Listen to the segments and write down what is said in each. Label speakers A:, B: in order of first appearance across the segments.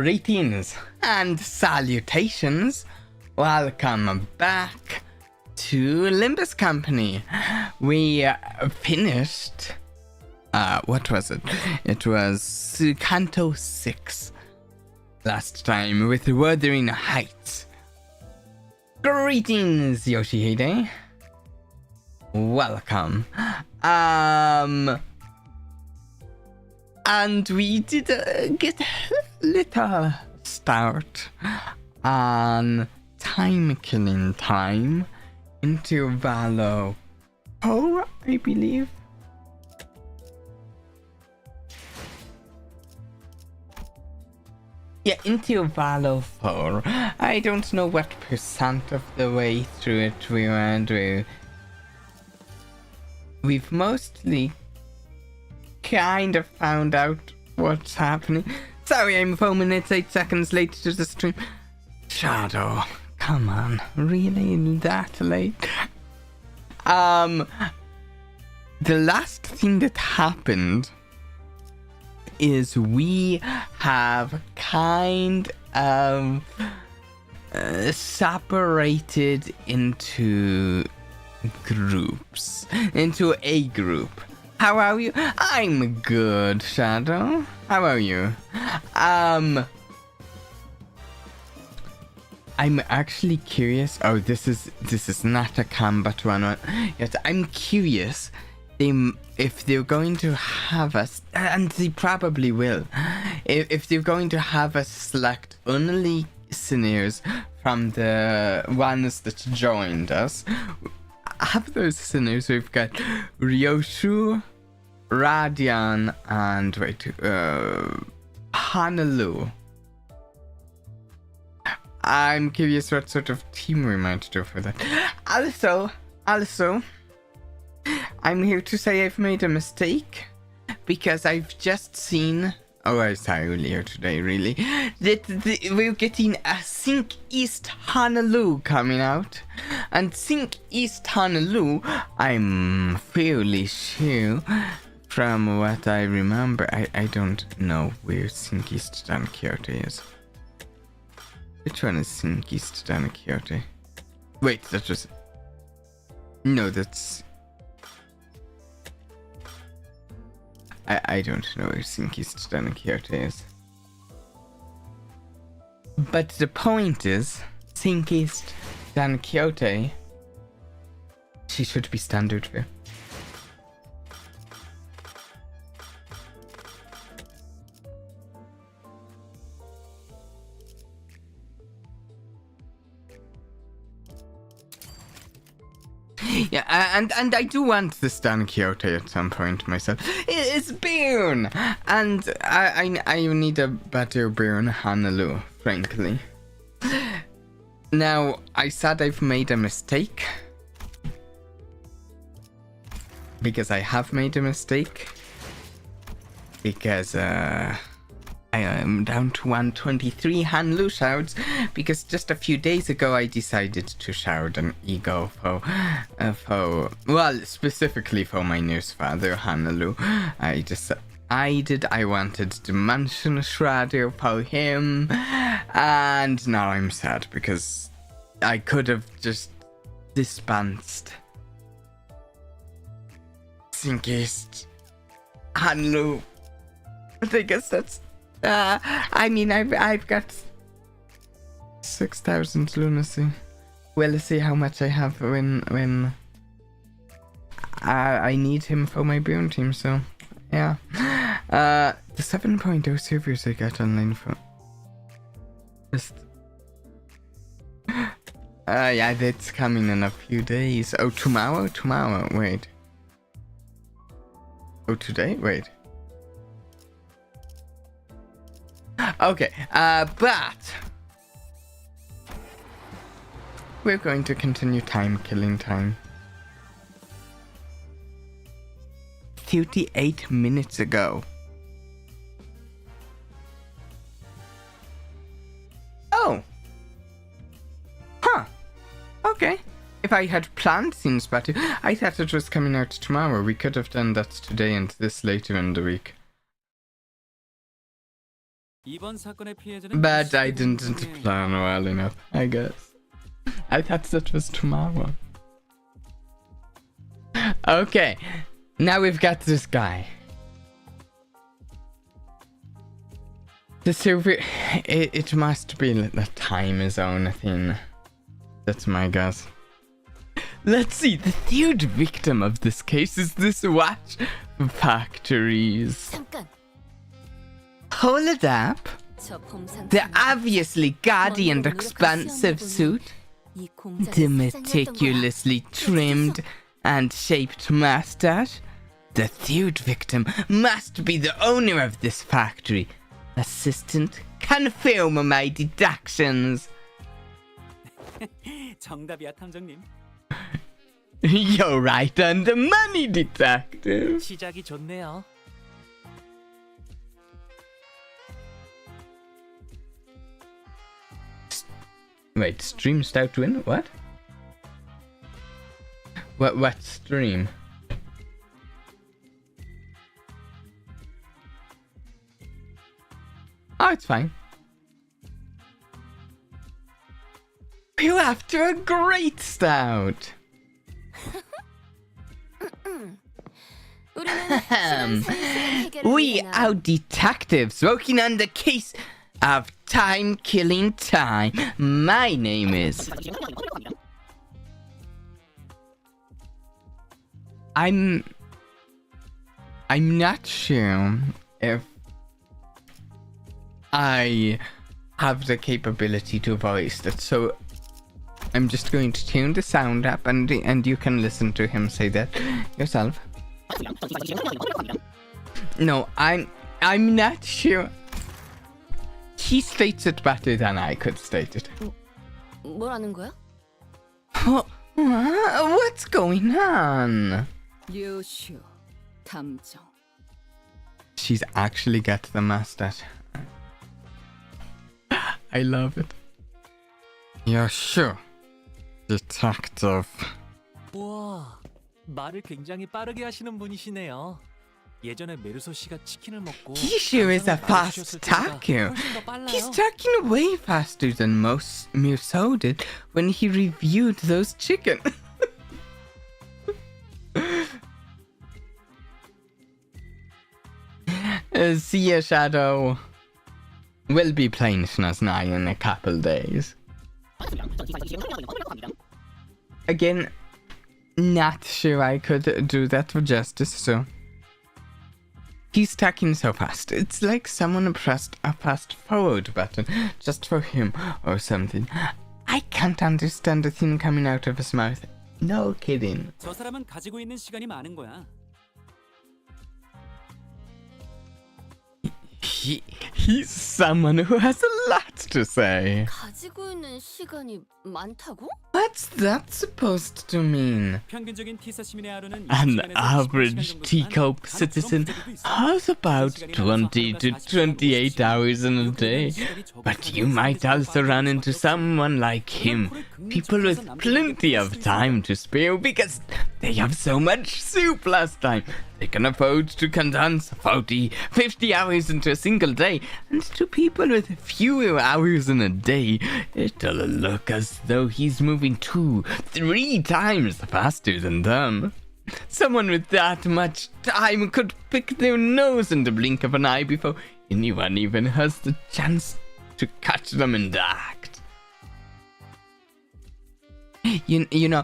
A: Greetings and salutations. Welcome back to Limbus Company. We finished, what was it? It was Canto 6 last time with Wuthering Heights. Greetings, Yoshihide. Welcome. And we did get a little start on time killing time. Intervallo 4, I believe. Yeah, Intervallo 4. I don't know what percent of the way through it we went. We've mostly kind of found out what's happening. Sorry, I'm 4 minutes, 8 seconds late to the stream. Shadow, come on, really that late? The last thing that happened is we have kind of separated into groups, into a group. How are you? I'm good, Shadow. How are you? I'm actually curious. Oh, this is not a combat one. Yes, I'm curious if they're going to have us, and they probably will, if they're going to have us select only sinners from the ones that joined us. Have those sinners, we've got Ryoshu, Radian, and Honolulu. I'm curious what sort of team we might do for that. Also, I'm here to say I've made a mistake because I've just seen. Oh, I saw earlier today, really, that we're getting a Sync East Honolulu coming out. And Sync East Honolulu, I'm fairly sure, from what I remember, I don't know where Sync East Don Quixote is. Which one is Sync East Don Quixote? Wait, that was... No, that's... I don't know where Sync East Don Quixote is. But the point is, Sync East Don Quixote, she should be standard fare. Yeah, and I do want this Don Quixote at some point myself. It's Bairn! And I need a better Bairn Honolulu, frankly. Now, I said I've made a mistake. Because I have made a mistake. Because, I am down to 123 Honolulu shards, because just a few days ago I decided to shard an ego for well, specifically for my nurse father, Honolulu. I decided I wanted to mansion shredder for him, and now I'm sad because I could have just dispensed Syncist Honolulu. But I guess that's I mean, I've got 6,000 lunacy. We'll see how much I have when I need him for my Boon team. So yeah, the 7.0 servers I got online for just yeah, that's coming in a few days. Oh, tomorrow. Wait. Oh, today. Wait. Okay, but we're going to continue time killing time. 38 minutes ago. Oh. Huh. Okay. If I had planned things better, I thought it was coming out tomorrow. We could have done that today and this later in the week. But I didn't plan well enough, I guess. I thought that was tomorrow. Okay, now we've got this guy. The silver... It must be the time zone thing. That's my guess. Let's see, the third victim of this case is this watch factories. Hold it up. The obviously gaudy and expensive suit. The meticulously trimmed and shaped mustache. The third victim must be the owner of this factory. Assistant, confirm my deductions.
B: 정답이야, 탐정님.
A: You're right on the money, detective.
B: 시작이 좋네요.
A: Wait, stream start to win? What? What stream? Oh, it's fine. We're after a great stout. We are detectives working on the case of time-killing time. My name is... I'm not sure if I have the capability to voice that, so I'm just going to tune the sound up and you can listen to him say that yourself. No, I'm not sure. He states it better than I could state it.
C: 뭐라는 거야?
A: What's going on?
C: 요슈 탐정.
A: She's actually got the mustache. I love it. Yeah, sure. Detective.
B: 우와, 말을 굉장히 빠르게 하시는 분이시네요. 예전에 메르소 씨가 치킨을 먹고
A: He sure is a fast talker. He's talking way faster than most Muso did when he reviewed those chicken. See ya, Shadow. We'll be playing Snazna in a couple days. Again, not sure I could do that for justice, so... He's talking so fast. It's like someone pressed a fast forward button just for him or something. I can't understand the thing coming out of his mouth. No kidding.
B: 저 사람은 가지고 있는 시간이 많은 거야.
A: He's someone who has a lot to say.
C: 가지고 있는 시간이 많다고?
A: What's that supposed to mean?
B: 평균적인 티사 시민의 하루는
A: An average teacup citizen has about 20 to 28 hours in a day. But you might also run into someone like him. People with plenty of time to spare because they have so much soup last time. They can afford to condense 40, 50 hours into a single day. And to people with fewer hours in a day, it'll look as though he's moving 2, 3 times faster than them. Someone with that much time could pick their nose in the blink of an eye before anyone even has the chance to catch them in the act. You know,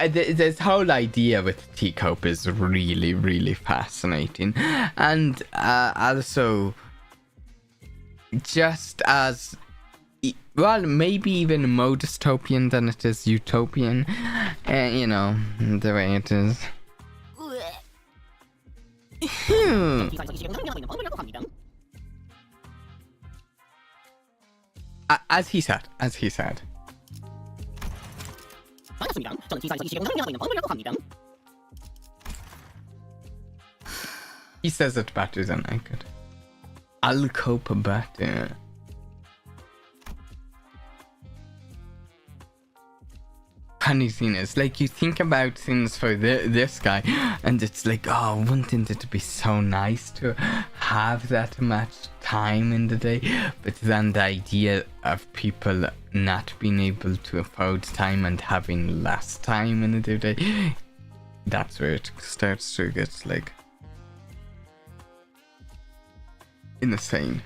A: this whole idea with teacup is really, really fascinating. And also, just as, well, maybe even more dystopian than it is utopian. You know, the way it is. As he said. He says it better than I could. I'll cope better. Funny thing is, like, you think about things for this guy, and it's like, oh, wouldn't it be so nice to have that much time in the day, but then the idea of people not being able to afford time and having less time in the day, that's where it starts to get like insane.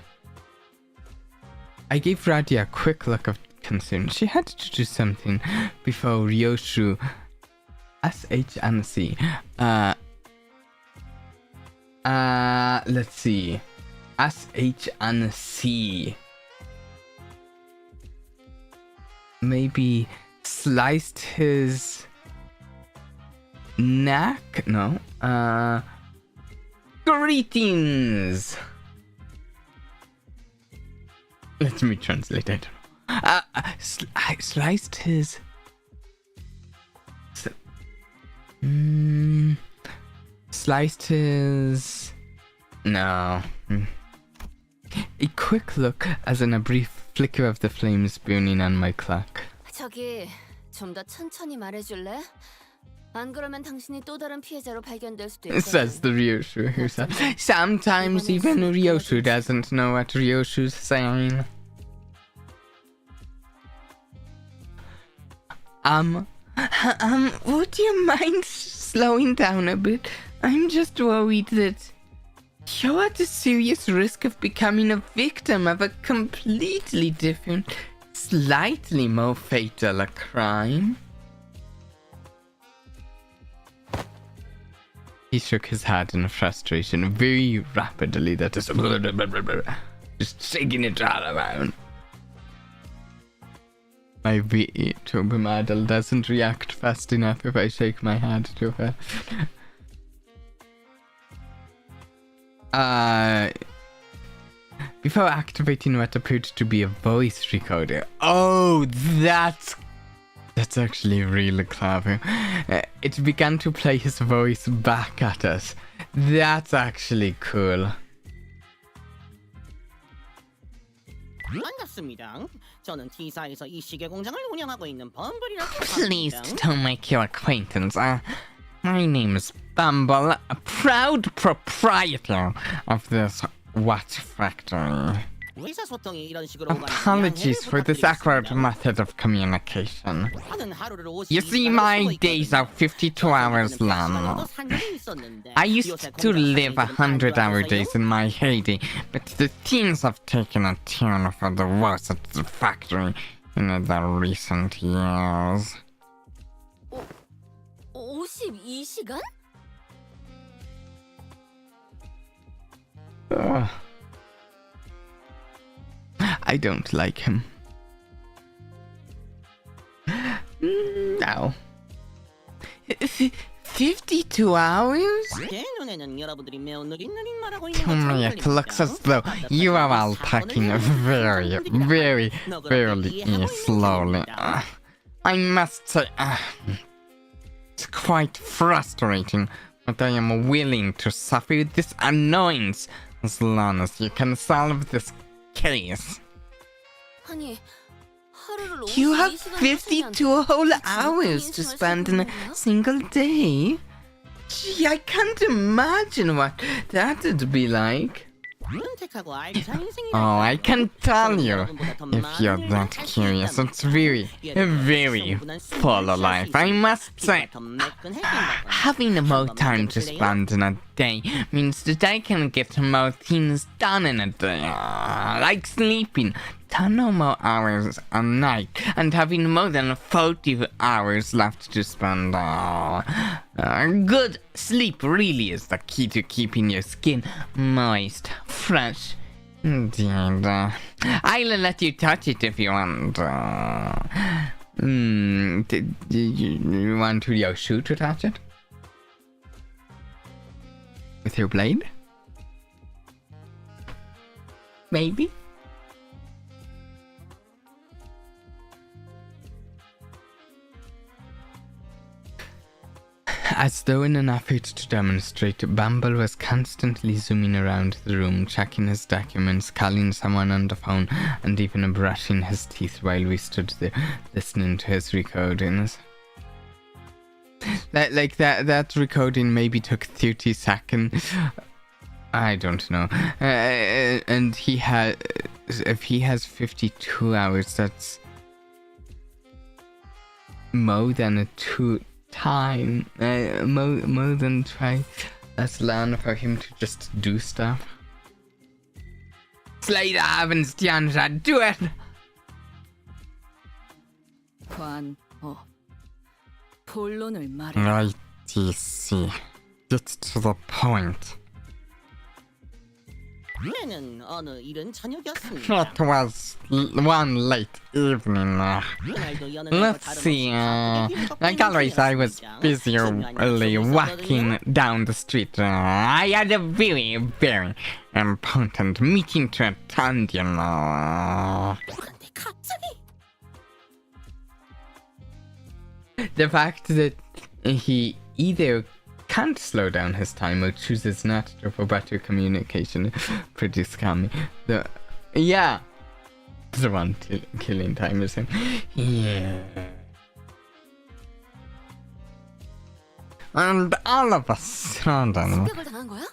A: I gave Radia a quick look of concern. She had to do something before Ryoshu SHNC. Let's see. SHNC. Maybe sliced his neck? No. Greetings! Let me translate it. Sliced his... Sliced his... No. A quick look as in a brief flicker of the flames burning on my clock.
C: 저기 좀 더 천천히 말해줄래? 안 그러면 당신이 또 다른 피해자로 발견될 수도 있거든.
A: Says the Ryoshu herself. Sometimes even Ryoshu doesn't know what Ryoshu's saying. Would you mind slowing down a bit? I'm just worried that you're at a serious risk of becoming a victim of a completely different, slightly more fatal crime. He shook his head in frustration very rapidly, that is just shaking it all around. My Vtuber model doesn't react fast enough if I shake my head to her. Before activating what appeared to be a voice recorder. Oh, that's actually really clever. It began to play his voice back at us. That's actually cool.
D: 반갑습니다. 저는 T사에서 이 시계 공장을 운영하고 있는 범블이라고
A: Pleased
D: 합니다.
A: to make your acquaintance. My name is Bumble, a proud proprietor of this watch factory.
D: 의사소통이 이런 식으로 오가는
A: Apologies for this awkward
D: 부탁드리겠습니다.
A: method of communication.
D: 저는 하루를
A: You
D: 52
A: see,
D: 시간을
A: my
D: 쓰고
A: days
D: 있거든요.
A: are 52 hours long.
D: 저는 산 적이 있었는데
A: I used
D: 요새
A: to
D: 공장
A: live
D: 사장님들은
A: 100-hour
D: 다
A: days in my heyday, but the things have taken a turn for the worse at the factory in the recent years.
C: 52시간?
A: I don't like him. No. 52 hours?
D: 제 눈에는 여러분들이 매우 느릿느릿
A: To me, it looks as though you are all packing very, very, very slowly. I must say, it's quite frustrating, but I am willing to suffer this annoyance as long as you can solve this case.
C: 아니, 하루를
A: You have
C: 52시간
A: 52 whole hours to spend in a single day? Gee, I can't imagine what that would be like.
D: 선택하고 알찬 인생이랄까.
A: Oh, I can tell you, if you're that curious, it's very, very full of life, I must say. Having more time to spend in a day means that I can get more things done in a day, like sleeping 10 or more hours a night and having more than 40 hours left to spend. Good sleep really is the key to keeping your skin moist, fresh. Indeed. I'll let you touch it if you want. Do you want Ryoshu to touch it? With your blade? Maybe? As though in an effort to demonstrate, Bumble was constantly zooming around the room, checking his documents, calling someone on the phone, and even brushing his teeth while we stood there listening to his recordings. That recording maybe took 30 seconds I don't know. And he had, if he has 52 hours, that's more than a more than twice as long for him to just do stuff. Slide Abendstjärnra, do it!
E: 본론을 말해.
A: ITC. Get to the point.
D: 내는 어느 이른 저녁이었습니다.
A: It was one late evening.
D: 그날도 여는
A: Let's see. Like always, I was busy walking down the street. I had a very, very important meeting to attend, you know.
D: 그런데 갑자기
A: The fact that he either can't slow down his time or chooses not to for better communication pretty scummy. Yeah. The one killing time is him. Yeah. And all of a sudden...
C: 습격을 당한 거야?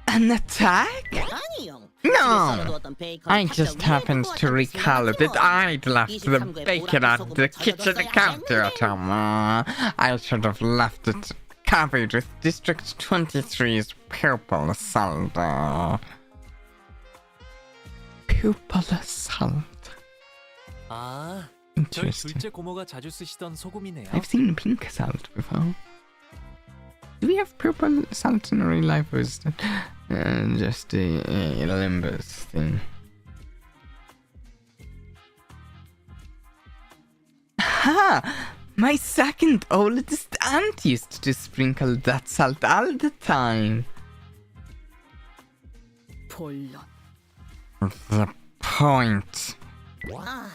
A: An attack?
D: 아니요.
A: No! I just happened to recall that I'd left the bacon at the kitchen counter at home. I should have left it covered with District 23's purple salt. Purple salt.
B: 아, 저희
A: Interesting.
B: 둘째 고모가 자주 쓰시던 소금이네요.
A: I've seen pink salt before. Do we have purple salt in real life, or is that just a Limbus thing? Ha! My second oldest aunt used to sprinkle that salt all the time.
E: 본론.
A: The point.
D: 와,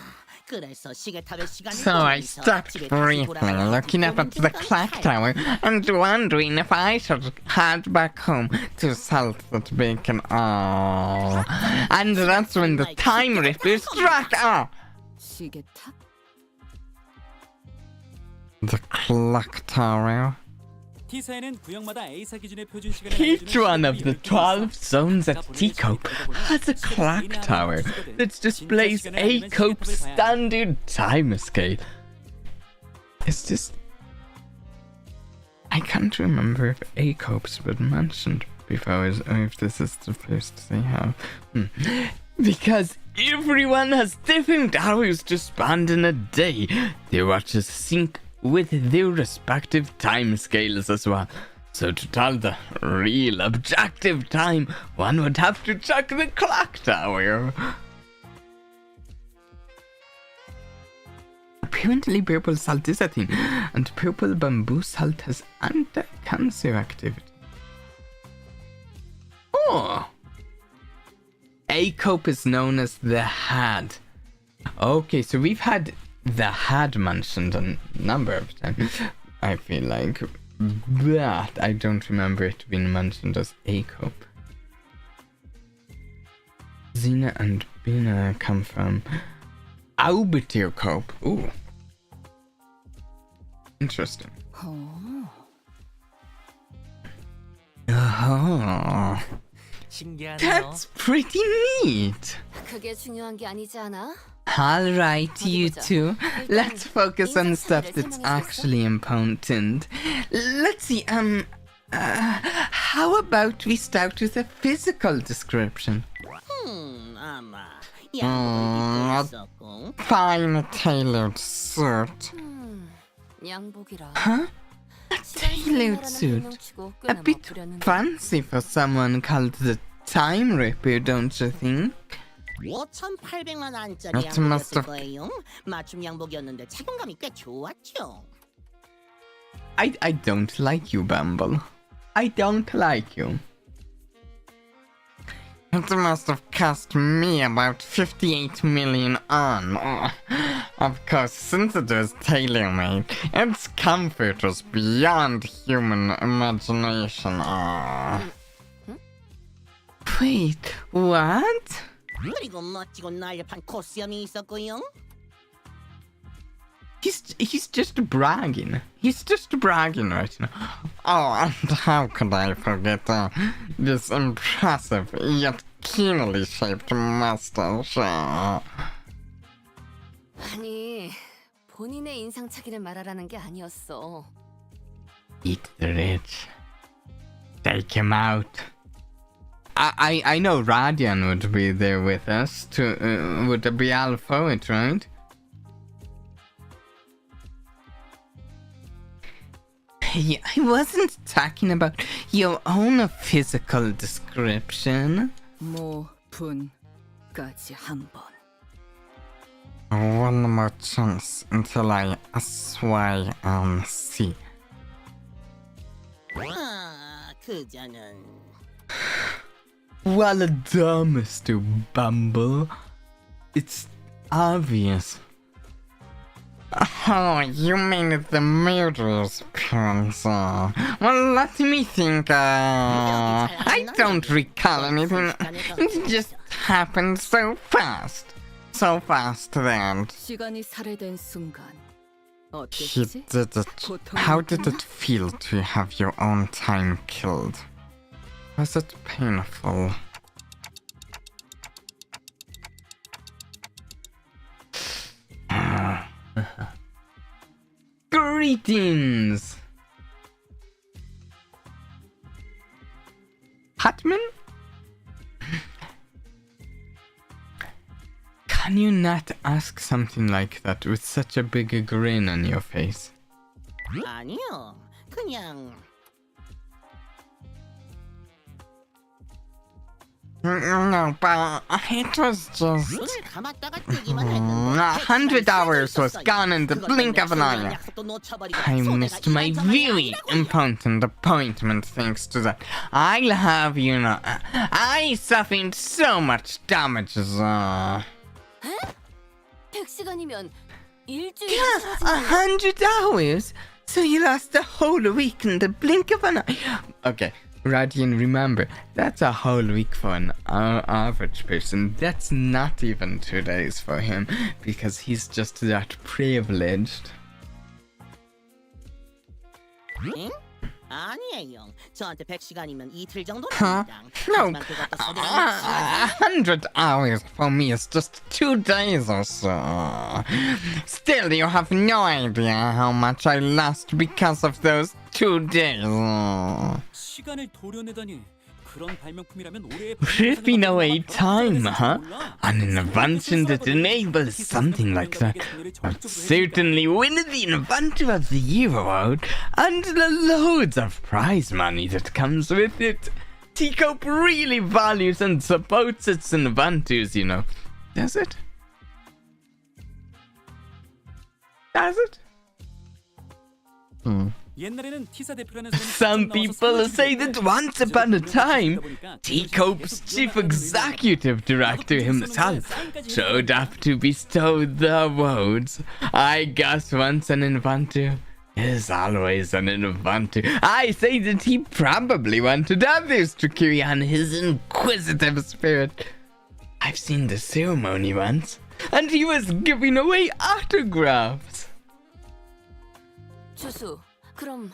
D: 그래서 시계탑의 시간이
A: So I stopped briefly looking up at the clock tower and wondering if I should head back home to salt that bacon. Oh, and that's when the time ripper struck. Oh,
E: 시계탑?
A: the clock tower.
B: T사에는 구역마다 A사 기준의 표준 시간을
A: Each one of the 12 zones at T-Cope has a clock tower that displays A-Cope's standard time scale. It's just... I can't remember if A-Cope's been mentioned before, or if this is the first they have. Because everyone has different hours to spend in a day. Their watches sync with their respective time scales as well. So to tell the real objective time, one would have to check the clock tower. Apparently purple salt is a thing, and purple bamboo salt has anti-cancer activity. Oh! A-Cope is known as the Had. Okay, so we've had the Had mentioned a number of times, I feel like, but I don't remember it being mentioned as A-Cope. Zena and Bina come from Cope. Ooh. Interesting. Oh.
B: 신기하네요.
A: That's pretty neat.
C: 그게 중요한 게 아니지 않아?
A: Alright, you two. Let's focus on stuff that's actually important. Let's see, how about we start with a physical description?
D: 아마 양복을 입고 있었고
A: Fine tailored suit.
C: 양복이라.
A: Huh? A tailored suit. A bit fancy for someone called the Time Ripper, don't you think?
D: 5,800만 원짜리
A: That must
D: 양복이었을
A: have-
D: 거예요. 맞춤 양복이었는데 착용감이 꽤 좋았죠.
A: I don't like you, Bumble. I don't like you. It must have cost me about 58 million on. Of course, since it was tailor-made, its comfort was beyond human imagination. Wait, what?
D: 그리고 멋지고 날렵한 코스염이 있었고요.
A: He's just bragging. He's just bragging right now. Oh, and how could I forget this impressive yet keenly shaped mustache.
C: 아니, 본인의 인상착의를 말하라는 게 아니었어.
A: Eat the rich. Take him out. I know Radian would be there with us to would be our poet, right? Hey, I wasn't talking about your own physical description.
E: 모, 분까지 한 번.
A: One more chance until I sway and see.
D: 아, 그자는
A: Well done, Mr. Bumble. It's obvious. Oh, you mean the murderer's parents? Well, let me think. I don't recall anything. It just happened so fast. So fast that
E: 시간이 살해된 순간
A: he
E: 어땠지?
A: did it. How did it feel to have your own time killed? Was it painful? Greetings! Hatman? Can you not ask something like that with such a big grin on your face?
D: 아니요. 그냥
A: No, but it was just...
D: 눈을 감았다가 뜨기만 했는데
A: 100 hours was gone in the blink of an eye. I missed my very important appointment thanks to that. I'll have you know, I suffered so much damages.
C: 100시간이면 일주일
A: 100 hours? So you lost a whole week in the blink of an eye. Okay, Radian, remember, that's a whole week for an average person. That's not even 2 days for him, because he's just that privileged.
D: 응? 아니에요. 저한테 100시간이면 이틀 정도
A: Huh?
D: 됩니다.
A: No,
D: 하지만 그것도 서두르면
A: 100 hours for me is just 2 days or so. Still, you have no idea how much I lost because of those 2 days.
B: 시간을 도려내다니. 그런 발명품이라면 올해의
A: Ripping away time, huh? An invention that enables something like that. I'd certainly win the Inventor of the Year award, and the loads of prize money that comes with it. Teacup really values and supports its inventors, you know. Does it? Does it?
B: 옛날에는 티사 대표라는
A: Some people say that once upon a time, Teacup's chief executive director himself showed up to bestow the awards. I guess once an inventor is always an inventor. I say that he probably wanted others to carry on his inquisitive spirit. I've seen the ceremony once, and he was giving away autographs.
C: 주수, 그럼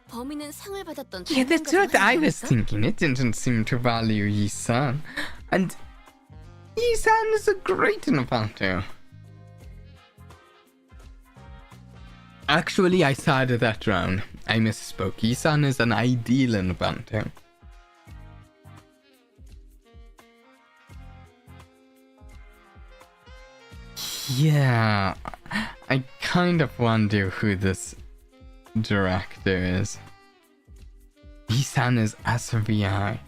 C: 범인은 상을 받았던
A: Yeah, that's what I was thinking. It didn't seem to value Yi-san. And Yi-san is a great inventor. Actually, I started that wrong. I misspoke. Yi-san is an ideal inventor. Yeah, I kind of wonder who this director is. Yi-san is SVI.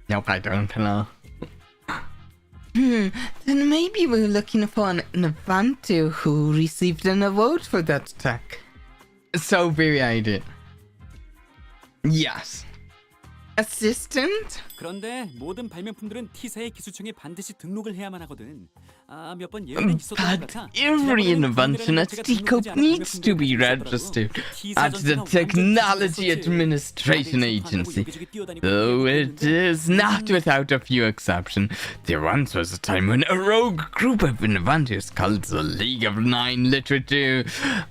A: Nope, I don't know. Then maybe we're looking for an inventor who received an award for that tech. So very idea. Yes. Assistant?
B: 그런데 모든 발명품들은 T사의 기술청에 반드시 등록을 해야만 하거든. 몇 예외는 있었던 것
A: But
B: 같아.
A: every invention at Teacup needs to be registered at the Technology Administration Agency. Though it is not without a few exceptions. There once was a time when a rogue group of inventors called the League of Nine Literature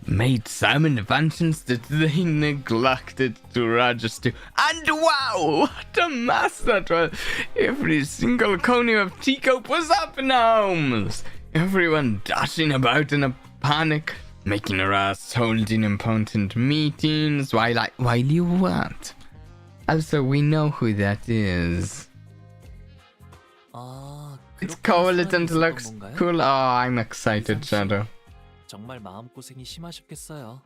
A: made some inventions that they neglected to register. And wow, what a mess that was! Every single corner of Teacup was up in arms. Everyone dashing about in a panic, making arrests, holding important meetings while you what? Also, we know who that is. It's cool, it looks cool. Oh, I'm excited, Shadow.
B: 정말 마음고생이 심하셨겠어요.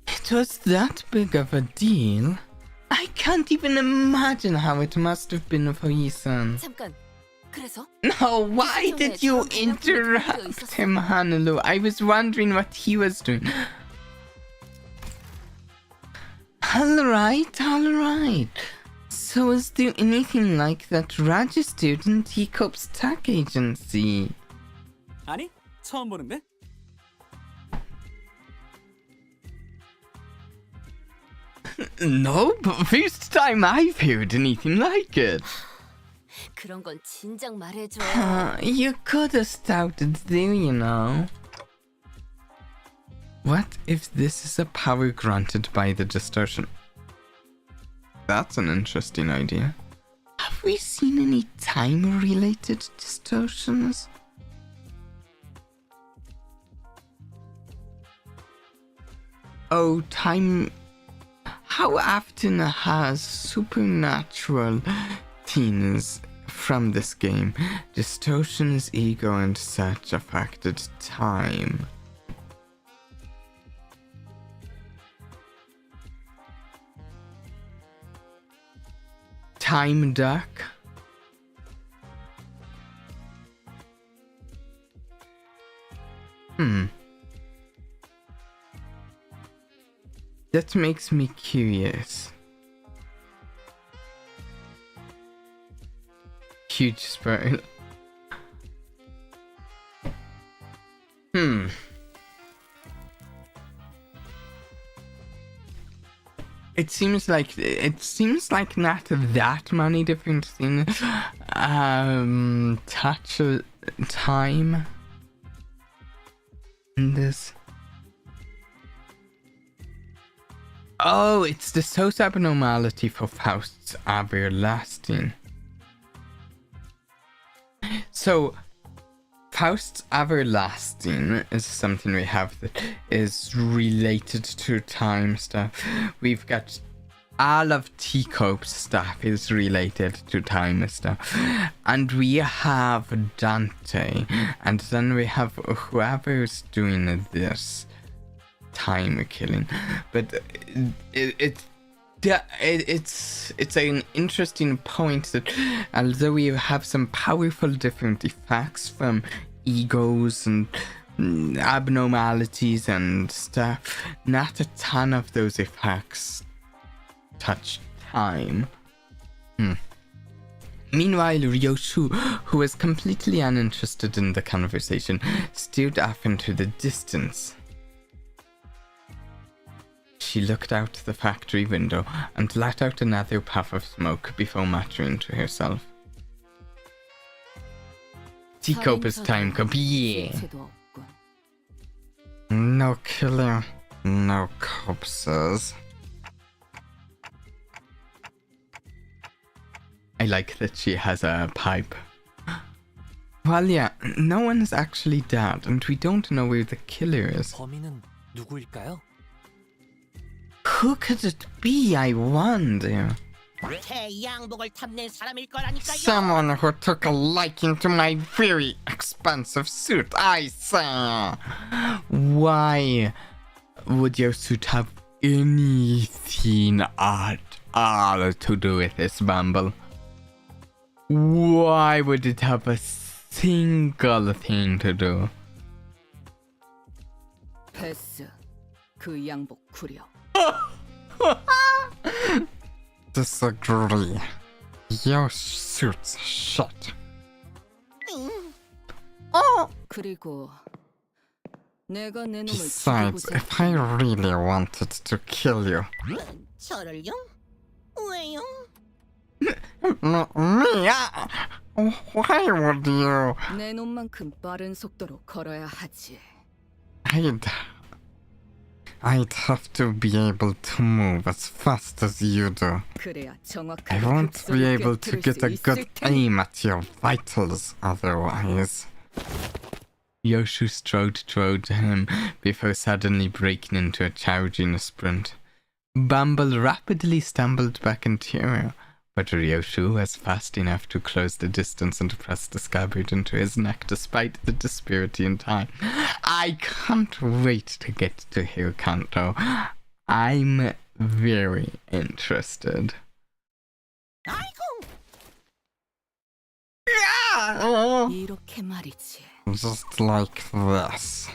A: It was that big of a deal. I can't even imagine how it must have been for Ethan.
C: 잠깐. 그래서?
A: No, why did you interrupt him, Hanulu? I was wondering what he was doing. Alright. So is there anything like that registered in Teacup's tech agency?
B: 아니, 처음 보는데?
A: No, but first time I've heard anything like it.
C: 그런 건 진작 말해줘.
A: You could have started there, you know. What if this is a power granted by the distortion? That's an interesting idea. Have we seen any time-related distortions? Oh, time... How often has supernatural things from this game, distortions, ego, and such affected time? Time duck? That makes me curious. Huge spiral. It seems like not that many different things touch time in this. Oh, it's the source abnormality for Faust's everlasting. So, Faust's everlasting is something we have that is related to time stuff. We've got all of Teacup's stuff is related to time stuff. And we have Dante. And then we have whoever's doing this time killing. But it's an interesting point that although we have some powerful different effects from egos and abnormalities and stuff, not a ton of those effects touch time. Meanwhile, Ryoshu, who was completely uninterested in the conversation, stared off into the distance. She looked out the factory window and let out another puff of smoke before muttering to herself. Teacup is time cup, yeah. No killing, no corpses. I like that she has a pipe. Well, yeah, no one is actually dead, and we don't know where the killer is.
B: 범인은 누구일까요?
A: Who could it be, I wonder?
D: 제 양복을 탐낸 사람일 거라니까요.
A: Someone who took a liking to my very expensive suit, I say. Why would your suit have anything at all to do with this bumble? Why would it have a single thing to do?
E: 패스. 그 양복 구려.
A: Disagree. Your suit's shit.
E: 그리고 내가 내 놈을
F: Besides,
E: 죽이고자
F: if I really wanted to kill you,
D: 저를요? 왜요?
F: me? Why would you?
E: 내 놈만큼 빠른 속도로 걸어야 하지.
F: I'd have to be able to move as fast as you do.
E: 그래야
F: I
E: 정확하게
F: won't be
E: 급소를
F: able to
E: 꿰뚫을
F: get
E: 수
F: a good
E: 있을 테니.
F: aim at your vitals otherwise.
A: Yoshu strode toward him before suddenly breaking into a charge in a sprint. Bumble rapidly stumbled back interior, but Ryoshu was fast enough to close the distance and press the scabbard into his neck despite the disparity in time. I can't wait to get to hear Kanto. I'm very interested.
D: 아이고,
E: 이렇게 말이지.
F: Just like this.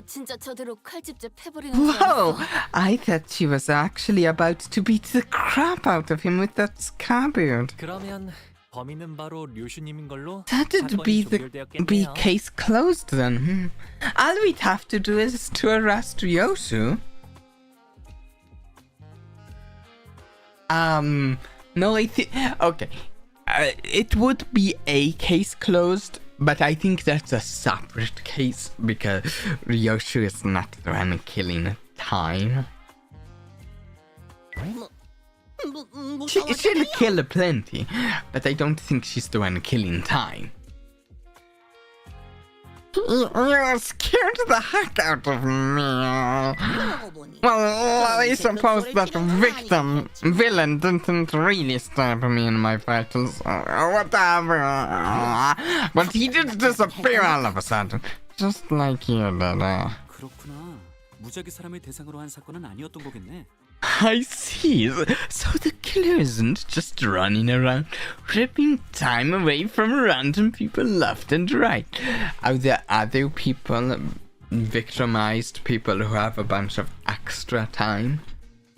C: 진짜 저대로 칼집제 패버리는 줄
A: Whoa!
C: 알았어.
A: I thought she was actually about to beat the crap out of him with that scabbard.
B: 그러면 범인은 바로 류슈님인 걸로
A: That'd be
B: 사건이
A: be
B: 종결되었겠네요.
A: case closed then. All we'd have to do is to arrest Ryoshu. No, I think okay. It would be a case closed, but I think that's a separate case because Ryoshu is not the one killing time. She'll kill plenty, but I don't think she's the one killing time.
F: You scared the heck out of me.
D: 그러고 보니
F: Well, I suppose that villain didn't really stab me in my vitals. Whatever. But he did disappear all of a sudden. Just like you did.
G: 그렇구나. 무작위 사람을 대상으로 한 사건은 아니었던 거겠네.
A: I see. So the killer isn't just running around ripping time away from random people left and right. Are there other people, victimized people who have a bunch of extra time?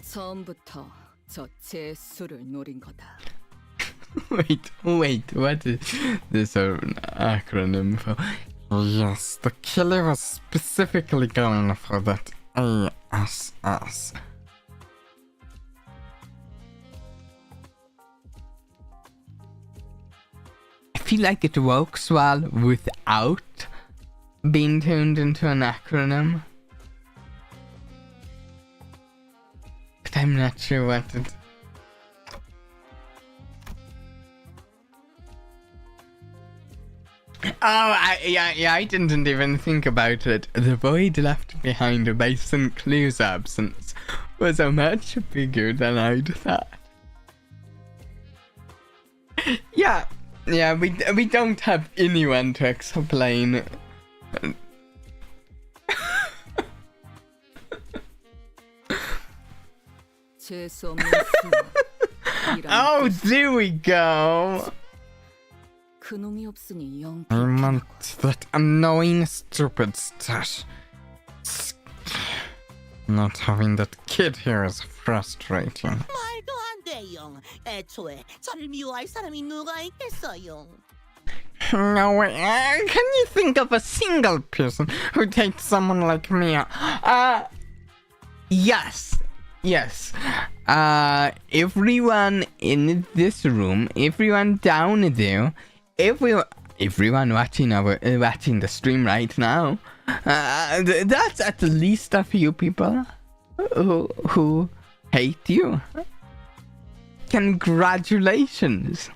E: 처음부터 저 재수를 노린 거다.
A: Wait, what is this an acronym for?
F: Yes, the killer was specifically going for that ASS.
A: I feel like it works well without being turned into an acronym. But I'm not sure what it... I didn't even think about it. The void left behind by Sinclair's absence was a much bigger than I'd thought. Yeah, we don't have anyone to explain.
E: 재수 없는 수.
A: Oh, there we go.
E: 그놈이 없으니 영.
F: I meant that annoying stupid stash. Not having that kid here is frustrating.
D: 말도 안 돼요. 애초에 저를 미워할 사람이 누가 있겠어요?
F: No way. Can you think of a single person who hates someone like me?
A: Yes. Everyone in this room, everyone down there, everyone watching the stream right now, that's at least a few people who hate you. Congratulations.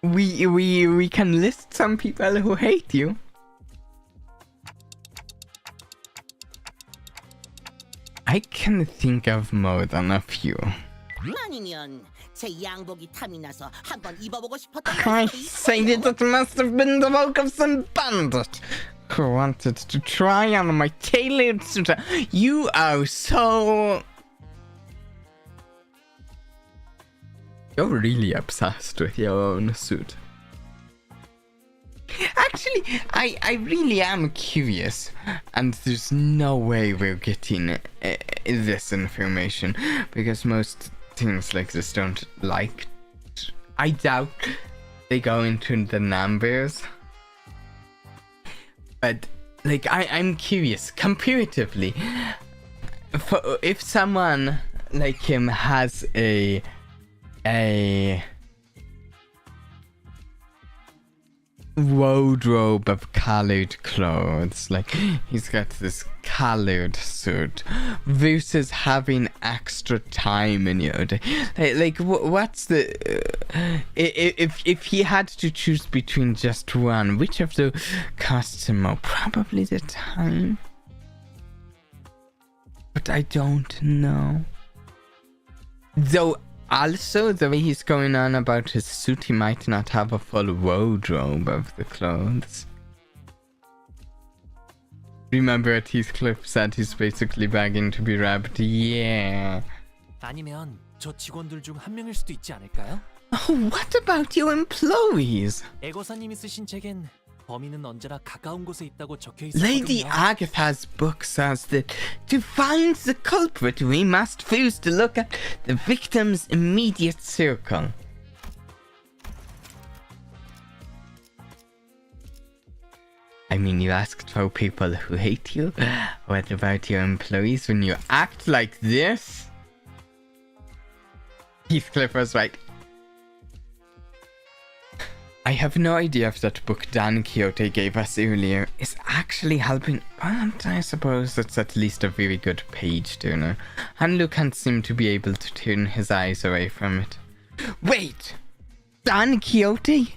A: We can list some people who hate you. I can think of more than a few.
D: 아니면 제 양복이 탐이 나서 한번 입어보고 싶었던
F: I
D: 것도
F: say
D: 있어요.
F: that it must have been the work of some bandit who wanted to try on my tailored suit.
A: You are so... You're really obsessed with your own suit. Actually, I really am curious, and there's no way we're getting this information because most things like this don't like. I doubt they go into the numbers. But like I'm curious, comparatively, if someone like him has a wardrobe of colored clothes, like he's got this colored suit, versus having extra time in your day, like what's the if he had to choose between just one, which of the costs him more? Probably the time, but I don't know. Though also, the way he's going on about his suit, he might not have a full wardrobe of the clothes. Remember what Heathcliff said, he's basically begging to be wrapped? Yeah.
B: 아니면 저 직원들 중 한 명일 수도 있지 않을까요?
A: Oh, what about your employees?
B: 애거사님이 쓰신 책엔 범인은 언제나 가까운 곳에 있다고 적혀
A: Lady
B: 있었거든요.
A: Agatha's book says that to find the culprit, we must first look at the victim's immediate circle. I mean, you asked for people who hate you. What about your employees when you act like this? Heathcliff was right. I have no idea if that book Don Quixote gave us earlier is actually helping, but I suppose it's at least a very good page turner. Hanlu can't seem to be able to turn his eyes away from it. Wait! Don Quixote?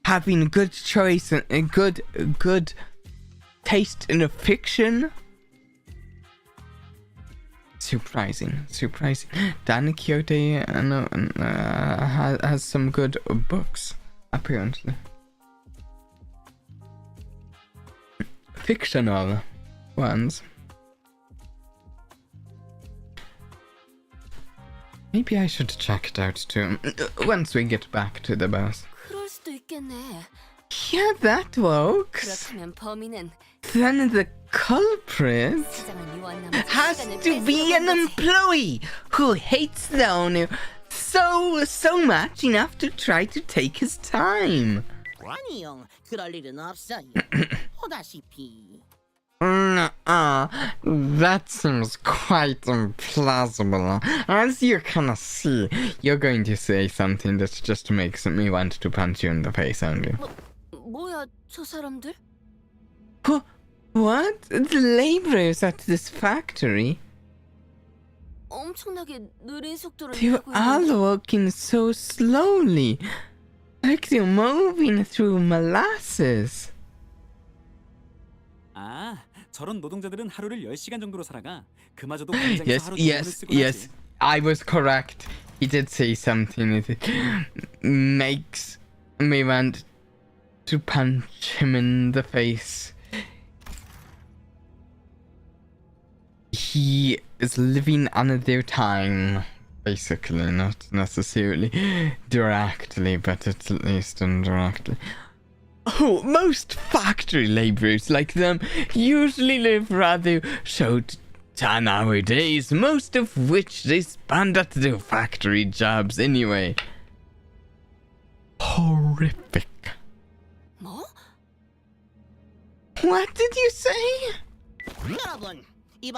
A: Having good choice and a good taste in a fiction? Surprising. Don Quixote has some good books, apparently. Fictional ones. Maybe I should check it out too, once we get back to the bus.
C: 그럴 수도 있겠네.
A: Yeah, that works.
C: 그렇다면 범인은
A: Then the culprit
C: 시장은 유언남의
A: has
C: 시간을
A: to be an
C: 뺏어간 거지.
A: employee who hates the owner so much enough to try to take his time.
D: 아니요, 그럴 일은 없어요. 보다시피.
A: That seems quite implausible. As you can see, you're going to say something that just makes me want to punch you in the face, aren't you?
C: 뭐야, 저 사람들?
A: What? The laborers at this factory?
C: 엄청나게 느린 속도로
A: They're
C: 일하고
A: all
C: 있는데.
A: walking so slowly. Like they're moving through molasses.
G: 아, 저런 노동자들은 하루를 10시간 정도로 살아가. 그마저도 공장에서
A: Yes,
G: 하루 종일
A: yes,
G: 쓰곤
A: yes.
G: 하지.
A: I was correct. He did say something that makes me want to punch him in the face. He is living on their time, basically, not necessarily directly, but at least indirectly. Oh, most factory laborers like them usually live rather short 10-hour days, most of which they spend at their factory jobs anyway. Horrific.
C: 뭐?
A: What did you say?
D: 여러분,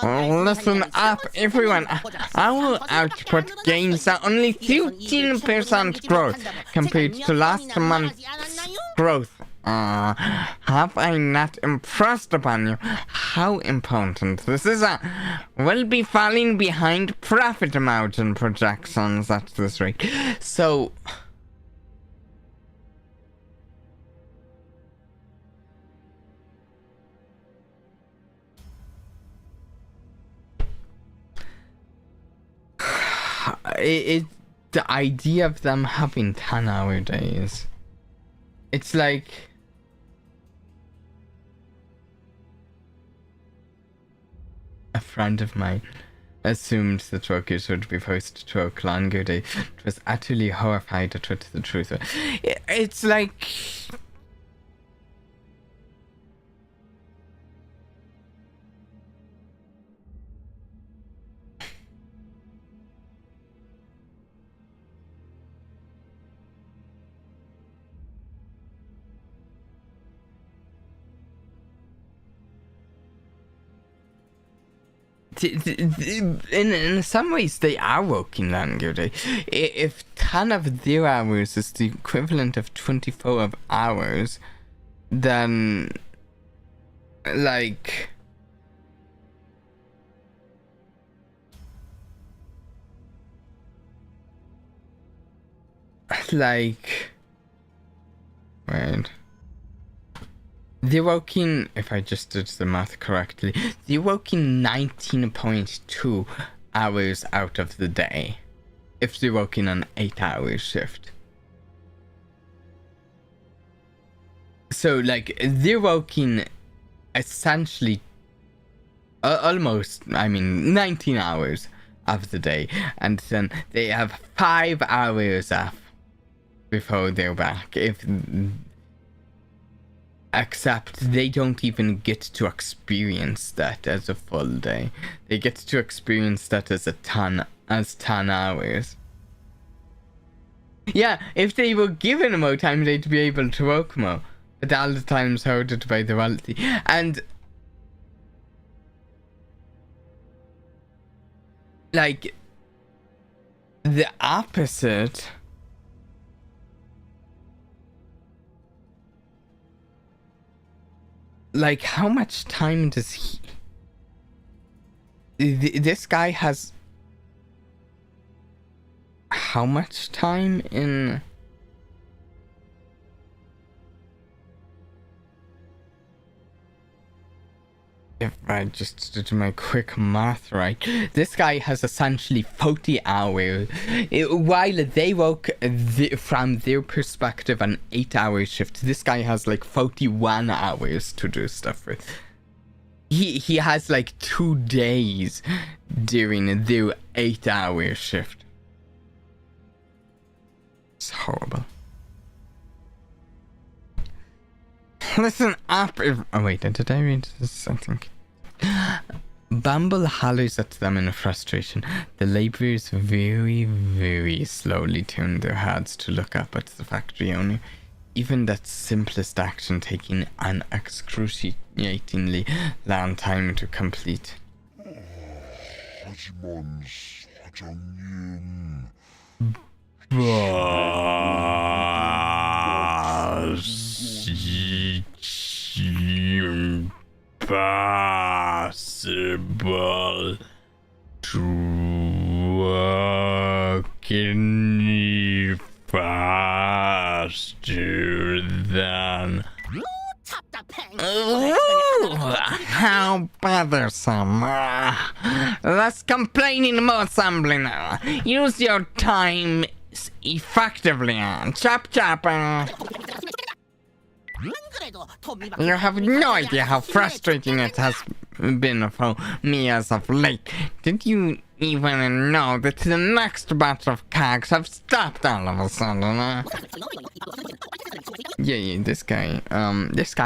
A: Oh, listen up, everyone. Our output gains are only 13% growth compared to last month's growth. Have I not impressed upon you how important this is? We'll be falling behind profit margin projections at this rate. So... the idea of them having 10-hour days, it's like a friend of mine assumed that workers would be forced to work longer days. It was utterly horrified at what the truth was. It's like... in some ways they are working longer. If 10 of their hours is the equivalent of 24 hours, then like wait. They're working, if I just did the math correctly, they're working 19.2 hours out of the day if they're working an 8-hour shift. So, like, they're working essentially almost, 19 hours of the day, and then they have 5 hours off before they're back. Except they don't even get to experience that as a full day. They get to experience that as 10 hours. Yeah, if they were given more time, they'd be able to work more. But all the time's hoarded by the wealthy. And like the opposite. Like, how much time does he... This guy has... How much time in... If I just did my quick math right, this guy has essentially 40 hours, while they work from their perspective an 8-hour shift. This guy has like 41 hours to do stuff with. He has like 2 days during their 8-hour shift. It's horrible. Listen up if... Oh wait, did I read this? I think. Bumble hollers at them in frustration. The laborers very, very slowly turn their heads to look up at the factory owner. Even that simplest action taking an excruciatingly long time to complete.
H: 하지만 사장님...
F: Impossible to work any faster than... How bothersome. Less complaining, more assembly now. Use your time effectively. Chop chop. You have no idea how frustrating it has been for me as of late. Did you even know that the next batch of cogs have stopped all of a sudden? Yeah, this guy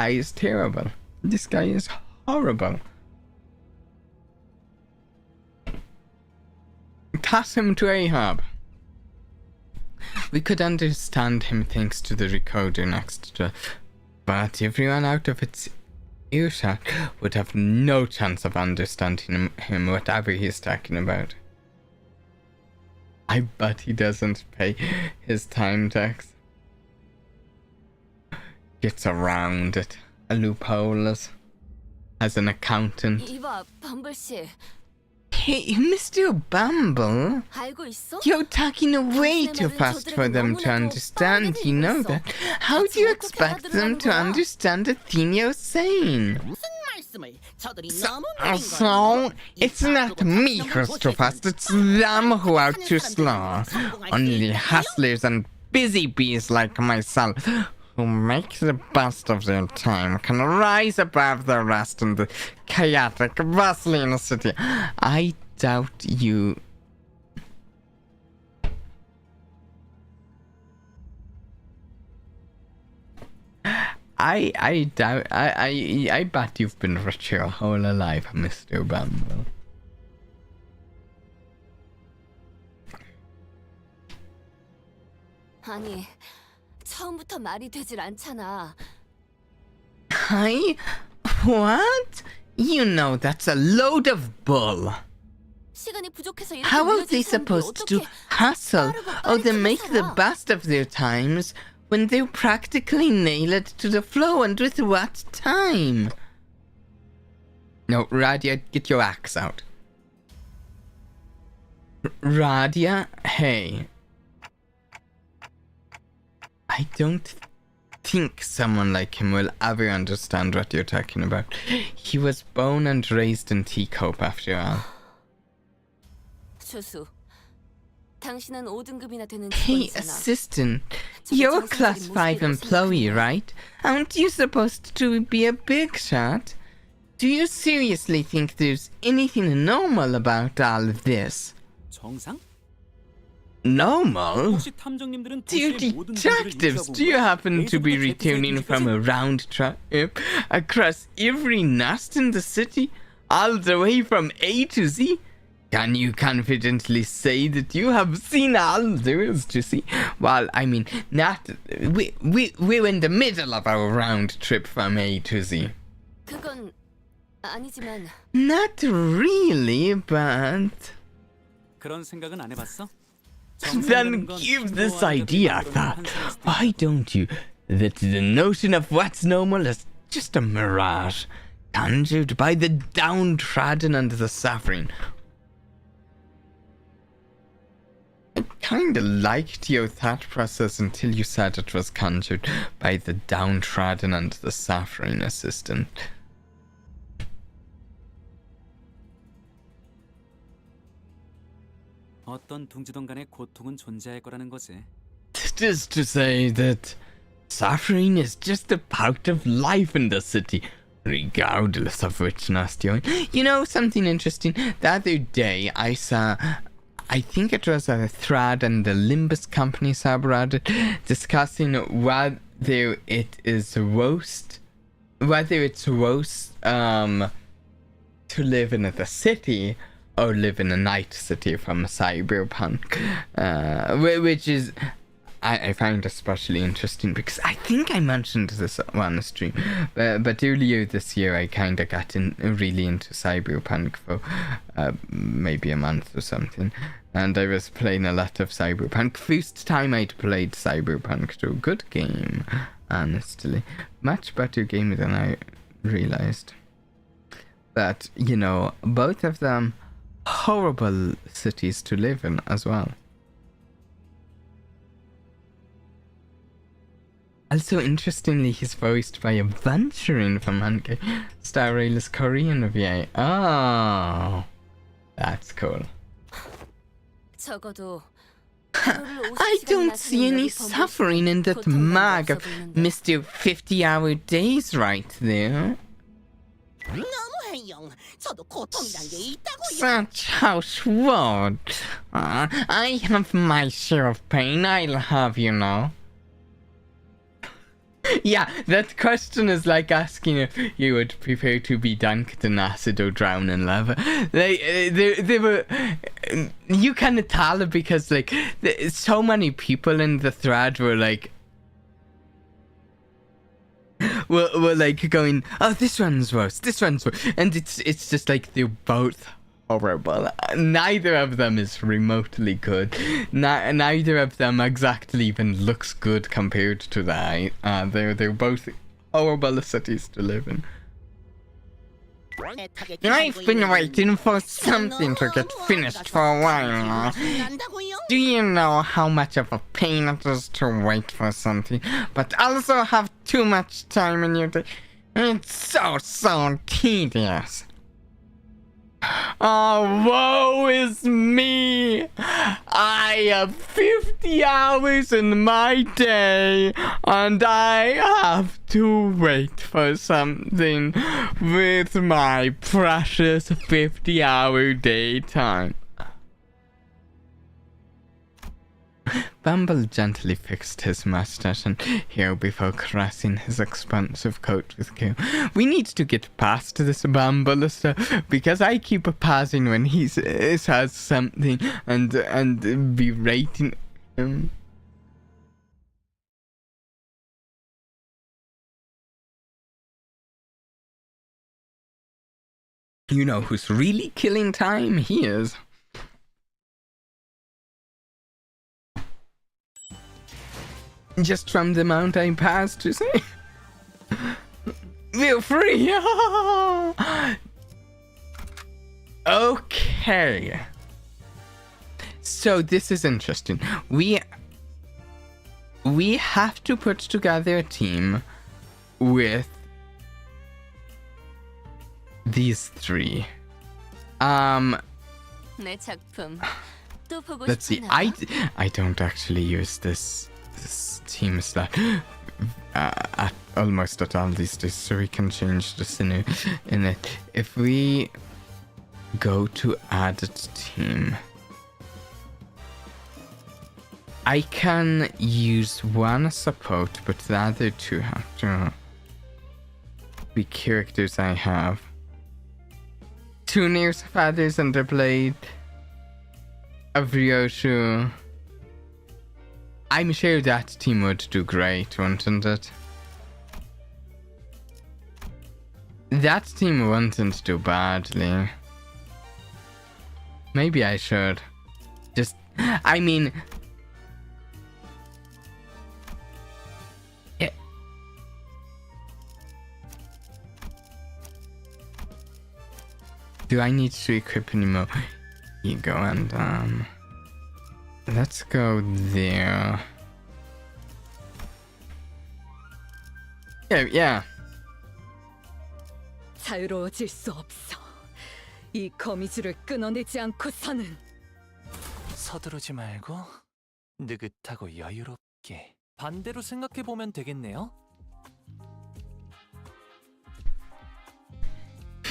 F: is terrible. This guy is horrible. Toss him to Ahab. We could understand him thanks to the recorder next to... But everyone out of its earshot would have no chance of understanding him whatever he's talking about. I bet he doesn't pay his time tax. Gets around it. A loophole as an accountant.
C: 이봐, 범블 씨.
A: Hey, Mr. Bumble,
C: 알고 있어?
A: you're talking way too fast for them to understand, you know that. How do you expect them to understand the thing you're saying? So, it's not me who's too fast, it's them who are too slow. Only hustlers and busy bees like myself, who make the best of their time, can rise above the rest in the chaotic, bustling city. I doubt you... I bet you've been rich your whole life, Mr. Bumble.
C: 아니, 처음부터 말이 되질 않잖아.
A: What? You know that's a load of bull.
C: 시간이 부족해서 이렇게
A: How are
C: 늦어진
A: they
C: 사람들이
A: supposed to
C: 어떻게
A: hustle
C: 빠르고
A: or then
C: 빠르게
A: make the
C: 살아?
A: best of their times when they practically nail it to the flow and with what time? No, Radia, get your axe out. Radia, hey. I don't think someone like him will ever understand what you're talking about. He was born and raised in Teacope after all.
C: 조수, 당신은 5등급이나 되는
A: Hey,
C: 직원이잖아.
A: assistant,
C: 저기
A: you're a
C: 정상적인
A: class 5
C: 모습이라고
A: employee,
C: 생각하는 거야.
A: right? Aren't you supposed to be a big shot? Do you seriously think there's anything normal about all of this?
G: 정상?
A: Normal?
G: 혹시 탐정님들은
A: Dear
G: 도시의 모든 분들을
A: detectives,
G: 인수하고
A: do you happen to be
G: A에서부터 Z까지
A: returning from a round trip across every nest in the city, all the way from A to Z? Can you confidently say that you have seen all there is to see? Well, I mean, not... we're in the middle of our round trip from A to Z.
C: 그건 아니지만
A: Not really, but...
G: 그런 생각은 안 해봤어?
A: Then give this idea a thought. Why don't you? That the notion of what's normal is just a mirage, conjured by the downtrodden and the suffering. I kinda liked your thought process until you said it was conjured by the downtrodden and the suffering, assistant.
G: 어떤 둥지던 간에 고통은 존재할 거라는 거지.
A: It is to say that suffering is just a part of life in the city, regardless of which nest you're in. You know something interesting? The other day I saw, I think it was a thread in the Limbus company subreddit discussing whether it's worst to live in the city or live in a night city from Cyberpunk, which is I find especially interesting because I think I mentioned this on the stream, but earlier this year I kind of got really into Cyberpunk for maybe a month or something, and I was playing a lot of Cyberpunk. First time I'd played Cyberpunk, so good game, honestly, much better game than I realized. But you know, both of them horrible cities to live in as well. Also, interestingly, he's voiced by a Venturing from Hanke. Star Rail is Korean VA. Oh, that's cool.
C: 적어도
A: I don't see any suffering in that mag of Mr. 50-hour days right there.
D: 너무해요. 저도 고통이란 게 있다고요.
A: Such house word. I have my share of pain, I'll have, you know. Yeah, that question is like asking if you would prefer to be dunked in acid or drown in lava. They were... You can tell because, like, so many people in the thread were like... We're like going, oh, this one's worse, and it's just like they're both horrible. Neither of them is remotely good. Neither of them exactly even looks good compared to that. They're both horrible cities to live in. I've been waiting for something to get finished for a while. Do you know how much of a pain it is to wait for something, but also have too much time in your day? It's so tedious. Oh, woe is me! I have 50 hours in my day, and I have to wait for something with my precious 50-hour daytime. Bumble gently fixed his mustache and hair before caressing his expensive coat with care. We need to get past this Bumble stuff because I keep pausing when he says something and berating him. You know who's really killing time? He is. Just from the amount I passed to say. Feel free. Okay. So this is interesting. We have to put together a team with these three.
C: 내 작품 또 보고
A: Let's see.
C: 싶었나?
A: I don't actually use this team slot at almost at all these days, so we can change this in it. If we go to added team, I can use one support, but the other two have to be characters I have. 2 Near's Feathers and the Blade of Ryoshu. I'm sure that team would do great, wouldn't it? That team wouldn't do badly. Maybe I should. I mean... Yeah. Do I need to equip any more? You go and let's go there. Yeah.
E: 자유로워질 수 없어. 이 거미줄을 끊어내지 않고서는.
B: 서두르지 말고 느긋하고 여유롭게. 반대로 생각해 보면 되겠네요.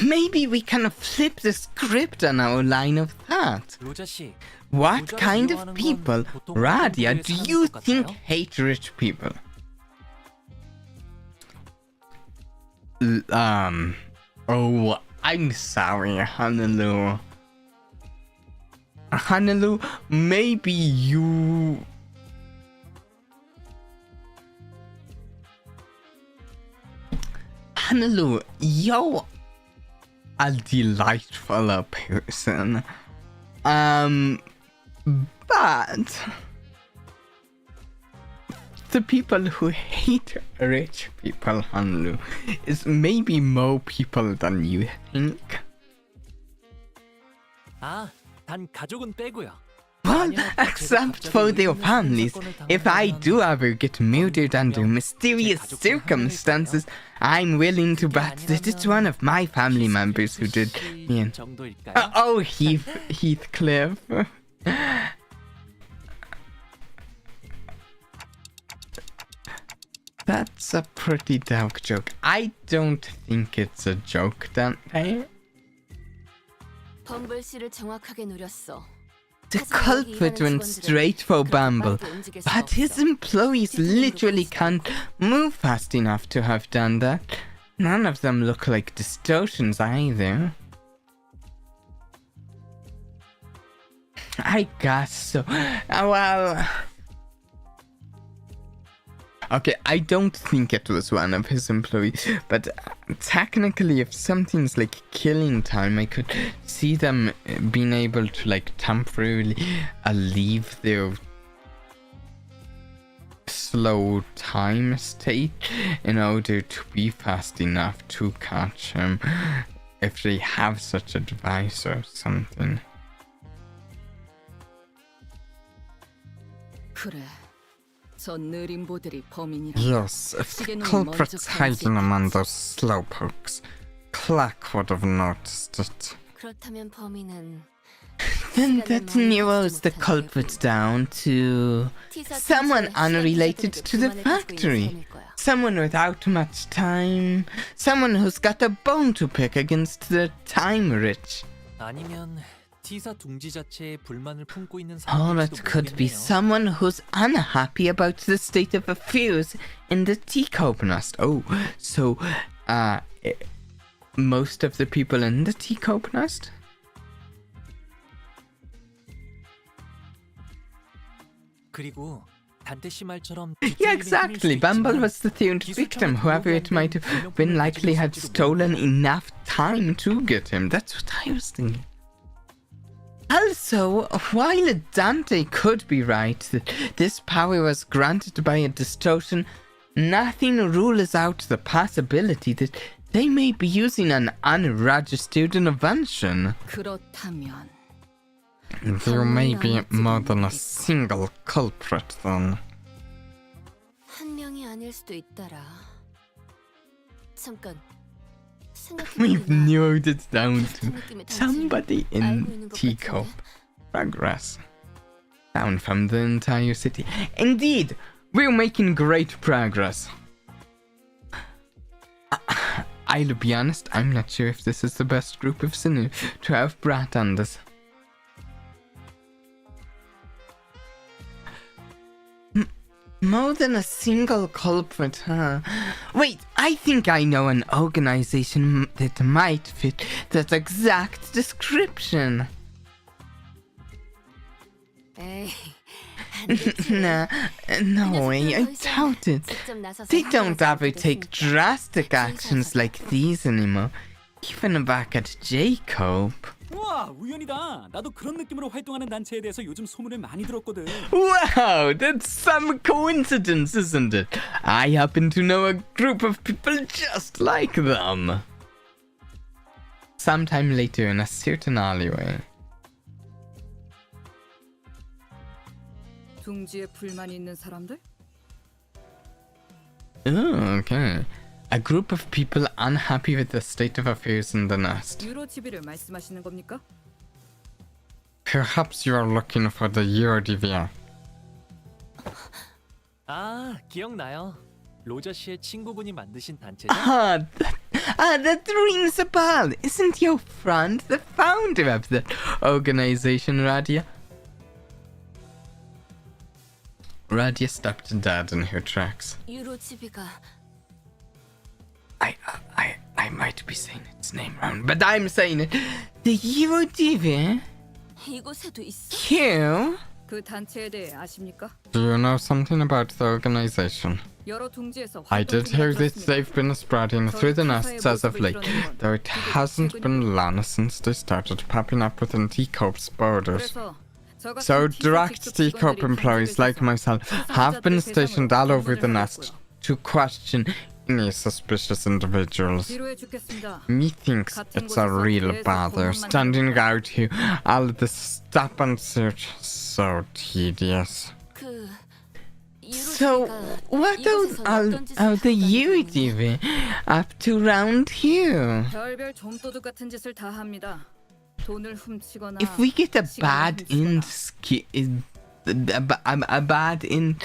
A: Maybe we can flip the script on our line of thought.
B: 로자 씨,
A: What kind of people, Radia, do you think hate rich people? Oh, I'm sorry, Honolulu. Honolulu, maybe you... Honolulu, you're a delightful person. But the people who hate rich people, Honolulu, is maybe more people than you think.
B: 아, 단 가족은 빼고요.
A: Well, except for their families. If I do ever get murdered under mysterious circumstances, I'm willing to bet that it's one of my family members who did me in. Oh, Heathcliff. That's a pretty dark joke. I don't think it's a joke, Dante.
C: 범블 씨를 정확하게 노렸어.
A: The culprit went straight for Bumble, but his employees literally can't move fast enough to have done that. None of them look like distortions either. I guess so. Well... Okay, I don't think it was one of his employees, but technically if something's like killing time, I could see them being able to like temporarily leave their slow time state in order to be fast enough to catch him if they have such a device or something.
E: 그래. 저 느림보들이 범인이라.
F: Yes, if the culprit's hiding among those slowpokes, Clark would have noticed it.
C: 그렇다면 범인은
A: Then that narrows the culprit down to someone unrelated to the factory. Someone without much time. Someone who's got a bone to pick against the time rich.
B: 아니면 T사 둥지 자체에 불만을 품고 있는
A: Or
B: 사람일지도
A: it could be
B: 모르겠네요.
A: someone who's unhappy about the state of affairs in the teacup nest. Oh, so, most of the people in the teacup nest?
B: 그리고 단테 씨 말처럼
A: Yeah, exactly. Bumble was the themed victim. Whoever it might have been likely had stolen enough time to get him. That's what I was thinking. Also, while Dante could be right that this power was granted by a distortion, nothing rules out the possibility that they may be using an unregistered invention.
E: 그렇다면
F: There may be more than a single culprit then.
C: 한 명이 아닐 수도 있더라. 잠깐.
A: We've
C: 생각해보니까
A: narrowed it down to
C: 느낌의 단체를
A: somebody
C: 알고
A: in
C: 있는 것
A: teacup.
C: 같은데.
A: Progress. Down from the entire city. Indeed, we're making great progress. I'll be honest, I'm not sure if this is the best group of sinners to have brought on this. More than a single culprit, huh? Wait, I think I know an organization that might fit that exact description.
C: 에이,
A: Nah, no way, I doubt it. They don't ever take drastic actions like these anymore. Even back at Jacob.
G: 우와, 우연이다. 나도 그런 느낌으로 활동하는 단체에 대해서 요즘 소문을 많이 들었거든.
A: Wow, that's some coincidence, isn't it? I happen to know a group of people just like them. Sometime later in a certain alleyway.
E: 둥지에 불만 있는 사람들?
A: Oh, okay. A group of people unhappy with the state of affairs in the nest.
E: 유로TV를 말씀하시는 겁니까?
F: Perhaps you are looking for the Eurodivia.
B: 아, 기억나요. 로저 씨의 친구분이 만드신 단체죠?
A: That rings a bell. Isn't your friend the founder of the organization, Radia? Radia stopped dead in her tracks.
C: 유로치비가
A: I might be saying its name wrong, but I'm saying it. The Vtubie?
C: 이곳에도 있어?
A: Here?
E: 그 단체에 대해 아십니까?
F: Do you know something about the organization?
E: 여러 둥지에서
F: I did hear that they've been spreading through the nests as of late, though it hasn't been long since they started popping up within teacups' borders. So direct teacup employees like myself have been stationed all over the nest to question any suspicious individuals. Methinks it's a real bother standing out here all this stop and search. So tedious.
C: 그
A: So, what are the Vtubie up to round here?
E: 별별 좀도둑 같은 짓을 다 합니다. 돈을 훔치거나
A: If we get a bad
E: 시간을
A: a bad in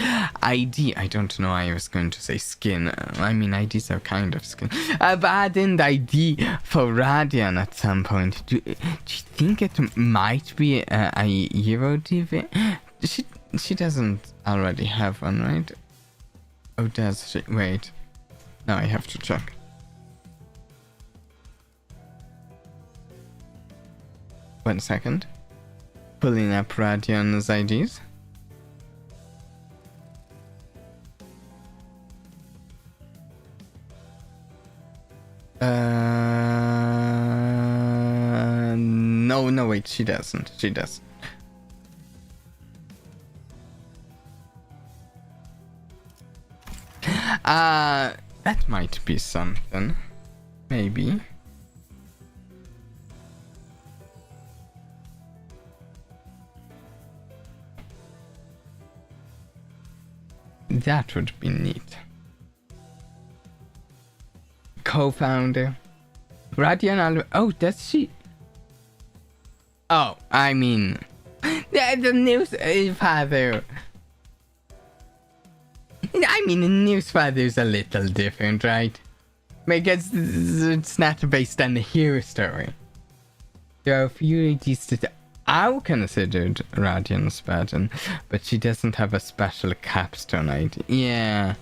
A: ID, I don't know, I was going to say skin. I mean, IDs are kind of skin. A bad in ID for Radian at some point. Do you think it might be a Eurodivie? She doesn't already have one, right? Oh, does she? Wait. No, I have to check. One second. Pulling up Radion's IDs. No, wait, she doesn't. She doesn't. That might be something. Maybe. That would be neat. Co-founder. Radian oh, does she? Oh, I mean... the news father. I mean, the news father's a little different, right? Because it's not based on the hero story. There are a few ADs that are considered Radian's pattern, but she doesn't have a special capstone ID. Yeah.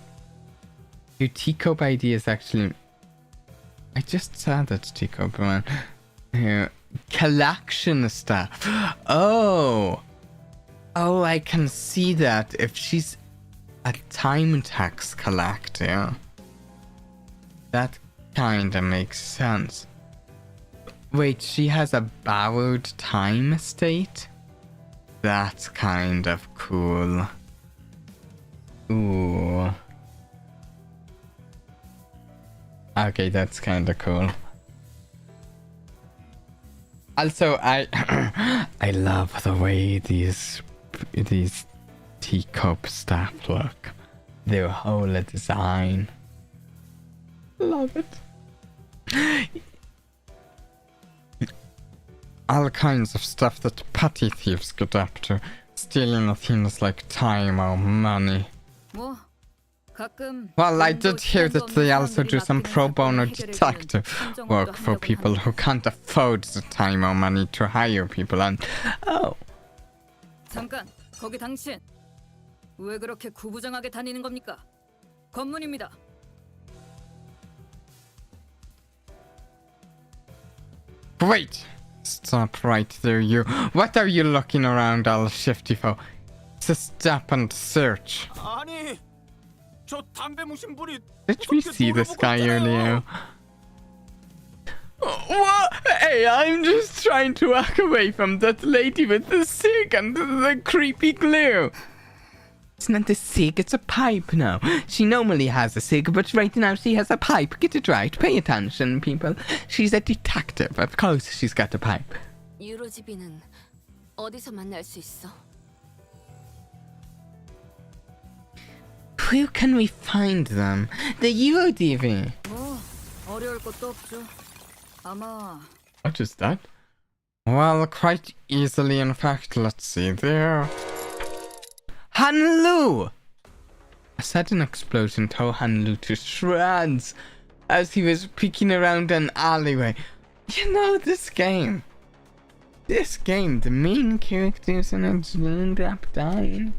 A: Your teacup ID is actually... I just saw that teacup one. Here. Collection stuff. Oh, I can see that. If she's a time tax collector. That kinda makes sense. Wait, she has a borrowed time estate? That's kind of cool. Ooh. Okay, that's kinda cool. Also, I I love the way these teacup stuff look. Their whole design. Love it. All kinds of stuff that petty thieves get up to. Stealing things like time or money.
E: 뭐 가끔
A: Well, I
E: 돈도
A: did hear that they also do some
E: 사람들이
A: pro bono
E: 맡기는
A: detective
E: 행정업도
A: work for
E: 한다고
A: people who
E: 하는데.
A: can't afford the time or money to hire people and... Oh.
E: 잠깐, 거기 당신 왜 그렇게 구부정하게 다니는 겁니까? 검문입니다.
A: Wait! Stop right there, you. What are you looking around all shifty for? To stop and search.
B: 아니, 저 담배 무신 분이
A: Did we see this guy earlier? What? Hey, I'm just trying to walk away from that lady with the cig and the creepy glue. It's not a cig, it's a pipe now. She normally has a cig, but right now she has a pipe. Get it right. Pay attention, people. She's a detective. Of course she's got a pipe.
C: 유로지비는 어디서 만날 수 있어?
A: Where can we find them? The Vtubie.
E: 뭐 어려울 것도 없죠. 아마
A: What is that? Well, quite easily, in fact. Let's see there. Hanlu! A sudden explosion tore Hanlu to shreds as he was peeking around an alleyway. You know, this game, the main characters in it end up dying.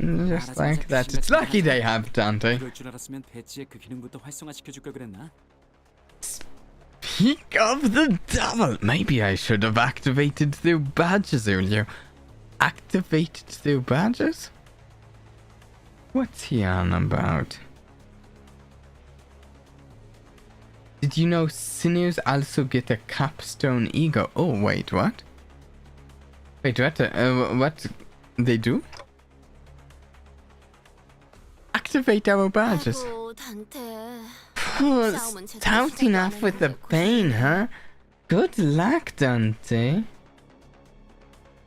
A: Just like that. It's lucky they have Dante.
G: 그럴 줄 알았으면 배지의 그 기능부터 활성화시켜줄 걸 그랬나?
A: Speak of the devil! Maybe I should have activated their badges earlier. Activated their badges? What's he on about? Did you know sinners also get a capstone ego? Oh, wait, what? Wait, what? What they do? Activate our badges.
C: 아이고, 단테.
A: Oh,
C: 싸움은 제대로
A: starting
C: 시작도 안
A: off with the
C: 했는데
A: pain,
C: 고생이네.
A: huh? Good luck, Dante.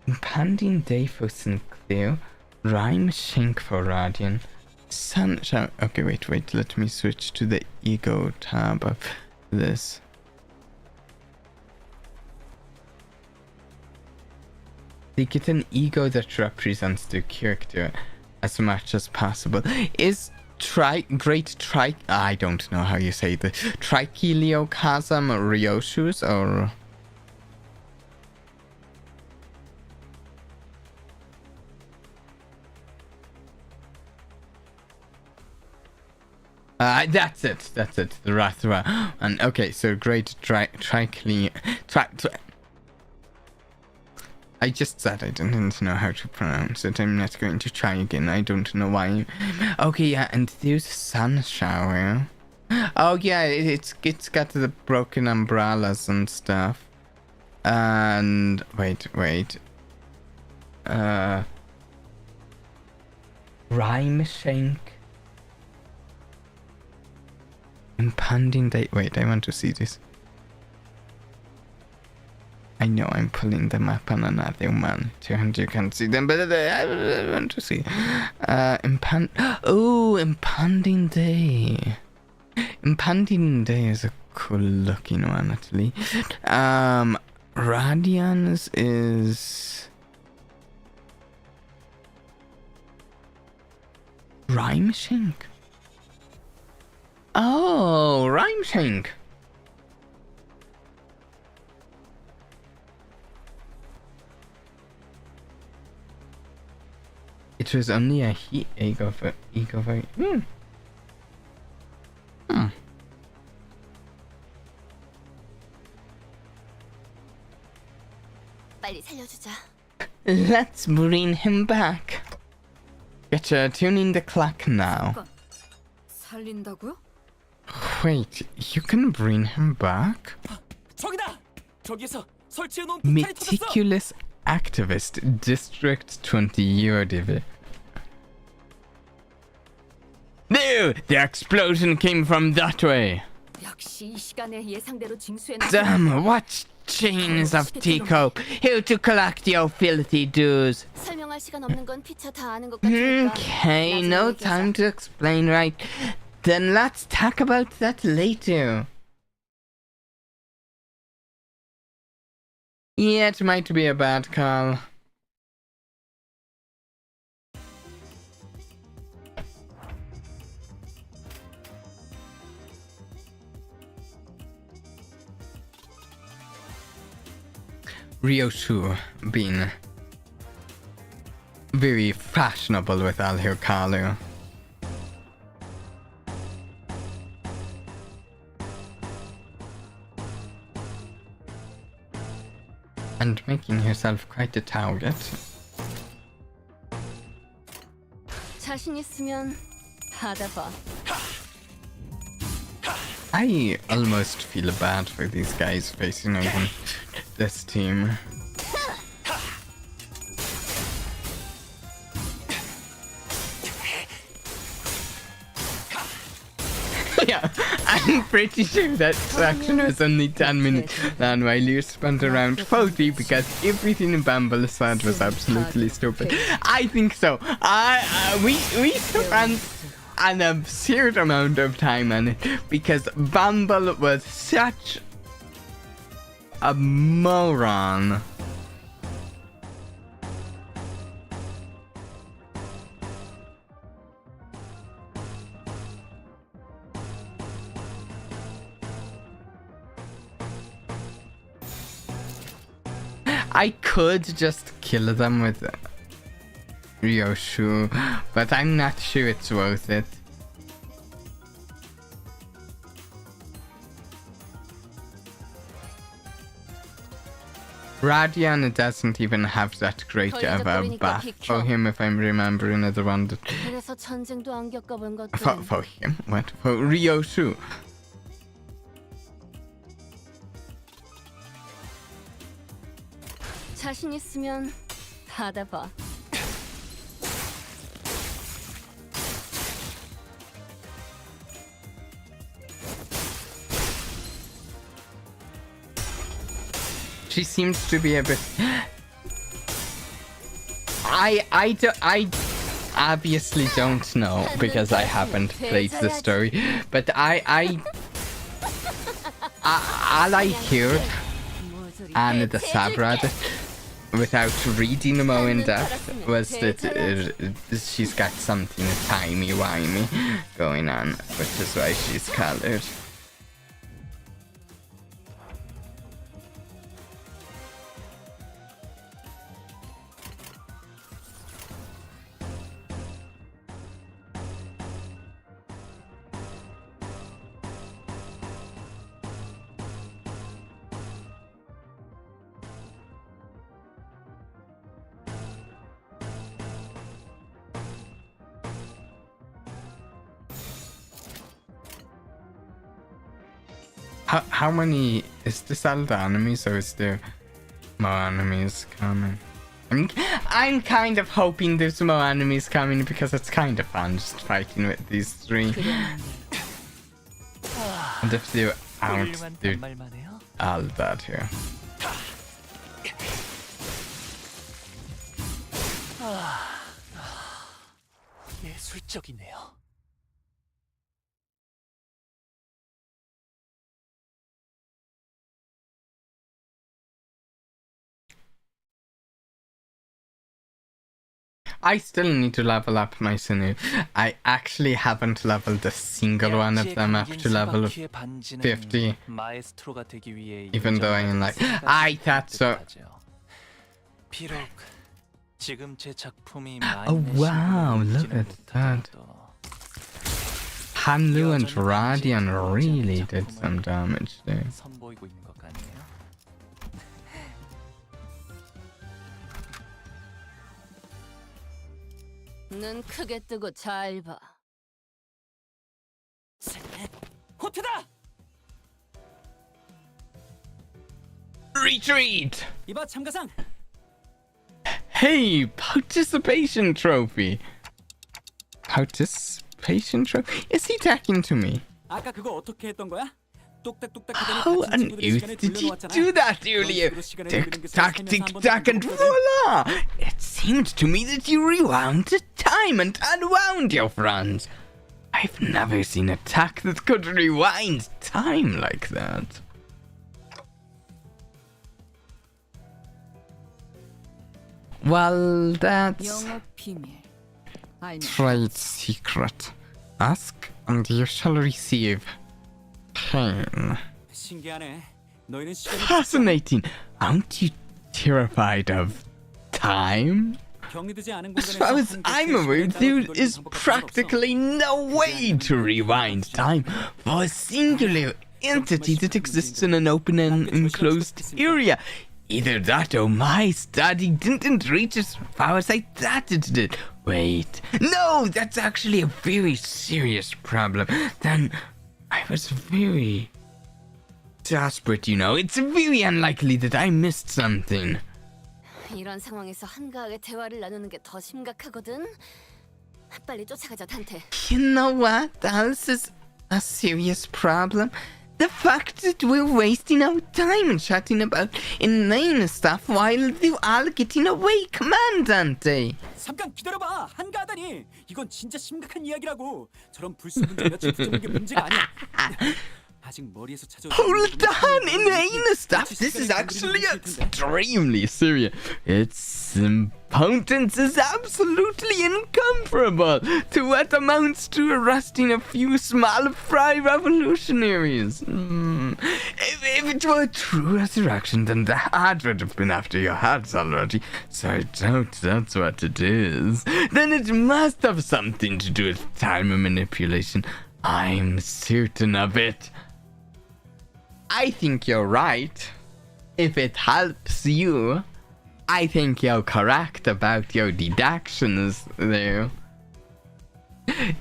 A: Impending day for Sinclair. Rhyme Shank for Radian. Sunshine. Okay, wait. Let me switch to the ego tab of this. They get an ego that represents their character as much as possible. Is I don't know how you say the Tricheliocasm Ryoshu's or... That's it. The Rathra. And okay, so great I just said I didn't know how to pronounce it. I'm not going to try again. I don't know why. Okay, yeah, and there's a sun shower. Oh yeah, it's got the broken umbrellas and stuff. And wait. Rhyme Shank. Impending day. Wait, I want to see this. I know I'm pulling them up on another one, and you can see them, but I want to see. Impending day. Impending day is a cool looking one, actually. Radian's is Rhyme Shank. Oh, Rhyme Shank. It was only a ego for.
C: 빨리 살려주자.
A: Let's bring him back. Getcha, tuning the clock now.
E: 살린다고요?
A: Wait, you can bring him back?
B: 저기다. 저기에서 설치해 놓은 폭탄이 터졌어.
A: Meticulous activist, District 20 UODV. No! The explosion came from that way!
C: 역시 이 시간에 예상대로 징수해
A: Damn, what chains of teacup! Here to collect your filthy dues!
C: 설명할 시간 없는 건 피차 다 아는 것 같으니까.
A: Okay,
C: 나중에
A: no
C: 얘기하자.
A: time to explain, right? Then let's talk about that later. Yeah, it might be a bad call. Ryoshu being very fashionable with all her color. And making herself quite a target.
C: 자신 있으면 받아봐.
A: I almost feel bad for these guys facing even this team. Yeah, I'm pretty sure that section was only 10 minutes and while you spent around 40 because everything Bumble said was absolutely stupid. I think so. We spent an absurd amount of time on it because Bumble was such a moron. I could just kill them with Ryoshu, but I'm not sure it's worth it. Radian doesn't even have that great of a buff for him, if I'm remembering it one.
C: 그래서 전쟁도 안 겪어본 것들.
A: For him? What? For Ryoshu?
C: 자신 있으면 받아봐.
A: She seems to be a bit. I obviously don't know because I haven't played the story, but all I heard and the subreddit without reading more in depth was that she's got something timey-wimey going on, which is why she's colored. How many is this all the enemies, or is there more enemies coming? I'm kind of hoping there's more enemies coming because it's kind of fun just fighting with these three. And if they aren't, they're all bad here.
B: 예술적이네요.
A: I still need to level up my Sinu. I actually haven't leveled a single one of them up to level 50. Even though I'm like, I thought so. Oh wow, look at that. Hanlu and Radian really did some damage there.
C: 눈 크게 뜨고 잘 봐.
G: 호트다!
F: Retreat!
G: 이봐 참가상.
F: Hey, participation trophy. Participation trophy? Is he talking to me?
G: 아까 그거 어떻게 했던 거야? 똑딱똑딱
F: How on earth did you do that earlier? Tick tock, tick tock, and voila! It seemed to me that you rewound the time and unwound your friends. I've never seen a tack that could rewind time like that. Well, that's
E: 영업 비밀. 알면
F: trade secret. Ask and you shall receive. Pain.
G: 신기하네. 너희는 시간이
F: Fascinating. Aren't you terrified of time?
G: 격리되지 않은
F: As far
G: 공간에서
F: as I'm aware, there is practically no way to rewind time for a singular entity that exists in an open and enclosed area. Either that or my study didn't reach as far as I thought it did. Wait, no, that's actually a very serious problem. Then I was very desperate, you know. It's very unlikely that I missed something.
C: 이런 상황에서 한가하게 대화를 나누는 게 더 심각하거든. 빨리 쫓아가자, 단테.
F: You know what else is a serious problem? The fact that we're wasting our time chatting about inane stuff while they're all getting away, Commandante.
G: 잠깐 기다려봐. 한가하다니. 이건 진짜 심각한 이야기라고. 저런 불순 문제 며칠 붙잡는 게 문제가 아니야. 아직 머리에서 찾아올
F: Hold on, inane stuff. This is actually extremely serious. Its importance is absolutely incomparable to what amounts to arresting a few small fry revolutionaries. If it were a true resurrection, then the heart would have been after your hearts already. So I doubt that's what it is. Then it must have something to do with time manipulation. I'm certain of it. I think you're right. If it helps you, I think you're correct about your deductions there.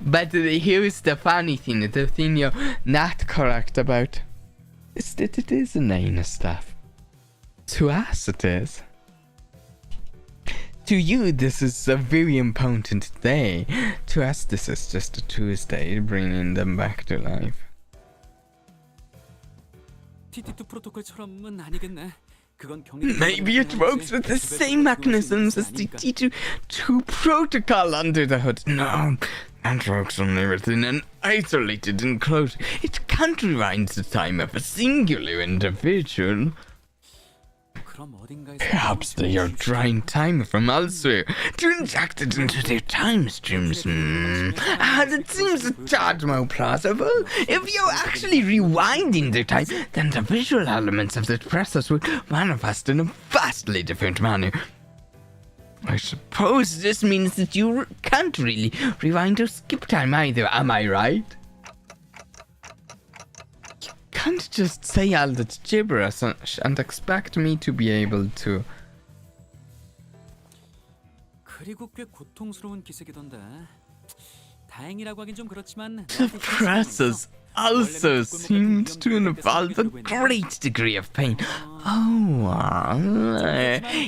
F: But here's the funny thing, the thing you're not correct about is that it is inane stuff. To us it is. To you this is a very important day. To us this is just a Tuesday bringing them back to life.
G: TT2 프로토콜처럼은 아니겠네. 그건
F: Maybe it works with the same mechanisms as the T2 protocol under the hood. No, that works only within an isolated enclosure. It can't rewind the time of a singular individual. Perhaps they are drawing time from elsewhere to inject it into their time streams. That seems a tad more plausible. If you're actually rewinding the time, then the visual elements of the process will manifest in a vastly different manner. I suppose this means that you can't really rewind or skip time either, am I right? Can't just say all that gibberish and expect me to be able to.
G: 그리고 꽤 고통스러운 기색이던데. 다행이라고 하긴 좀 그렇지만
F: The process also seems to involve a great degree of pain.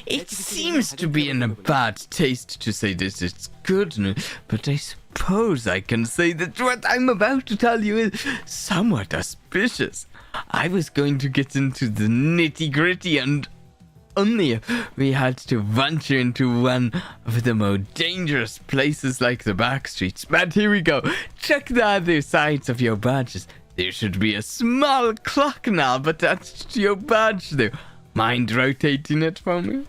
F: It seems to be in a bad taste to say this is good news, but I suppose I can say that what I'm about to tell you is somewhat auspicious. I was going to get into the nitty-gritty and only if we had to venture into one of the more dangerous places like the back streets. But here we go. Check the other sides of your badges. There should be a small clock knob attached to your badge there. Mind rotating it for me?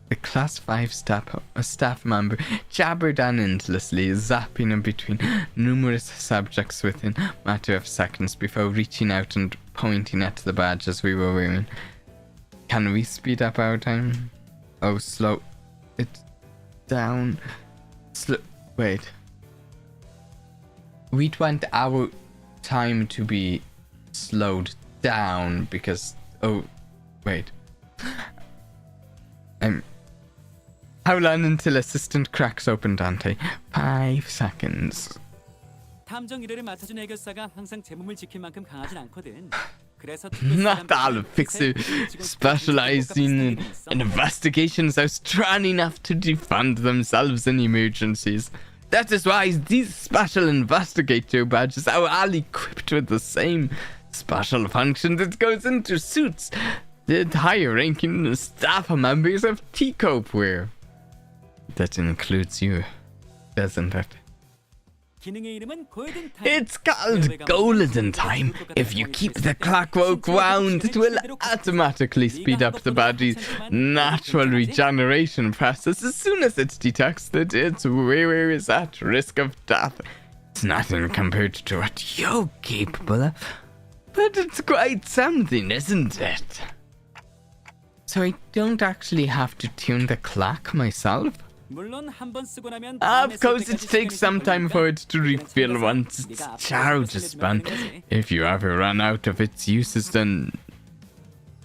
F: The Class 5 staff member jabbered on endlessly, zapping in between numerous subjects within a matter of seconds before reaching out and pointing at the badges we were wearing. Can we speed up our time? Oh, slow it down. Wait. We'd want our time to be slowed down because... Oh, wait.
A: How long until assistant cracks open Dante? 5 seconds.
G: 탐정 일회를 맡아준 해결사가 항상 제 몸을 지킬 만큼 강하진 않거든. 그래서
A: Not all of Fixu specialize in investigations are strong enough to defend themselves in emergencies. That is why these special investigator badges are all equipped with the same special function that goes into suits that higher ranking staff members of T-Cope wear. That includes you, doesn't it?
G: 기능의 이름은 골든 타임.
A: It's called golden time. If you keep the clockwork wound, it will automatically speed up the body's natural regeneration process as soon as it detects that its wearer is at risk of death. It's nothing compared to what you're capable of, but it's quite something, isn't it? So I don't actually have to tune the clock myself?
G: 물론 한 번 쓰고 나면
A: Of course, it takes some time for it to refill once its charge is spent. If you ever run out of its uses, then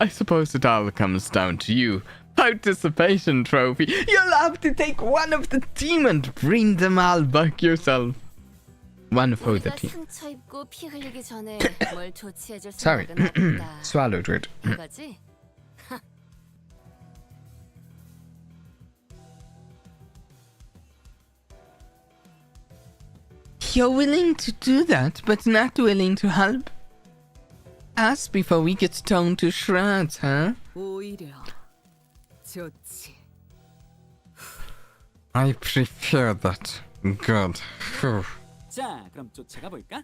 A: I suppose it all comes down to you. Participation trophy. You'll have to take one of the team and bring them all back yourself. One for the team.
C: 상처 입고 피 흘리기 전에 뭘 조치해줄
A: Sorry,
C: 생각은 없다.
A: swallowed word.
C: 이거지?
A: You're willing to do that, but not willing to help us before we get torn to shreds, huh?
E: 오히려 좋지.
F: I prefer that. Good. Phew.
G: 자, 그럼 쫓아가 볼까?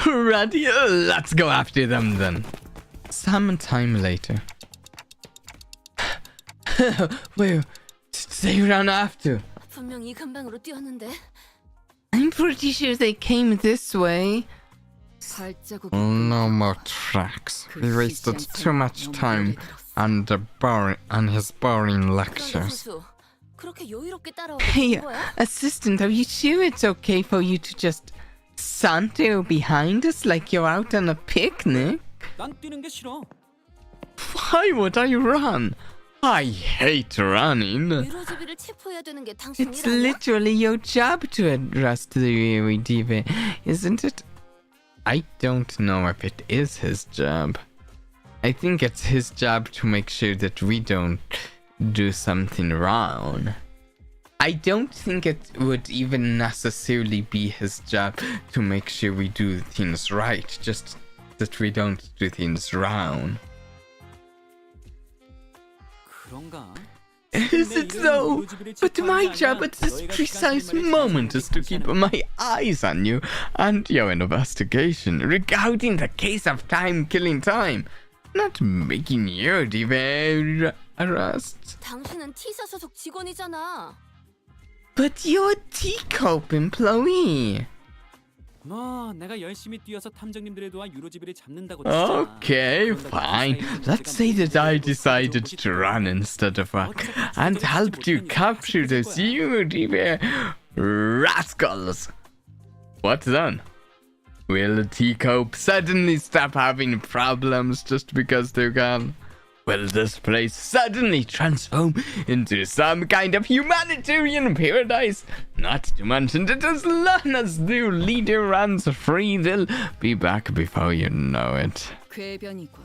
A: Ready? Let's go after them then. Some time later. Where did they run after?
C: 분명 이 근방으로 뛰었는데.
A: I'm pretty sure they came this way.
E: 발자국.
F: No more tracks. We wasted too much time on his boring
C: 그런데
F: lectures.
C: 소수, 그렇게 여유롭게 따라오는
A: Hey,
C: 거야?
A: assistant, are you sure it's okay for you to just saunter behind us like you're out on a picnic?
G: 난 뛰는 게 싫어.
A: Why would I run? I hate running.
C: 유로즈비를 체포해야 되는 게 당신
A: It's
C: 일 아니야?
A: literally your job to arrest the Vtubie, isn't it? I don't know if it is his job. I think it's his job to make sure that we don't do something wrong. I don't think it would even necessarily be his job to make sure we do things right, just that we don't do things wrong.
G: 그런가?
A: Is it though? But my job at this precise moment is to keep my eyes on you and your investigation regarding the case of time killing time, not making your diva arrest.
C: 당신은 T사 소속 직원이잖아.
A: But you're a T-Cope employee.
G: 뭐 내가 열심히 뛰어서 탐정님들의 도와 유로지비를 잡는다고 치자.
A: Okay, fine. Let's say that I decided to run instead of walk and helped you capture those Vtubie rascals. What then? Will the T-Cope suddenly stop having problems just because they're gone? Will this place suddenly transform into some kind of humanitarian paradise? Not to mention that as long as their leader runs free, they'll be back before you know it.
E: 궤변이군.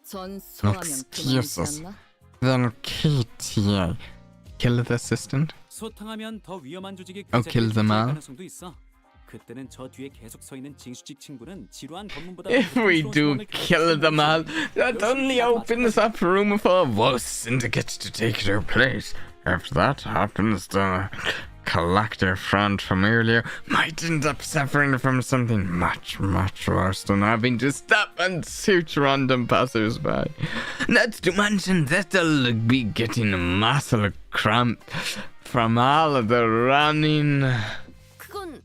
E: 전 소화면 그만이지
F: Excuses.
E: 않나?
F: Then KTA.
A: Kill the assistant?
G: 소탕하면 더 위험한 조직이
A: kill them all.
G: 가능성도 있어. 그때는 저 뒤에 계속 서 있는 징수직 친구는 지루한 검문보다
A: If we do kill them all, that only opens up room for a worse syndicate to take their place. If that happens, the collector friend from earlier might end up suffering from something much, much worse than having to stop and search random passers-by. Not to mention that they'll be getting muscle cramp from all of the running.
C: 그건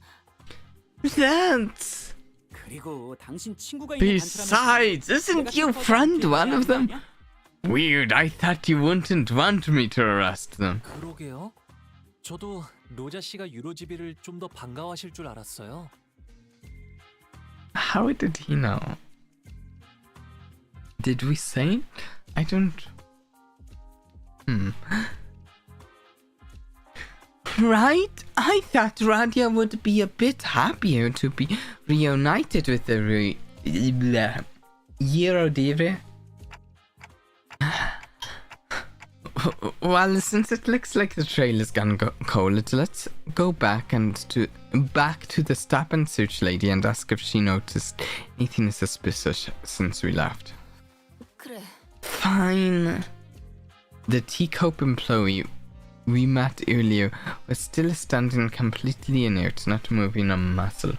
A: That's...
G: 그리고 당신 친구가 있는
A: Besides, isn't your friend one of them? Weird, I thought you wouldn't want me to arrest them.
B: 그러게요. 저도 로자 씨가 유로지비를 좀 더 반가워하실 줄 알았어요.
A: How did he know? Did we say? I don't... Right? I thought Radia would be a bit happier to be reunited with the Eurodivre. Well, since it looks like the trail is gone cold, let's go back to the stop and search lady and ask if she noticed anything suspicious since we left.
C: 그래.
A: Fine. The teacup employee we met earlier was still standing completely inert, not moving a muscle.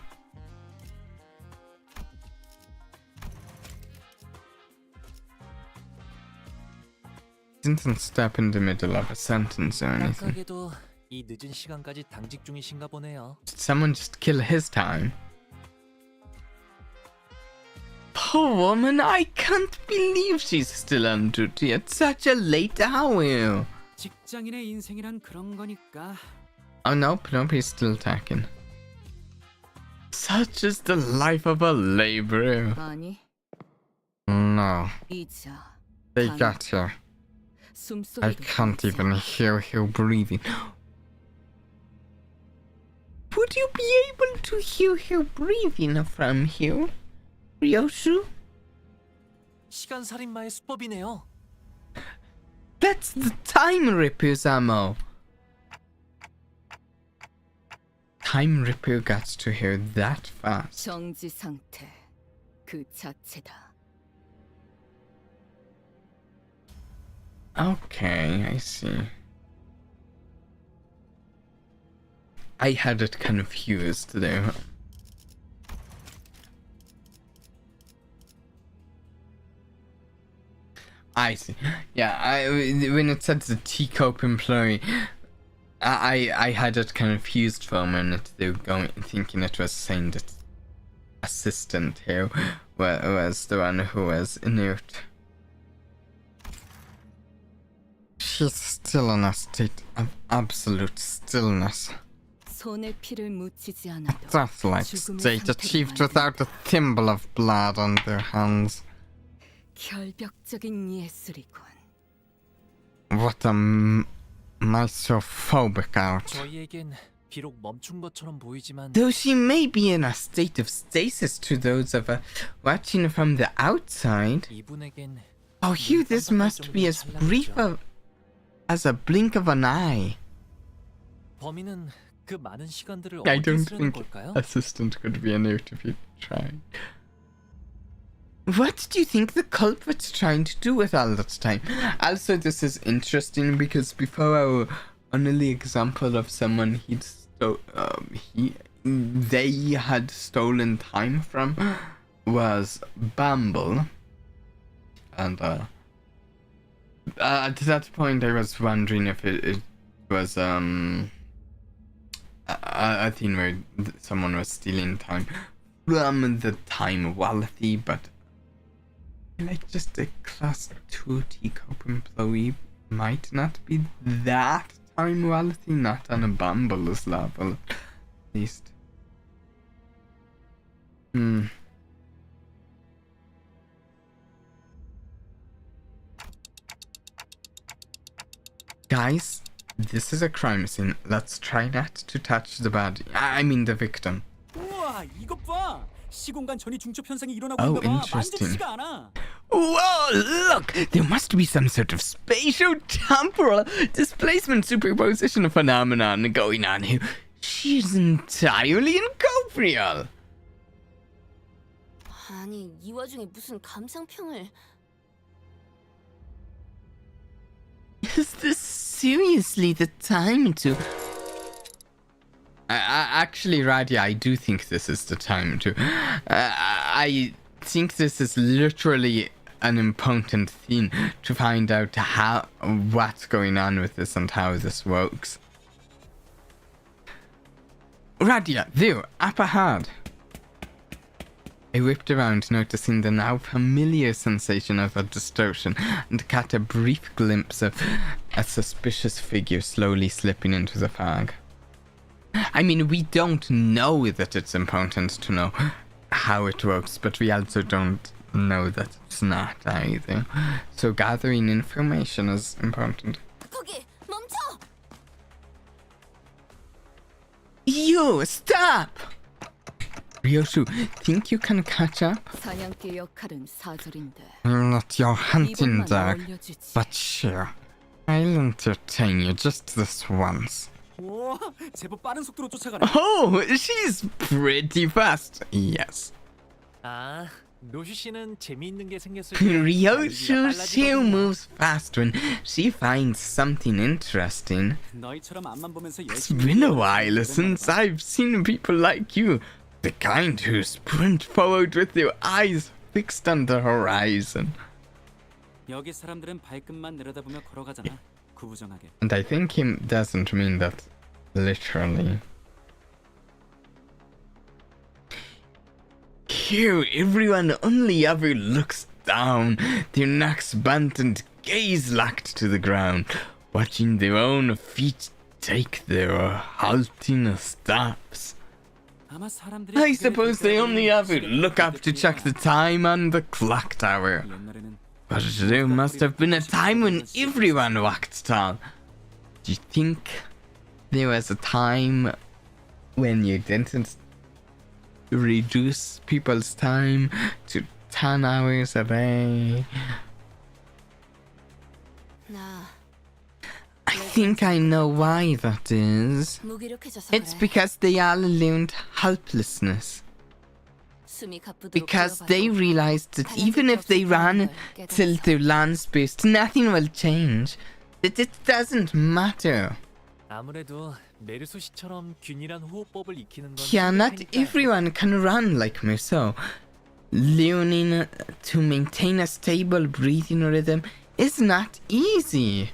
A: Didn't stop in the middle of a sentence or anything.
B: 딱하게도 이 늦은 시간까지 당직 중이신가 보네요.
A: Did someone just kill his time? Poor woman, I can't believe she's still on duty at such a late hour.
G: 직장인의 인생이란 그런 거니까.
A: Oh nope, he's still attacking. Such is the life of a laborer.
E: 아니,
A: No,
E: 이자.
A: they got here. I can't even hear her breathing. Would you be able to hear her breathing from here, Ryoshu?
B: 시간 살인마의 수법이네요.
A: That's the time ripper's ammo. Time ripper got to her that fast.
E: 정지 상태 그 자체다.
A: Okay, I see. I had it confused there. I see. Yeah, when it said the teacup employee, I had it confused for a minute. They were thinking it was saying that assistant here was the one who was inert. She's still in a state of absolute stillness.
E: 손에 피를 묻히지 않아도
A: Death-like state achieved without a thimble of blood on their hands.
E: 결벽적인 예술이군.
A: What a misophobic art.
B: 저희에겐 비록 멈춘 것처럼 보이지만
A: Though she may be in a state of stasis to those of us watching from the outside.
B: 이분에겐
A: Oh, Hugh, this must be as brief as a blink of an eye.
B: 범인은 그 많은 시간들을
A: I
B: 어디에
A: don't
B: 쓰려는
A: think
B: 걸까요?
A: assistant could be inert if you tried. What do you think the culprit's trying to do with all that time? Also, this is interesting because before our only example of someone they had stolen time from was Bumble, and at that point I was wondering if it was a thing where someone was stealing time from the time wealthy, but like just a class 2 teacup employee might not be that time wealthy, not on a Bumble's level, at least. Guys, this is a crime scene. Let's try not to touch the body. I mean the victim.
G: 우와, 이것 봐. 시공간 전이 중첩 현상이 일어나고
A: Oh,
G: 있나 봐.
A: interesting.
G: 만족치가 않아.
A: Whoa, look! There must be some sort of spatial-temporal displacement superposition phenomenon going on here. She's entirely incorporeal.
C: 아니, 이 와중에 무슨 감상평을...
A: Is this seriously the time to... Actually, Radia, I do think this is the time to... I think this is literally an important thing to find out what's going on with this and how this works. Radia, there, up ahead. I whipped around, noticing the now familiar sensation of a distortion, and caught a brief glimpse of a suspicious figure slowly slipping into the fog. I mean, we don't know that it's important to know how it works, but we also don't know that it's not either. So gathering information is important.
C: 거기, 멈춰!
A: You, stop! Ryoshu, think you can catch up?
E: 사냥개 역할은 사절인데
F: I'm not your hunting
E: 이번만
F: dog,
E: 어울려주지.
F: but sure. I'll entertain you just this once.
G: 오, 제법 빠른 속도로 쫓아가네.
A: Oh, she's pretty fast. Yes.
B: 아, 로슈 씨는 재미있는 게 생겼을 때
A: Ryoshu, she
B: 빨라지거든요.
A: moves fast when she finds something interesting.
G: 너희처럼 앞만 보면서
A: It's
G: 열심히
A: been a while since I've seen people like you. The kind who sprint forward with your eyes fixed on the horizon.
G: 여기 사람들은 발끝만 내려다보며 걸어가잖아. 구부정하게.
A: And I think he doesn't mean that literally. Here, everyone only ever looks down, their necks bent and gaze locked to the ground, watching their own feet take their halting steps.
G: 아마 사람들이
A: I suppose they only ever look up to check the time on the clock tower.
G: 옛날에는
A: But there must have been a time when everyone walked tall. Do you think there was a time when you didn't reduce people's time to 10 hours a day?
C: 나
A: I think I know why that is.
C: 무기력해져서
A: It's
C: 그래.
A: because they all learned helplessness.
C: 숨이 가쁘도록
A: Because
C: 불어봐도
A: they realized that even if they ran till their lungs burst, nothing will change. That it doesn't matter.
B: 아무래도 메르소 씨처럼 균일한 호흡법을 익히는 건
A: Yeah, not
B: 힘들 테니까요.
A: everyone can run like me, so learning to maintain a stable breathing rhythm is not easy.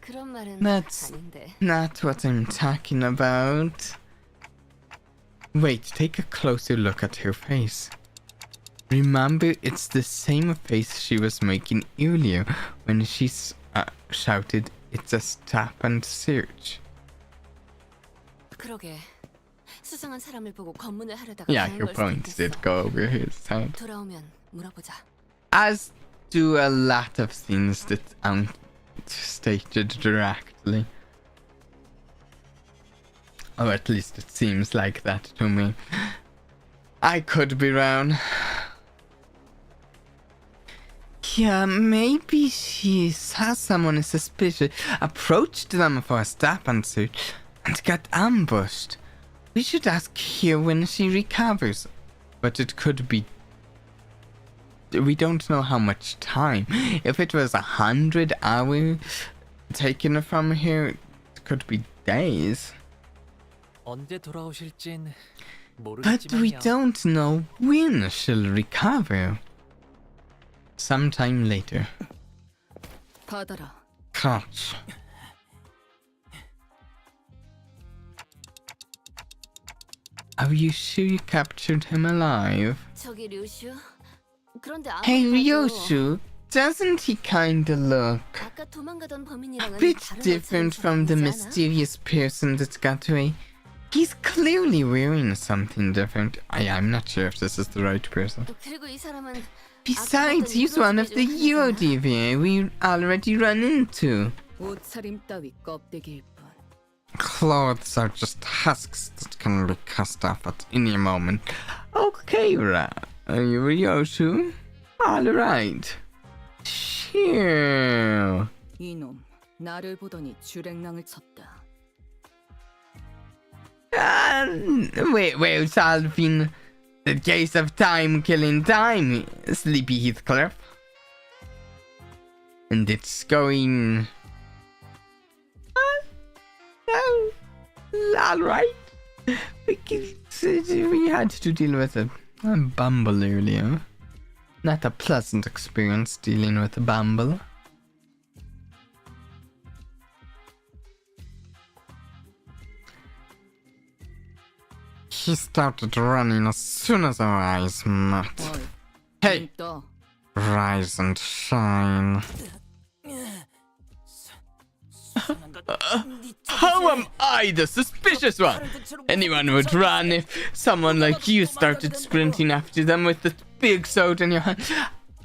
C: 그런 말은
A: That's
C: 아닌데.
A: not what I'm talking about. Wait, take a closer look at her face. Remember, it's the same face she was making earlier when she shouted, "It's a stop and search."
C: 그러게. 수상한 사람을 보고 검문을 하려다가
A: Yeah,
C: 당한
A: your
C: 걸 수도
A: point
C: 있겠어.
A: did go over his head.
C: 돌아오면 물어보자.
A: As do a lot of things that aren't stated directly. Or at least it seems like that to me. I could be wrong. Yeah, maybe she saw someone suspicious, approached them for a stop and search, and got ambushed. We should ask her when she recovers. But it could be... We don't know how much time. If it was 100 hours taken from her, it could be days.
B: 언제 돌아오실진
A: But we
B: 모르겠지만요.
A: don't know when she'll recover. Sometime later.
E: 받아라.
F: Catch.
A: Are you sure you captured him alive?
C: 저기 류슈. 그런데 아무리
A: Hey
C: 봐도
A: Ryoshu, doesn't he kinda look
C: 아까 도망가던
A: a
C: 범인이랑은
A: bit
C: 다른
A: different from the
C: 것처럼 보이지 않아?
A: mysterious person that got away? He's clearly wearing something different. I'm not sure if this is the right person.
C: 그리고 이 사람은
A: Besides, he's one of the Vtubie we already run into.
E: 옷차림 따위 껍데기일 뿐.
F: Clothes are just husks that can be cast off at any moment.
A: Okay, Ryoshu. Alright. Sure.
E: 이놈 나를 보더니 주랭랑을 쳤다.
A: We're solving the case of time killing time, Sleepy Heathcliff. And it's going... alright. We had to deal with a Bumble earlier. Not a pleasant experience dealing with a Bumble.
F: He started running as soon as our eyes met.
E: 어이,
A: Hey!
E: 눈 떠.
F: Rise and shine.
A: How am I the suspicious one? Anyone would run if someone like you started sprinting after them with the big sword in your hand.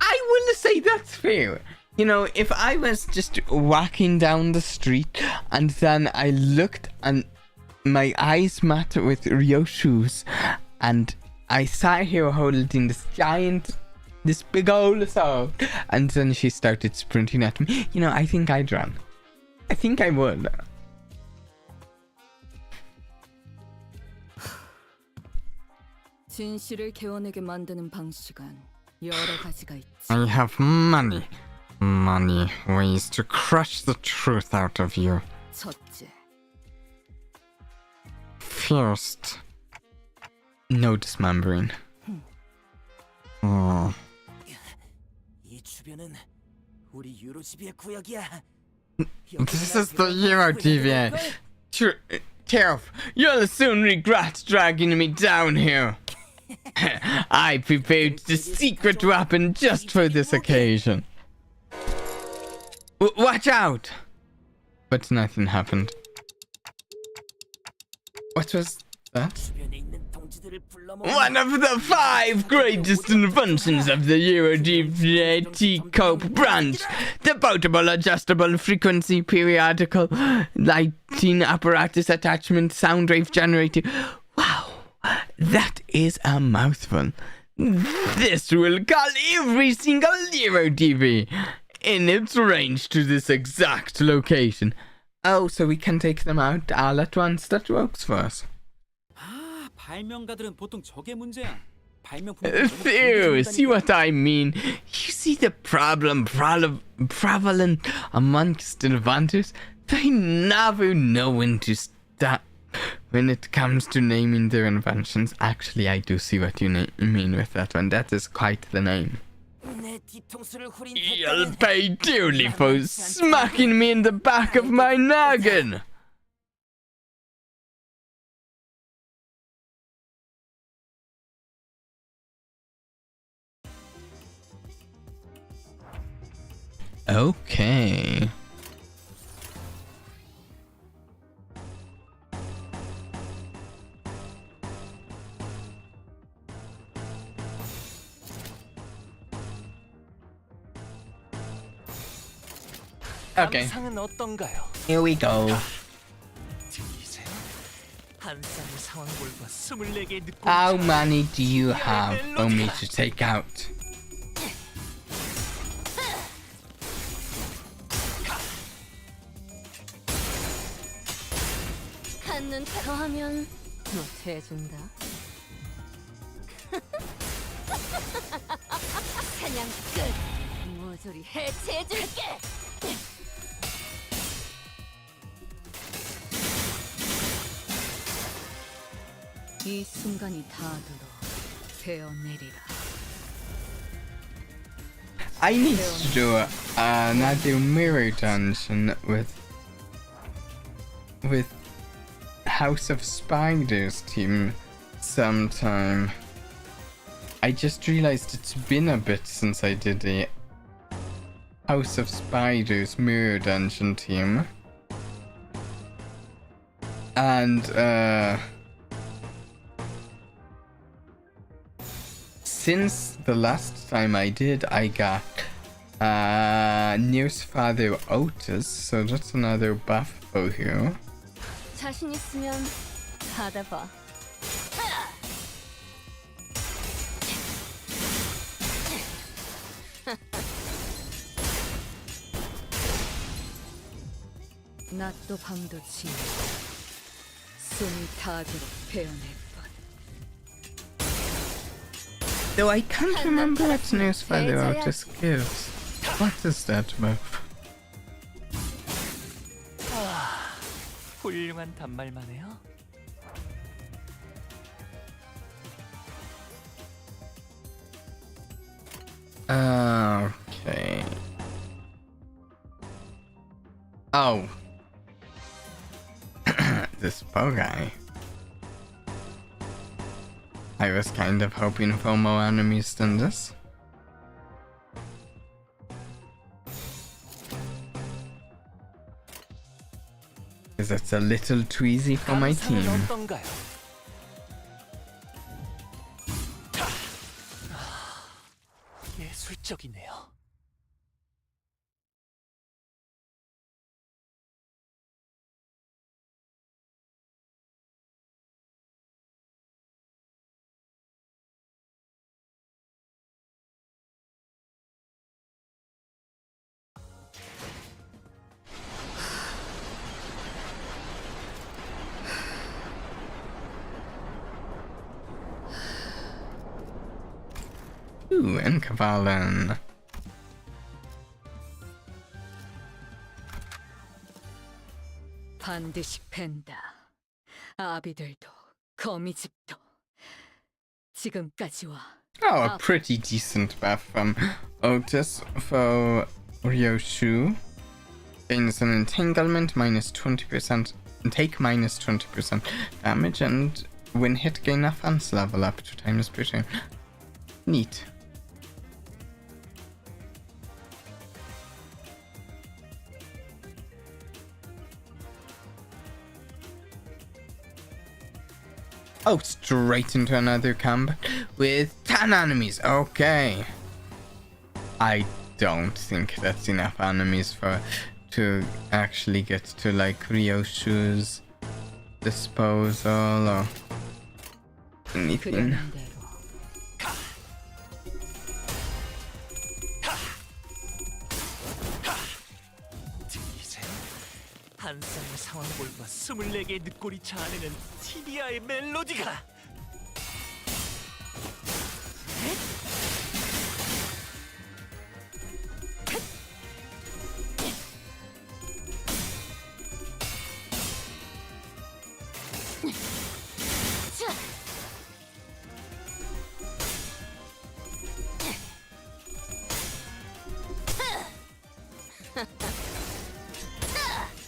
A: I will say that's fair. You know, if I was just walking down the street and then I looked and my eyes met with Ryo's shoes and I saw her holding this big old sword, and then she started sprinting at me, you know, I think I'd run. I think I would.
E: 진실을 개원하게 만드는 방식은 여러 가지가 있지.
F: I have many ways to crush the truth out of you.
E: 첫째,
F: First,
A: No dismembering.
F: oh,
G: 이 주변은 우리 유로집의 구역이야.
F: this is the Euro TV.
A: Tariff, you'll soon regret dragging me down here. I prepared the secret weapon just for this occasion. Watch out! But nothing happened. What was that?
G: 주변에 있는 동지들을 불러모아
A: One of the 5 greatest inventions of the Euro Cope branch. The portable adjustable frequency periodical lighting apparatus attachment sound wave generator. Wow, that is a mouthful. This will call every single Euro TV in its range to this exact location. Oh, so we can take them out all at once. That works for us.
G: 아, 발명가들은 보통 저게 문제야.
A: Phew, see what I mean? You see the problem prevalent amongst inventors? They never know when to stop when it comes to naming their inventions. Actually, I do see what you mean with that one. That is quite the name.
G: 내 뒤통수를 후린
A: You'll pay dearly for smacking me in the back of my noggin! Okay. Okay,
B: 상은 어떤가요?
A: here we go.
B: 이제 한 쌍의 상황볼과 24개의 늑골.
A: How many do you have for me to take out?
C: 한눈 더 하면 못해준다. 사냥 끝. 모조리 해체해줄게.
E: 이 순간이 다하도록 베어내리라.
A: I need to do another mirror dungeon with House of Spiders team sometime. I just realized it's been a bit since I did a House of Spiders mirror dungeon team. And since the last time I did, I got Nurse Father Otis, so that's another buff for you.
C: 자신 있으면 받아봐.
E: 낮도 밤도 지나 숨이 다하도록 베어낼 것.
A: Though I can't remember what Nurse Father Otis gives. What is that buff?
B: 훌륭한 단말만 해요.
A: Okay. Oh. This bow guy. I was kind of hoping for more enemies than this. Because it's a little too easy for my
B: 상은
A: team.
B: 어떤가요? 예술적이네요.
A: Ooh, Intervallo.
E: 반드시 팬다. 아비들도 거미집도 지금까지와
A: Oh, a pretty decent buff from Otis for Ryoshu. Gains an entanglement minus 20%, take minus 20% damage, and when hit, gain offense level up 2 times per turn. Neat. Oh, straight into another camp with 10 enemies. Okay. I don't think that's enough enemies to actually get to like Ryoshu's disposal or anything.
E: 그려낸 대로
B: 이제 한 쌍의 상황볼과 24개의 늑골이 자아내는 티비아의 멜로디가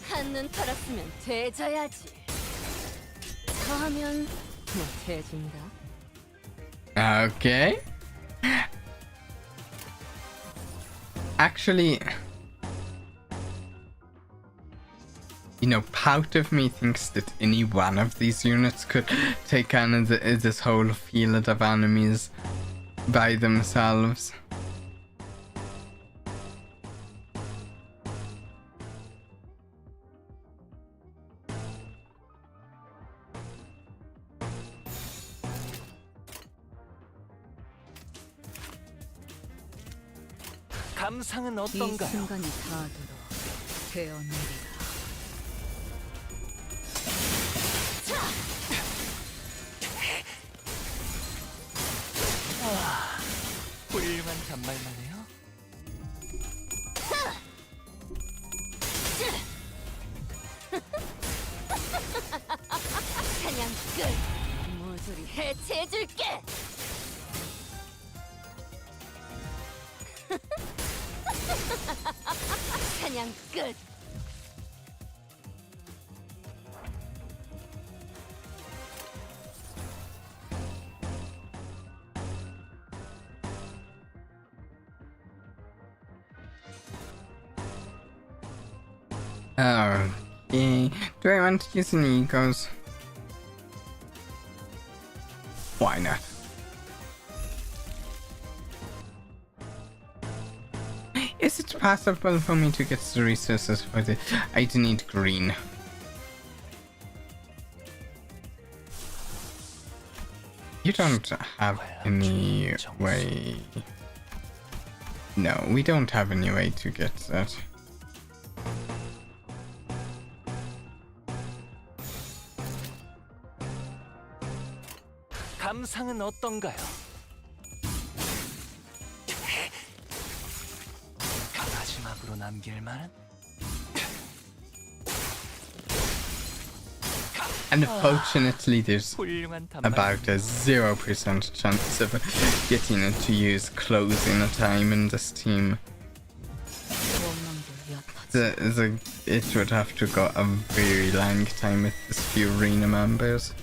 C: 한눈 팔았으면 돼져야지. 저 하면 뭐 돼진다.
A: Okay. Actually, you know, part of me thinks that any one of these units could take on this whole field of enemies by themselves.
B: 감상은
E: 이
B: 어떤가요?
E: 순간이 닿도록 되어내리라.
B: 훌륭한 단말만해요.
C: 사냥 끝. 모조리 해체해줄게. 사냥 끝.
A: Okay. Do I want to use an egos? Why not? Is it possible for me to get the resources for this? I do need green. You don't have any way. No, we don't have any way to get that.
B: 감상은 어떤가요? 마지막으로 남길 만한
A: Unfortunately, there's
B: 훌륭한
A: about a 0% chance of getting it to use clothes in a time in this team.
E: 원망도 엿하지.
A: It would have to go a very long time with this few arena members.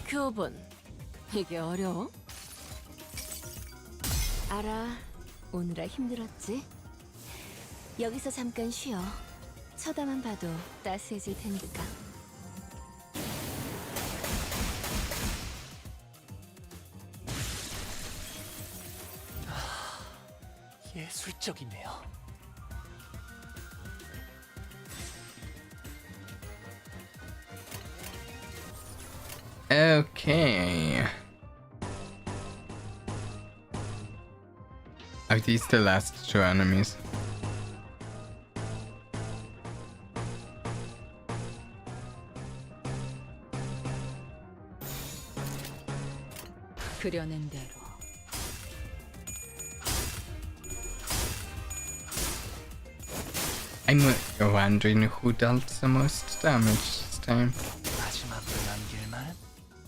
C: 교본. 이게 어려워? 알아. 오느라 힘들었지? 여기서 잠깐 쉬어. 쳐다만 봐도 따스해질 테니까.
B: 예술적이네요.
A: Okay. Are these the last two enemies?
E: 그려낸 대로.
F: I'm wondering who dealt the most damage this time.
B: 마지막으로 남길 말.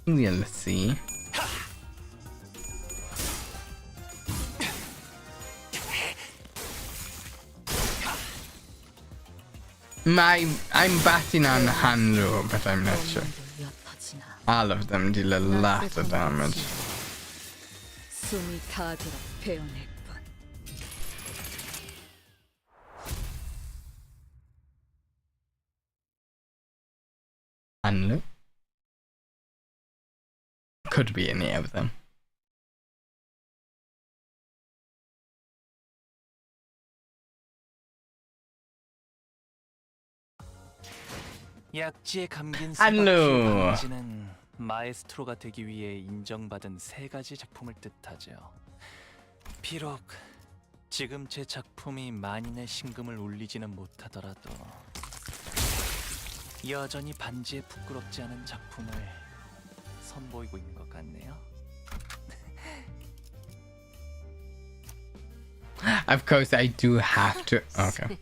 F: We'll see. I'm batting on Hanro, but I'm not sure. All of them deal a lot of damage.
E: 숨이 다 들어 베어낼 뿐.
F: Hanro? Could be any of them.
B: 약지에 감긴
F: 알로.
B: 반지는 마에스트로가 되기 위해 인정받은 3가지 작품을 뜻하죠. 비록 지금 제 작품이 만인의 신금을 울리지는 못하더라도 여전히 반지에 부끄럽지 않은 작품을 선보이고 있는 것 같네요.
F: Of course, I do have to. Okay.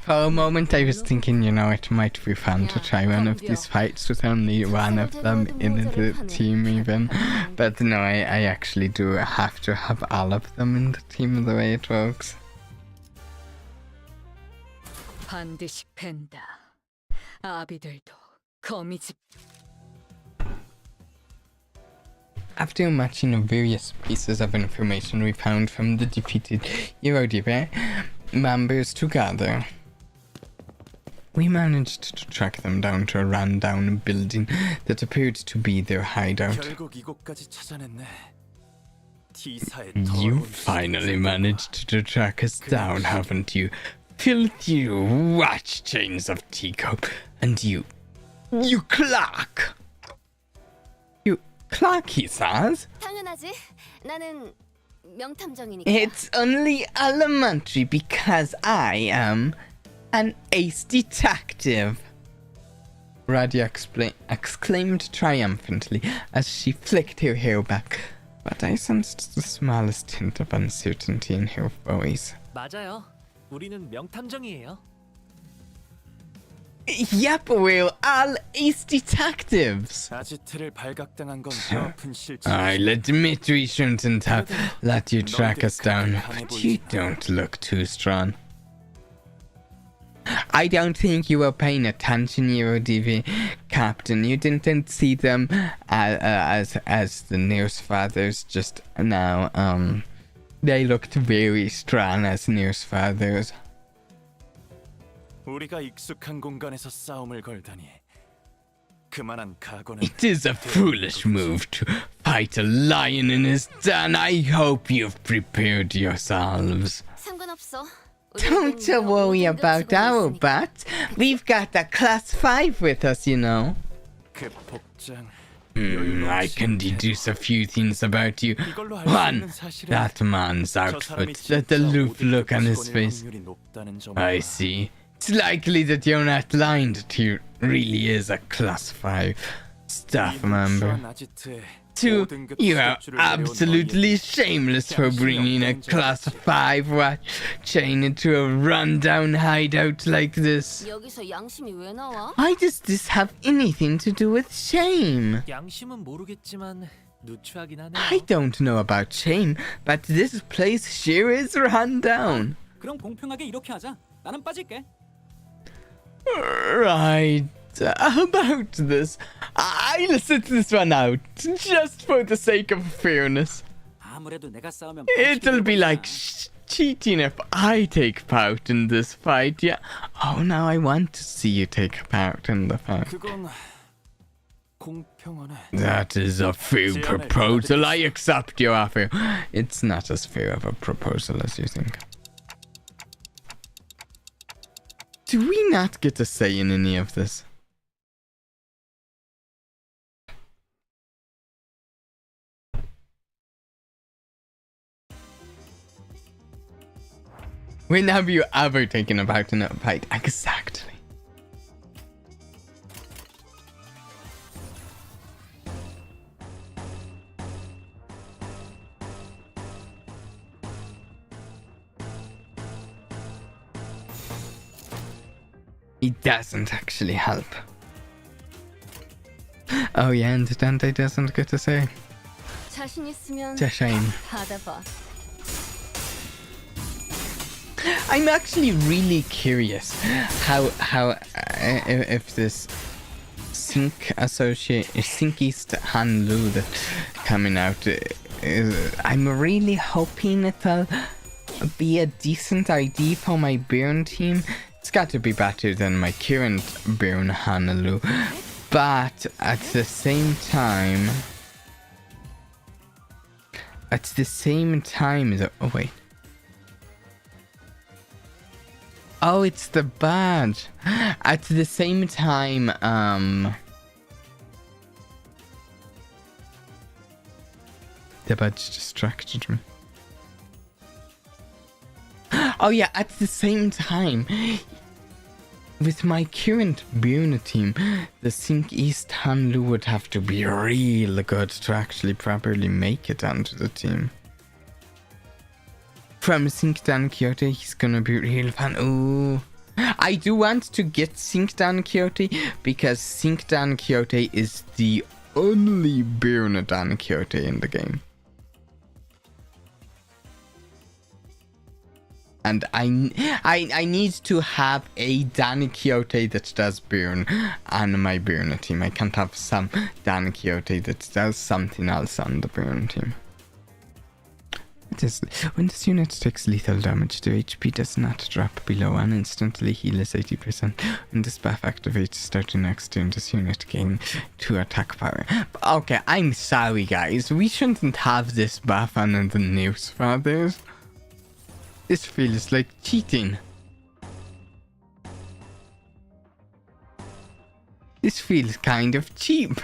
F: For a moment, I was thinking, you know, it might be fun to try one of these fights with only one of them in the team, even. But no, I actually do have to have all of them in the team the way it works.
E: 반드시 팬다. 아비들도 거미집.
F: After matching various pieces of information we found from the defeated Vtubie members together, we managed to track them down to a rundown building that appeared to be their hideout.
B: 결국 이곳까지 찾아냈네. T사의
F: You finally managed to track us down, haven't you? Filthy watch chains of teacup. And you Clark! Clark, he says.
C: 당연하지. 나는 명탐정이니까.
A: It's only elementary because I am an ace detective.
F: Radia exclaimed triumphantly as she flicked her hair back, but I sensed the smallest hint of uncertainty in her voice.
B: 맞아요. 우리는 명탐정이에요.
A: Yep, we're all ace detectives.
B: 아지트를 발각당한 건 아픈 실체.
F: I'll admit we shouldn't have let you track us down, but you don't look too strong.
A: I don't think you were paying attention, Vtubie Captain. You didn't see them as the nurse fathers just now. They looked very strong as nurse fathers.
B: 우리가 익숙한 공간에서 싸움을 걸다니. 그만한 각오는.
F: It is a foolish move to fight a lion in his den. I hope you've prepared yourselves.
C: 상관없어.
A: Don't you worry about our butts. We've got a class 5 with us, you know.
B: 그 복장.
F: I can deduce a few things about you. One, that man's outfit, that aloof look on his face. I see. It's likely that you're not lying, that he really is a class 5 staff member. 2, you are absolutely shameless for bringing a class 5 watch chain into a rundown hideout like this.
C: 여기서 양심이 왜 나와?
A: Why does this have anything to do with shame?
B: 양심은 모르겠지만 누추하긴 하네요.
A: I don't know about shame, but this place sure is run down.
G: 그럼 공평하게 이렇게 하자. 나는 빠질게.
A: Right. About this, I'll sit this one out, just for the sake of fairness.
G: 아무래도 내가 싸우면
A: It'll be like cheating if I take part in this fight, yeah. Oh, now I want to see you take part in the fight.
B: 그건 공평하네.
F: That is a fair proposal. I accept your offer. It's not as fair of a proposal as you think.
A: Do we not get a say in any of this? When have you ever taken a part in a fight? Exactly. It doesn't actually help. Oh yeah, and Dante doesn't get to say.
C: 자신 있으면
A: It's a shame.
C: 받아봐.
A: I'm actually really curious how if this Sync East Hanlu that's coming out is, I'm really hoping it'll be a decent ID for my Burn team. It's got to be better than my current Burn Hanlu, but at the same time, oh wait. Oh, it's the badge. At the same time, the badge distracted me. Oh yeah, at the same time, with my current Buna team, the Sync East Hanlu would have to be real good to actually properly make it onto the team. From Sync Dan Quixote, he's gonna be real fun. Ooh. I do want to get Sync Dan Quixote because Sync Dan Quixote is the only Burna Dan Quixote in the game. And I need to have a Dan Quixote that does burn on my Burna team. I can't have some Dan Quixote that does something else on the Burn team. When this unit takes lethal damage, the HP does not drop below and instantly heals 80%. When this buff activates starting next turn, this unit gain 2 attack power. Okay, I'm sorry guys, we shouldn't have this buff on the News Fathers. This feels like cheating. This feels kind of cheap.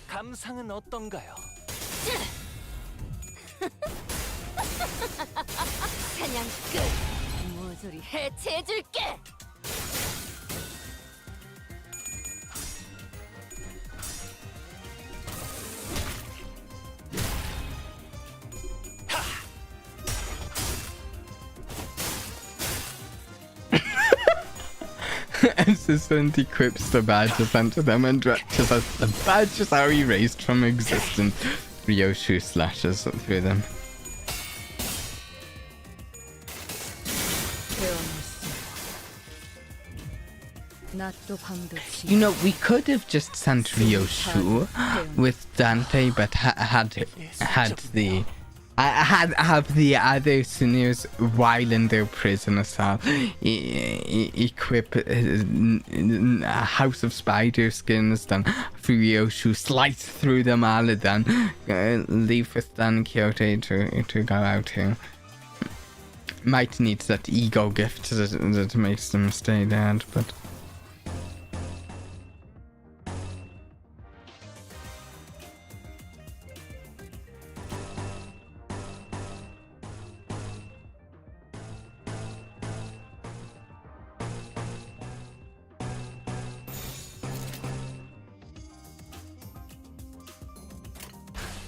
B: 감상은 어떤가요?
C: 사냥 끝. 모조리 해체해줄게.
A: Assistant equips the badges onto them and directors as the badges are erased from existence. Ryoshu slashes through them. You know, we could have just sent Ryoshu with Dante, but have the other sinners while in their prison cell equip a House of Spider skins, then Ryoshu slice through them all, and then leave with Dan Quixote to go out here. Might need that ego gift that makes them stay dead, but.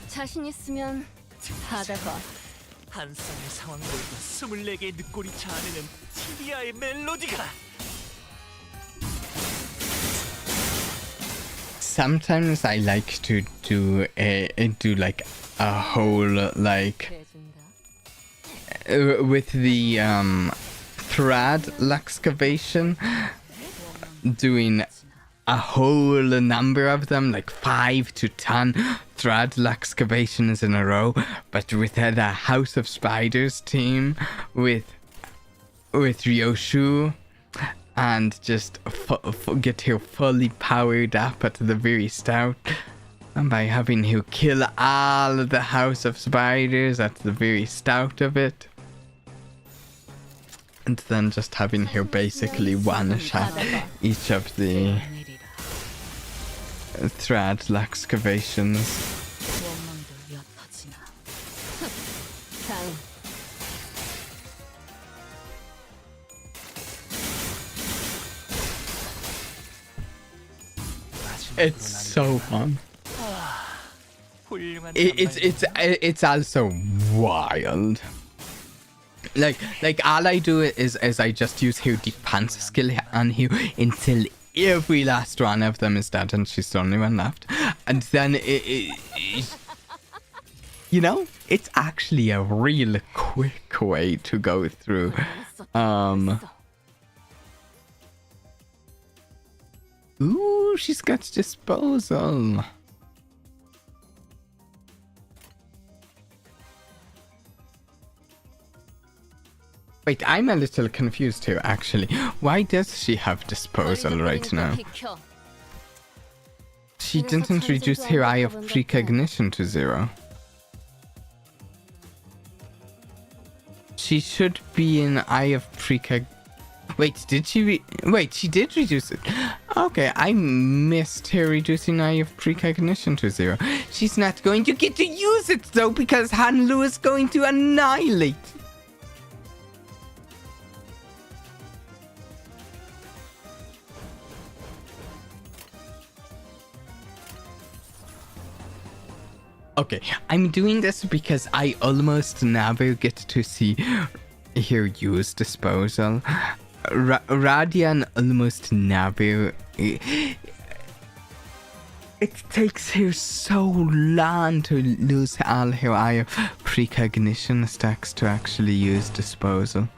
C: 자신 있으면 받아봐.
B: 한 쌍의 상황골과 24개의 늑골이 자아내는 티비아의 멜로디가.
A: Sometimes I like to do like a whole like with the thread excavation, doing a whole number of them, like 5 to 10 thread excavations in a row, but with the House of Spiders team with Ryoshu, and just get her fully powered up at the very start, and by having her kill all of the House of Spiders at the very start of it, and then just having her basically one-shot each of the thread excavations. It's so fun.
B: 훌륭한
A: it's also wild. Like all I do is I just use her defense skill on her until every last one of them is dead and she's the only one left, and then you know, it's actually a real quick way to go through. Ooh, she's got disposal. Wait, I'm a little confused here, actually. Why does she have disposal right now? She didn't reduce her eye of precognition to 0. She should be in eye of precog... Wait, did she Wait, she did reduce it. Okay, I missed her reducing eye of precognition to 0. She's not going to get to use it, though, because Hanlu is going to annihilate. Okay, I'm doing this because I almost never get to see her use disposal. Radian almost never. It takes her so long to lose all her eye of precognition stacks to actually use disposal.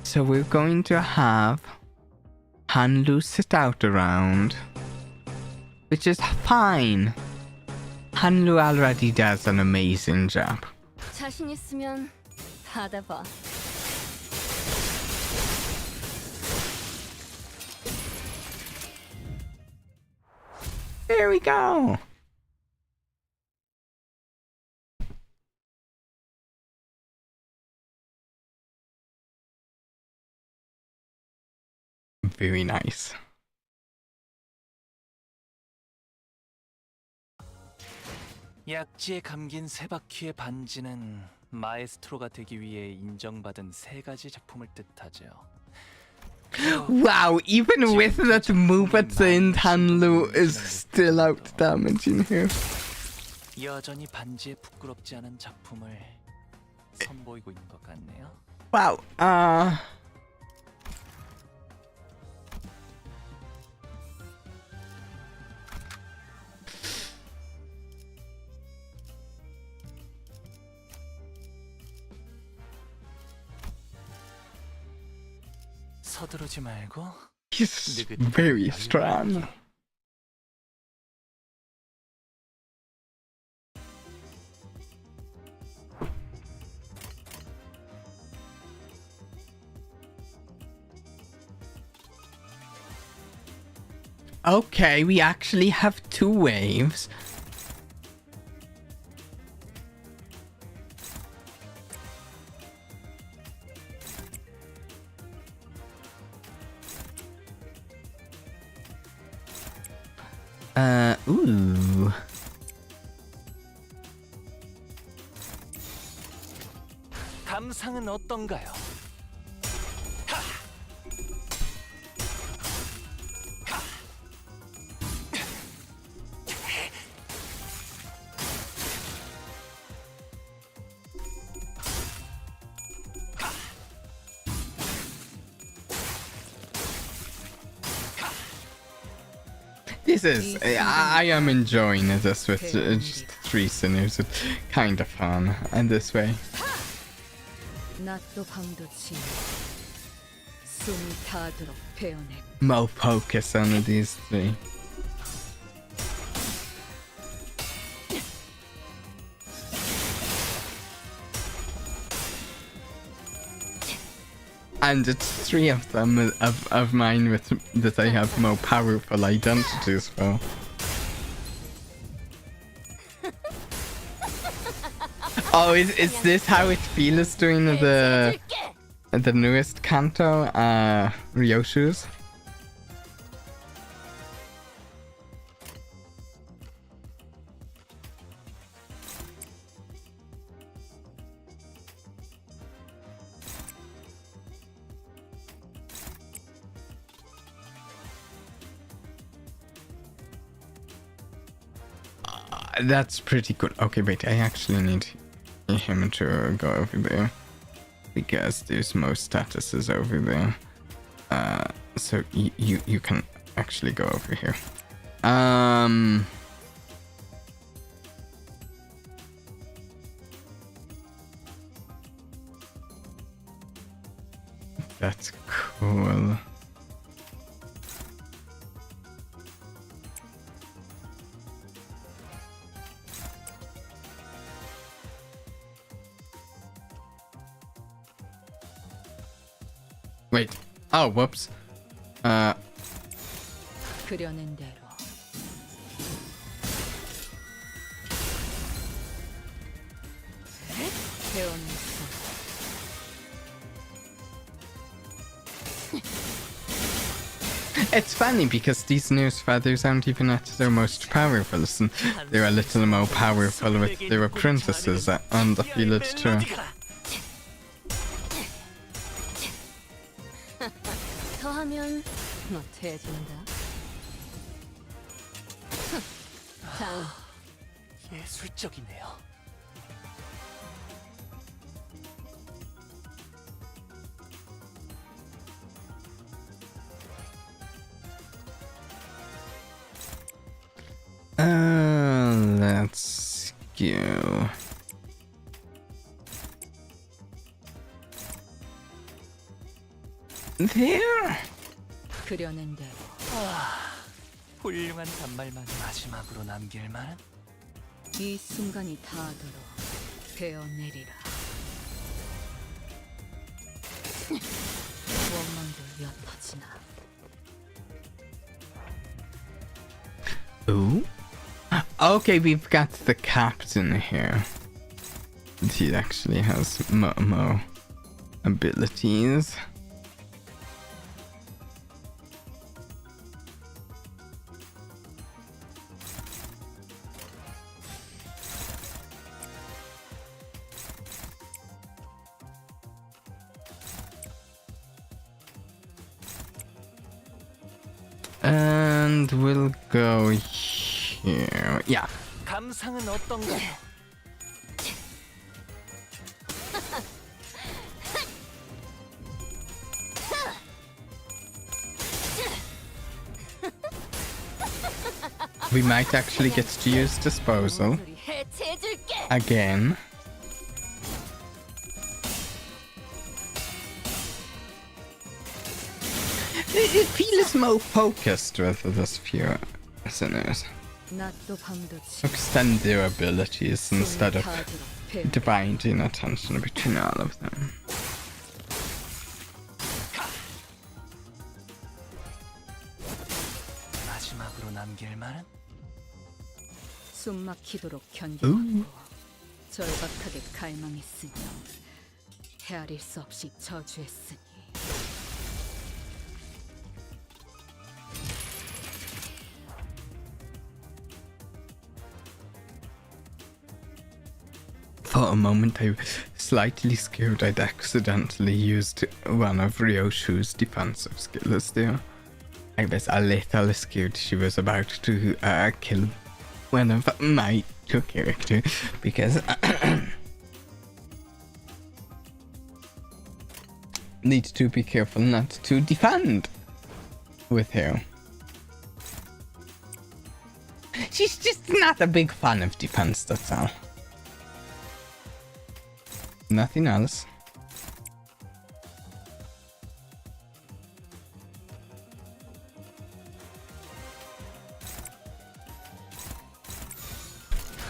A: So we're going to have Hanlu sit out around, which is fine. Hanlu already does an amazing job.
C: 자신 있으면 받아봐.
A: There we go. Very nice.
B: 약지에 감긴 세 바퀴의 반지는 마에스트로가 되기 위해 인정받은 세 가지 작품을 뜻하죠.
A: Wow, even with that move at the end, Hanlu is still out damaging her.
B: 여전히 반지에 부끄럽지 않은 작품을 선보이고 있는 것 같네요.
A: Wow,
B: 서두르지 말고
A: he's very strong. Okay, we actually have 2 waves. Ooh.
B: 감상은 어떤가요?
A: This is, I am enjoying this with just 3 sinners. It's kind of fun in this way.
E: 낮도 밤도 지나 숨이 닿도록 베어내.
A: More focus on these 3. And it's 3 of them of mine with that I have more powerful identities for. Oh, is this how it feels doing the newest Kanto, Ryoshu's? That's pretty good. Okay, wait, I actually need him to go over there because there's most statuses over there. So you can actually go over here. That's cool. Wait. Oh, whoops.
E: 그려낸 대로. 배웠어.
A: It's funny because these nurse feathers aren't even at their most powerful, and they're a little more powerful with their apprentices on the field too.
C: 더하면 뭐 돼진다. 자,
B: 예술적이네요.
A: Let's go. There.
E: 그려낸 대로.
B: 훌륭한 단말만 마지막으로 남길 만한.
E: 이 순간이 닿도록 베어내리라. 원망도 옅어지나.
A: Ooh. Okay, we've got the captain here. He actually has more abilities. And we'll go here. Yeah.
B: 감상은 어떤가요?
A: We might actually get to use disposal
C: 해체해줄게.
A: again. It feels more focused with this few sinners.
E: 낮도 밤도 치.
A: Extend their abilities instead of dividing attention between all of them.
B: 마지막으로 남길 만한.
E: 숨막히도록 견뎌왔고 절박하게 갈망했으니 헤아릴 수 없이 저주했으니.
A: For a moment, I was slightly scared I'd accidentally used one of Ryoshu's defensive skills there. I was a little scared she was about to kill one of my two characters because need to be careful not to defend with her. She's just not a big fan of defense, that's all. Nothing else.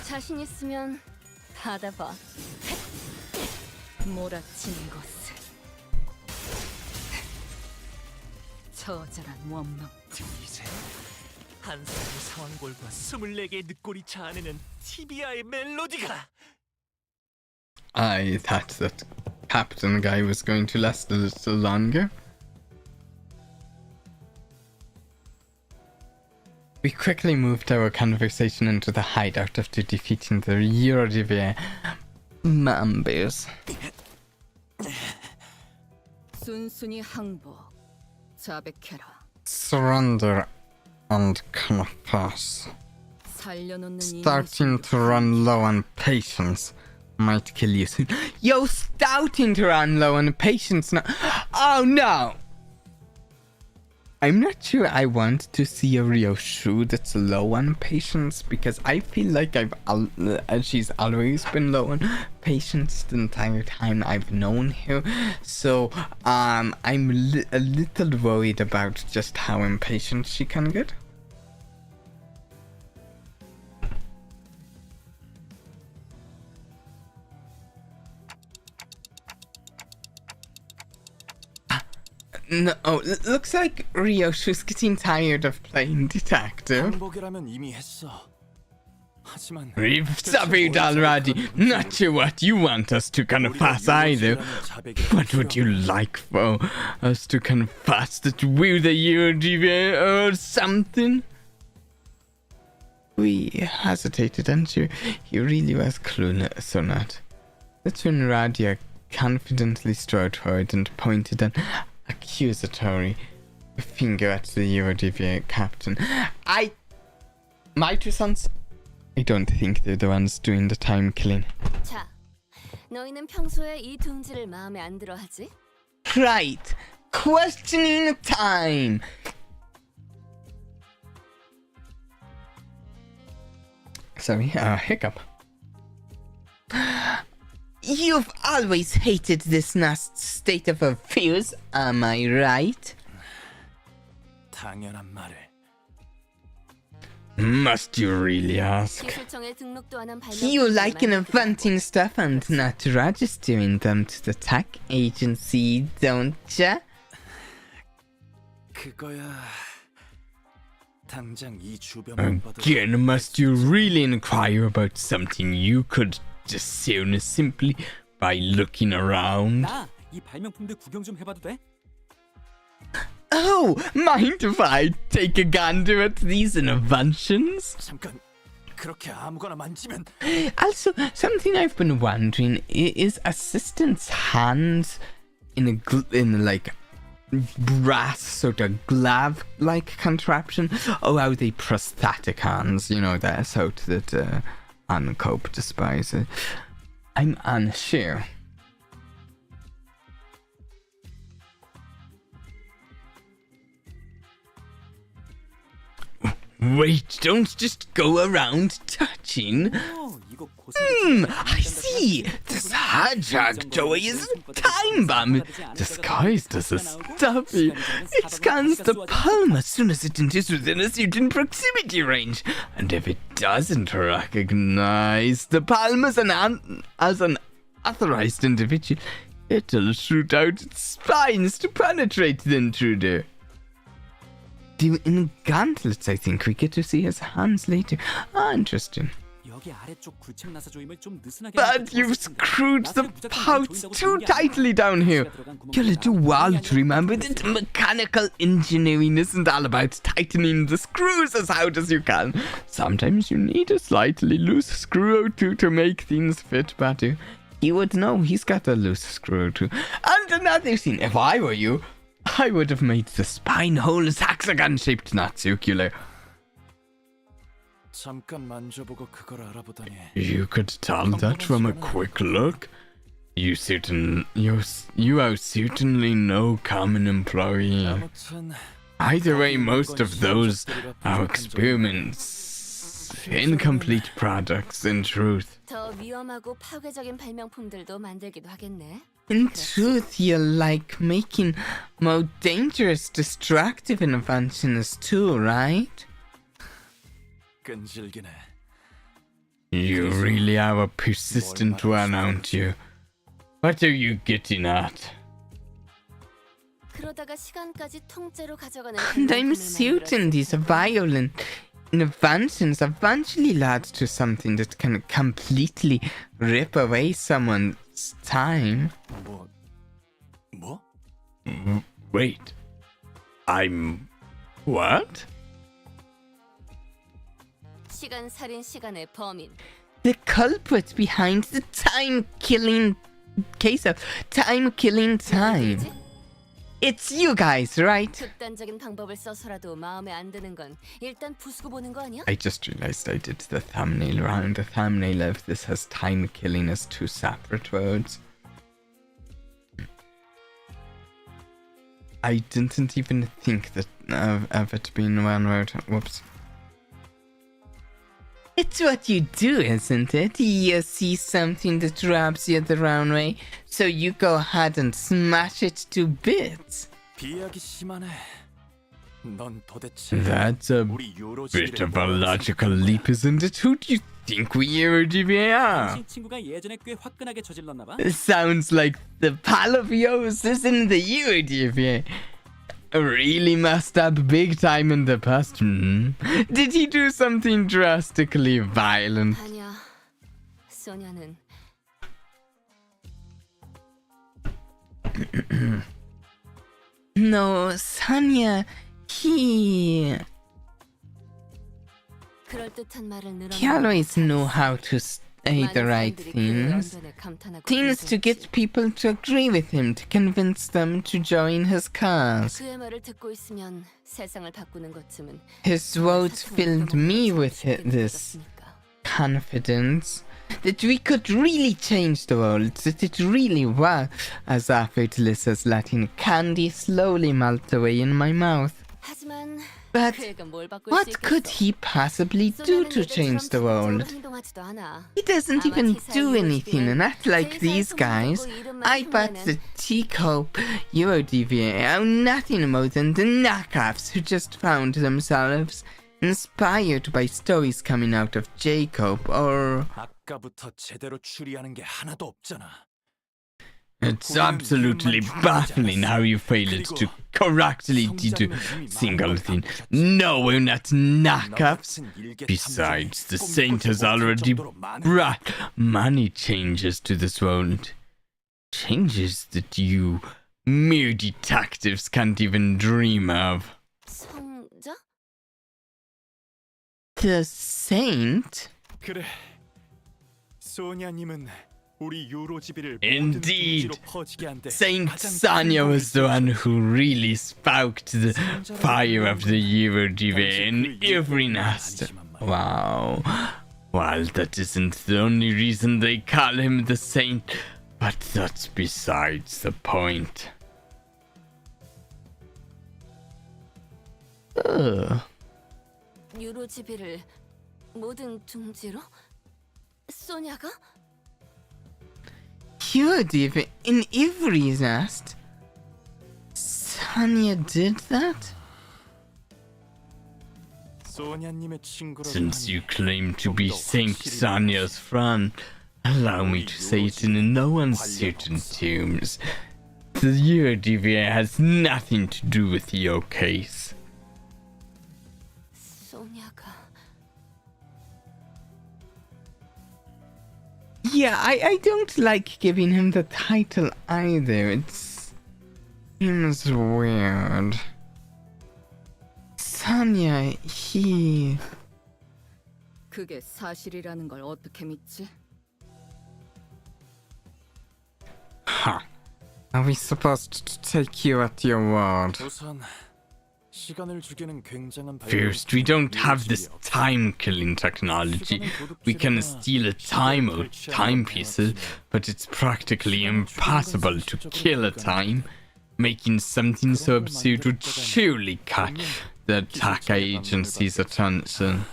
C: 자신 있으면 받아봐.
E: 몰아치는 것을 처절한 원망.
B: 이제 한 사람의 상황골과 24개의 늑골이 자아내는 티비아의 멜로디가.
A: I thought that captain guy was going to last a little longer. We quickly moved our conversation into the hideout after defeating the Vtubie members.
E: 순순히 항복. 자백해라.
A: Surrender and confess.
E: 달려놓는
F: Starting to run low on patience. Might kill you soon.
A: Yo, starting to run low on patience now. Oh no! I'm not sure I want to see a Ryoshu that's low on patience, because I feel like she's always been low on patience the entire time I've known her. So I'm a little worried about just how impatient she can get. No, looks like Ryoshu's getting tired of playing detective.
B: 방법이라면 이미 했어. 하지만
A: We've suffered already. Not sure what you want us to confess either. What would you like for us to confess that we're the Vtubie or something? We hesitated, and he really was clueless or not. That's when Radia confidently strode forward and pointed an accusatory finger at the Vtubie captain. My 2 cents. I don't think they're the ones doing the time killing.
C: 자, 너희는 평소에 이 둥지를 마음에 안 들어하지?
A: Right. Questioning time. Sorry, hiccup. You've always hated this nasty state of affairs, am I right?
B: 당연한 말을.
A: Must you really ask?
C: 기술청에 등록도 안 한
A: You like inventing stuff and not registering them to the tech agency, don't ya?
B: 그거야. 당장 이 주변만 봐도
A: Again, must you really inquire about something you could discern simply by looking around?
G: 나이 발명품들 구경 좀 해봐도 돼?
A: Oh, mind if I take a gander at these inventions?
B: 잠깐. 그렇게 아무거나 만지면
A: Also, something I've been wondering is assistants' hands in like brass sort of glove-like contraption, or are they prosthetic hands? You know, that sort that Uncope despises. I'm unsure. Wait, don't just go around touching.
G: 이거
A: I see. This hedgehog toy is a time bomb disguised as a stuffy. It scans the palm as soon as it enters within a certain proximity range, and if it doesn't recognize the palm as an authorized individual, it'll shoot out its spines to penetrate the intruder. In gauntlets, I think we get to see his hands later. Ah, interesting.
G: 여기 아래쪽 굴착나사 조임을 좀 느슨하게
A: But you've screwed the pouch too tightly down here. You'll do well to remember that mechanical engineering isn't all about tightening the screws as hard as you can. Sometimes you need a slightly loose screw or two to make things fit better. He would know he's got a loose screw or two. And another thing, if I were you, I would have made the spine holes hexagon-shaped, not circular.
B: 잠깐 만져보고 그걸 알아보다니.
A: You could tell that from a quick look. You are certainly no common employee.
B: 아무튼
A: Either way, most of those are experiments, incomplete products, in truth.
C: 더 위험하고 파괴적인 발명품들도 만들기도 하겠네.
A: In truth, you like making more dangerous, destructive inventions too, right?
B: 끈질기네.
A: You really are a persistent one, aren't you? What are you getting at?
C: 그러다가 시간까지 통째로 가져가는
A: And I'm certain these violent inventions eventually led to something that can completely rip away someone's time.
B: 뭐?
A: Wait. I'm... what?
C: 시간 살인 시간의 범인.
A: The culprit behind the time-killing case of time-killing time. It's you guys, right?
C: 극단적인 방법을 써서라도 마음에 안 드는 건 일단 부수고 보는 거 아니야?
A: I just realized I did the thumbnail wrong. The thumbnail of this has time killing as two separate words. I didn't even think that of it being one word. Whoops. It's what you do, isn't it? You see something that rubs you the wrong way, so you go ahead and smash it to bits.
B: 비약이 심하네. 넌 도대체
A: That's a
B: 우리
A: bit of a logical leap, isn't it? Who do you think we are?
G: 당신 친구가 예전에 꽤 화끈하게 저질렀나 봐.
A: It sounds like the pal of yours is in the UDV. Really messed up big time in the past. Did he do something drastically violent?
C: 아니야. 소냐는
A: No, Sonia, he
C: 그럴듯한 말을
A: he always know how to say the right things. Things to get people to agree with him, to convince them to join his cause.
C: 그의 말을 듣고 있으면 세상을 바꾸는 것쯤은
A: His words filled me with this confidence that we could really change the world, that it really was as effortless as letting candy slowly melt away in my mouth.
C: 하지만
A: But
C: 그애가 뭘 바꿀 수
A: what
C: 있겠어?
A: could he possibly do to change the world?
C: 행동하지도 않아.
A: He doesn't even do anything, and not like these guys. I bet the teacup UODVA are nothing more than the knockoffs who just found themselves inspired by stories coming out of Jacob or...
B: 아까부터 제대로 추리하는 게 하나도 없잖아.
A: It's absolutely baffling how you failed to correctly do a single thing. No, we're not knockoffs. Besides, the saint has already brought many changes to this world. Changes that you mere detectives can't even dream of.
C: 성자?
A: The saint?
B: 그래. 소냐님은 우리 유로지비를
A: Indeed.
B: 모든 퍼지게 한데
A: Saint
B: 가장
A: Sonia
B: 큰
A: was the
B: 힘을
A: one who really sparked the fire of the UODVA in every nest. Wow. Well, that isn't the only reason they call him the saint, but that's besides the point. Ugh.
C: 유로지비를 모든 둥지로? 소냐가?
A: UODVA in every nest? Sonia did that?
B: 소냐님의 친구로
A: Since you claim to be Saint Sonia's friend, allow me to say it in no uncertain terms. The UODVA has nothing to do with your case.
C: 소냐가
A: Yeah, I don't like giving him the title either. It seems weird. Sonia, he...
E: 그게 사실이라는 걸 어떻게 믿지?
A: Huh. Are we supposed to take you at your word?
B: 우선 시간을 죽이는 굉장한
A: First, we don't have this time-killing technology. We can steal a timepieces, but it's practically impossible to kill a time. Making something so absurd would surely catch the attack agency's attention.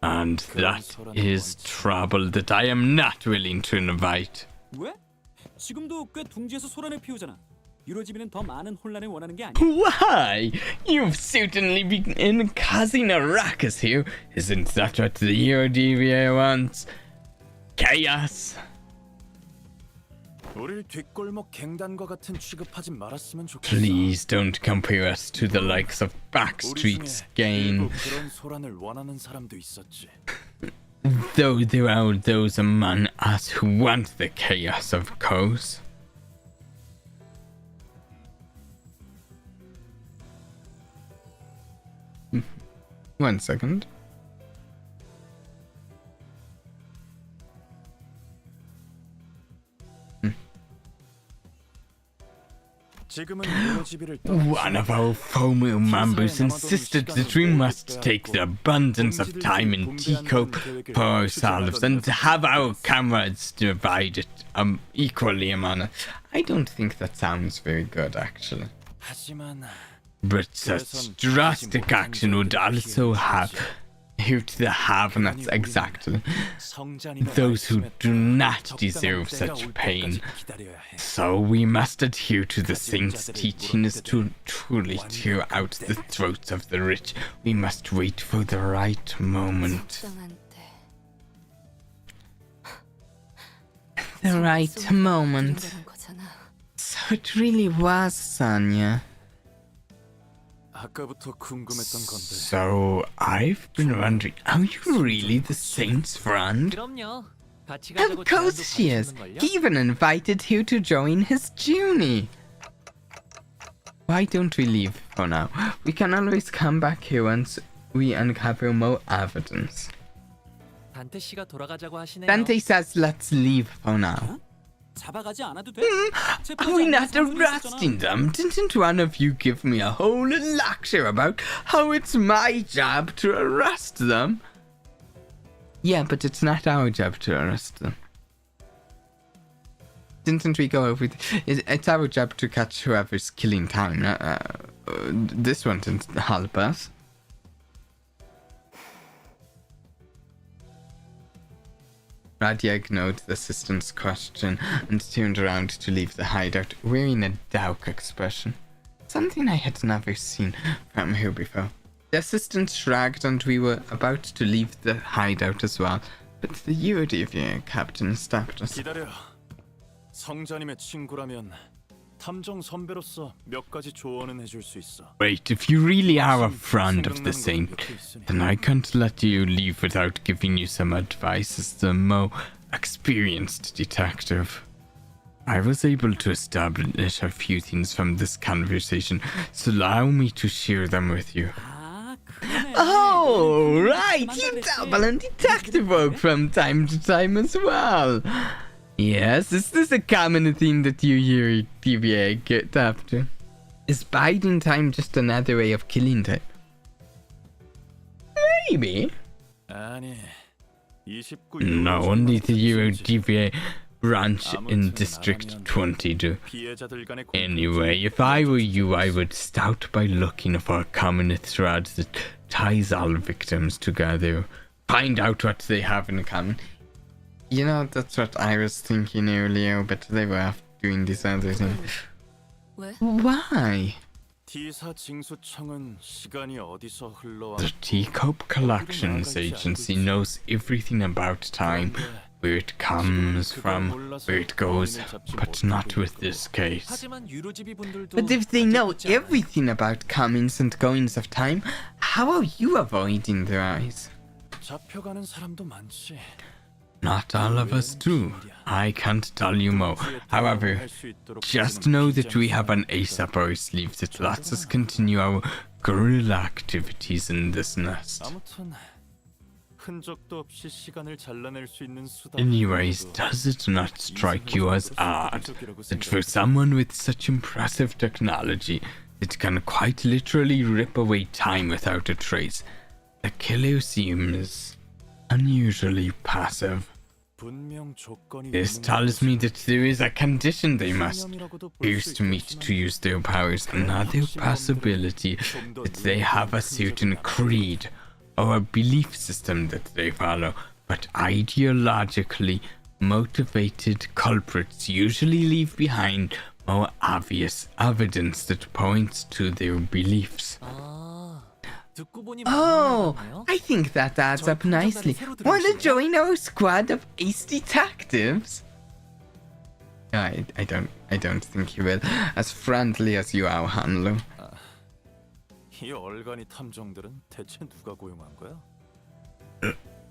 A: And that is trouble that I am not willing to invite.
G: 왜? 지금도 꽤 둥지에서 소란을 피우잖아. 유로지비는 더 많은 혼란을 원하는 게 아니야.
A: Why? You've certainly been causing a ruckus here. Isn't that what the UODVA wants? Chaos.
B: 우릴 뒷골목 갱단과 같은 취급하지 말았으면 좋겠어.
A: Please don't compare us to the likes of Backstreet's Gain.
B: 그런 소란을 원하는 사람도 있었지.
A: Though there are those among us who want the chaos, of course. One second.
G: 지금은 유로지비를
F: One of our former members insisted that we must take the abundance of time in Teacope for ourselves and have our comrades divide it equally among us. I don't think that sounds very good, actually.
G: 하지만
F: But such drastic action would also have who to the have-nots exactly, those who do not deserve such pain. So we must adhere to the saint's teachings to truly tear out the throats of the rich. We must wait for the right moment.
C: 적당한 때.
A: The right moment.
C: 그런 거잖아.
A: So it really was Sonia.
G: 아까부터 궁금했던 건데.
F: So I've been wondering, are you really the saint's friend?
B: 그럼요. 같이 가자고
A: Of course
B: 제안도
A: she is.
B: 받으셨는걸요?
A: He even invited Hugh to join his journey. Why don't we leave for now? We can always come back here once we uncover more evidence.
B: 단테 씨가 돌아가자고 하시네요.
A: Dante says let's leave for now.
G: 잡아가지 않아도 돼?
A: Are we not arresting them? Didn't one of you give me a whole lecture about how it's my job to arrest them? Yeah, but it's not our job to arrest them. Didn't we go over it's our job to catch whoever's killing time. This one didn't help us. Radia ignored the assistant's question and turned around to leave the hideout, wearing a dark expression. Something I had never seen from her before. The assistant shrugged and we were about to leave the hideout as well, but the Vtubie captain stopped us.
G: 기다려. 성자님의 친구라면 탐정 선배로서 몇 가지 조언은 해줄 수 있어.
F: Wait, if you really are a friend of the saint, then I can't let you leave without giving you some advice as the more experienced detective. I was able to establish a few things from this conversation, so allow me to share them with you.
G: 아, 그러네.
A: Oh, right! You dabble in detective work from time to time as well. Yes, is this a common thing that you hear TVA get after? Is biding time just another way of killing time? Maybe.
G: 아니, 29
F: No, only the Vtubie branch in District 22.
G: 피해자들 간의
F: Anyway, if I were you, I would start by looking for a common thread that ties all victims together.
A: Find out what they have in common. You know, that's what I was thinking earlier, but they were off doing this other thing.
C: 왜?
A: Why?
G: T사 징수청은 시간이 어디서 흘러와
F: The Teacope Collections Agency knows everything about time, where it comes from, where it goes, but not with this case.
B: 하지만 유로지비 분들도
A: But if they know
B: 가졌지 않아요?
A: everything about comings and goings of time, how are you avoiding their eyes?
G: 잡혀가는 사람도 많지.
F: Not all of us do. I can't tell you more. However, just know that we have an ace up our sleeve that lets us continue our guerrilla activities in this nest.
G: 아무튼 흔적도 없이 시간을 잘라낼 수 있는 수단.
F: Anyways, does it not strike you as odd that for someone with such impressive technology that can quite literally rip away time without a trace, the killer seems unusually passive?
G: 분명 조건이
F: This
G: 있는
F: tells me that there is a condition they must
G: 수염이라고도 볼
F: choose
G: 수
F: to meet
G: 있겠지만
F: to use their powers. Another possibility that they have a certain creed or a belief system that they follow, but ideologically motivated culprits usually leave behind more obvious evidence that points to their beliefs.
B: 아, 듣고 보니
A: Oh,
B: 맞네요.
A: I think that adds up nicely. Wanna join our squad of ace detectives? No, I don't think you will. As friendly as you are, Hanlo.
G: 이 얼간이 탐정들은 대체 누가 고용한 거야?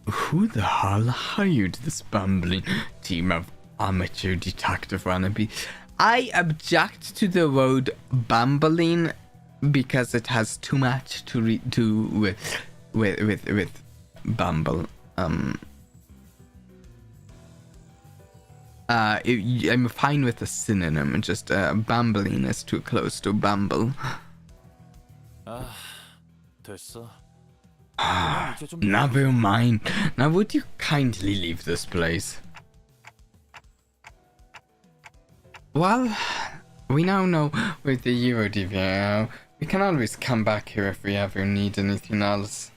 F: Who the hell hired this bumbling team of amateur detective wannabe?
A: I object to the word bumbling because it has too much to do with bumble. I'm fine with the synonym. Just bumbling is too close to bumble.
B: 아, 됐어. 그냥 이제 좀
A: Never mind. Now, would you kindly leave this place? Well, we now know with the Eurodivio, we can always come back here if we ever need anything else.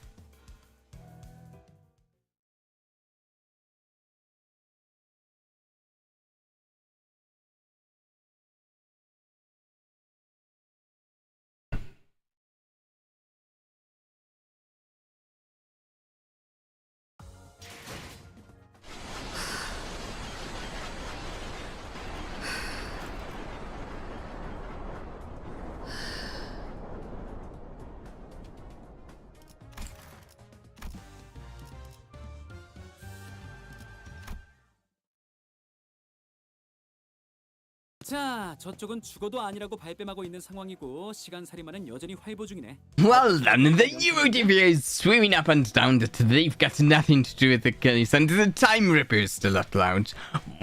G: 자, 저쪽은 죽어도 아니라고 발뺌하고 있는 상황이고 시간살이만은 여전히 활보 중이네.
A: Well then, the Eurodivio is swimming up and down that they've got nothing to do with the case, and the Time Ripper is still at large.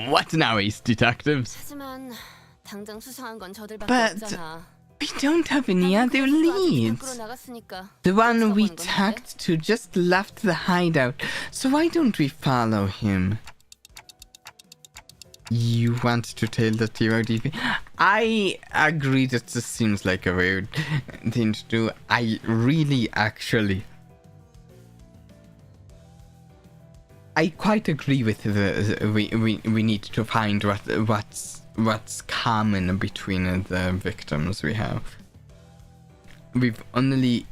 A: What now, Ace Detectives?
C: 하지만 당장 수상한 건 저들밖에
A: But
C: 없잖아.
A: we don't have any other
C: 밖으로
A: leads.
C: 나갔으니까
A: The one we
C: 쫓아보는 건 어때?
A: talked to just left the hideout, so why don't we follow him? You want to tail the TRDP? I agree that this seems like a weird thing to do. I really actually... I quite agree with the... We need to find what's common between the victims we have. We've only...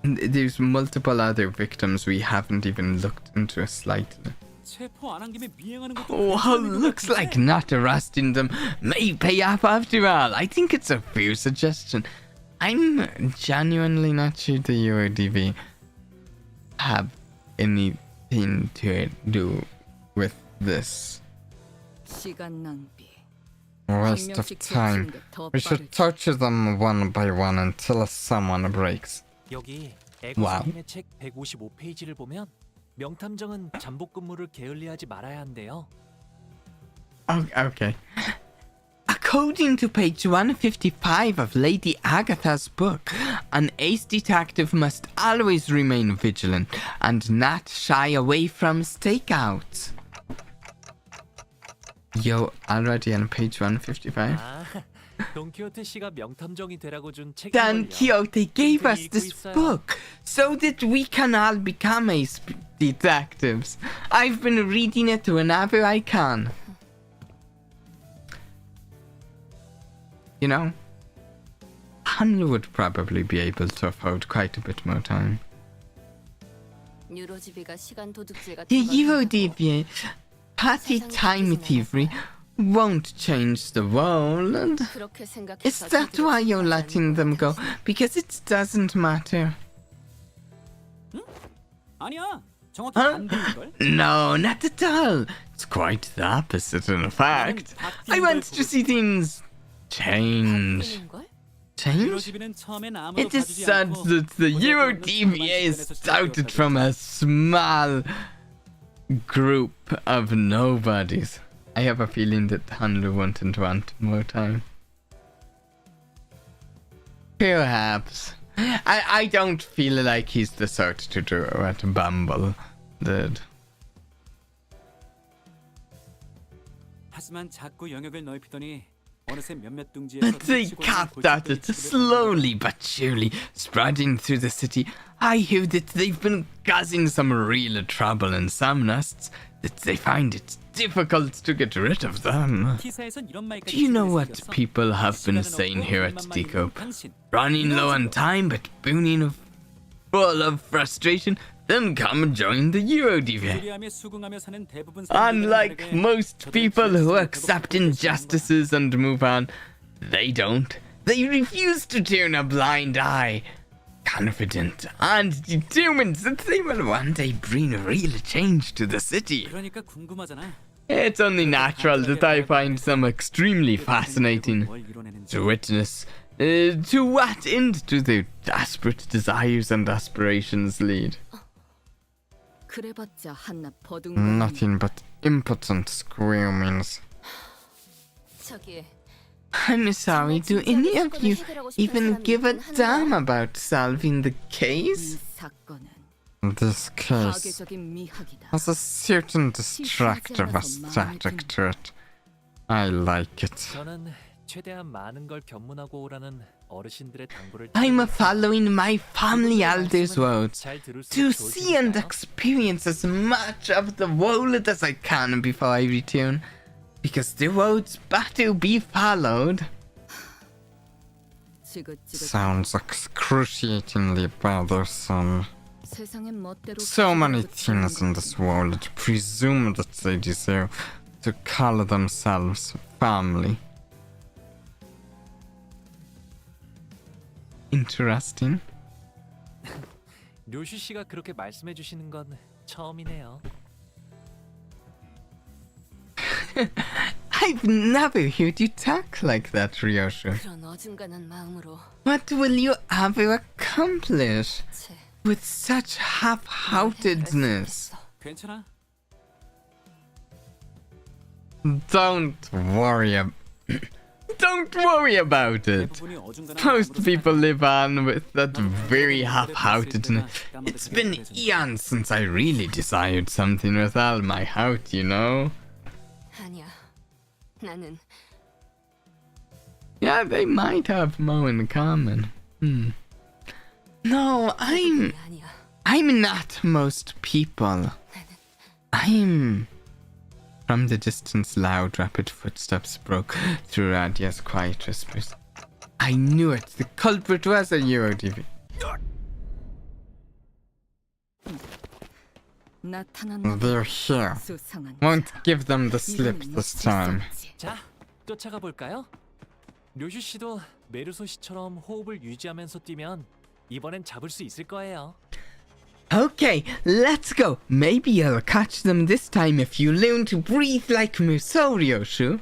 A: There's multiple other victims we haven't even looked into slightly.
G: 체포 안 한 김에 미행하는 것도
A: Well,
G: 괜찮은 것
A: looks
G: 같은데?
A: like not arresting them may pay off after all. I think it's a fair suggestion. I'm genuinely not sure the URDV have anything to do with this.
E: 시간 낭비.
A: Waste of time. We should torture them one by one until someone breaks.
B: 여기
A: 와우.
B: 에고스님의 책 155페이지를 보면 명탐정은 잠복 근무를 게을리하지 말아야 한대요.
A: Okay. According to page 155 of Lady Agatha's book, an ace detective must always remain vigilant and not shy away from stakeouts. Yo, already on page 155?
B: 아, 돈키호테 씨가 명탐정이 되라고 준
A: Don
B: 책이걸요.
A: Quixote gave us
B: 읽고
A: this
B: 있어요.
A: book so that we can all become ace detectives. I've been reading it whenever I can. You know, Hanlu would probably be able to afford quite a bit more time.
C: 뉴로지비가 시간 도둑질 같은
A: The
C: 걸 한다고.
A: Eurodivie, petty time thievery won't change the world.
C: 그렇게 생각해서
A: Is that
C: 저들을
A: why you're
C: 지키지
A: letting
C: 않는
A: them go?
C: 거지.
A: Because it doesn't matter.
G: 아니야. 정확히
A: Huh?
G: 반대일걸?
A: No, not at all. It's quite the opposite, in fact. I want to see things change.
C: 바뀌는 걸?
A: Change?
G: 유로지비는 처음엔 아무도
A: It is
G: 봐주지
A: said
G: 않고
A: that the
G: 모델
A: Eurodivie
G: 없는
A: started from a small group of nobodies. I have a feeling that Hanlu wouldn't want more time. Perhaps. I don't feel like he's the sort to do what Bumble did.
G: 하지만 자꾸 영역을 넓히더니 어느새 몇몇 둥지에서
A: But they kept at it slowly but surely, spreading through the city. I hear that they've been causing some real trouble in some nests, that they find it difficult to get rid of them.
G: 기사에선 이런 말까지
A: Do you know what
G: 쓰였어.
A: people have been
G: 시간은
A: saying
G: 없고
A: here at
G: 일만
A: Decope?
G: 만드는 당신.
A: Running low on time but booming full of frustration, then come and join the Eurodivie.
G: 무리하며 수긍하며 사는 대부분
A: Unlike
G: 사람들에게
A: most
G: 저들은
A: people who
G: 지혜스럽고
A: accept
G: 똑똑한
A: injustices and move on, they don't. They refuse to turn a blind eye. Confident and determined that they will one day bring real change to the city.
G: 그러니까 궁금하잖아.
A: It's only natural that I find them extremely fascinating
G: 뭘 이뤄내는지.
A: to witness. To what end do their desperate desires and aspirations lead?
E: 그래봤자 한낱 버둥.
A: Nothing but impotent squirmings.
C: 저기
A: I'm sorry, do any of you even give a damn about solving the
E: 이
A: case?
E: 사건은
F: This case
E: 파괴적인 미학이다.
F: has a certain distractive aesthetic to it. I like it.
B: 저는 최대한 많은 걸 견문하고 오라는 어르신들의 당부를
A: I'm
B: 따르고
A: following my family elders' words
B: 잘 들을수록
A: to see and
B: 좋으시니까요.
A: experience as much of the world as I can before I return, because the road's about to be followed.
E: 지긋지긋
F: Sounds excruciatingly bothersome.
E: 세상의 멋대로
F: So many
E: 가지고
F: things in this world presume that they deserve to call themselves family.
A: Interesting.
B: 료슈 씨가 그렇게 말씀해 주시는 건 처음이네요.
A: I've never heard you talk like that, Ryoshu.
C: 그런 어중간한 마음으로
A: What will you ever accomplish
C: 제
A: with such half-heartedness?
G: 괜찮아?
A: Don't worry Don't worry about it.
G: 대부분이 어중간한
A: Most
G: 마음으로
A: people
G: 살아가는
A: live on with that very half-heartedness. It's been eons since I really desired something with all my heart, you know?
C: 아니야. 나는
A: Yeah, they might have more in common. No,
C: 아니야.
A: I'm not most people. I'm... From the distance, loud, rapid footsteps broke through Radia's quiet whispers. I knew it. The culprit was a UODV.
E: 나타났나
F: They're here.
E: 수상한
F: Won't give them the slip this time.
B: 자, 쫓아가 볼까요? 료슈 씨도 메르소 씨처럼 호흡을 유지하면서 뛰면 이번엔 잡을 수 있을 거예요.
A: Okay, let's go. Maybe you'll catch them this time if you learn to breathe like Musou, Ryoshu.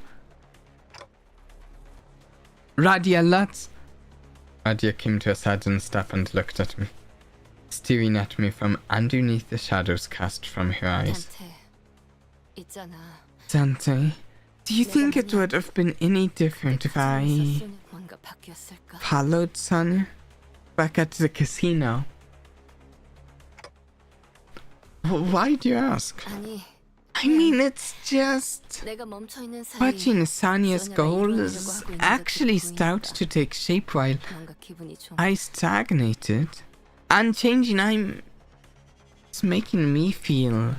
A: Radia, let's... Radia came to a sudden stop and looked at me, staring at me from underneath the shadows cast from her eyes.
C: 단테 있잖아.
A: Dante, do you think it would have been any different if I
C: 뭔가 바뀌었을까?
A: followed Sonia back at the casino? Why do you ask?
C: 아니,
A: I mean, it's just...
C: 내가 멈춰 있는 사이
A: Watching Sonia's
C: 소녀가
A: goals
C: 이루어지려고 하고 있는
A: actually
C: 것들이
A: start
C: 보이니까
A: to take shape while
C: 뭔가 기분이 좀
A: I stagnated. And changing, it's making me feel...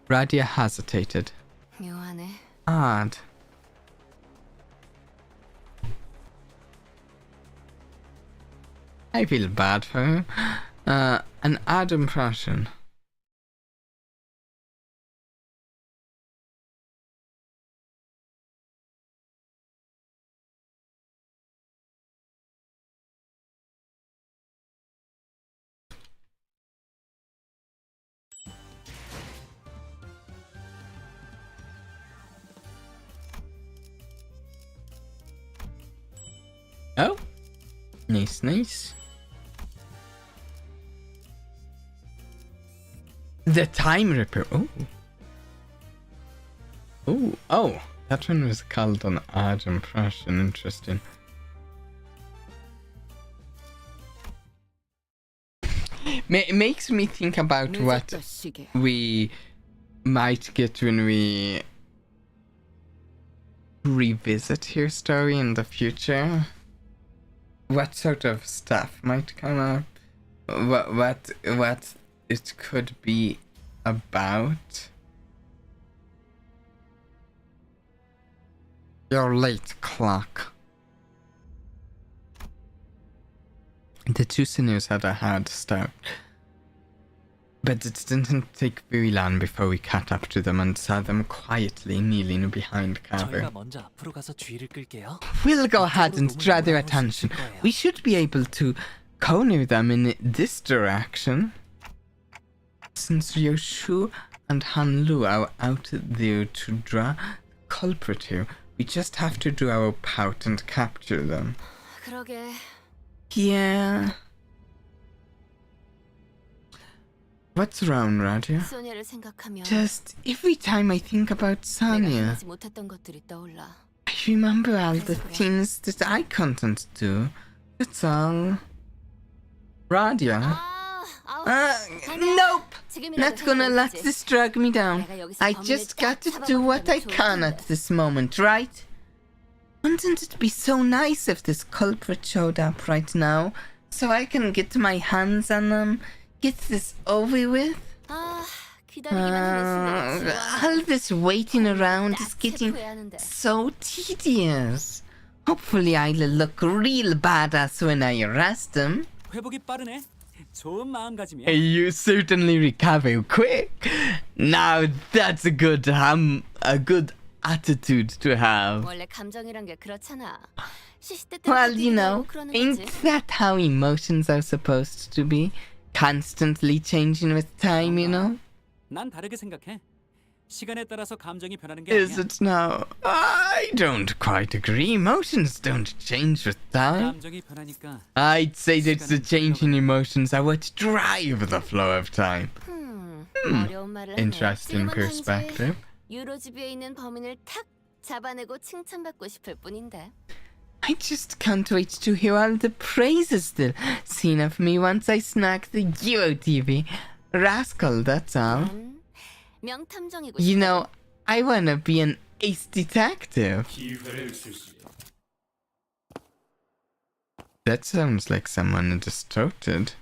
A: Radia hesitated.
C: 묘하네.
A: Odd. I feel bad for her. An odd impression. Oh, nice, nice. The Time Ripper. Oh, that one was called an odd impression. Interesting. It makes me think about what
E: 늦었다 시계.
A: we might get when we revisit her story in the future. What sort of stuff might come up? What it could be about?
F: You're late, clock.
A: The two sinners had a hard start, but it didn't take very long before we caught up to them and saw them quietly kneeling behind cover.
B: 저희가 먼저 앞으로 가서 주의를 끌게요.
A: We'll go ahead and draw their attention. We should be able to corner them in this direction. Since Ryoshu and Hanlu are out there to draw the culprit here, we just have to do our part and capture them.
C: 그러게.
A: Yeah. What's wrong, Radia?
C: 소녀를 생각하면
A: Just every time I think about Sonia,
C: 하지 못했던 것들이 떠올라.
A: I remember all the things that I couldn't do. That's all. Radio. Nope! Not gonna let this drag me down. I just got to do what I can at this moment, right? Wouldn't it be so nice if this culprit showed up right now, so I can get my hands on them, get this over with? All this waiting around is getting so tedious. Hopefully I'll look real badass when I arrest him.
G: 회복이 빠르네. 좋은 마음가짐이야.
A: You certainly recover quick. Now that's a good attitude to have.
C: 원래 감정이란 게 그렇잖아.
A: Well, you know, ain't that how emotions are supposed to be? Constantly changing with time, you know?
G: 난 다르게 생각해. 시간에 따라서 감정이 변하는 게
A: Is
G: 아니야.
A: it now? I don't quite agree. Emotions don't change with time.
G: 감정이 변하니까
A: I'd say that the change in emotions are what drive the flow of time.
C: 어려운 말을 하네.
A: Interesting
C: 지금은
A: perspective.
C: 단지 유로지비에 있는 범인을 탁 잡아내고 칭찬받고 싶을 뿐인데.
A: I just can't wait to hear all the praises they'll seen of me once I snag the Vtubie. Rascal, that's all.
C: 난 명탐정이고
A: You
C: 싶어.
A: know, I wanna be an ace detective. That sounds like someone distorted.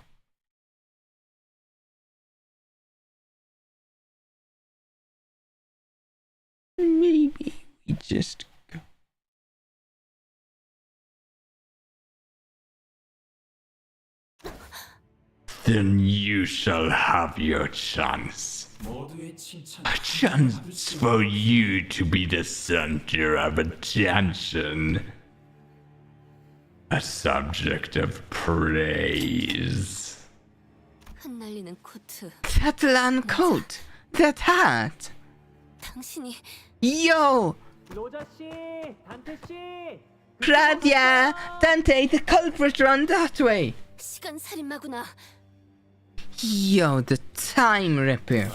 A: Maybe we just go.
H: Then you shall have your chance. A chance for you to be the center of attention. A subject of praise.
C: 흩날리는 코트.
A: That lan coat, that hat.
C: 당신이
A: Yo,
B: 로저 씨, 단테 씨.
A: Radia, Dante, the culprit run that way.
C: 시간 살인마구나.
A: Yo, the time ripper.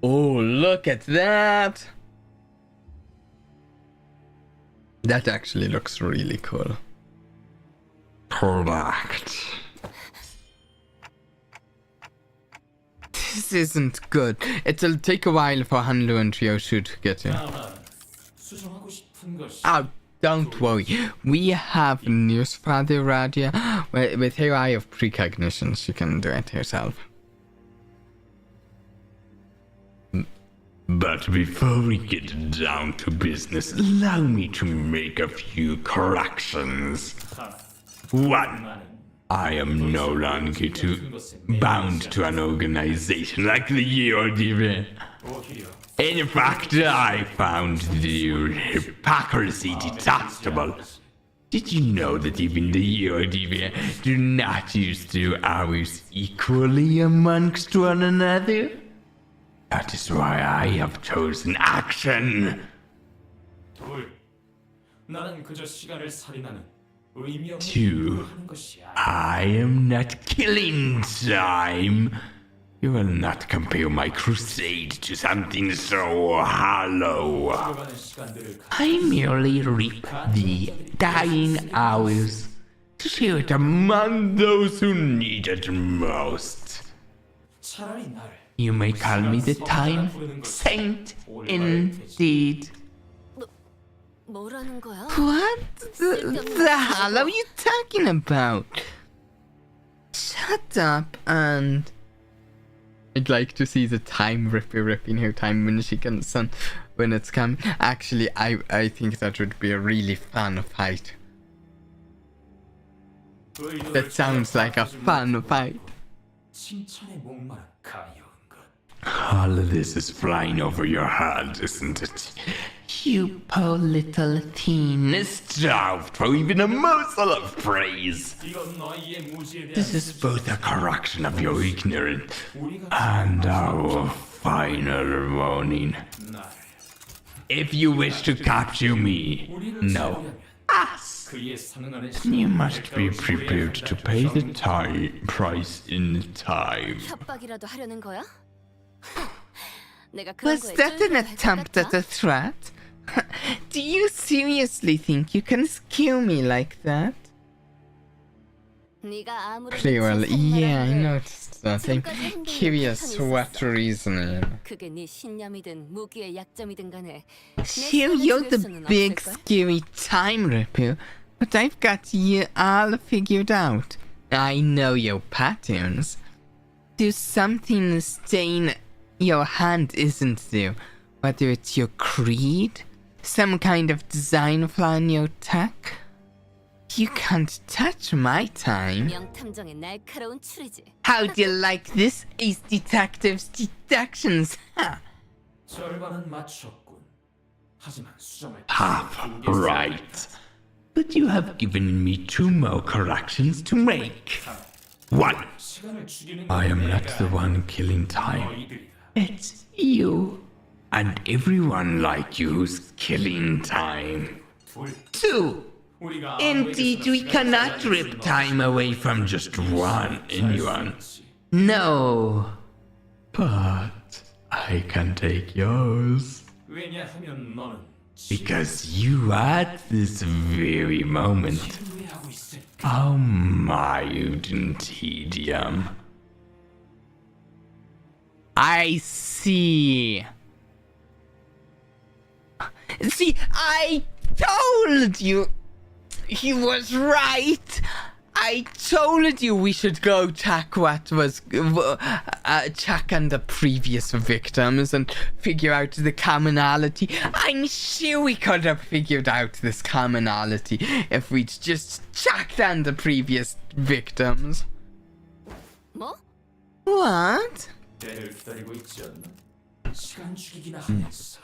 A: Oh, look at that. That actually looks really cool.
H: Correct.
A: This isn't good. It'll take a while for Hanlu and Ryoshu to get in. Oh, don't worry. We have news for the Radia. With her eye of precognition, she can do it herself.
H: But before we get down to business, allow me to make a few corrections. 1. I am no longer bound to an organization like the Vtubie. In fact, I found their hypocrisy detestable. Did you know that even the Vtubie do not use their hours equally amongst one another? That is why I have chosen action.
B: 나는 그저 시간을 살인하는 의미 없는
H: 2.
B: 일을 하는 것이 아니야.
H: I am not killing time. You will not compare my crusade to something so hollow.
B: 들어가는 시간들을
H: I merely reap the dying hours to share it among those who need it most.
B: 차라리 나를
H: You may call me the time saint indeed.
C: 뭐라는 거야?
A: What the hell are you talking about? Shut up and... I'd like to see the time ripper ripping her time when she can sun when it's coming. Actually, I think that would be a really fun fight. That sounds like a fun fight.
B: 칭찬에 목마른 가여운 것.
H: All of this is flying over your head, isn't it?
A: You poor little teen.
H: Starved for even a morsel of praise.
B: 이건 너희의 무지에 대한
H: This is both a correction of your ignorance and our final warning. If you wish to capture me, no, us,
B: 그에 상응하는
H: you must be prepared to pay the price in time.
C: 협박이라도 하려는 거야? 내가 그런
A: Was
C: 거에
A: that an
C: 쫄깃할 것
A: attempt at
C: 같아?
A: a threat? Do you seriously think you can skew me like that?
C: 네가 아무리
A: Clearly,
C: 미친
A: yeah, I
C: 생각을
A: noticed that. I'm
C: 지금까지 행동에
A: curious
C: 패턴이
A: what
C: 있었어.
A: reasoning.
C: 그게 네 신념이든 무기의 약점이든 간에
A: Sure,
C: 시간을
A: you're
C: 줄일
A: the
C: 수는
A: big
C: 없을걸?
A: scary time ripper, but I've got you all figured out. I know your patterns. There's something staying your hand, isn't there? Whether it's your creed, some kind of design flaw in your tech. You can't touch my time.
C: 명탐정의 날카로운 추리지.
A: How do you like this, Ace Detective's deductions? Ha!
B: 절반은 맞췄군. 하지만 수정을
H: Half right. But you have given me 2 more corrections to make. 1.
B: 시간을 죽이는
H: I am not the one killing time. It's you. And everyone like you who's killing time. 2. Indeed, we cannot rip time away from just anyone. No. But I can take yours.
B: 왜냐하면 너는
H: Because you at this very moment.
B: 후회하고 있을
H: Oh my tedium.
A: I see. See, I told you. He was right. I told you we should go check what was check on the previous victims and figure out the commonality. I'm sure we could have figured out this commonality if we'd just checked on the previous victims.
C: 뭐?
A: What?
B: 때를 기다리고 있지 않나? 시간 죽이기나 하면서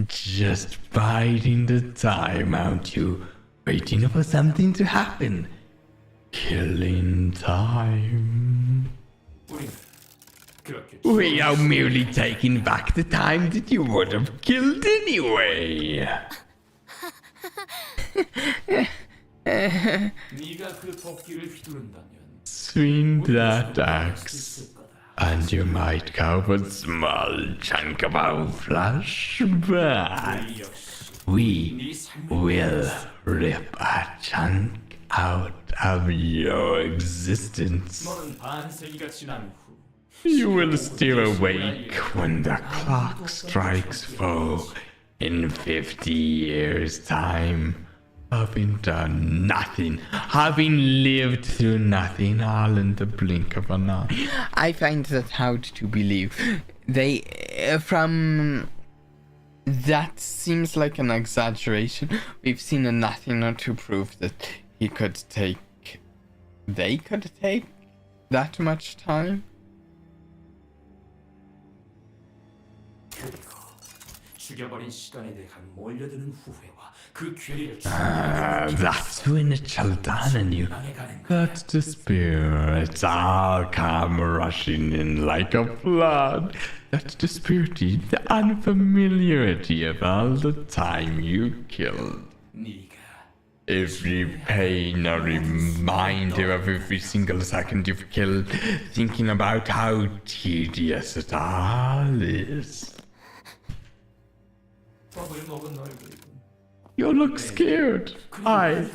H: Just biding the time, aren't you? Waiting for something to happen. Killing time.
B: 우리는 그렇게
H: We are merely taking back the time that you would have killed anyway.
B: 네가 그 도끼를 휘두른다면
H: Swing that axe, and you might carve a small chunk of our flesh back. We will rip a chunk out of your existence.
B: 너는 반세기가 지난 후
H: You will still awake when the clock strikes 4 in 50 years' time. Having done nothing, having lived through nothing, all in the blink of an eye.
A: I find that hard to believe. They, from that seems like an exaggeration. We've seen nothing to prove that he could take. They could take that much time.
B: 그리고 죽여버린 시간에 대한 몰려드는 후회와 그 괴리를
H: That's when it shall dawn on you. That's despair. It's all come rushing in like a flood. That's disparity, the unfamiliarity of all the time you killed.
B: 네가
H: Every pain, a reminder of every single second you've killed, thinking about how tedious it all is.
B: 밥을 먹은 얼굴이군.
H: You look scared. I,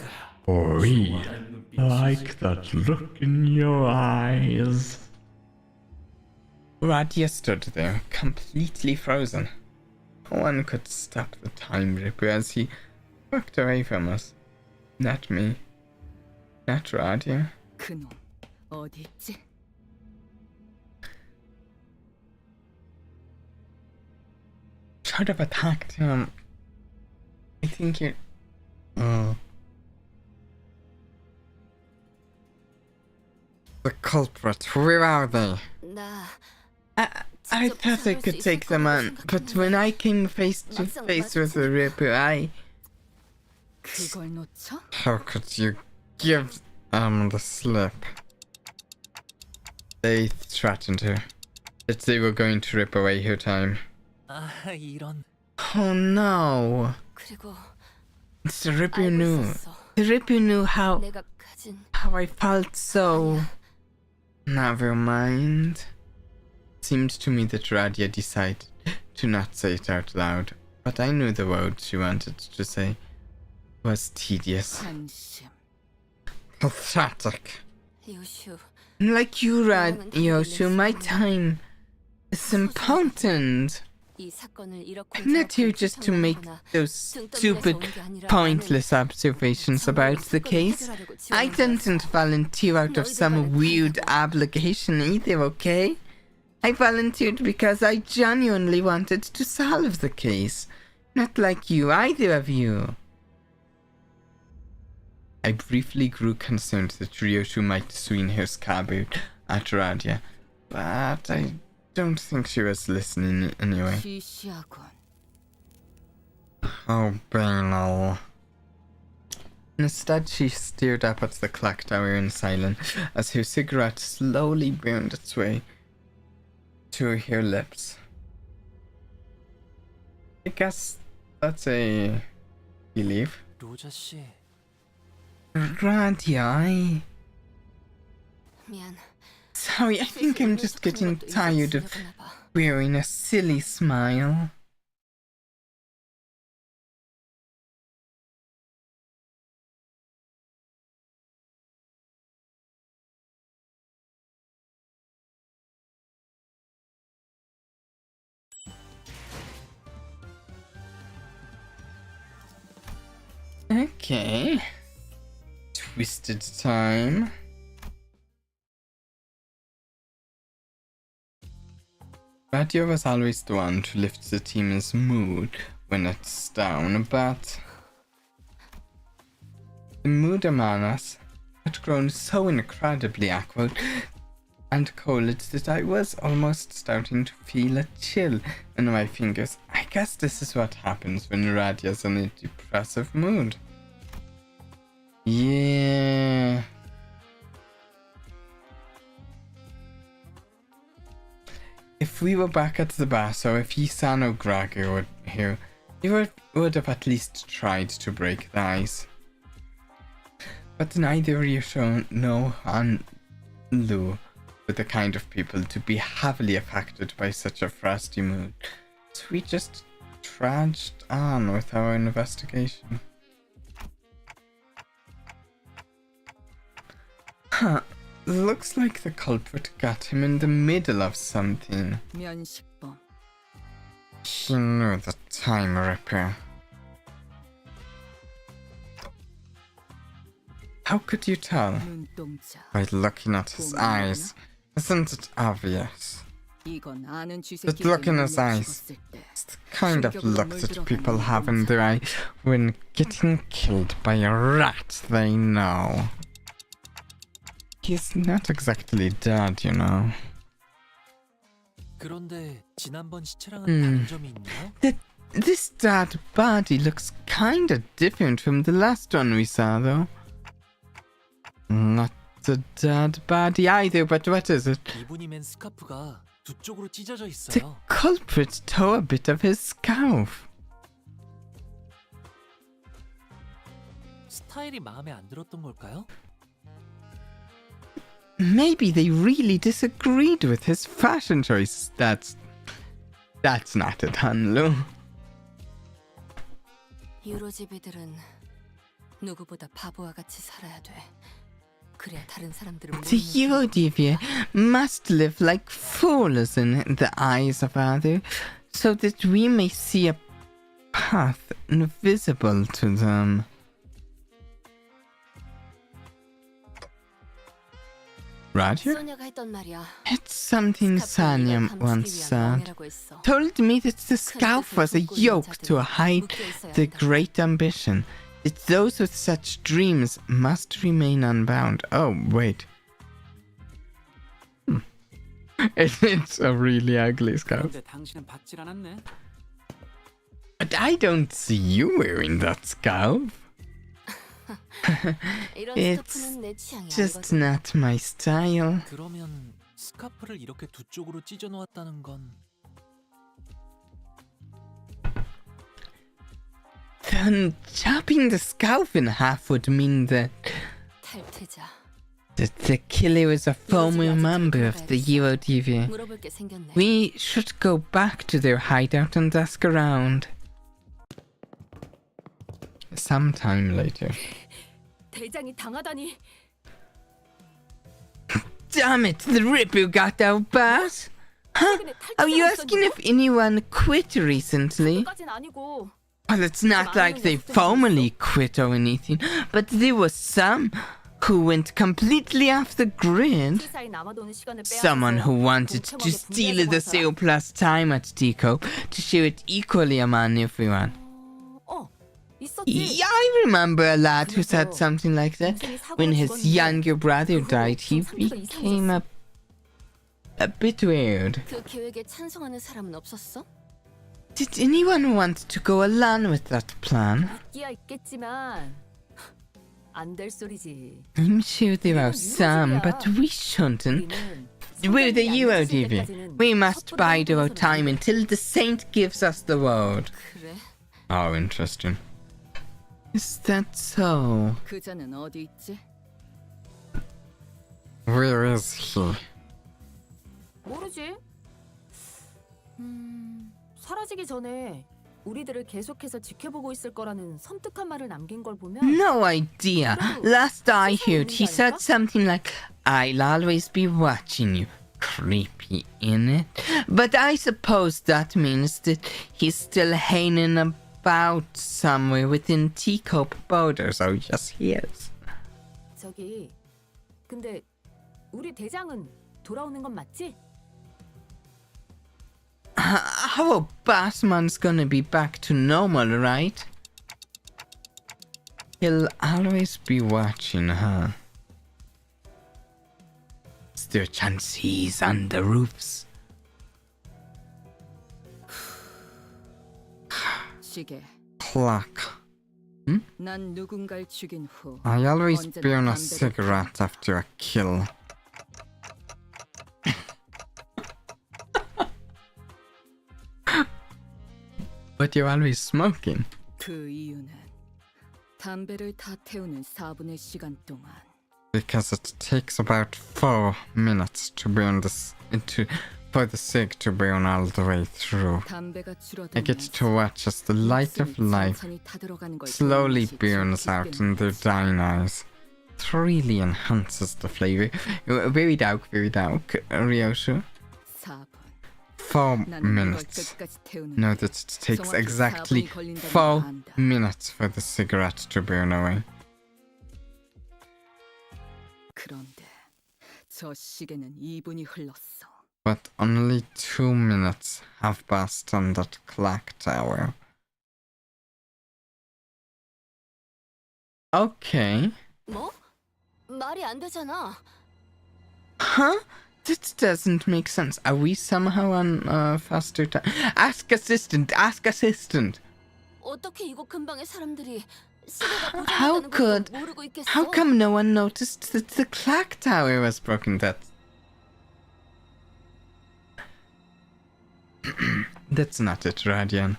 H: we, like that look in your eyes.
A: Radia stood there, completely frozen. No one could stop the time ripper as he walked away from us. Not me. Not Radia.
E: 그놈 어디 있지?
A: Should have attacked him. I think you. The culprit, where are they?
C: 나
A: I thought I could take them on, but when I came face to face with the Ripper,
E: 그걸 놓쳐?
A: How could you give the slip? They threatened her. That they were going to rip away her time.
B: 아 이런.
A: Oh no!
C: 그리고
A: The Ripper
C: 알고
A: knew.
C: 있었어.
A: The Ripper knew how
C: 내가 가진
A: I felt so. Never mind. Seemed to me that Radia decided to not say it out loud. But I knew the word she wanted to say was tedious.
E: 관심.
A: Pathetic.
C: 요슈,
A: Like you, Yoshu, my time is important.
C: 이 사건을 이렇게
A: I'm not here just to make those stupid, pointless observations about the case. I didn't volunteer out of some weird obligation either, okay? I volunteered because I genuinely wanted to solve the case. Not like you, either of you. I briefly grew concerned that Ryoshu might swing her scabbard at Radya, but I don't think she was listening anyway.
E: 시시하군.
A: Oh, banal. Instead, she stared up at the clock tower in silence as her cigarette slowly burned its way to her lips. I guess that's a belief.
B: 로자 씨,
A: Radya,
C: 미안.
A: sorry, I think I'm just getting tired of wearing a silly smile. Okay. Twisted time. Radya was always the one to lift the team's mood when it's down, but the mood among us had grown so incredibly awkward and cold that I was almost starting to feel a chill in my fingers. I guess this is what happens when Radya's in a depressive mood. Yeah. If we were back at the bar, so if Hisano Gregor were here, he would have at least tried to break the ice. But neither Ryosho nor Hanlu were the kind of people to be heavily affected by such a frosty mood. So we just trudged on with our investigation. Huh. Looks like the culprit got him in the middle of something.
E: 면식범.
A: He knew the time ripper. How could you tell?
E: 눈동자.
A: By looking at his eyes. Isn't it obvious?
E: 이건 아는
A: That look in his eyes. It's the kind of look that people have in their eye when getting killed by a rat they know. He's not exactly dead, you know.
B: 그런데 지난번 시체랑은 다른 점이 있나요?
A: This dead body looks kinda different from the last one we saw, though. Not the dead body either, but what is it?
B: 이분이 맨 스카프가 두 쪽으로 찢어져
A: The
B: 있어요.
A: culprit tore a bit of his scalp.
B: 스타일이 마음에 안 들었던 걸까요?
A: Maybe they really disagreed with his fashion choices. That's not it, Hanlu.
C: 유로지비들은 누구보다 바보와 같이 살아야 돼. 그래야 다른 사람들은
A: The Eurodivia must live like fools in the eyes of others, so that we may see a path invisible to them. Radya?
C: 소녀가 했던 말이야.
A: It's something Sanya once said. Told me that the scalp was a yoke to hide the great ambition. That those with such dreams must remain unbound. Oh, wait. It's a really ugly scalp.
G: 그런데 당신은 받질 않았네.
A: But I don't see you wearing that scalp.
C: 이런
A: It's
C: 스토프는 내 취향이
A: just
C: 아니거든.
A: not my style.
B: 그러면 스카프를 이렇게 두 쪽으로 찢어 놓았다는 건
A: Then chopping the scalp in half would mean that
C: 탈퇴자.
A: the killer is a former member of the Eurodivia.
C: 물어볼 게 생겼네.
A: We should go back to their hideout and ask around. sometime later.
E: 대장이 당하다니.
A: Damn it, the Ripper got our boss. Huh? Are you asking if anyone quit recently?
E: 까진 아니고.
A: Well, it's not like they formally quit or anything, but there was some who went completely off the grid.
E: 회사에 남아도는 시간을 빼앗아서
A: Someone who wanted to
E: 공평하게
A: steal
E: 분배해서
A: the
E: 본 사람.
A: surplus time at Tico to share it equally among everyone.
E: 있었지.
A: Yeah, I remember a lad who said something like that. When his younger brother died, he became a bit weird.
C: 그 계획에 찬성하는 사람은 없었어?
A: Did anyone want to go along with that plan?
E: 있기야 있겠지만 안 될 소리지.
A: I'm sure there are some, but we shouldn't.
E: 우리는
A: We're the
E: 성장이 안 됐을
A: UODB.
E: 때까지는
A: We must
E: 섣부른
A: bide our
E: 행동에서는
A: time until the saint gives us the word.
C: 그래?
A: Oh, interesting. Is that so?
E: 그자는 어디 있지?
F: Where is he?
E: 모르지. 사라지기 전에 우리들을 계속해서 지켜보고 있을 거라는 섬뜩한 말을 남긴 걸 보면
A: No idea. Last I heard, he said something like, I'll always be watching you. Creepy, innit? But I suppose that means that he's still hanging about somewhere within Teacup borders. Oh, yes, he is.
E: 저기 근데 우리 대장은 돌아오는 건 맞지?
A: Our Batman's gonna be back to normal, right? He'll always be watching her. Is there a chance he's on the roofs?
E: 시계.
F: Clock.
E: 난 누군가를 죽인 후
F: I always
E: 언제나
F: burn a
E: 담배를
F: cigarette after a kill.
A: But you're always smoking.
E: 그 이유는 담배를 다 태우는 4분의 시간 동안
F: Because it takes about 4 minutes to burn for the cig to burn all the way through.
E: 담배가
F: I get
E: 줄어들면서
F: to watch as the light of life
E: 천천히 타들어가는 걸
F: slowly
E: 보는 것이
F: burns
E: 좀
F: out
E: 기쁘게
F: in their dying eyes. It really enhances the flavor. Very dark, Ryoshu.
E: 4분.
F: 4
E: 나는 이걸
F: minutes.
E: 끝까지 태우는
F: Know that it takes
E: 정확히
F: exactly
E: 4분이 걸린다는
F: 4
E: 걸 안다.
F: minutes for the cigarette to burn away.
E: 그런데 저 시계는 2분이 흘렀어.
F: But only 2 minutes have passed on that clock tower.
A: Okay.
C: 뭐? 말이 안 되잖아.
A: Huh? That doesn't make sense. Are we somehow on faster time? Ask assistant.
C: 어떻게 이곳 근방의 사람들이 시계가
A: How
C: 고장났다는
A: could-
C: 것도 모르고 있겠어?
A: How come no one noticed that the clock tower was broken? That's not it, Radian.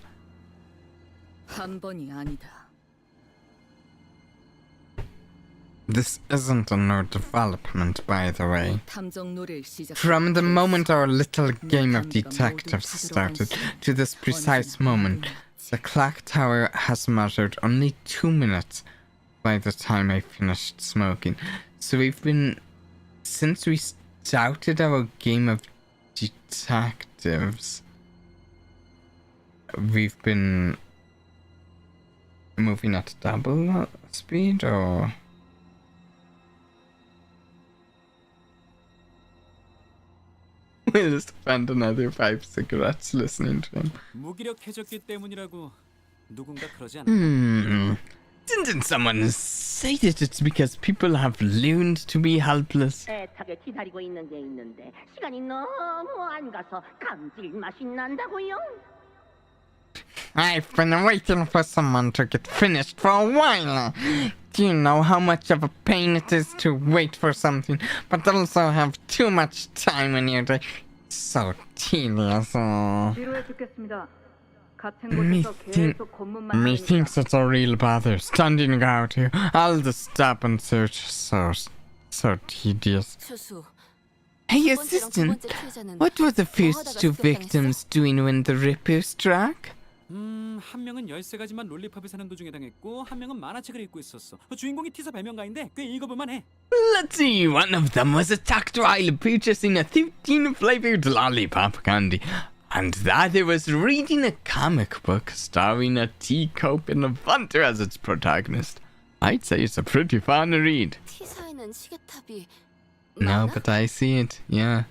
E: 한 번이 아니다.
F: This isn't a new development, by the way.
E: 탐정 놀이를 시작.
F: From the moment our little game of detectives started to this precise moment, the clock tower has measured only 2 minutes by the time I finished smoking. So since we started our game of detectives, we've been moving at double speed, or...
A: We'll spend another 5 cigarettes listening to him.
G: 무기력해졌기 때문이라고 누군가 그러지 않아?
A: Didn't someone say that it's because people have learned to be helpless?
D: 애타게 기다리고 있는 게 있는데 시간이 너무 안 가서 감질맛이 난다고요.
F: I've been waiting for someone to get finished for a while. Do you know how much of a pain it is to wait for something, but also have too much time in your day? It's so tedious.
E: 지루해 죽겠습니다. 같은 곳에서 계속 겉문만
F: Methinks it's a real bother standing out here. All the stop and search. So tedious.
C: 초수.
A: Hey,
C: 첫 번째랑 두
A: assistant,
C: 번째 피해자는
A: what were the first
C: 하다가
A: 2
C: 수색당했어?
A: victims doing when the Ripper struck?
G: 한 명은 13가지만 롤리팝을 사는 도중에 당했고 한 명은 만화책을 읽고 있었어. 주인공이 티사 발명가인데 꽤 읽어볼만해.
F: Let's see, one of them was attacked while purchasing a 13-flavored lollipop candy, and the other was reading a comic book starring a teacup and a Vtubber as its protagonist. I'd say it's a pretty fun read.
C: T사에는 시계탑이
F: No,
C: 많아?
F: but I see it, yeah.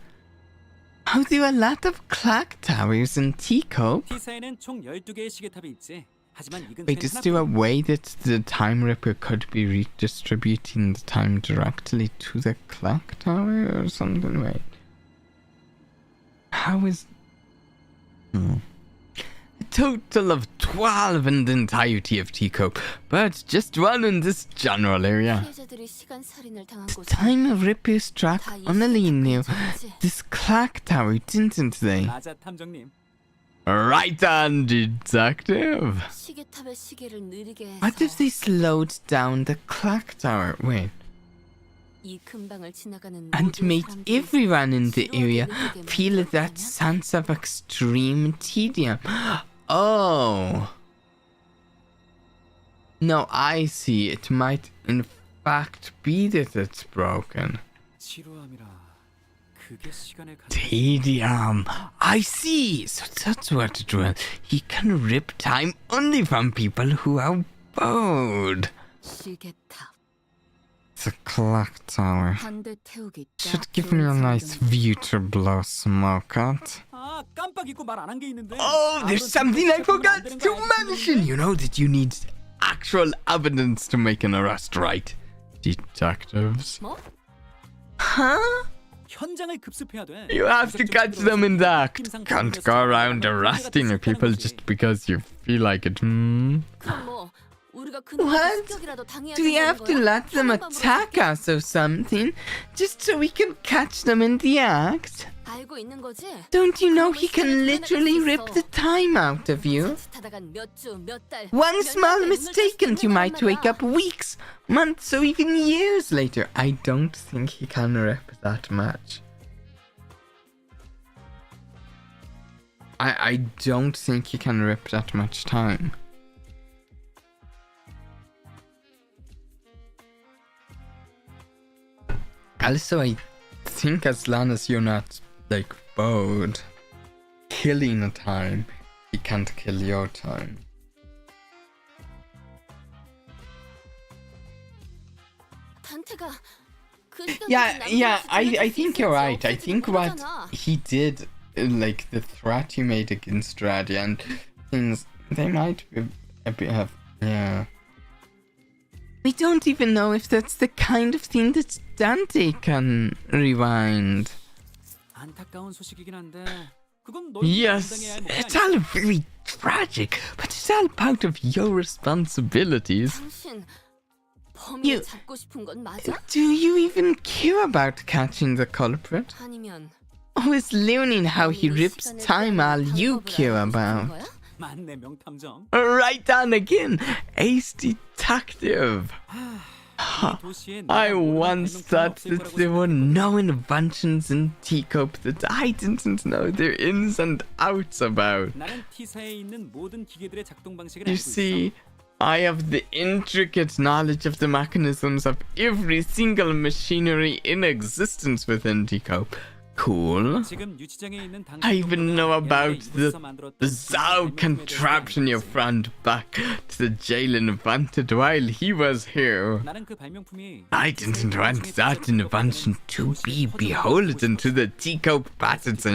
F: Oh, there are a lot of clock towers and teacup.
G: 티사에는 총 12개의 시계탑이 있지. 하지만 이
F: Wait,
G: 근처엔
F: is there a way that the Time Ripper could be redistributing the time directly to the clock tower or something? Wait. How is... A total of 12 in the entirety of Teacup, but just one in this general area.
C: 피해자들이 시간 살인을 당한
F: The
C: 곳은
F: Time Ripper struck only knew this clock tower, didn't they?
G: 맞아, 탐정님.
F: Right on, detective.
C: 시계탑의 시계를 느리게 해서
F: What if they slowed down the clock tower? Wait.
C: 이 근방을 지나가는
F: And
C: 모든
F: made
C: 사람들이
F: everyone in the
C: 지루하게
F: area
C: 느끼게
F: feel
C: 만들었다면?
F: that sense of extreme tedium. Oh. No, I see. It might in fact be that it's broken.
G: 지루함이라. 그게 시간을 가는
F: Tedium. I see. So that's what it was. He can rip time only from people who are bored.
C: 시계탑
F: The clock tower.
C: 한 대 태우기
F: Should
C: 딱
F: give me a
C: 좋은
F: nice
C: 상황이네.
F: view to blow smoke at.
G: 아, 깜빡 잊고 말 안 한 게 있는데.
F: Oh, there's something I forgot to mention. You know that you need actual evidence to make an arrest, right? Detectives.
C: 뭐?
F: Huh?
G: 현장을 급습해야 돼.
F: You have to catch them in the act. Can't go around arresting people just because you feel like it.
C: 그럼 뭐 우리가 그놈한테
F: What?
C: 습격이라도 당해야
F: Do we
C: 된다는
F: have to
C: 거야?
F: let them
C: 편한 방법으로
F: attack
C: 습격?
F: us or something? Just so we can catch them in the act?
C: 알고 있는 거지?
F: Don't you know he can literally rip the time out of you?
C: 자칫하다간 몇 주, 몇 달,
F: One
C: 몇
F: small
C: 년에 눈을 뜰
F: mistake
C: 수도
F: and you
C: 있는
F: might
C: 거란
F: wake
C: 말이야.
F: up weeks, months, or even years later. I don't think he can rip that much. I don't think he can rip that much time. Also, I think as long as you're not, like, bored, killing a time, he can't kill your time.
C: 단테가 그 시간까지
F: Yeah,
C: 남은
F: yeah,
C: 수준을
F: I
C: 줄
F: think
C: 수
F: you're
C: 있을지
F: right. I
C: 없을지도
F: think what
C: 모르잖아.
F: he did, like the threat he made against Raddy and things, they might have, yeah. We don't even know if that's the kind of thing that Dante can rewind.
G: 안타까운 소식이긴 한데 그건 너희
F: Yes,
G: 감당해야 할 몫이
F: it's
G: 아니야.
F: all very tragic, but it's all part of your responsibilities.
C: 당신
F: You-
C: 범인을 잡고 싶은 건 맞아?
F: Do you even care about catching the culprit?
C: 아니면
F: Or is learning how he rips time all you care about?
G: 맞네, 명탐정.
F: Right on again, ace detective.
G: 이 도시에
F: I
G: 내가 모르는
F: once
G: 발명품은
F: thought
G: 없을
F: that
G: 거라고
F: there were
G: 생각했거든.
F: no inventions in Teacup that I didn't know their ins and outs about.
G: 나는 T사에 있는 모든 기계들의 작동 방식을
F: You
G: 알고
F: see, I have the intricate knowledge of the mechanisms of every single machinery in existence within Teacup. Cool.
G: 있어. 지금 유치장에 있는 당신
F: I even know about the
G: 이곳에서 만들었던
F: Zao
G: 발명품에 대해서
F: contraption your
G: 알고 있어.
F: friend back to the jail invented while he was here.
G: 나는 그 발명품이
F: I didn't want that invention to be beholden to the Teacup Patents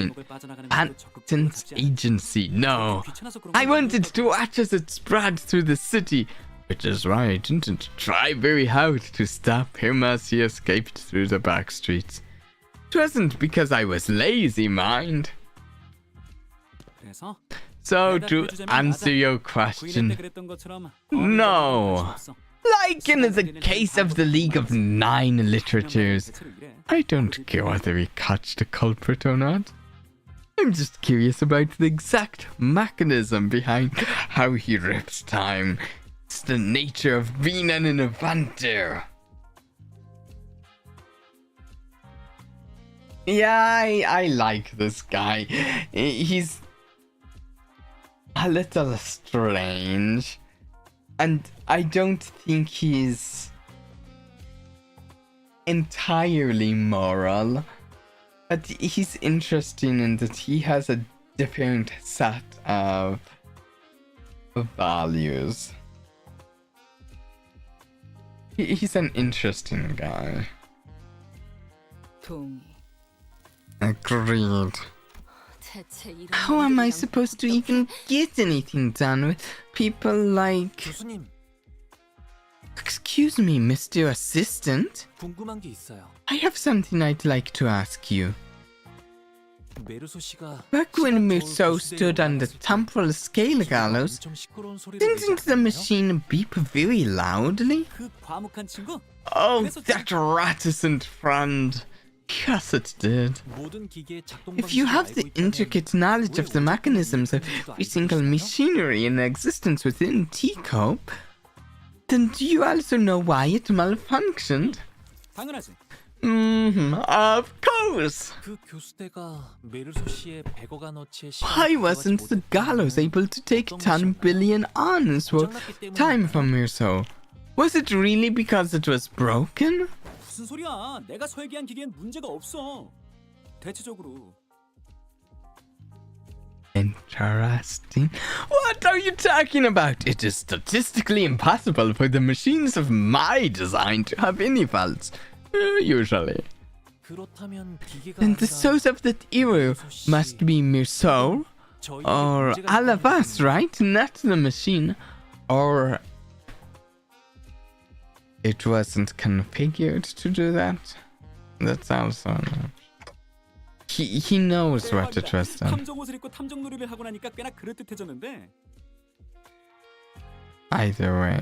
F: Agency. No. I wanted to watch as it spread through the city, which is why I didn't try very hard to stop him as he escaped through the back streets. It wasn't because I was lazy, mind.
G: 그래서
F: So,
G: 내가
F: to
G: 보여주자면
F: answer
G: 맞아.
F: your
G: 구일회 때
F: question,
G: 그랬던 것처럼
F: No. Like in the case of the League of Nine Literatures, I don't care whether we catch the culprit or not. I'm just curious about the exact mechanism behind how he rips time. It's the nature of being an inventor. Yeah, I like this guy. He's
A: a little strange. And I don't think he's entirely moral. But he's interesting in that he has a different set of values. He's an interesting guy. Agreed. How am I supposed to even get anything done with people like...
B: 교수님,
A: Excuse me, Mr. Assistant?
B: 궁금한 게 있어요.
A: I have something I'd like to ask you.
B: 메르소 씨가
A: Back when Musso stood on the temporal scale gallows,
B: 엄청 시끄러운 소리를
A: didn't the
B: 내지 않았나요?
A: machine beep very loudly?
G: 그 과묵한 친구?
A: Oh, that reticent friend. Yes, it did.
B: 모든 기계의 작동
A: If you
B: 방식을
A: have
B: 알고
A: the
B: 있다면
A: intricate knowledge of the mechanisms of every single machinery in existence within Teacup, then do you also know why it malfunctioned?
G: 당연하지.
A: Of course!
B: 그 교수대가 메르소 씨의 100억 원어치의
A: Why wasn't the gallows able to take 10 billion ons worth of time from Musso? Was it really because it was broken?
G: 무슨 소리야? 내가 설계한 기계엔 문제가 없어. 대체적으로.
A: Interesting. What are you talking about? It is statistically impossible for the machines of my design to have any faults. Usually.
B: 그렇다면 기계가
A: Then the
B: 아니라
A: source of that error must be Musso,
B: 저희에게
A: or
B: 문제가
A: all of
B: 있다는
A: us, right? Not the machine. Or it wasn't configured to do that. That's also not. He knows what it was done.
G: 탐정 옷을 입고 탐정 놀이를 하고 나니까 꽤나 그럴듯해졌는데.
A: Either way.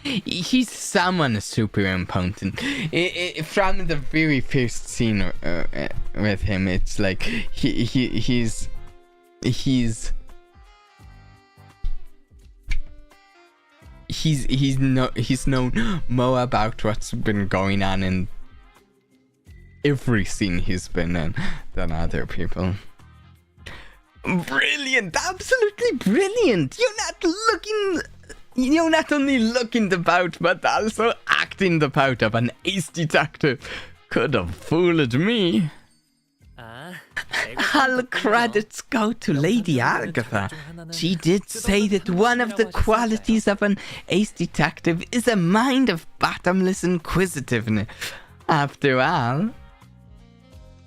A: He's someone super important. From the very first scene with him, it's like he's known more about what's been going on in every scene he's been in than other people. Brilliant, absolutely brilliant. You're not only looking the part, but also acting the part of an ace detective. Could have fooled me.
B: 아,
A: All credits go to Lady Agatha. She did say that one of the qualities of an ace detective is a mind of bottomless inquisitiveness. After all,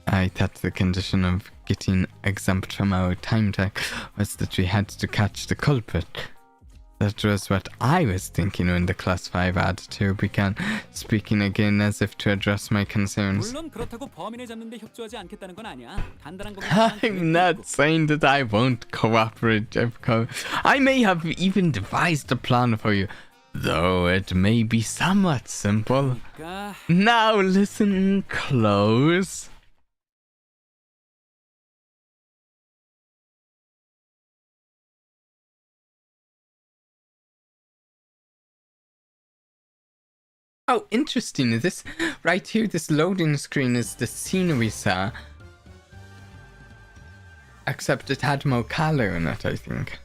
A: I thought the condition of getting exempt from our time check was that we had to catch the culprit. That was what I was thinking when the Class 5 auditor began speaking again as if to address my concerns.
G: 물론 그렇다고 범인을 잡는데 협조하지 않겠다는 건 아니야. 간단한 거면
A: I'm not saying that I won't cooperate, Jeffco. I may have even devised a plan for you, though it may be somewhat simple.
G: 그러니까
A: Now listen close. Oh, interesting. This right here, this loading screen is the scene we saw. Except it had more color in it, I think.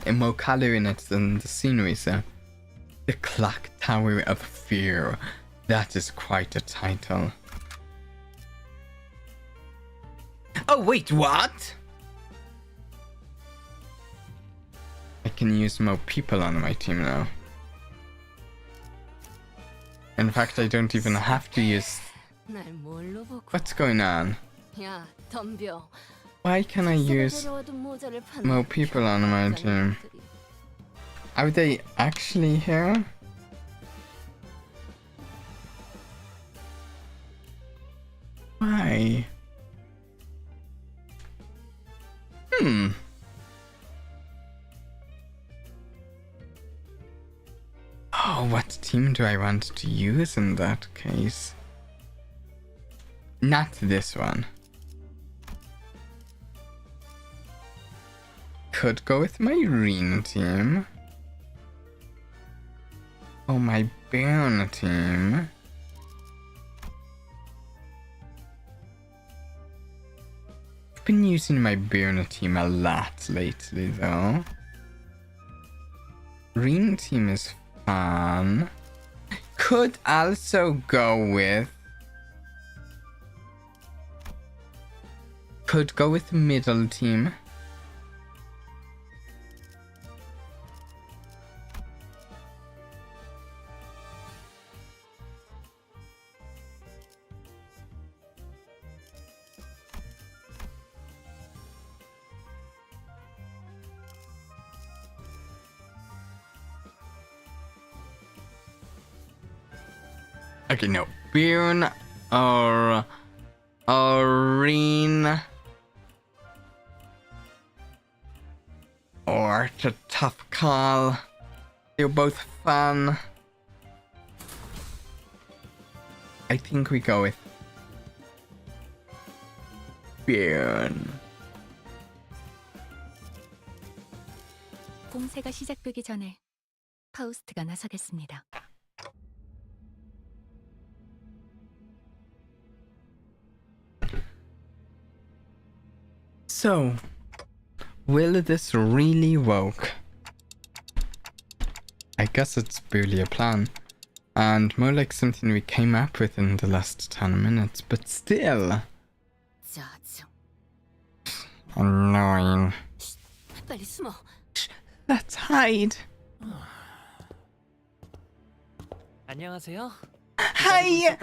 A: And more color in it than the scene we saw. The Clock Tower of Fear. That is quite a title. Oh, wait, what? I can use more people on my team now. In fact, I don't even have to use...
C: 날 뭘로 보고?
A: What's going on?
C: 야, 덤벼.
A: Why can I use
C: 데려와도 모자를 파는
A: more people on my team?
C: 것들이.
A: Are they actually here? Why? Oh, what team do I want to use in that case? Not this one. Could go with my Reen team. Oh, my Baron team. been using my Burner team a lot lately, though. Green team is fun. Could also go with... Could go with the middle team. Okay, no. Bjorn or Aureen. Or it's a tough call. They're both fun. I think we go with Bjorn.
E: 공세가 시작되기 전에 파우스트가 나서겠습니다.
A: So, will this really work? I guess it's barely a plan. And more like something we came up with in the last 10 minutes, but still.
C: 짜증.
A: Annoying.
C: 빨리 숨어.
A: Let's hide.
B: 안녕하세요.
A: Hi!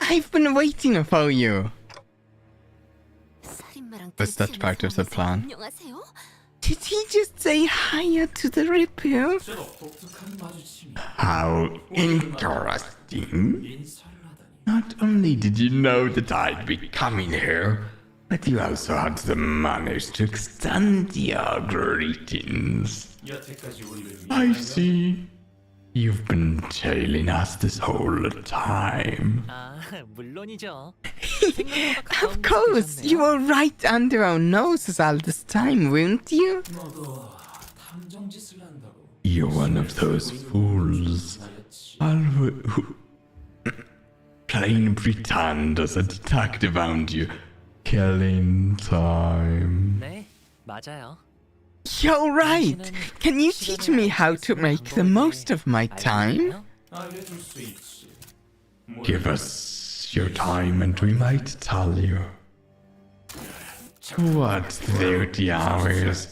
A: I've been waiting for you.
C: 살인마랑
A: Was that part of the plan?
C: 안녕하세요.
A: Did he just say hiya to the Ripper?
H: How interesting. Not only did you know that I'd be coming here, but you also had the manners to extend your greetings. I see. You've been tailing us this whole time.
B: 아, 물론이죠.
A: Of course, you were right under our noses all this time, weren't you?
H: You're one of those fools. Who plain pretend as a detective around you. Killing time.
B: 네, 맞아요.
A: You're right. Can you teach me how to make the most of my time?
H: Give us your time and we might tell you. What 30 hours?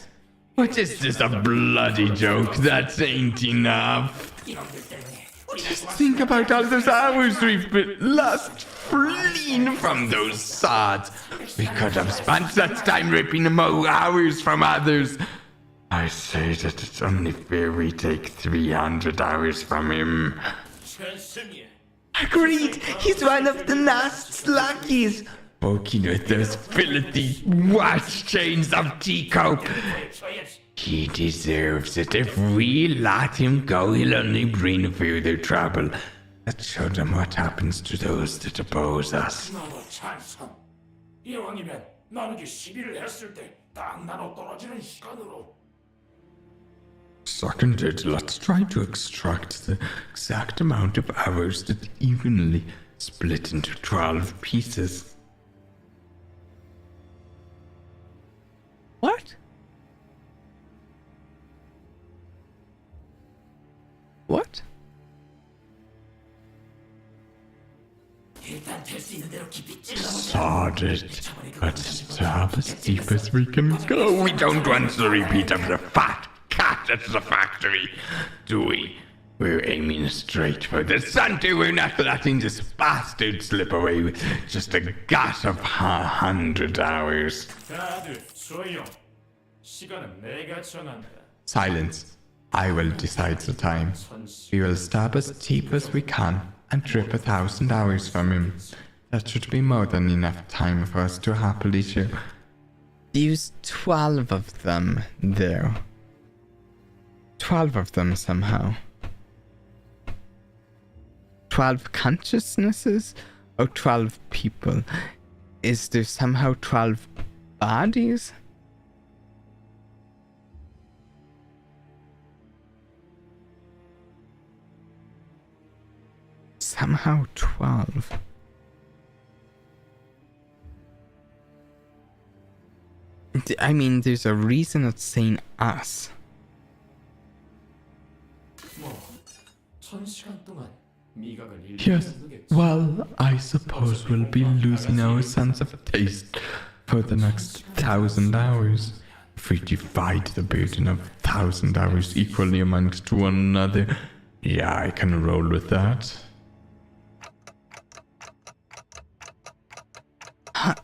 H: What is this, a bloody joke? That ain't enough. Just think about all those hours we've been lost fleeing from those sods. We could have spent that time ripping more hours from others. I say that it's only fair we take 300 hours from him.
A: Agreed. He's one of the last slackies.
H: Poking with those filthy watch chains of teacup. He deserves it. If we let him go, he'll only bring further trouble. Let's show them what happens to those that oppose us.
I: 이왕이면 나누기 12를 했을 때 딱 나눠 떨어지는 시간으로.
H: Seconded, let's try to extract the exact amount of hours that evenly split into 12 pieces.
A: What? What?
H: Sod it. Let's stab as deep as we can go. We don't want the repeat of the fat cat at the factory, do we? We're aiming straight for the center. We're not letting this bastard slip away with just a gap of 100 hours.
I: 다들 조용. 시간은 내가 정한다.
H: Silence. I will decide the time. We will stab as deep as we can and trip 1,000 hours from him. That should be more than enough time for us to happily share.
A: Use 12 of them there. 12 of them somehow. 12 consciousnesses or 12 people? Is there somehow 12 bodies? Somehow 12. I mean, there's a reason it's saying us.
H: Yes, well, I suppose we'll be losing our sense of taste for the next 1,000 hours. If we divide the burden of 1,000 hours equally amongst one another, yeah, I can roll with that.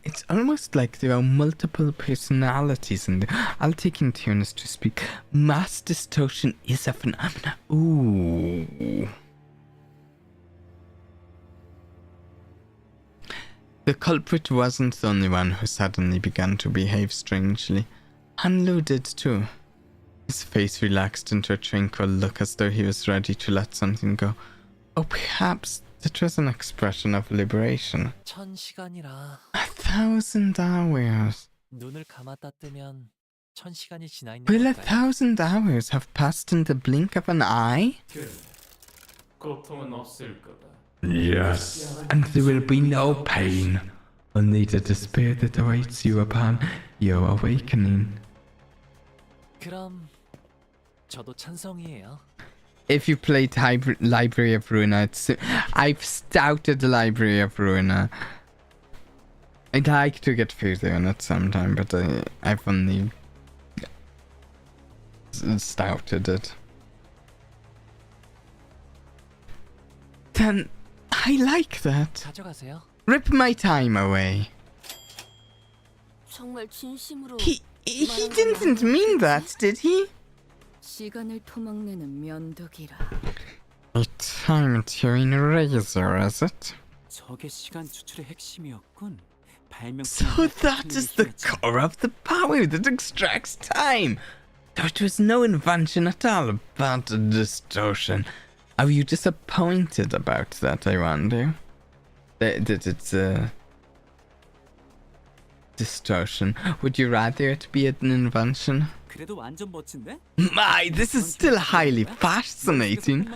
A: It's almost like there are multiple personalities in there. I'll take in turns to speak. Mass distortion is a phenomenon. Ooh. The culprit wasn't the only one who suddenly began to behave strangely. Hanlu did too. His face relaxed into a tranquil look as though he was ready to let something go. Oh, perhaps that was an expression of liberation.
B: 1000시간이라
A: 1,000 hours.
B: 눈을 감았다 뜨면 1000시간이 지나 있는
A: Will
B: 걸까요?
A: 1,000 hours have passed in the blink of an eye?
I: 고통은 없을 거다.
H: Yes, and there will be no pain, only the despair that awaits you upon your awakening.
B: 그럼 저도 찬성이에요.
A: If you played Library of Ruina, I've stouted the Library of Ruina. I'd like to get further on it sometime, but I've only stouted it. Then I like that.
B: 가져가세요.
A: Rip my time away.
C: 정말 진심으로
A: He didn't mean that, did he?
E: 시간을 토막내는 면도기라.
A: A time tuning razor, is it?
G: 저게 시간 추출의 핵심이었군.
A: So that is the core of the power that extracts time. There was no invention at all about the distortion. Are you disappointed about that, I wonder? That it's a distortion. Would you rather it be an invention?
G: 그래도 완전 멋진데?
A: My, this is still highly fascinating.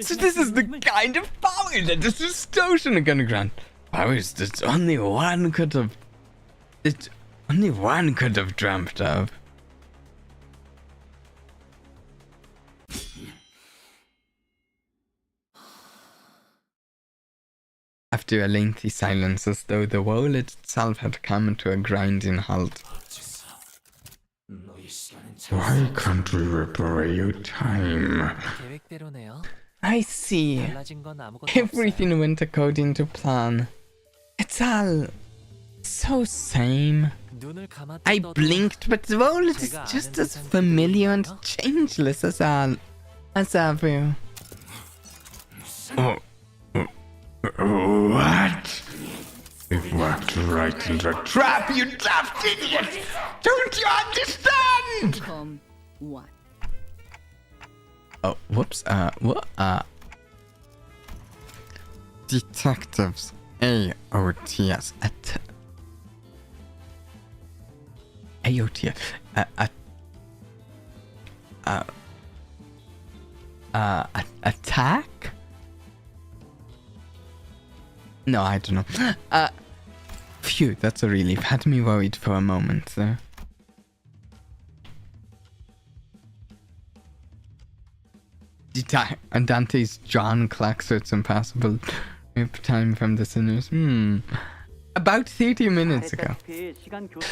A: So this is the kind of power that this distortion can grant. Powers that only one could have dreamt of. After a lengthy silence, as though the world itself had come to a grinding halt.
H: Why can't we rip away your time?
B: 계획대로네요.
A: I see.
B: 달라진 건 아무것도
A: Everything went according to plan. It's all so same.
B: 없어요. 눈을 감았다
A: I
B: 떠도
A: blinked, but the world is just as familiar and changeless as ever.
H: Oh, what? We've walked right into a trap, you daft idiot! Don't you understand?
E: Come what?
A: Oh, whoops. What? Detectives. AOTS. AOTS. Attack? No, I don't know. Phew, that's a relief. Had me worried for a moment there. And Dante's John clock, so it's impossible. Rip time from the sinners. About 30 minutes ago.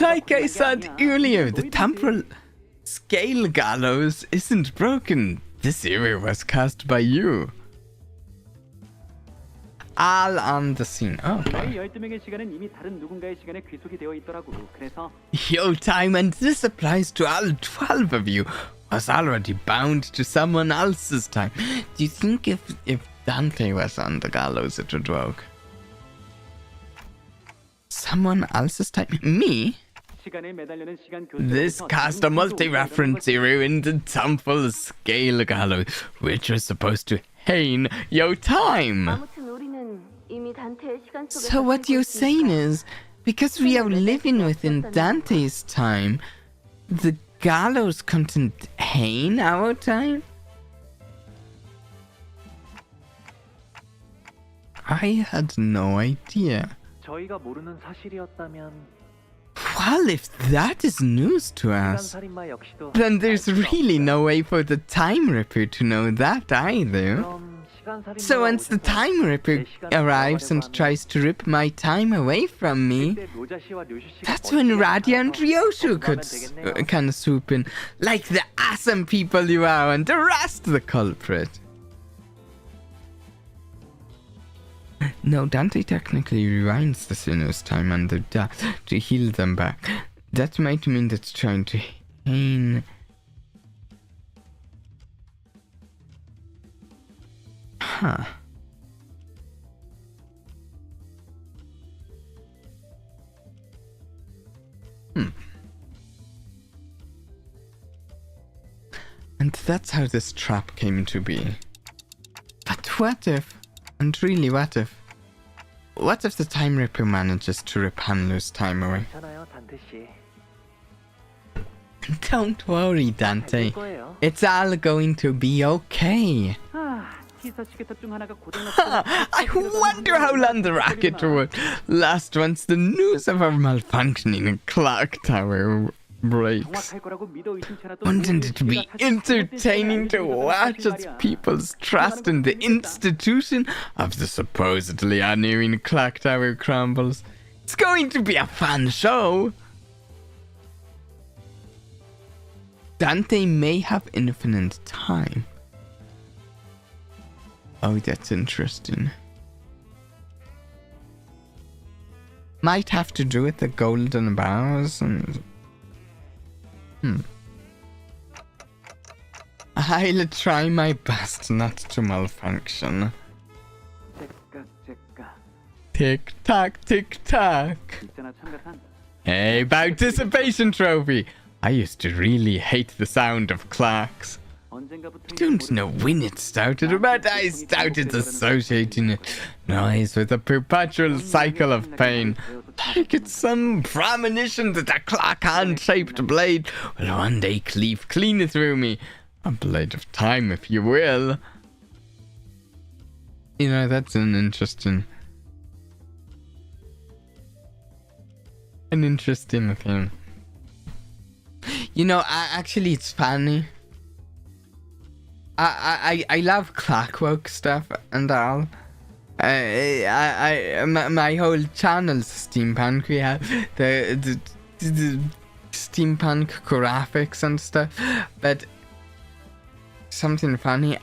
A: Like I said earlier, the temporal scale gallows isn't broken. This error was caused by you. All on the scene. Oh, okay.
G: 12명의 시간은 이미 다른 누군가의 시간에 귀속이 되어 있더라고. 그래서
A: Your time, and this applies to all 12 of you, was already bound to someone else's time. Do you think if Dante was on the gallows it would work? Someone else's time? Me?
G: 시간에 매달리는 시간
A: This cast a multi-reference error in the temple scale gallows, which was supposed to hane your time.
C: 아무튼 우리는 이미 단테의 시간 속에
A: So what you're saying is, because we are living within Dante's time, the gallows couldn't hane our time? I had no idea.
B: 저희가 모르는 사실이었다면
A: Well, if that is news to us,
B: 살인마 역시도
A: then there's really no way for the Time Ripper to know that either.
B: 그럼 시간 살인마가
A: So once the
B: 오셔서
A: Time Ripper arrives and tries to rip my time away from me,
B: 그때 묘자 씨와 류슈 씨가
A: that's when Radia and Ryoshu could
B: 되겠네요.
A: kind of swoop in, like the awesome people you are, and arrest the culprit. No, Dante technically rewinds the sinner's time and their death to heal them back. That might mean that's trying to gain. Huh. And that's how this trap came to be. But what if, and really what if the Time Ripper manages to rip Hanlu's time away?
B: 괜찮아요, 단테 씨.
A: Don't worry, Dante.
B: 될 거예요.
A: It's all going to be okay.
B: 티서 시계탑 중 하나가 고장났어.
A: I wonder how long the racket would last once the news of our malfunctioning clock tower breaks.
B: 정확할 거라고 믿어 의심치라도
A: Wouldn't it be entertaining to watch as people's trust in the institution of the supposedly unerring clock tower crumbles? It's going to be a fun show. Dante may have infinite time. Oh, that's interesting. Might have to do with the golden bars and... I'll try my best not to malfunction. Tick tock, tick tock.
B: 있잖아, 참가상.
A: Hey, participation trophy! I used to really hate the sound of clocks.
B: 언젠가부터
A: Don't know when it started, but I started associating noise with a perpetual cycle of pain. Like it's some premonition that a clock hand-shaped blade will one day cleave clean through me. A blade of time, if you will. You know, that's an interesting thing. You know, actually, it's funny. I love clockwork stuff and all. My whole channel's steampunk. We have the steampunk graphics and stuff. But something funny,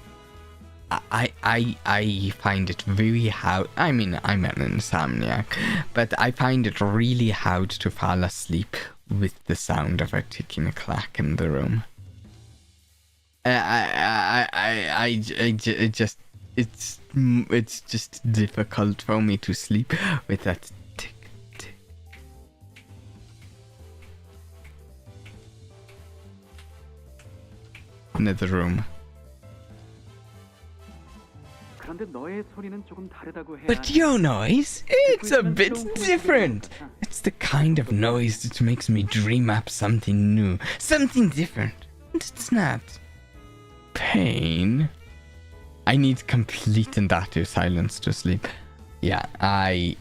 A: I find it very hard. I mean, I'm an insomniac, but I find it really hard to fall asleep with the sound of a ticking clock in the room. It's just difficult for me to sleep with that tick tick. Another room.
B: 그런데 너의 소리는 조금 다르다고 해야.
A: But your noise, it's a bit different. It's the kind of noise that makes me dream up something new, something different. And it's not pain. I need complete and utter silence to sleep. Yeah, I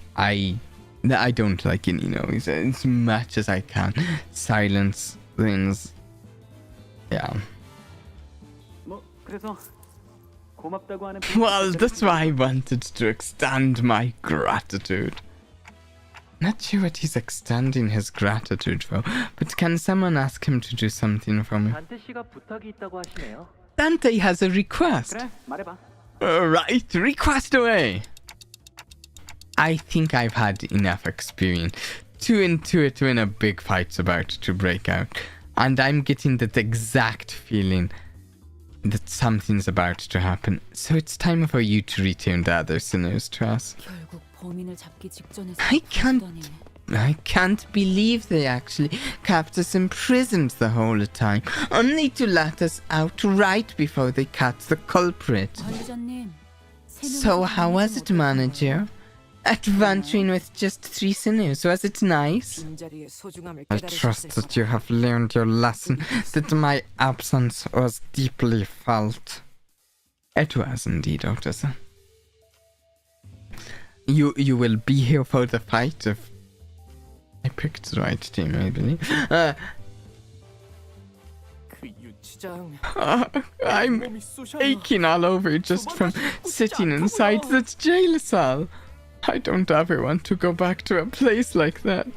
A: don't like any noise as much as I can. Silence things. Yeah.
B: 뭐 그래서 고맙다고 하는.
A: Well, that's why I wanted to extend my gratitude. Not sure what he's extending his gratitude for, but can someone ask him to do something for me?
B: 단테 씨가 부탁이 있다고 하시네요.
A: Dante has a request.
B: 그래, 말해봐.
A: Alright, request away. I think I've had enough experience to intuit when a big fight's about to break out. And I'm getting that exact feeling that something's about to happen. So it's time for you to return the other sinners to us.
E: 결국 범인을 잡기 직전에
A: I can't believe they actually kept us imprisoned the whole time, only to let us out right before they caught the culprit.
E: 관리자님.
A: So how was it, manager? Adventuring with just 3 sinners, was it nice?
E: 빈자리의 소중함을
A: I trust that you have learned your lesson, that my absence was deeply felt. It was indeed, Otis. You will be here for the fight if I picked the right team, I believe.
G: 그 유치장
A: I'm
G: 몸이 쑤셔요.
A: aching all over just from sitting inside that jail cell. I don't ever want to go back to a place like that.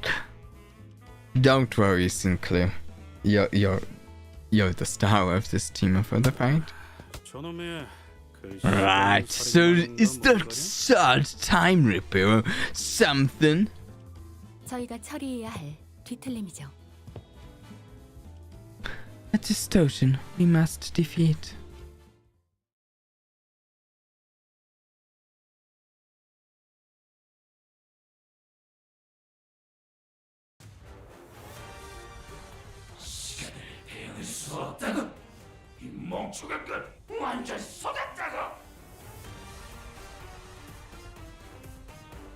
A: Don't worry, Sinclair. You're the star of this team for the fight.
G: 저놈의 그
A: Right, so is there third time ripper or something?
E: 저희가 처리해야 할 뒤틀림이죠.
A: A distortion we must defeat.
I: 대응할 수 없다고. 이 멍청한 것 완전 속았다고.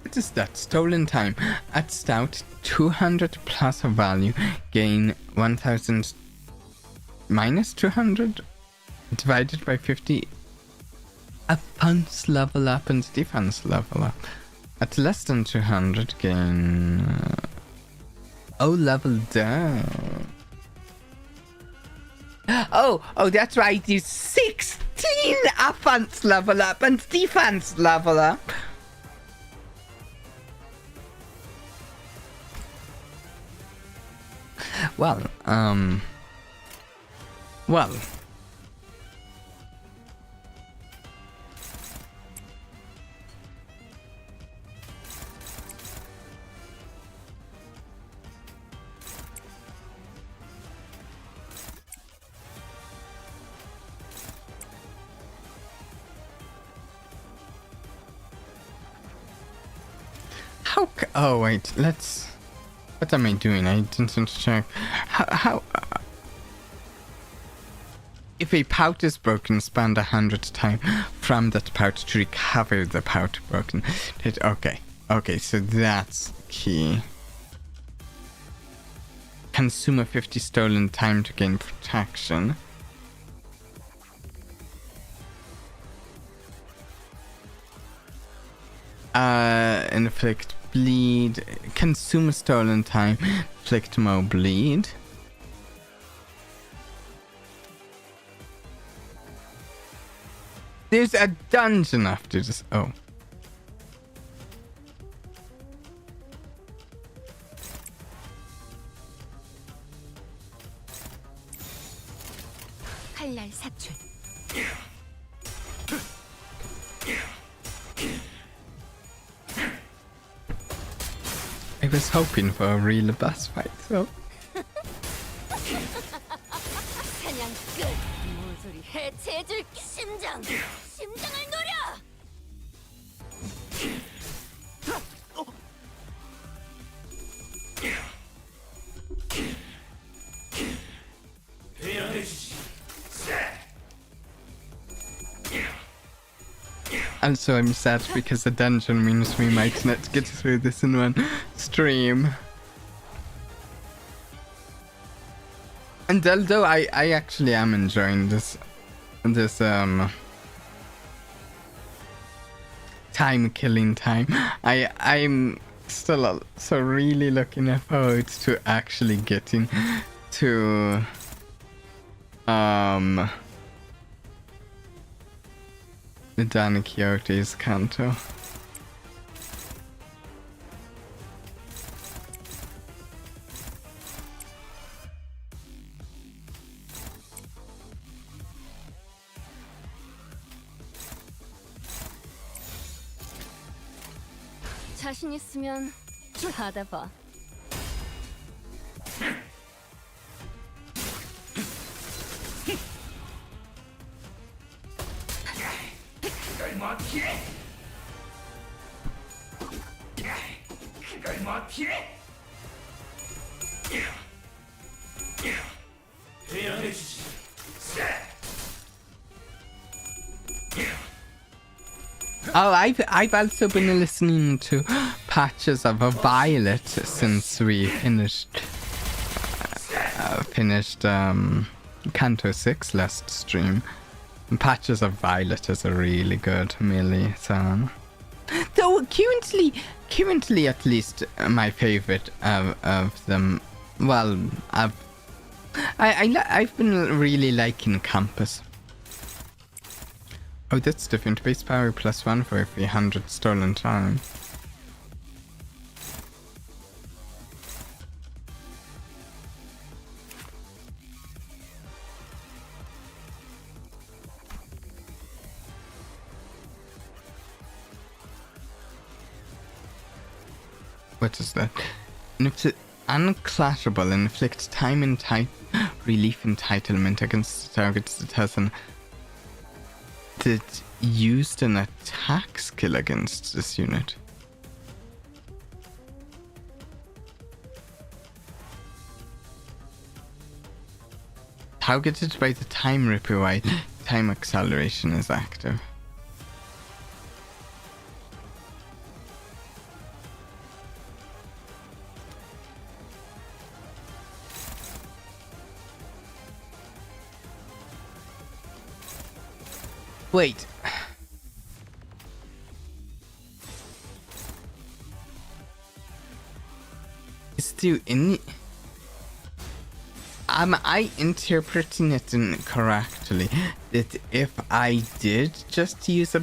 A: What is that? Stolen time. At stout, 200 plus value. Gain 1000 minus 200 divided by 50. Offense level up and defense level up. At less than 200, gain. Level down. Oh, that's right. There's 16 offense level up and defense level up. Well. Oh, wait, let's... What am I doing? I didn't check. How... If a pout is broken, spend 100 time from that pout to recover the pout broken. Okay, so that's key. Consume a 50 stolen time to gain protection. Inflict bleed. Consume stolen time. Inflict more bleed. There's a dungeon after this. Oh.
E: 칼날 사출.
A: I was hoping for a real boss fight, so.
C: 사냥 끝. 모조리 해체해줄 심장을 노려.
A: Also, I'm sad because the dungeon means we might not get through this in one stream. And although I actually am enjoying this time killing time, I'm still also really looking forward to actually getting to the Don Quixote's canto.
C: 자신 있으면 받아봐.
I: 그걸 못 피해? 그걸 못 피해? 대연해주지.
A: Oh, I've also been listening to patches of Violet since we finished Canto 6 last stream. And patches of Violet is a really good melee song. Though currently at least my favorite of them. Well, I've been really liking Campus. Oh, that's different. Base power +1 for every 100 stolen time. What is that? Unclashable inflicts time and relief entitlement against targets that has that used an attack skill against this unit. Targeted by the time ripper while time acceleration is active. Wait. Is there any... Am I interpreting it incorrectly? That if I did just use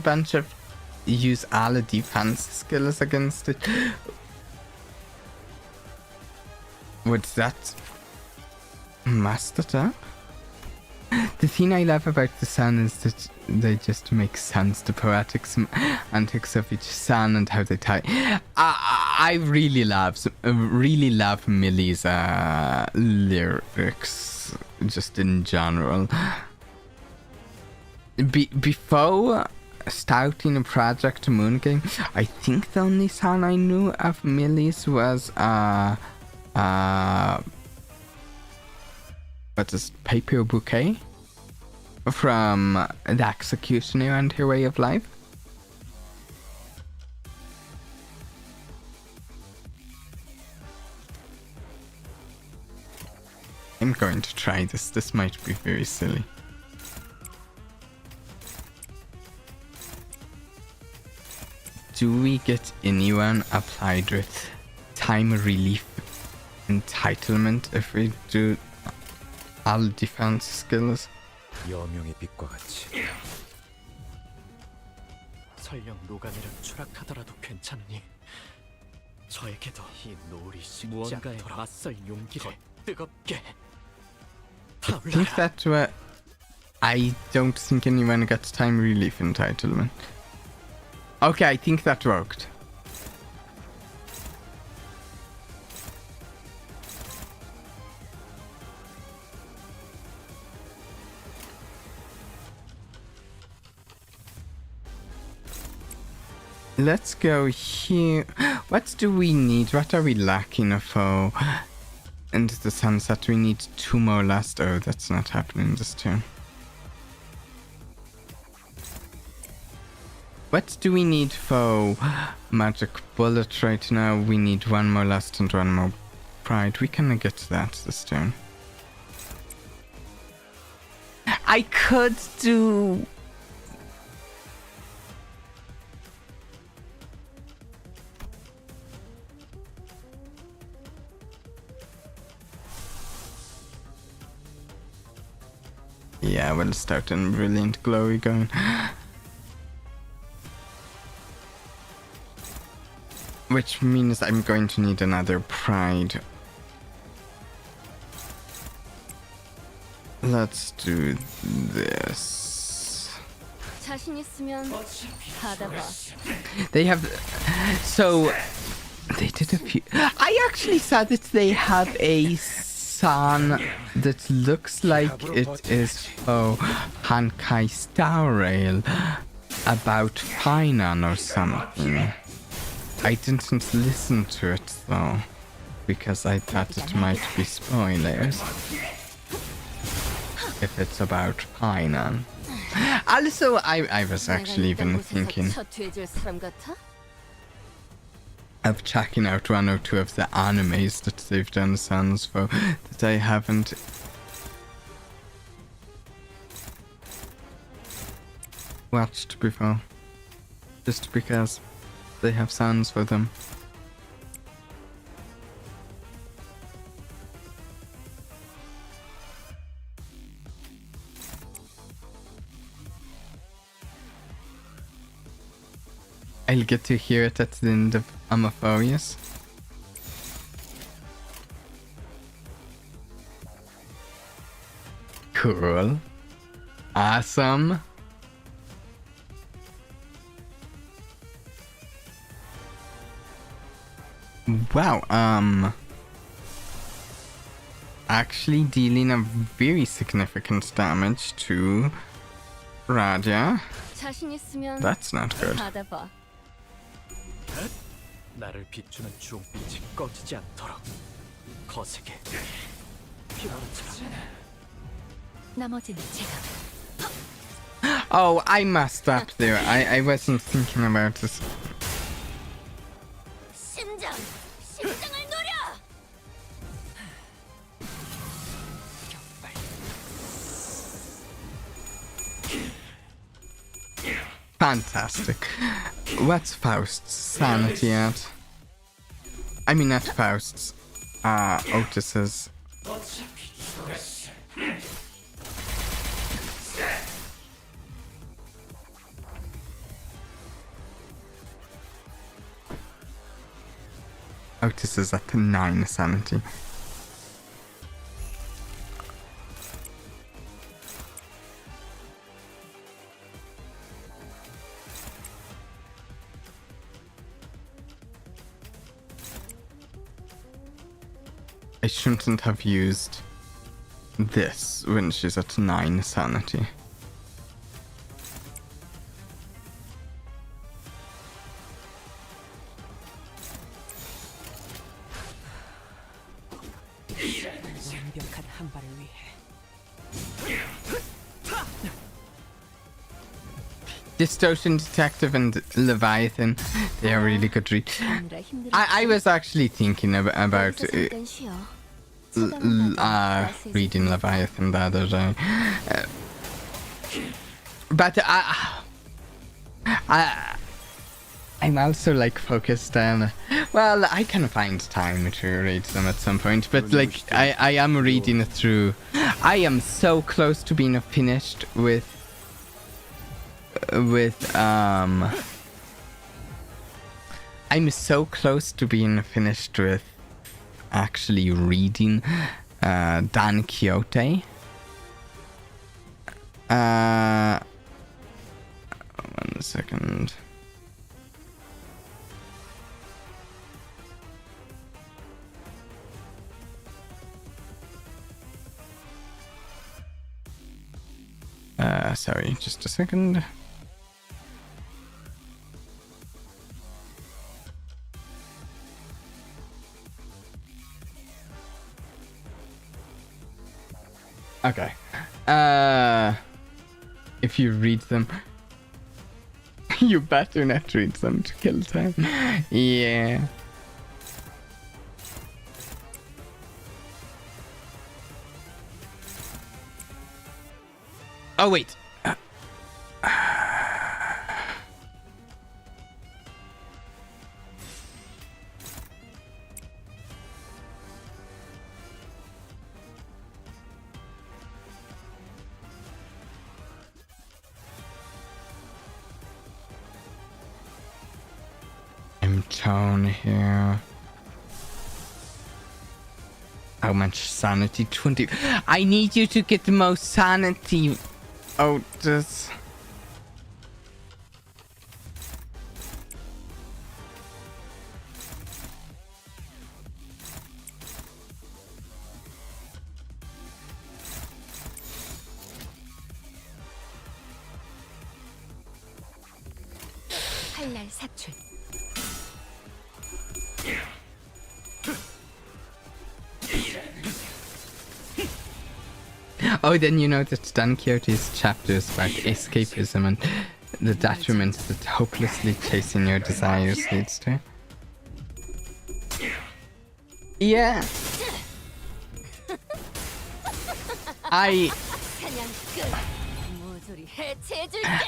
A: use all the defense skills against it, would that mess it up? The thing I love about the sun is that they just make sense. The poetic antics of each sun and how they tie. I really love Millie's lyrics, just in general. Before starting a Project Moon game, I think the only song I knew of Millie's was what is Paper Bouquet from The Executioner and Her Way of Life. I'm going to try this. This might be very silly. Do we get anyone applied with time relief entitlement if we do all defense skills?
B: 여명의 빛과 같이 설령 노가내려 추락하더라도 괜찮으니 저에게도 이 노을이 무언가에 맞설 용기를 뜨겁게
A: I think that's what... I don't think anyone gets time relief entitlement. Okay, I think that worked. Let's go here. What do we need? What are we lacking for? Into the sunset, we need 2 more last. Oh, that's not happening this turn. What do we need for magic bullet right now? We need 1 more last and 1 more pride. We can get that this turn. I could do... Yeah, we'll start in Brilliant Glowy going. Which means I'm going to need another Pride. Let's do this.
C: 자신 있으면 받아봐.
A: They have... So... They did a few... I actually saw that they have a song that looks like it is for Hankai Star Rail about Finan or something. I didn't listen to it though, because I thought it might be spoilers if it's about Finan. Also, I was actually even thinking of checking out 1 or 2 of the animes that they've done sounds for that I haven't. Watched before. Just because They have sounds for them. I'll get to hear it at the end of Amophorius. Cool. Awesome. Wow, actually dealing a very significant damage to Raja.
C: 자신 있으면
A: That's not good.
C: 받아봐.
B: 나를 비추는 주홍빛이 꺼지지 않도록 거세게 휘몰아쳐라.
E: 나머지는 제가.
A: Oh, I messed up there. I wasn't thinking about this.
C: 심장을 노려.
A: Fantastic. What's Faust's sanity at? I mean, not Faust's. Otis's. Otis is at 9 sanity. I shouldn't have used this when she's at 9 sanity.
E: 완벽한 한 발을 위해.
A: Distortion Detective and Leviathan, they are really good read. I was actually thinking about reading Leviathan the other day. But I'm also like focused on, well, I can find time to read them at some point, but like I am reading through. I am so close to being finished with I'm so close to being finished with actually reading Don Quixote. One second. Sorry, just a second. Okay. If you read them, you better not read them to kill time. Yeah. Oh wait. I'm down here. How much sanity? 20. I need you to get the most sanity. Oh, this.
E: 칼날 사출.
A: Oh, then you know that Don Quixote's chapter is about escapism and the detriment that hopelessly chasing your desires leads to. Yeah.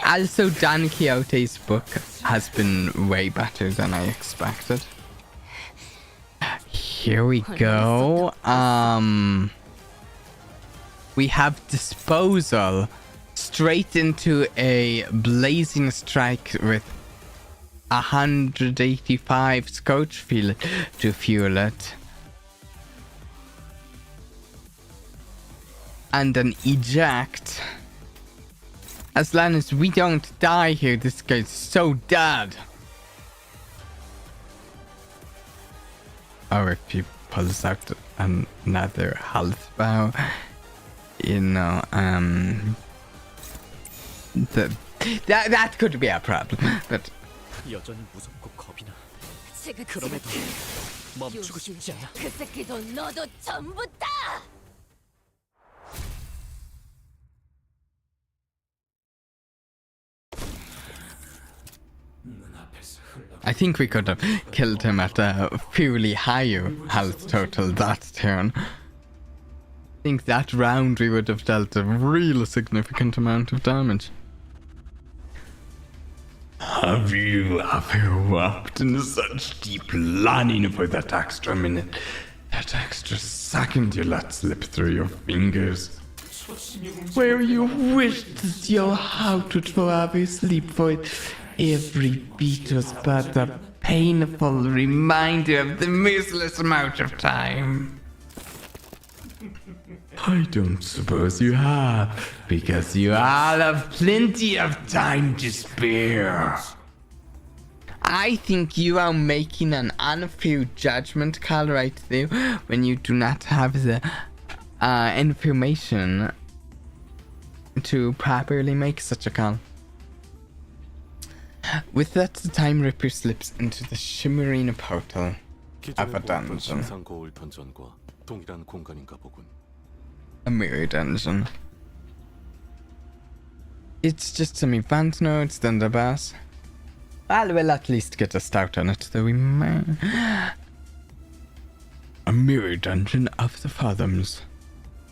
A: Also, Don Quixote's book has been way better than I expected. Here we go. We have disposal straight into a blazing strike with 185 scorch fuel to fuel it. And an eject. As long as we don't die here, this guy's so dead. Or if he pulls out another health bow, you know, that could be a problem, but
B: 여전히 무섭고 겁이 나.
C: 지긋지긋해.
B: 그럼에도 멈추고 싶지 않아.
C: 그 새끼도 너도 전부 다.
A: I think we could have killed him at a fairly higher health total that turn. I think that round we would have dealt a real significant amount of damage.
H: Have you ever walked in such deep longing for that extra minute, that extra second you let slip through your fingers? Where you wish that you how to forever sleep for it. Every beat was but a painful reminder of the merciless amount of time. I don't suppose you have, because you all have plenty of time to spare.
A: I think you are making an unfair judgment call right there when you do not have the information to properly make such a call. With that, the Time Ripper slips into the shimmering portal of a dungeon. A mirror dungeon. It's just some event nodes, then the boss. Well, we'll at least get a start on it, though we may.
H: A mirror dungeon of the Fathoms.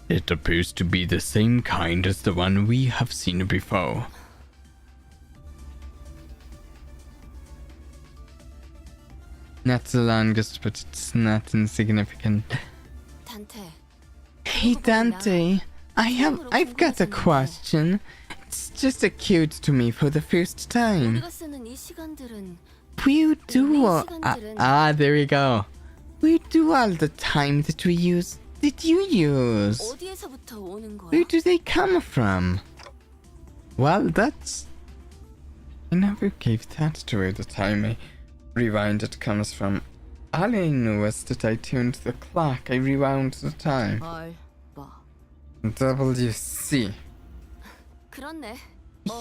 H: It appears to be the same kind as the one we have seen before.
A: Not the longest, but it's not insignificant.
C: 단테.
A: Hey Dante, I've got a question. It's just occurred to me for the first time.
C: 우리가 쓰는 이 시간들은
A: We do all, there we go. We do all the time that we use. Did you use?
C: 어디에서부터 오는 거야?
A: Where do they come from? Well, that's... I never gave that to where the time I rewinded comes from. All I knew was that I tuned the clock. I rewound the time.
C: 봐.
A: WC.
C: 그렇네.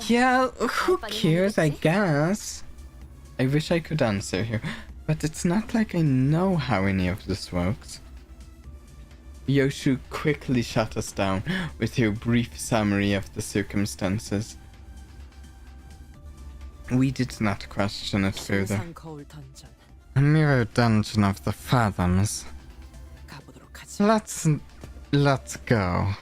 A: Yeah, who cares, I guess. I wish I could answer here, but it's not like I know how any of this works. Yoshu quickly shut us down with her brief summary of the circumstances. We did not question it further.
E: 신상 거울 던전
A: A mirror dungeon of the Fathoms.
E: 가보도록 하지.
A: Let's go.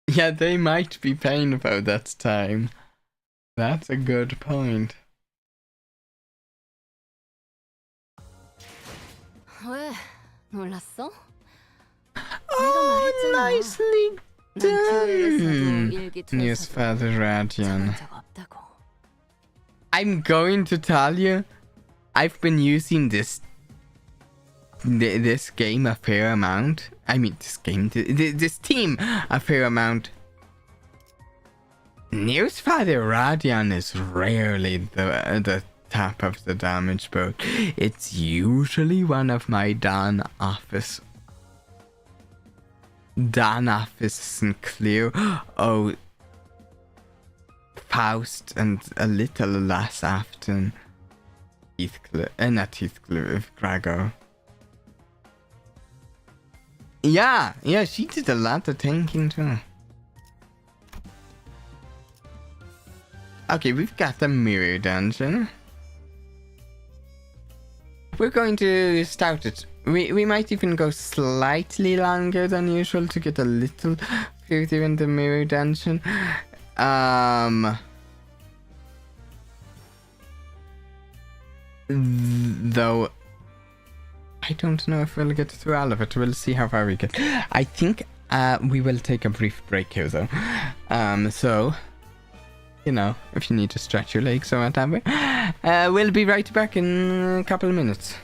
A: Yeah, they might be painful that time. That's a good point.
C: 왜? 놀랐어?
A: Oh, nicely done, Newsfather Radian. I'm going to tell you, I've been using this game a fair amount. I mean, this team a fair amount. Newsfather Radian is rarely the top of the damage boat. It's usually one of my Dan offices and Cleo. Oh, Faust and a little less often Heathcliff, not Heathcliff, Grago. Yeah, she did a lot of tanking too. Okay, we've got the mirror dungeon. We're going to start it we might even go slightly longer than usual to get a little further in the mirror dungeon. Though I don't know if we'll get through all of it. We'll see how far we get. I think we will take a brief break here though. So, you know, if you need to stretch your legs or whatever, we'll be right back in a couple of minutes.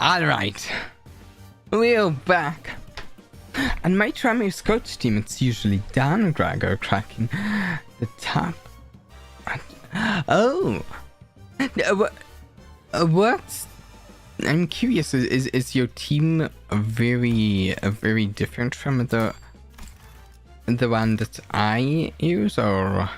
A: Alright, we're back. And my Tramir's coach team, it's usually Dan Gregor cracking the top. Oh! What? I'm curious, is your team very different from the one that I use, or?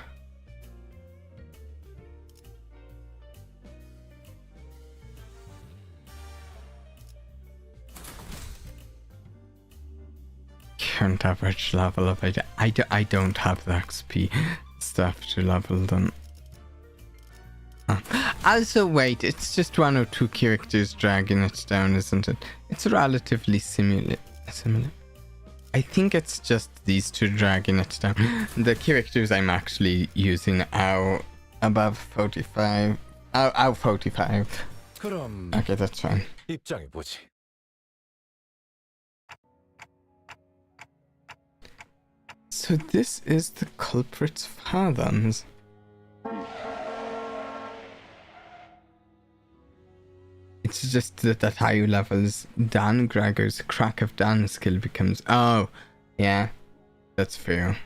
A: Current average level of it. I don't have the XP stuff to level them. Also, wait, it's just 1 or 2 characters dragging it down, isn't it? It's relatively similar. I think it's just these 2 dragging it down. The characters I'm actually using are above 45. Are 45. Okay, that's fine.
J: 입장해보지.
A: So this is the culprit's fathoms. It's just that at higher levels, Dan Gregor's Crack of Dan skill becomes... Oh, yeah, that's fair.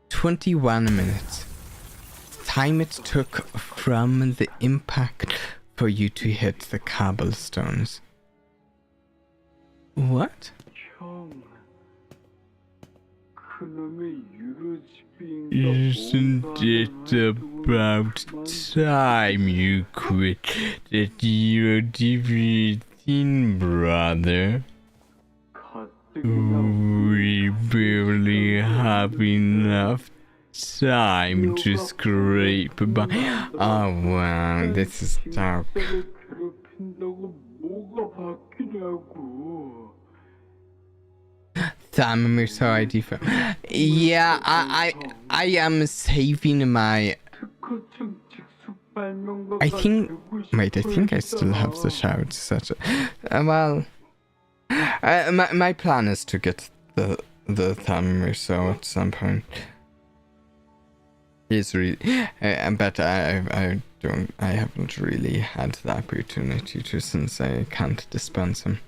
A: 21 minutes. Time it took from the impact for you to hit the cobblestones. What?
H: Isn't it about time you quit that Vtubie thing, brother? We barely have enough time to scrape by. Oh wow, this is dark.
A: Damn, so ID for. Yeah, I am saving my. I think. Wait, I think I still have the shout set. Well, my plan is to get the thumb so at some point. It's really, but I haven't really had the opportunity to since I can't dispense him.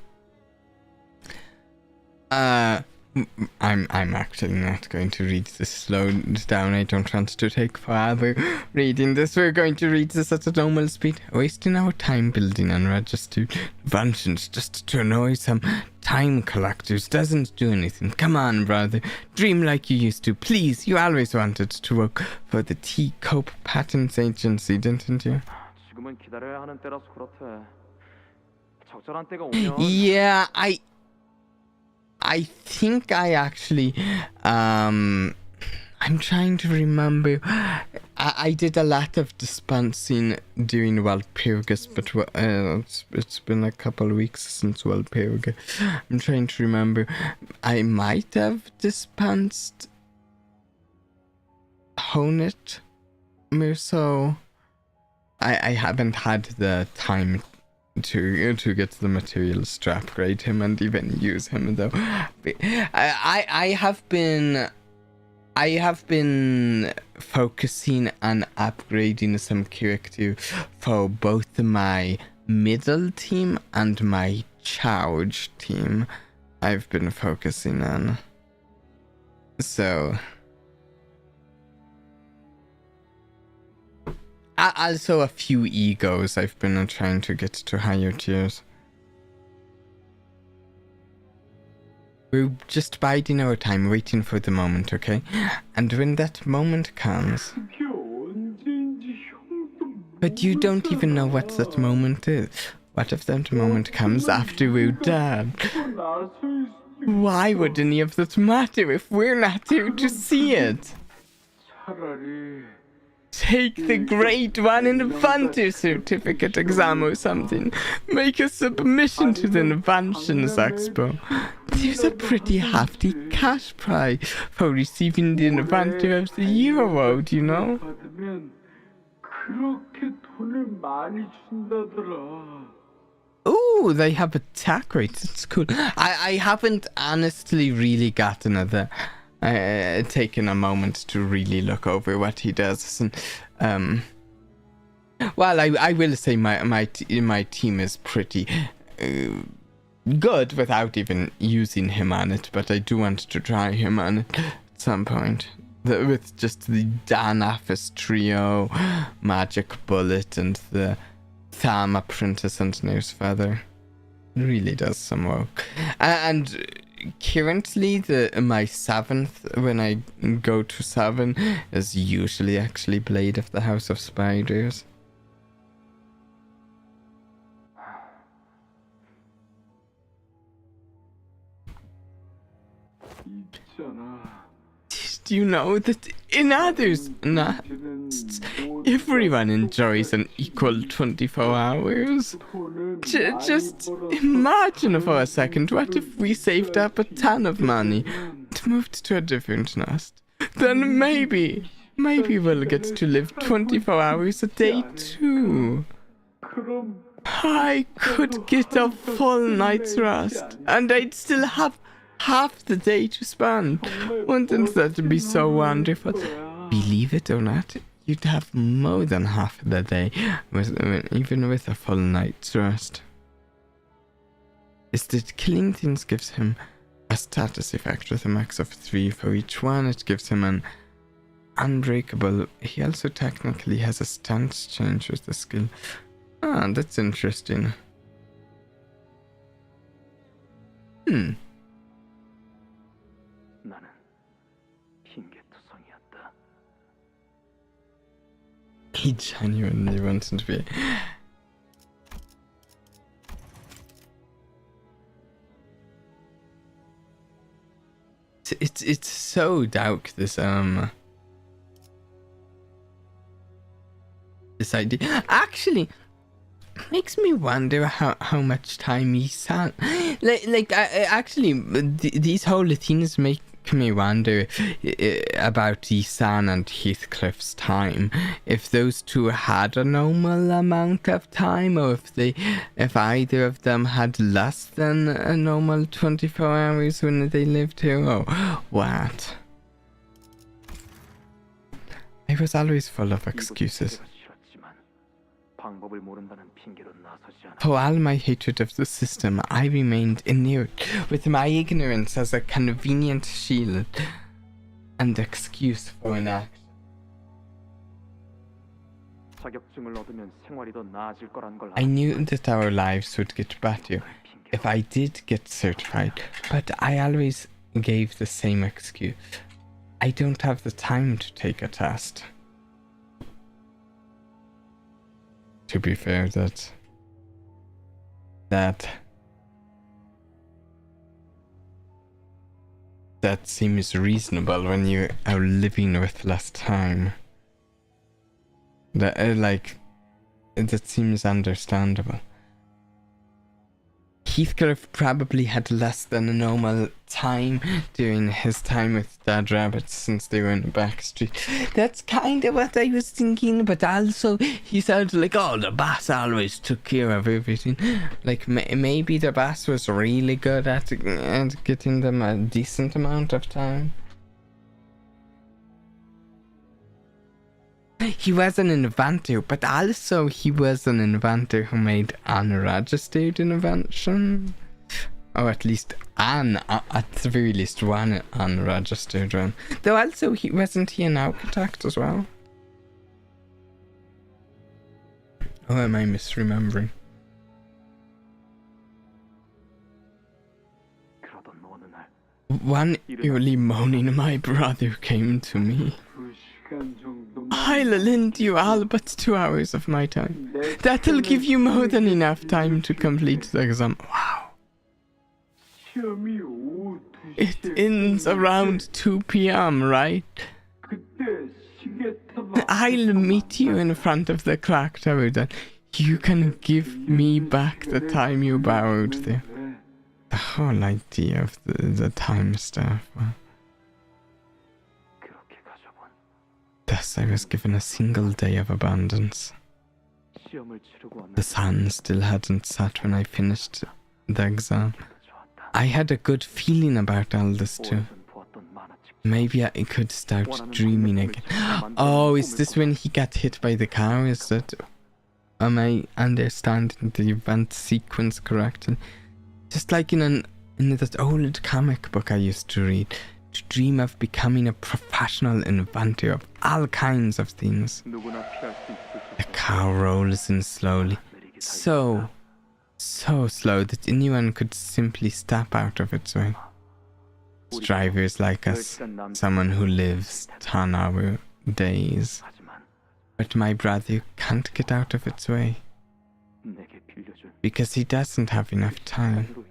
A: I'm actually not going to read this slowed down. I don't want to take forever reading this. We're going to read this at a normal speed, wasting our time building unregistered inventions just to annoy some time collectors. Doesn't do anything. Come on, brother. Dream like you used to. Please, you always wanted to work for the T-Cope Patents Agency, didn't you? Yeah, I think I actually, I'm trying to remember. I did a lot of dispensing during Walpurgis, but it's been a couple of weeks since Walpurgis. I'm trying to remember. I might have dispensed Honet, so I haven't had the time to get the materials to upgrade him and even use him though. I have been focusing on upgrading some character for both my middle team and my charge team. I've been focusing on. So also a few egos I've been trying to get to higher tiers. We're just biding our time, waiting for the moment, okay? And when that moment comes... But you don't even know what that moment is. What if that moment comes after we're dead? Why would any of that matter if we're not here to see it? Take the grade 1 inventor certificate exam or something. Make a submission to the Inventions Expo. There's a pretty hefty cash prize for receiving the Inventor of the Year award, you know? Ooh, they have attack rates. It's cool. I haven't honestly really gotten the taken a moment to really look over what he does. And, well, I will say my team is pretty good without even using him on it, but I do want to try him on it at some point. With just the Dan Office trio, Magic Bullet, and the Tham Apprentice and Nurse Feather. It really does some work. And currently my 7th, when I go to 7, is usually actually Blade of the House of Spiders. Did you know that in others nests, everyone enjoys an equal 24 hours? Just imagine for a second, what if we saved up a ton of money and moved to a different nest? Then maybe we'll get to live 24 hours a day too. I could get a full night's rest, and I'd still have half the day to spend. Wouldn't that be so wonderful? Believe it or not, you'd have more than half the day, even with a full night's rest. Is that killing things gives him a status effect with a max of 3 for each one. It gives him an unbreakable. He also technically has a stance change with the skill. Ah, that's interesting. He genuinely wanted to be. It's so dark, this idea. Actually, makes me wonder how much time he sat. These whole things make me wonder about Isan and Heathcliff's time. If those two had a normal amount of time, or if either of them had less than a normal 24 hours when they lived here, or what. I was always full of excuses. For all my hatred of the system, I remained inert, with my ignorance as a convenient shield and excuse for inaction. I knew that our lives would get better if I did get certified, but I always gave the same excuse. I don't have the time to take a test. To be fair, that seems reasonable when you are living with less time. That seems understandable. Heathcliff probably had less than a normal time during his time with Dad Rabbit since they were in the back street. That's kind of what I was thinking, but also he sounded like, oh, the boss always took care of everything. Like, maybe the boss was really good at getting them a decent amount of time. He was an inventor, but also he was an inventor who made unregistered invention. Or at least at the very least one unregistered one. Though also, wasn't he an architect as well? Or am I misremembering? One early morning, my brother came to me. I'll lend you all but 2 hours of my time. That'll give you more than enough time to complete the exam. Wow. It ends around 2 p.m., right? I'll meet you in front of the clock tower then. You can give me back the time you borrowed there. The whole idea of the time stuff. Thus I was given a single day of abundance. The sun still hadn't set when I finished the exam. I had a good feeling about all this too. Maybe I could start dreaming again. Oh, is this when he got hit by the car? Am I understanding the event sequence correctly? Just like in that old comic book I used to read. To dream of becoming a professional inventor of all kinds of things. The car rolls in slowly. So slow that anyone could simply step out of its way. Drivers like us, someone who lives 10-hour days. But my brother can't get out of its way. Because he doesn't have enough time.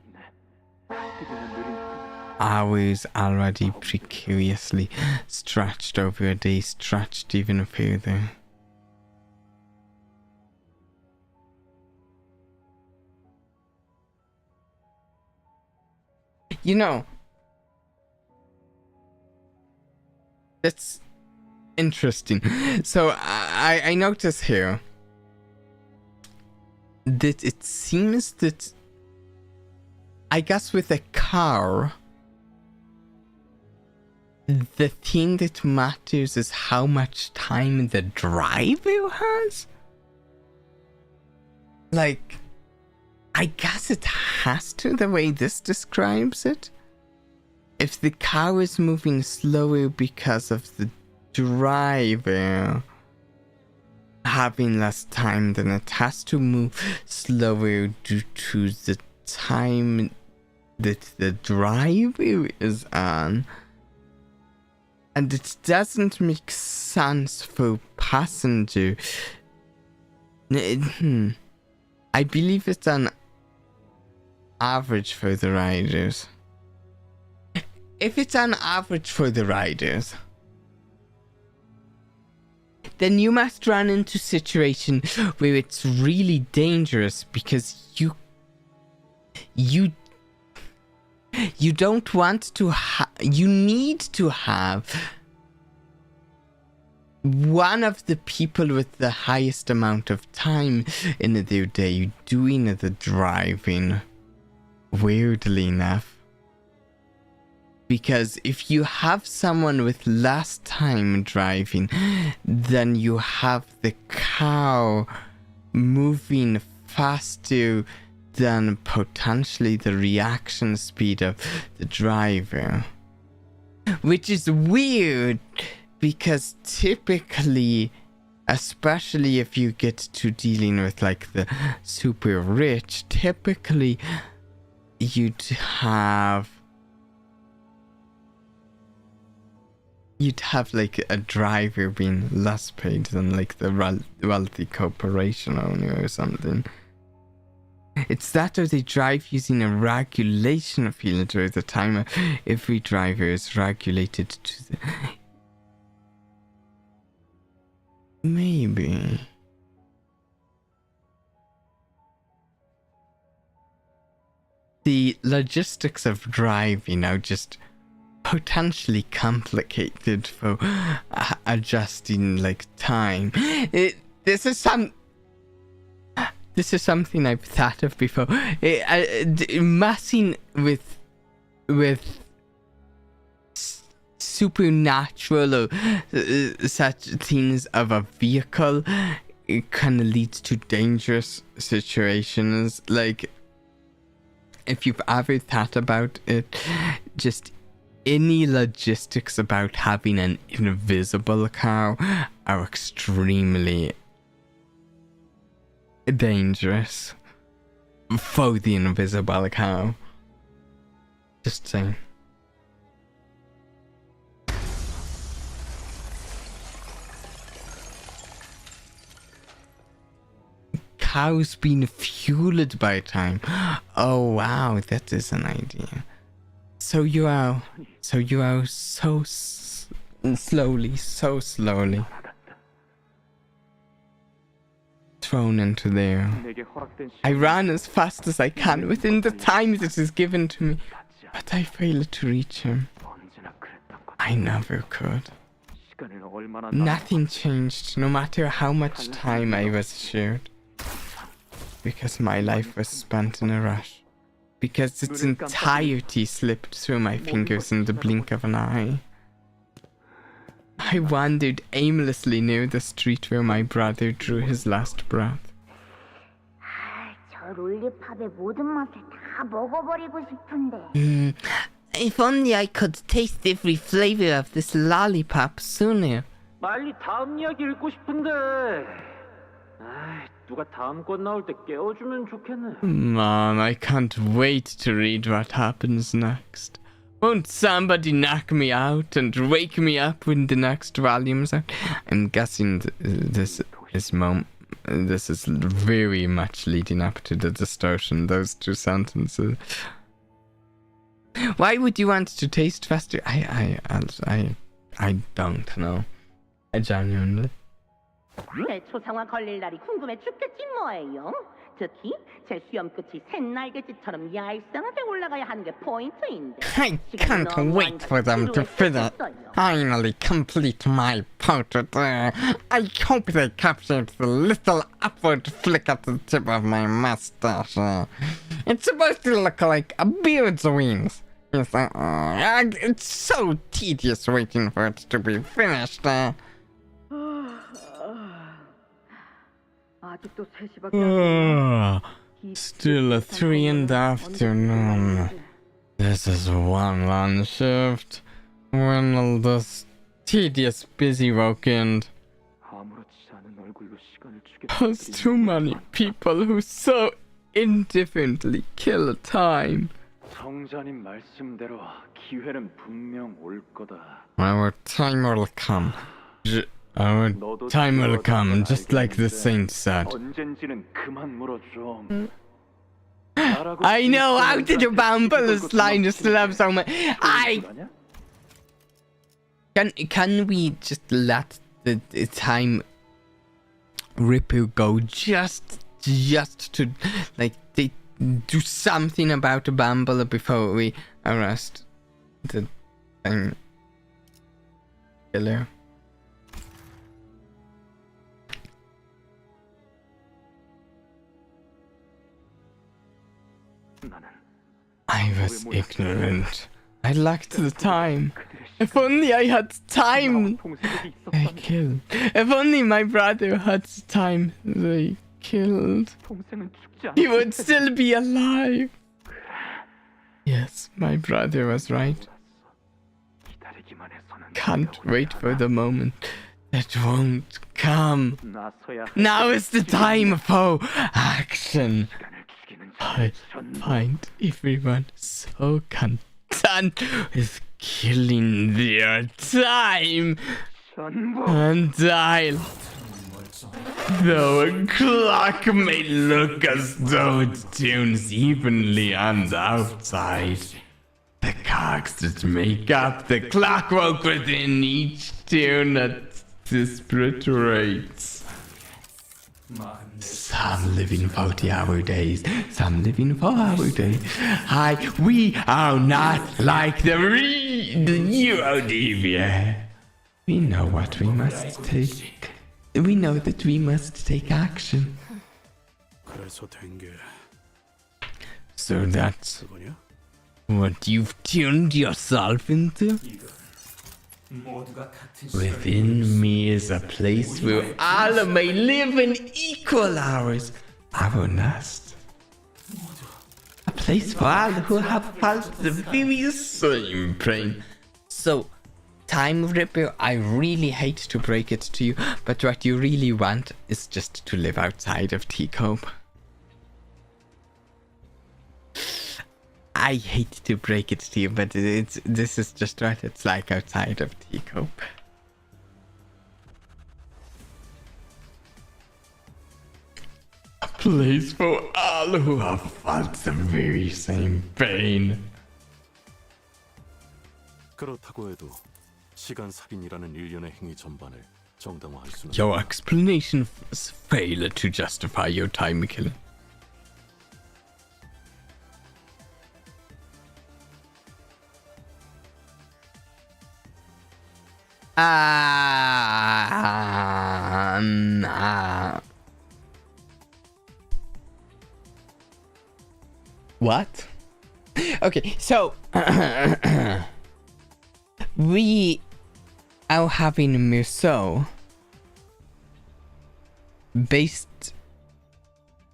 A: Hours already precariously stretched over a day, stretched even further. You know, that's interesting. So I notice here that it seems that, I guess with a car, the thing that matters is how much time the driver has. Like, I guess it has to, the way this describes it. If the car is moving slower because of the driver having less time, then it has to move slower due to the time that the driver is on. And it doesn't make sense for passenger. I believe it's on average for the riders. If it's on average for the riders, then you must run into a situation where it's really dangerous because you don't want to you need to have one of the people with the highest amount of time in their day doing the driving, weirdly enough. Because if you have someone with less time driving, then you have the cow moving faster than potentially the reaction speed of the driver. Which is weird, because typically, especially if you get to dealing with like the super rich, typically you'd have like a driver being less paid than like the wealthy corporation owner or something. It's that, or they drive using a regulation field where the time of every driver is regulated to the... Maybe. The logistics of driving are just potentially complicated for adjusting like time. This is something I've thought of before. Messing with supernatural or such things of a vehicle, it kind of leads to dangerous situations. Like, if you've ever thought about it, just any logistics about having an invisible cow are extremely dangerous for the invisible cow. Just saying. Cows being fueled by time. Oh wow, that is an idea. So you are so slowly thrown into there. I ran as fast as I can within the time that is given to me, but I failed to reach him. I never could. Nothing changed, no matter how much time I was shared, because my life was spent in a rush. Because its entirety slipped through my fingers in the blink of an eye. I wandered aimlessly near the street where my brother drew his last breath. If only I could taste every flavor of this lollipop sooner.
J: 빨리 다음 이야기 읽고 싶은데. 누가 다음 권 나올 때 깨워주면 좋겠네.
A: Man, I can't wait to read what happens next. Won't somebody knock me out and wake me up when the next volume's out? I'm guessing this is very much leading up to the distortion, those two sentences. Why would you want to taste faster? I don't know. I genuinely.
D: 초상화 걸릴 날이 궁금해 죽겠지 뭐예요. 특히 제 시험 끝이 샛날개짓처럼 얄쌍하게 올라가야 하는 게 포인트인데.
F: I can't wait for them to finally complete my portrait. I hope they captured the little upward flick at the tip of my mustache. It's supposed to look like a beard's wings. Yes, it's so tedious waiting for it to be finished.
A: Still 3 in the afternoon. This is one long shift. When will this tedious busy work end? There's too many people who so indifferently kill time.
J: 성자님 말씀대로 기회는 분명 올 거다.
F: Our time will come. Our time will come, just like the saint said.
J: 언젠지는 그만 물어 좀.
F: I know, how did you bumble this line just love so much? Can we just let the time Ripple go just to like they do something about the bumble before we arrest the time killer? I was ignorant. I lacked the time. If only I had time, they killed. If only my brother had time, they killed. He would still be alive. Yes, my brother was right. Can't wait for the moment that won't come. Now is the time for action. I find everyone so content with killing their time. And though a clock may look as though it tunes evenly on the outside, the cogs that make up the clockwork within each tune at disparate rates. Some live in 40-hour days, some live in 4-hour days. We are not like the Vtubie. We know what we must take. We know that we must take action. So that's what you've tuned yourself into? Within me is a place where all may live in equal hours. Our nest. A place for all who have felt the very same pain. So, Time Ripper, I really hate to break it to you, but what you really want is just to live outside of Teacope. I hate to break it to you, but this is just what it's like outside of Teacope. A place for all who have felt the very same pain.
K: 그렇다고 해도 시간 살인이라는 일련의 행위 전반을 정당화할 수는.
F: Your explanation failed to justify your time killing. What? Okay, so we are having Musso based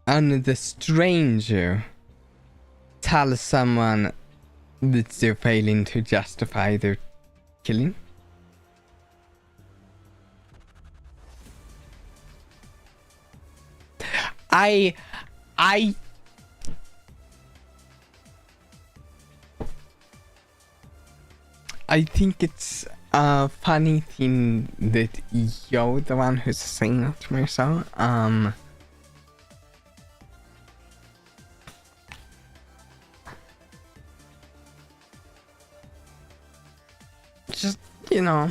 F: on the stranger tell someone that they're failing to justify their killing. I think it's a funny thing that you're the one who's saying that to me, so, just, you know,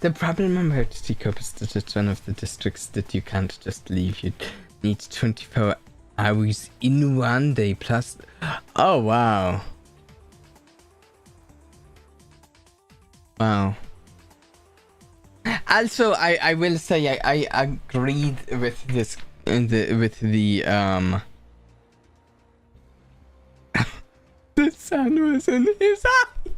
F: the problem about Teacope is that it's one of the districts that you can't just leave. You need 24 hours in one day plus. Oh, wow. Wow. Also, I will say I agreed with this with the the sun was in his eyes.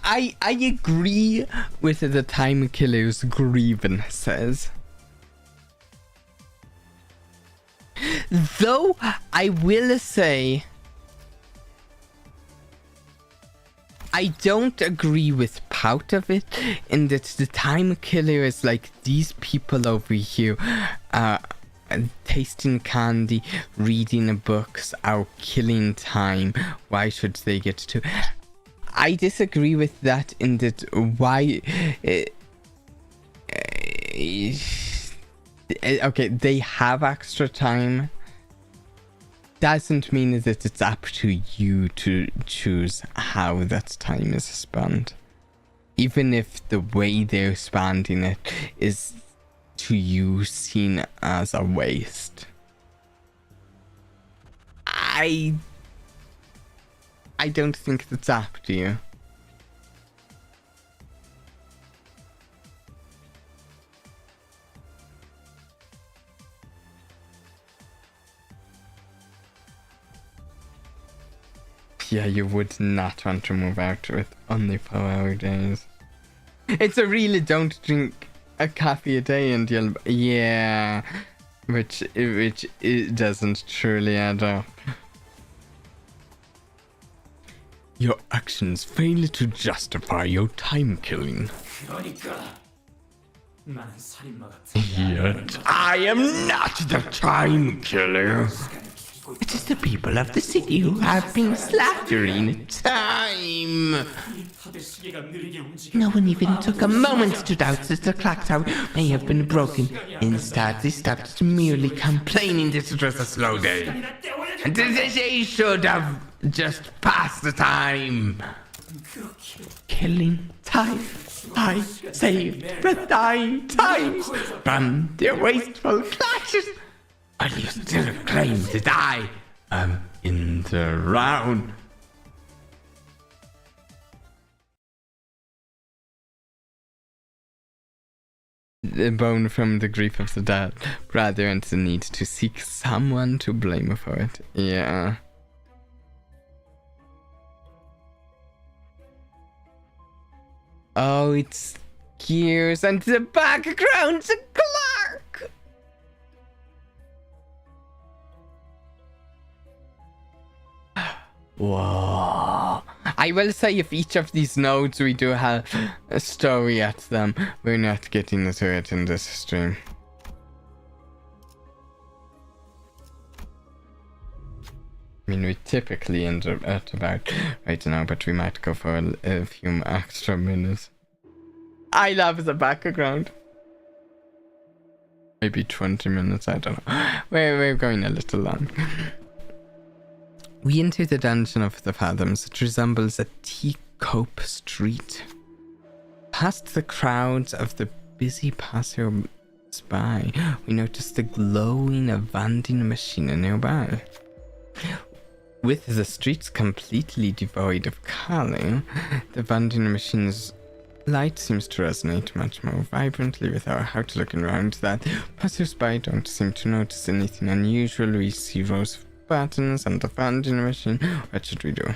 F: I agree with the time killer's grievances. Though I will say I don't agree with
A: out of it, in that the time killer is like these people over here tasting candy, reading books, are killing time. Why should they get to? I disagree with that in that why okay, they have extra time. Doesn't mean that it's up to you to choose how that time is spent. Even if the way they're spending it is to you seen as a waste. I don't think that's up to you. Yeah, you would not want to move out with only 4-hour days. It's a really don't drink a coffee a day and you'll... Yeah. Which it doesn't truly add up.
H: Your actions fail to justify your time killing. Yet I am not the time killer. It is the people of the city who have been slaughtering time. No one even took a moment to doubt that the clock tower may have been broken. Instead, they stopped merely complaining that it was a slow day. And they should have just passed the time. Killing time. I saved the time from their wasteful clutches. While you still claim that I am in the round.
A: The bone from the grief of the dead, rather than the need to seek someone to blame for it. Yeah. Oh, it's gears and the background's a clock! Whoa. I will say if each of these nodes we do have a story at them, we're not getting into it in this stream. I mean, we typically end up at about right now, but we might go for a few extra minutes. I love the background. Maybe 20 minutes, I don't know. We're going a little long. We enter the dungeon of the Fathoms. It resembles a teacup street. Past the crowds of the busy passers-by, we notice the glowing vending machine nearby. With the streets completely devoid of color, the vending machine's light seems to resonate much more vibrantly with our how to looking around that passers-by don't seem to notice anything unusual. We see rows of buttons and the vending machine. What should we do?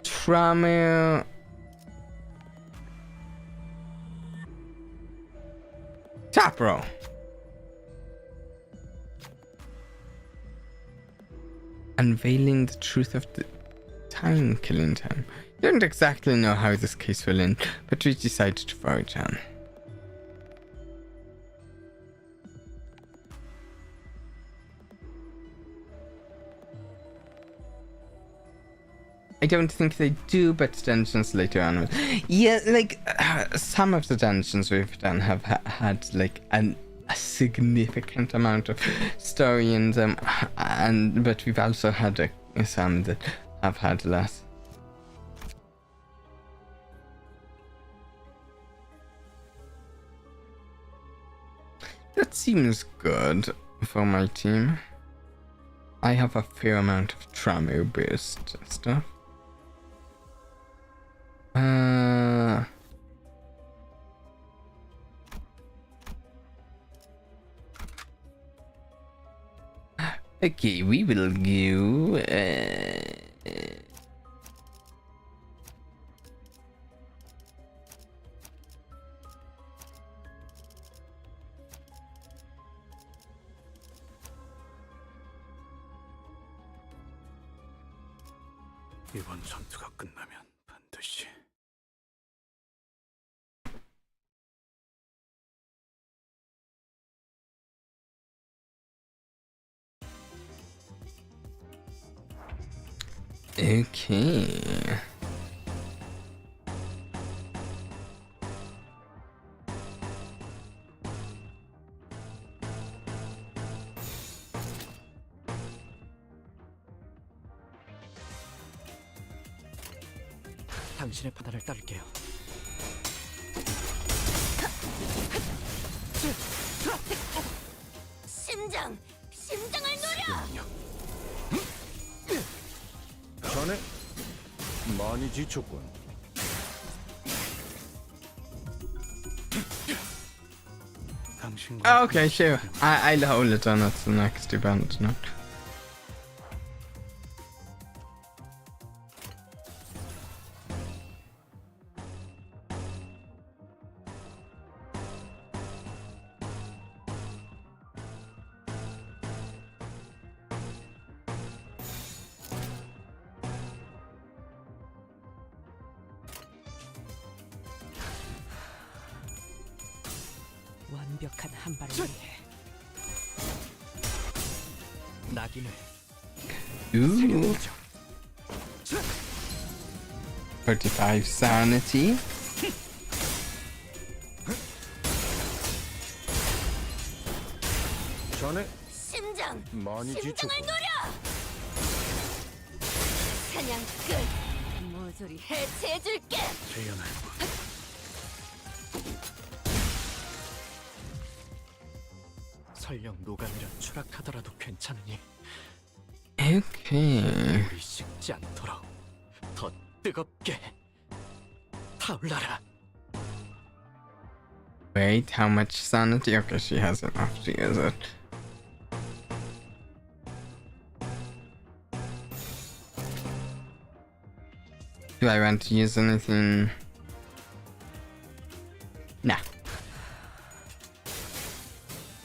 A: Trammel. Top row. Unveiling the truth of the time killing time. Don't exactly know how this case will end, but we decided to forge on. I don't think they do, but dungeons later on. Yeah, like some of the dungeons we've done have had like a significant amount of story in them, but we've also had some that have had less. That seems good for my team. I have a fair amount of trauma-based stuff. Okay, we will go.
K: 이번 전투가 끝나면 반드시 씨.
A: Okay.
B: 당신의 판단을 따를게요.
C: 심장을 노려!
K: 자네 많이 지쳤군. 당신과
A: Okay, sure. I'll hold it on at the next event, no?
B: 완벽한 한 발을 위해 낙인을
A: Ooh. 35 sanity.
K: 자네
C: 심장!
K: 많이
C: 심장을
K: 지쳤군.
C: 노려! 사냥 끝! 모조리 해체해줄게!
K: 태연하군.
B: 설령 노가미라 추락하더라도 괜찮으니
A: Okay.
B: 우리 식지 않도록 더 뜨겁게 타올라라.
A: Wait, how much sanity? Okay, she has enough to use it. Do I want to use anything? Nah.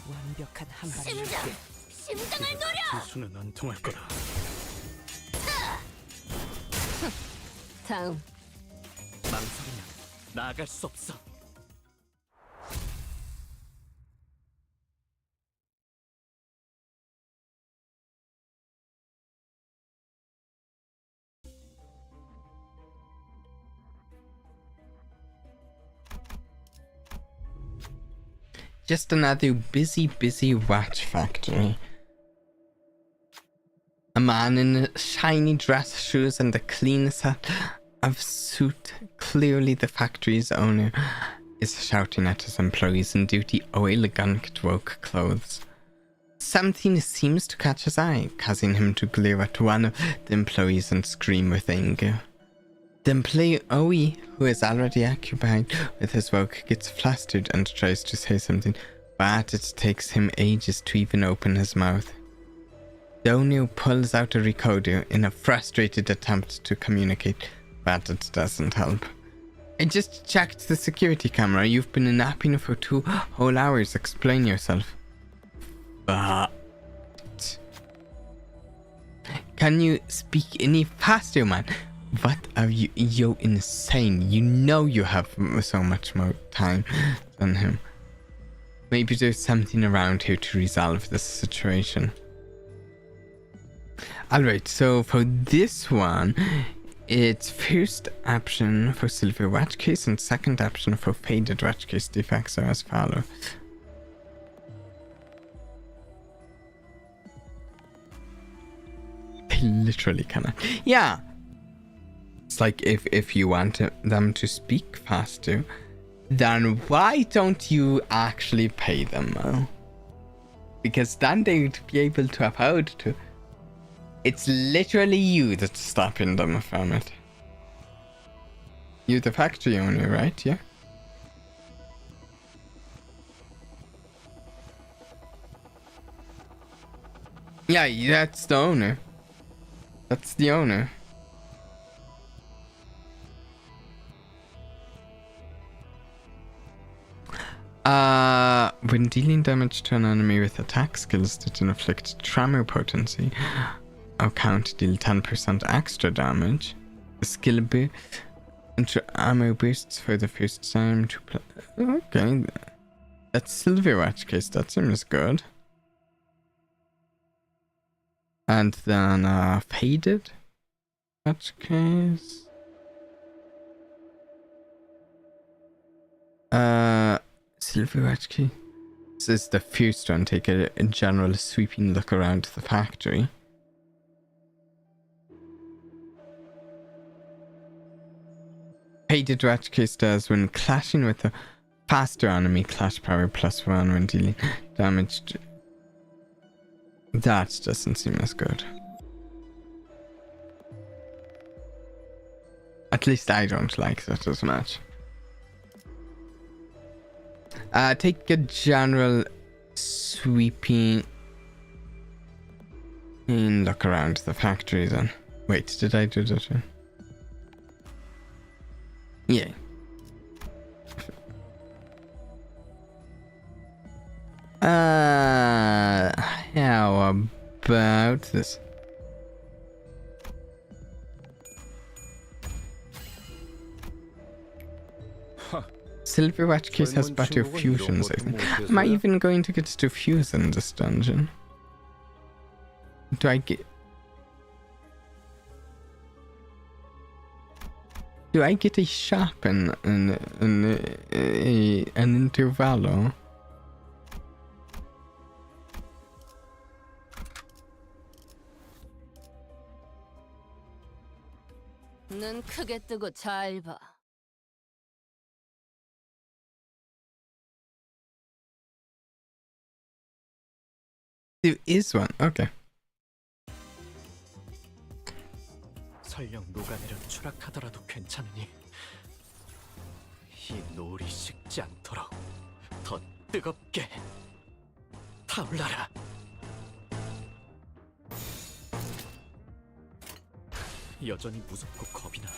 B: 완벽한 한 발을 위해
C: 심장을 노려!
K: 기수는 안 통할 거다.
C: 다음.
B: 망설이면 나아갈 수 없어.
A: Just another busy watch factory. A man in shiny dress shoes and a clean set of suit, clearly the factory's owner, is shouting at his employees in dirty oil-gunked woke clothes. Something seems to catch his eye, causing him to glare at one of the employees and scream with anger. The employee, who is already occupied with his work, gets flustered and tries to say something, but it takes him ages to even open his mouth. The owner pulls out a recorder in a frustrated attempt to communicate, but it doesn't help. I just checked the security camera. You've been napping for 2 whole hours. Explain yourself. But can you speak any faster, man? What are you? You're insane. You know you have so much more time than him. Maybe there's something around here to resolve this situation. Alright, so for this one, it's first option for silver watch case and second option for faded watch case. Defects are as follows. They literally cannot. Yeah. It's like if you want them to speak faster, then why don't you actually pay them? Because then they'd be able to afford to. It's literally you that's stopping them from it. You're the factory owner, right? Yeah? Yeah, that's the owner. That's the owner. When dealing damage to an enemy with attack skills that inflict tremor potency or count deal 10% extra damage, the skill Ammo boosts for the first time to play. Okay. That's silver watch case. That seems good. And then faded watch case. Silver watch case. This is the first one. Take a general sweeping look around the factory. Faded watch case does when clashing with a faster enemy, clash power +1 when dealing damage. That doesn't seem as good. At least I don't like that as much. Take a general sweeping and look around the factory then. Wait, did I do that one? Yeah. How about this? Silver watch case has better fusions, I think. Am I even going to get to fuse in this dungeon? Do I get a shop in an Intervallo?
C: 눈 크게 뜨고 잘 봐.
A: There is one. Okay.
B: 설령 녹아내려 추락하더라도 괜찮으니 이 노을이 식지 않도록 더 뜨겁게 타올라라. 여전히 무섭고 겁이 나.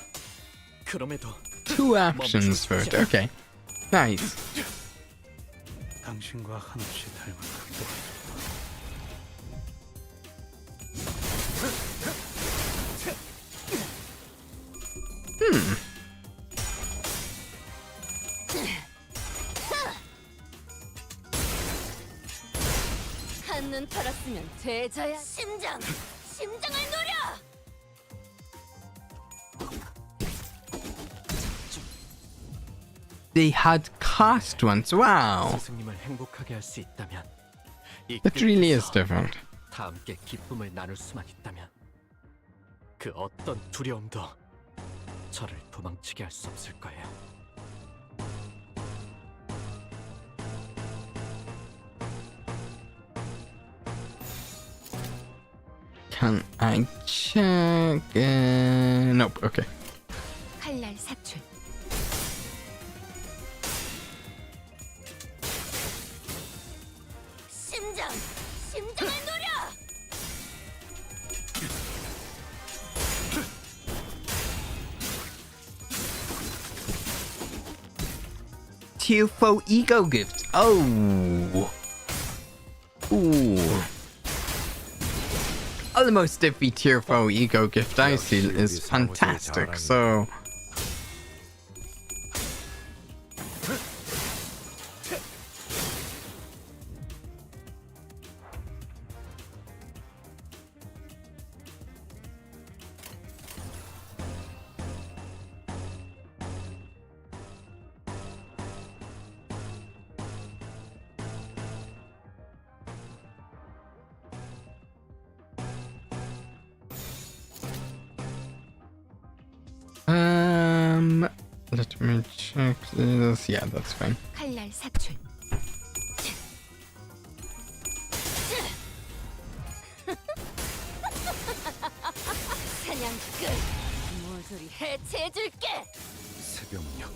B: 그럼에도
A: Two options for it. Okay. Nice.
K: 당신과 한없이 닮은 극도.
C: 한눈 팔았으면 되자야. 심장을 노려.
A: They had cast once. Wow.
B: 스승님을 행복하게 할 수 있다면
A: That really is different.
B: 다 함께 기쁨을 나눌 수만 있다면 그 어떤 두려움도 저를 도망치게 할 수 없을 거예요.
A: Can I check? Nope. Okay.
E: 칼날 사출.
C: 심장을 노려.
A: Tearful ego gift. Oh. Ooh. Almost every tearful ego gift I see is fantastic. So. Let me check this. Yeah, that's fine.
E: 칼날 사출.
C: 사냥 끝. 모조리 해체해줄게.
K: 새벽녘.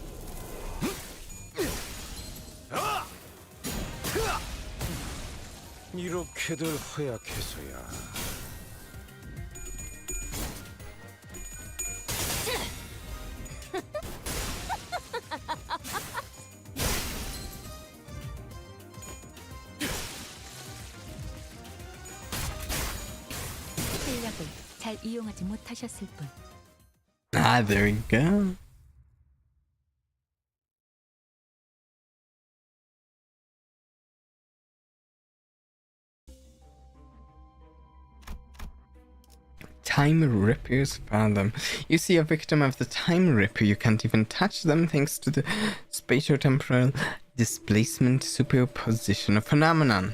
K: 이렇게들 허약해서야.
E: 실력을 잘 이용하지 못하셨을 뿐.
A: Ah, there we go. Time Ripper's fathom. You see a victim of the Time Ripper, you can't even touch them thanks to the spatiotemporal displacement superposition phenomenon.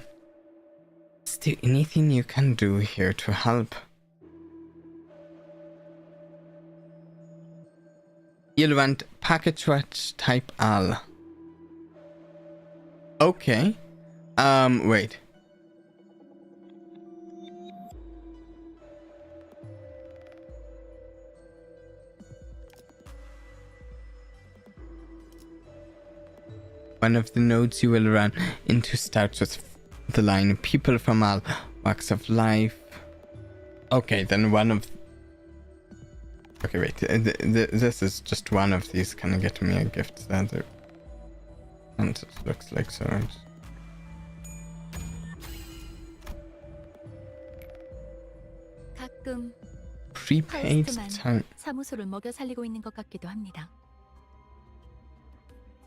A: Is there anything you can do here to help? You'll want packet switch type L. Okay. Wait. One of the nodes you will run into starts with the line "People from all walks of life." Okay, then one of... Okay, wait. This is just one of these. Can I get me a gift? The other... And it looks like so.
L: 가끔
A: Prepaid
L: 하우스트만
A: time.
L: 사무소를 먹여 살리고 있는 것 같기도 합니다.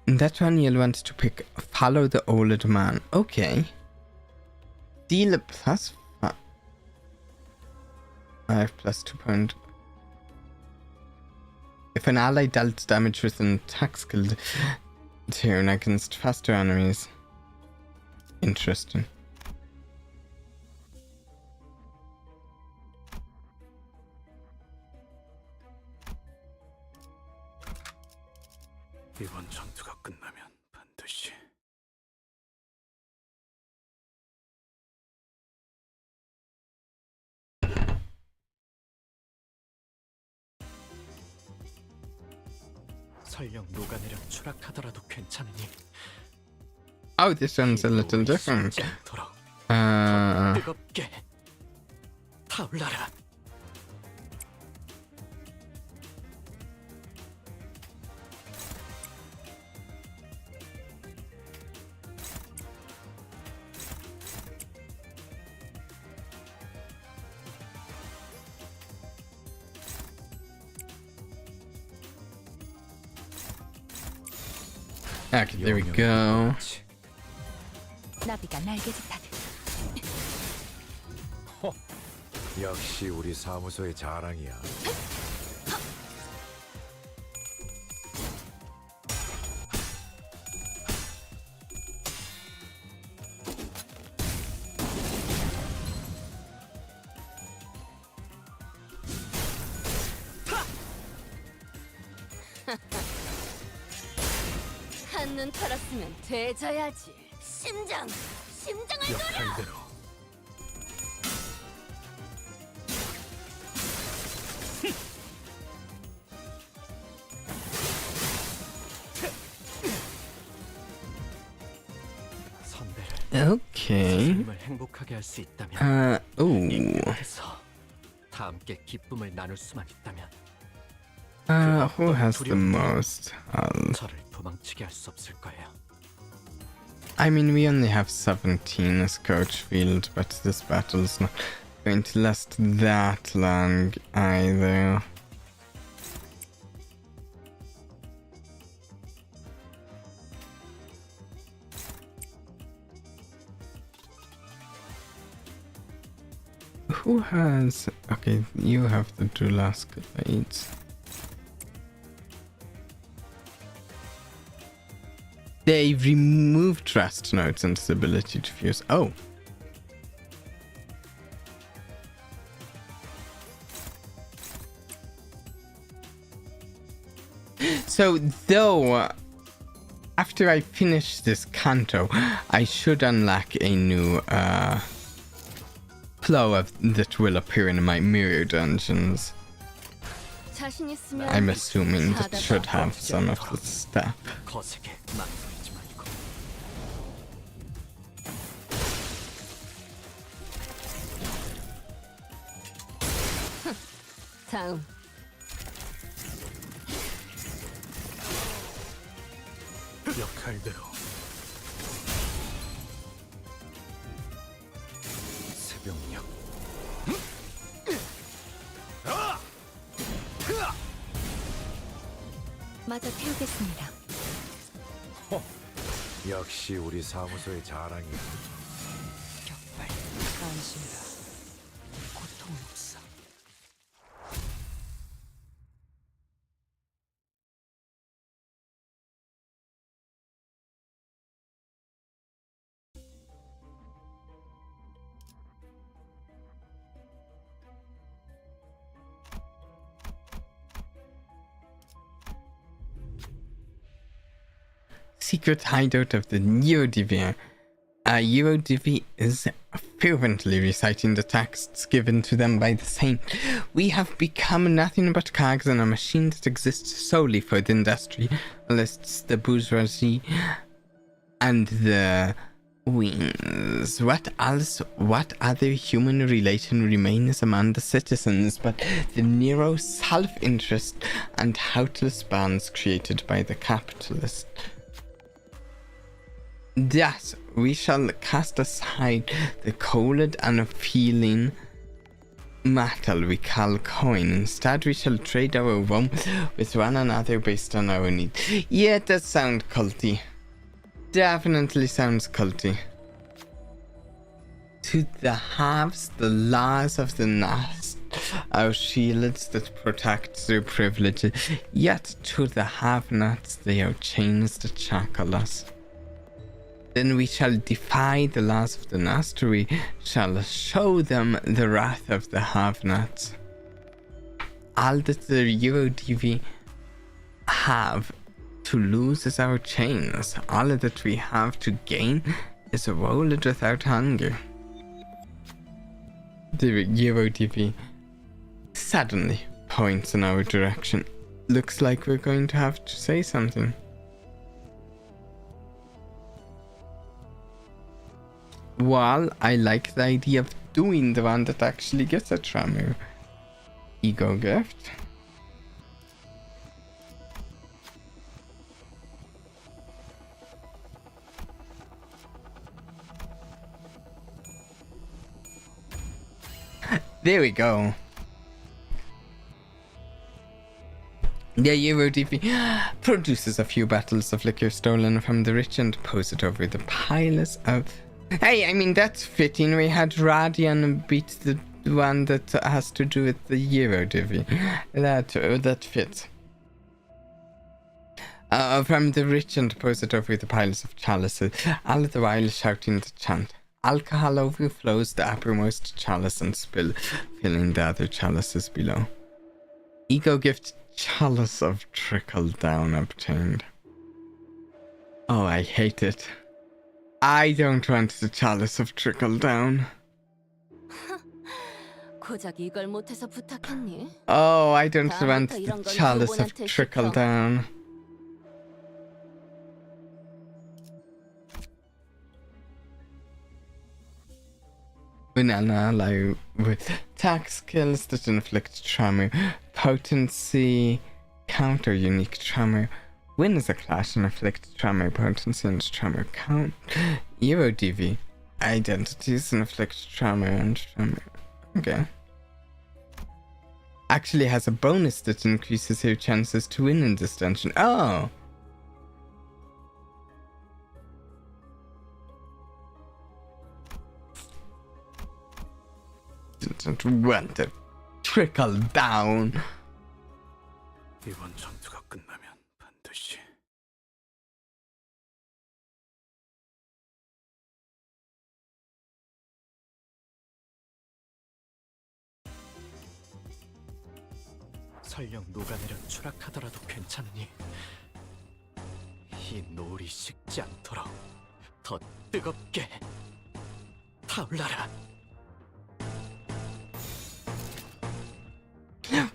A: In that one, you'll want to pick Follow the Old Man. Okay. Deal plus 5 plus 2 point. If an ally dealt damage with an attack skill turn against faster enemies. Interesting.
K: 이번 전투가 끝나면 반드시
B: 설령 녹아내려 추락하더라도 괜찮으니.
A: Oh, this one's a little different.
B: 뜨겁게 타올라라.
A: Okay, there we go.
L: 나비가 날개짓 하듯.
M: 역시 우리 사무소의 자랑이야.
C: 한눈 팔았으면 되져야지. 심장을 노려.
K: 역할대로
A: Okay.
B: 선배를 행복하게 할 수 있다면.
A: Ooh.
B: 그래서 다 함께 기쁨을 나눌 수만 있다면.
A: Who has the most health?
B: 저를 도망치게 할 수 없을 거예요.
A: I mean, we only have 17 as coach field, but this battle's not going to last that long either. Who has... Okay, you have the Dulask blades. They removed trust notes and its ability to fuse. Oh. So, though, after I finish this canto, I should unlock a new flow that will appear in my mirror dungeons. I'm assuming that should have some of the stuff.
C: 다음.
K: 역할대로 새벽녘
L: 마저 태우겠습니다.
M: 역시 우리 사무소의 자랑이야.
G: 격발, 안심이라. 고통은 없어.
A: secret hideout of the Vtubie. Vtubie is fervently reciting the texts given to them by the saint. We have become nothing but cogs in a machine that exists solely for the industrialists, the bourgeoisie, and the wings. What other human relation remains among the citizens but the narrow self-interest and helpless bonds created by the capitalist? Thus, we shall cast aside the cold and feeling metal we call coin. Instead, we shall trade our warmth with one another based on our need. Yeah, it does sound culty. Definitely sounds culty. To the haves, the laws of the nest are shields that protect their privileges, yet to the have-nots they are chains that shackle us. Then we shall defy the laws of the nest, we shall show them the wrath of the have-nots. All that the Vtubie have to lose is our chains. All that we have to gain is a world without hunger. The Vtubie suddenly points in our direction. Looks like we're going to have to say something. Well, I like the idea of doing the one that actually gets a Tramu ego gift. There we go. The Vtubie produces a few bottles of liquor stolen from the rich and pours it over the piles of... Hey, I mean, that's fitting. We had Radian beat the one that has to do with the Vtubie. That fits. From the rich and pours it over the piles of chalices, all the while shouting the chant. Alcohol overflows the uppermost chalice and spill, filling the other chalices below. Ego gift chalice of trickle down obtained. Oh, I hate it. I don't want the chalice of trickle down.
C: 고작 이걸 못해서 부탁했니?
A: Oh, I don't want the chalice of trickle down. Banana allow with attack skills that inflict trauma, potency, counter unique trauma. Win is a clash and inflict trauma, potency and trauma count. Vtubie identities inflict trauma and trauma. Okay. Actually has a bonus that increases her chances to win in this dungeon. Oh! Didn't want to trickle down.
K: 이번 전투가 끝나면 반드시 설령 녹아내려 추락하더라도 괜찮으니 이 노을이 식지 않도록 더 뜨겁게 타올라라.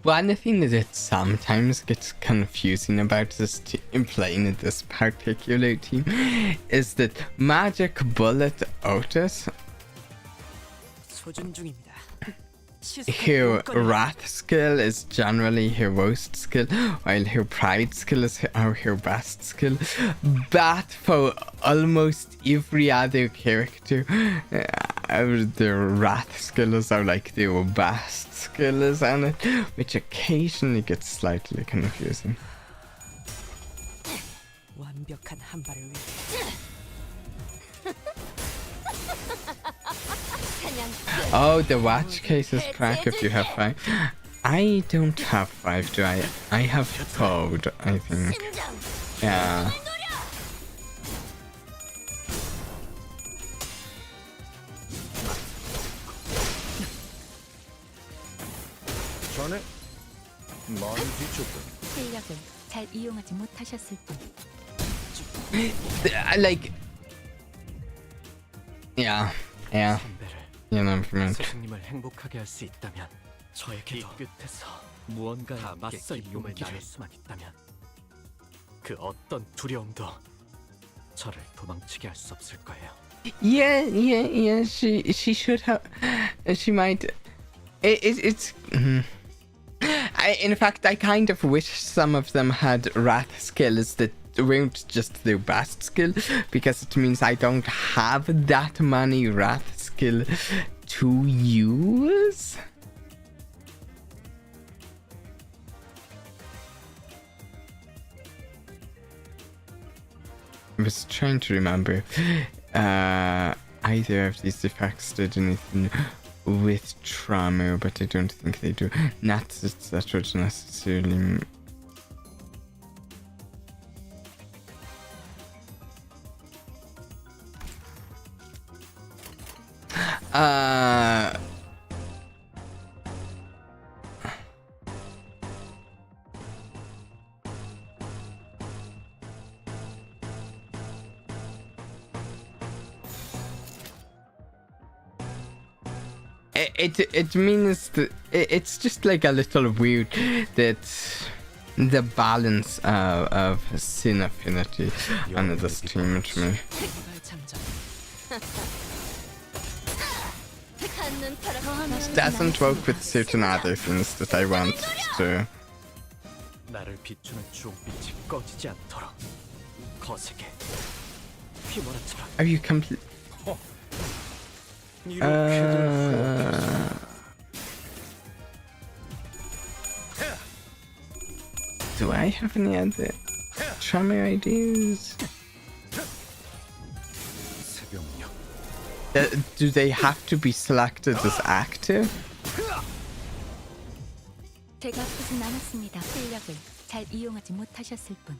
A: One thing that sometimes gets confusing about this playing this particular team is that Magic Bullet Otis, her Wrath skill is generally her worst skill, while her Pride skill is her best skill. But for almost every other character, their Wrath skills are like their best skills on it, which occasionally gets slightly confusing.
E: 완벽한 한 발을 위해.
A: Oh, the watch cases crack if you have 5. I don't have 5, do I? I have code, I think. Yeah.
M: 전에 많이 뒤쳤다.
L: 실력은 잘 이용하지 못하셨을 뿐.
A: like, yeah. You know, for
B: 스승님을 행복하게 할 수 있다면 저에게도 이 끝에서 무언가에 맞설 용기를 낼 수만 있다면 그 어떤 두려움도 저를 도망치게 할 수 없을 거예요.
A: Yeah. She should have. She might. It's. In fact, I kind of wish some of them had wrath skills that weren't just their best skill, because it means I don't have that many wrath skill to use. I was trying to remember either of these effects did anything with trauma, but I don't think they do. Not that would necessarily. It means that it's just like a little weird that the balance of sin affinity on this team to me. Doesn't work with certain other things that I want to.
B: 나를 비추는 주홍빛이 꺼지지 않도록 거세게 휘몰아쳐라.
A: Are you complete? Do I have any other trauma ideas? Do they have to be selected as active?
L: 제가 아프진 않았습니다. 실력을 잘 이용하지 못하셨을 뿐.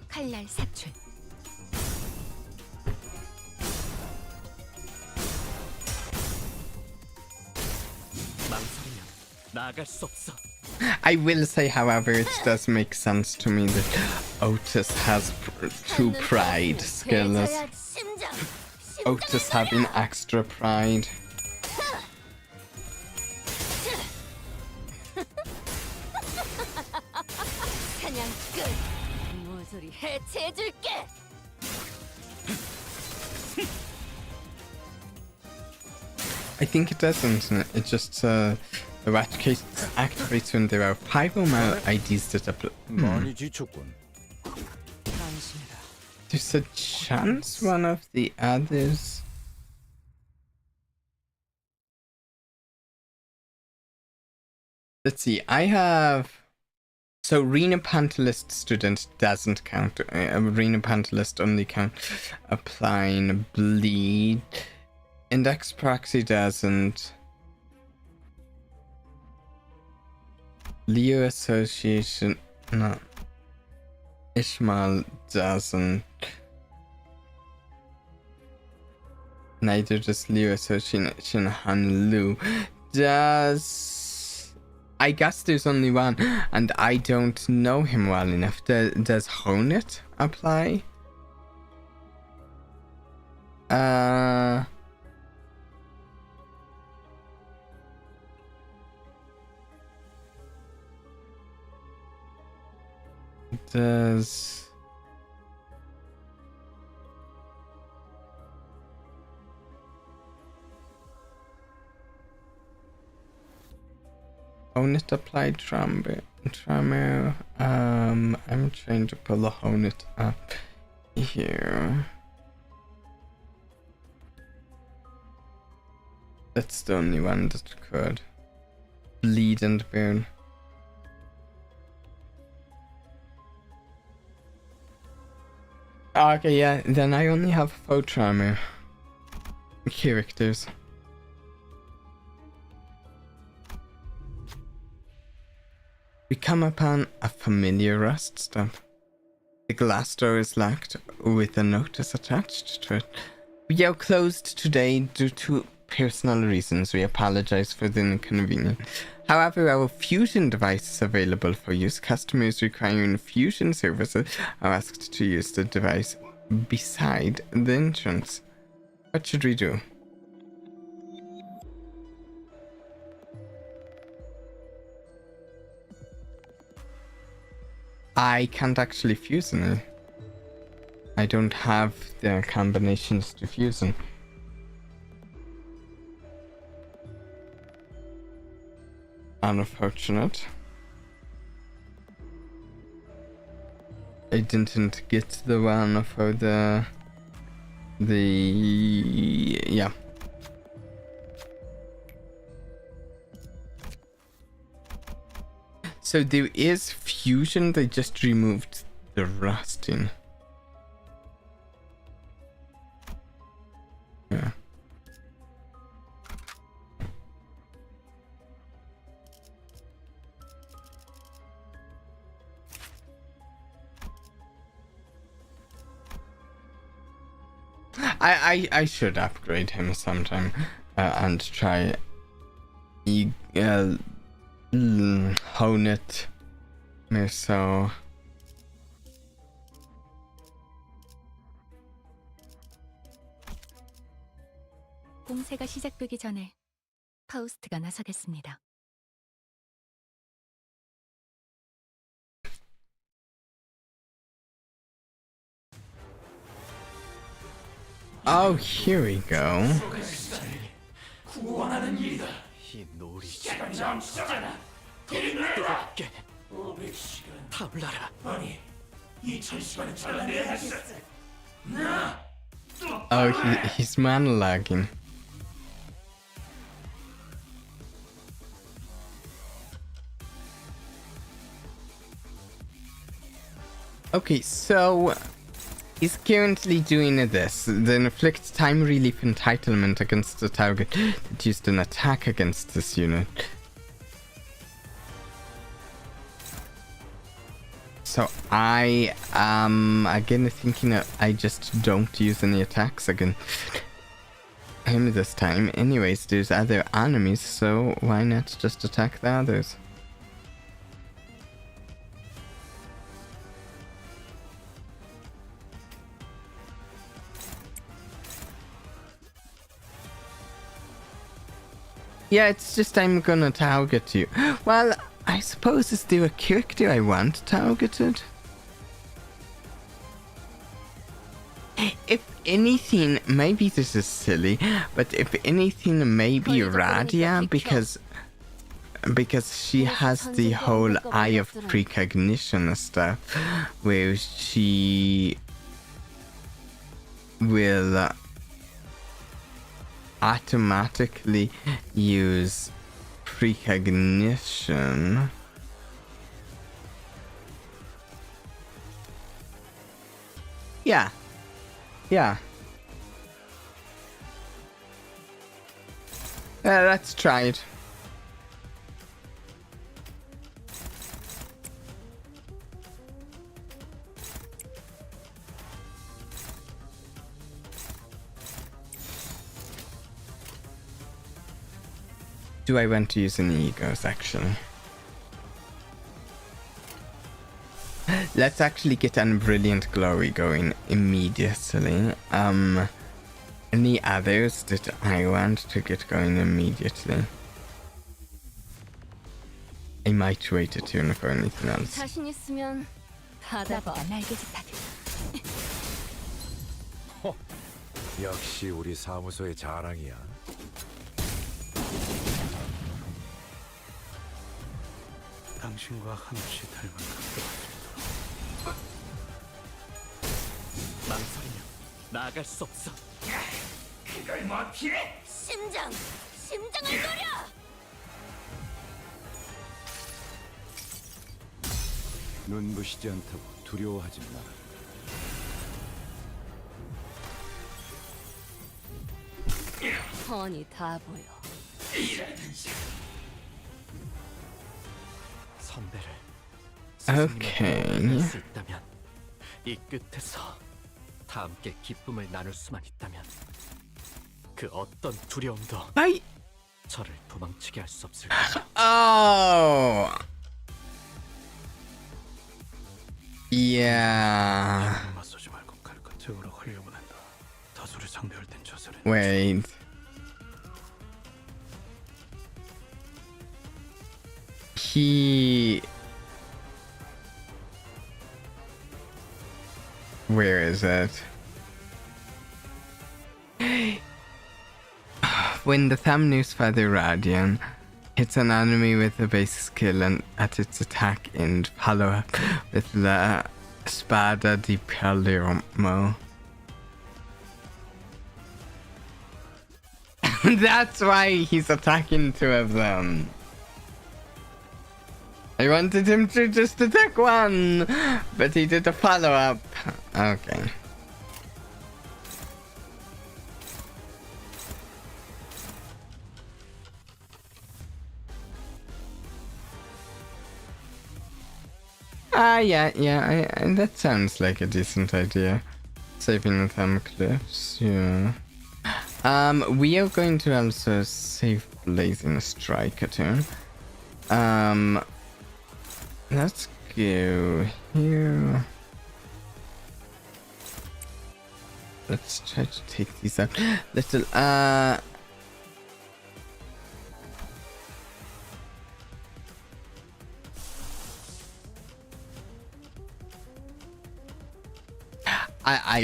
L: 칼날 사출.
B: 망설이면 나아갈 수 없어.
A: I will say, however, it does make sense to me that Otis has two pride skills. Otis having extra pride.
C: 사냥 끝. 모조리 해체해줄게.
A: I think it doesn't. It just the rat case activates when there are 5 or more IDs that apply.
M: 많이 지쳤군.
A: There's a chance one of the others. Let's see. I have. So Rena Pantalist student doesn't count. Rena Pantalist only count applying bleed. Index proxy doesn't. Leo Association, no. Ishmael doesn't. Neither does Leo Association. Hanlu does. I guess there's only one, and I don't know him well enough. Does Honet apply? Does Honet apply tremor? I'm trying to pull a Honet up here. That's the only one that could bleed and burn. Okay, yeah, then I only have 4 trauma characters. We come upon a familiar rust stamp. The glass door is locked with a notice attached to it. We are closed today due to personal reasons. We apologize for the inconvenience. However, our fusion device is available for use. Customers requiring fusion services are asked to use the device beside the entrance. What should we do? I can't actually fusion it. I don't have the combinations to fusion. Unfortunate. I didn't get the one for the yeah. So there is fusion, they just removed the rusting. Yeah. I should upgrade him sometime and try hone it more so.
L: 공세가 시작되기 전에 파우스트가 나서겠습니다.
A: Oh, here we go.
I: 구원하는 일이다.
B: 이 놀이
I: 시간이 남잖아.
B: 뜨겁게
I: 500시간.
B: 타올라라.
I: 아니, 2000시간을 잘라내야겠어. 나.
A: Oh, he's man lagging. Okay, so he's currently doing this. Then inflict time relief entitlement against the target that used an attack against this unit. So I am again thinking that I just don't use any attacks again him this time. Anyways, there's other enemies, so why not just attack the others? Yeah, it's just I'm gonna target you. Well, I suppose is there a character I want targeted? If anything, maybe this is silly, but if anything, maybe Radia, because she has the whole Eye of Precognition stuff, where she will automatically use precognition. Yeah. Let's try it. Do I want to use any egos, actually? Let's actually get a brilliant glory going immediately. Any others that I want to get going immediately? I might wait a turn for anything else.
C: 자신 있으면 받아봐.
L: 날개짓하듯.
M: 역시 우리 사무소의 자랑이야.
B: 당신과 한없이 닮은 각도. 망설이면 나아갈 수 없어.
I: 그걸 뭐 피해?
C: 심장을 노려.
M: 눈부시지 않다고 두려워하지 마라.
C: 훤히 다 보여.
B: 선배를
A: Okay.
B: 수 있다면 이 끝에서 다 함께 기쁨을 나눌 수만 있다면 그 어떤 두려움도
A: I.
B: 저를 도망치게 할 수 없을 거야.
A: Oh. Yeah.
K: 맞서지 말고 칼끝 제거로 흘려보낸다. 다수를 상대할 땐 자세를.
A: Wait. He. Where is it? When the thumbnails feather radian hits an enemy with a base skill and at its attack end, follow up with the Spada di Palermo. That's why he's attacking two of them. I wanted him to just attack one, but he did a follow-up. Okay. Yeah, that sounds like a decent idea. Saving them cliffs, yeah. We are going to also save Blazing Striker too. Let's go here. Let's try to take these out. Little,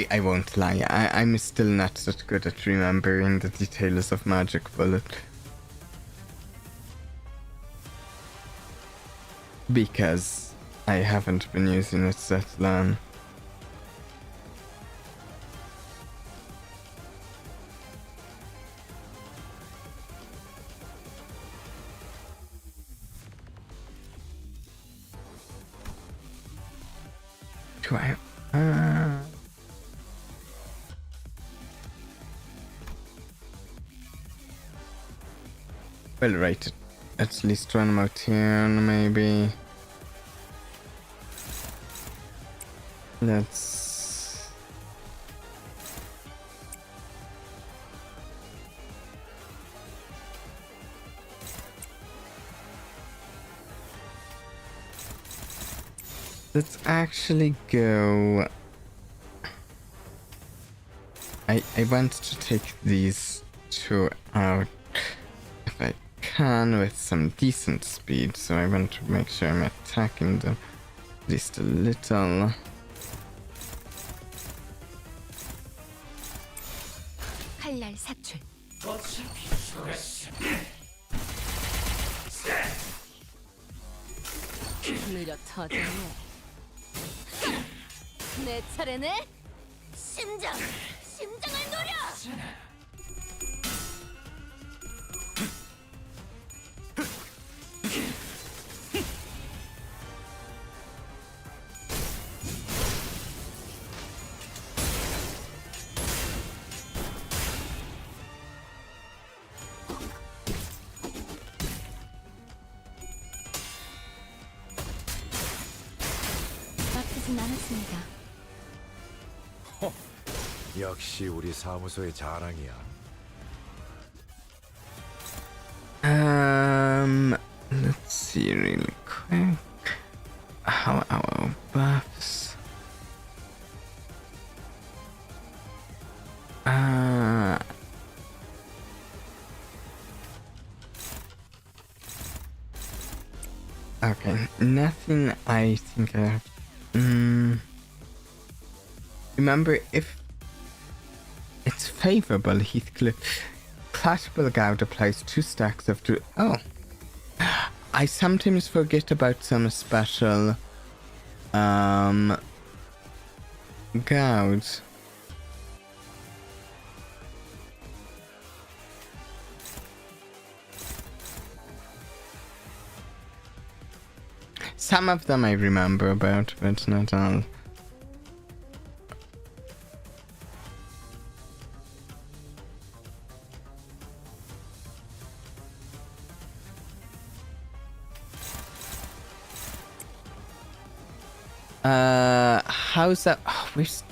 A: I won't lie, I'm still not that good at remembering the details of Magic Bullet. Because I haven't been using it that long. Do I... Well, right. At least one more turn, maybe. Let's... Let's actually go... I want to take these two out if I can with some decent speed, so I want to make sure I'm attacking them at least a little.
L: 칼날 사출.
C: 느려 터지네. 내 차례네. 심장을 노려.
L: 나쁘진 않았습니다.
M: 역시 우리 사무소의 자랑이야.
A: Let's see really quick how our buffs. Okay, nothing I think I have. Remember, if it's favorable, Heathcliff, Clashable Gout applies 2 stacks of oh. I sometimes forget about some special gouts. Some of them I remember about, but not all. How's that? Oh, where's...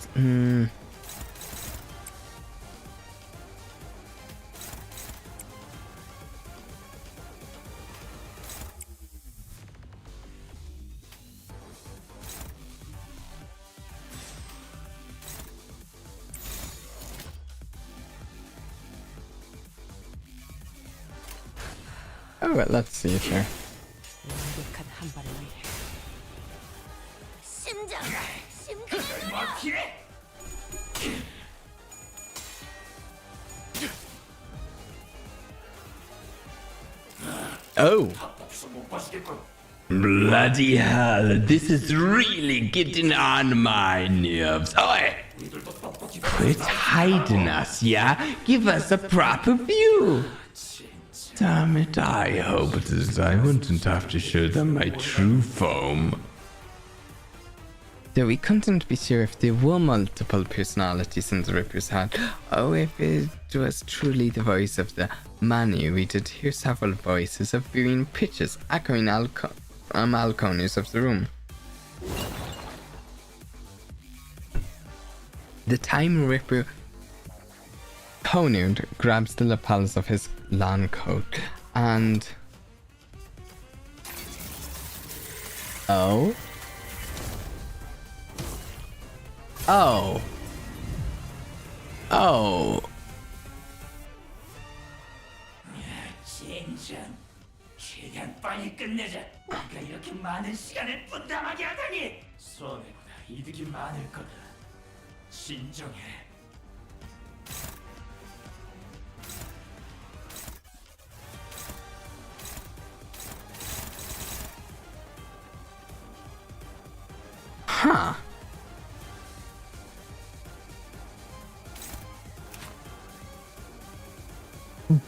A: Oh, well, let's see here.
E: 완벽한 한 발을 위해.
C: 심장.
A: Oh.
H: Bloody hell, this is really getting on my nerves. Oi! Quit hiding us, yeah? Give us a proper view. Damn it, I hope that I wouldn't have to show them my true form.
A: Though we couldn't be sure if there were multiple personalities in the Ripper's head, or if it was truly the voice of the Manu. We did hear several voices of varying pitches echoing all corners of the room. The Time Ripper Conard grabs the lapels of his lawn coat and... Oh?
I: 젠장, 최대한 빨리 끝내자. 네가 이렇게 많은 시간을 분담하게 하다니. 손해보다 이득이 많을 거다. 진정해.
A: Huh.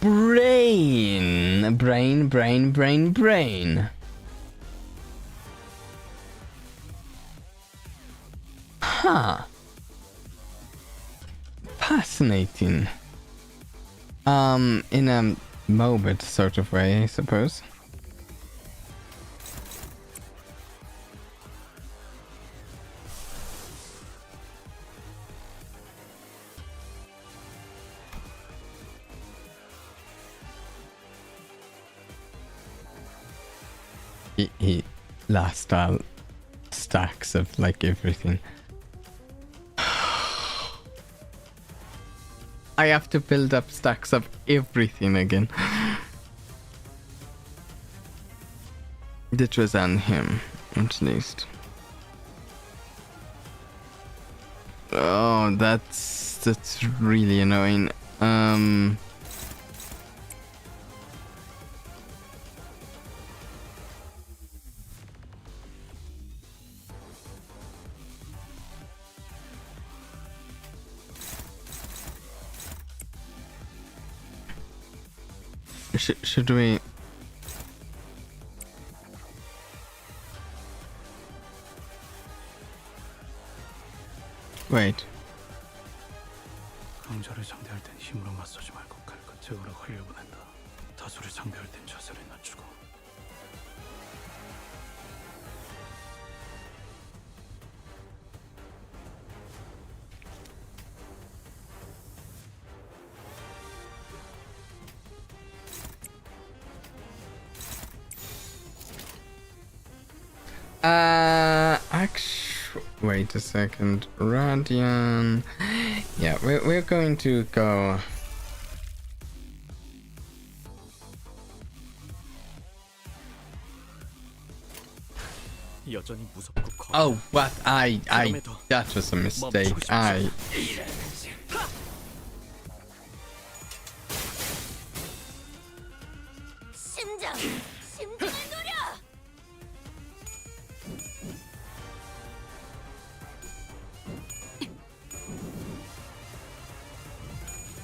A: Brain. Huh. Fascinating. In a morbid sort of way, I suppose. He last stacks of like everything. I have to build up stacks of everything again. That was on him, at least. Oh, that's really annoying. Should we? Wait.
B: 강자를 상대할 땐 힘으로 맞서지 말고 칼끝으로 흘려보낸다. 다수를 상대할 땐 자세를 낮추고.
A: Wait a second. Radian. Yeah, we're going to go. Oh, what? That was a mistake.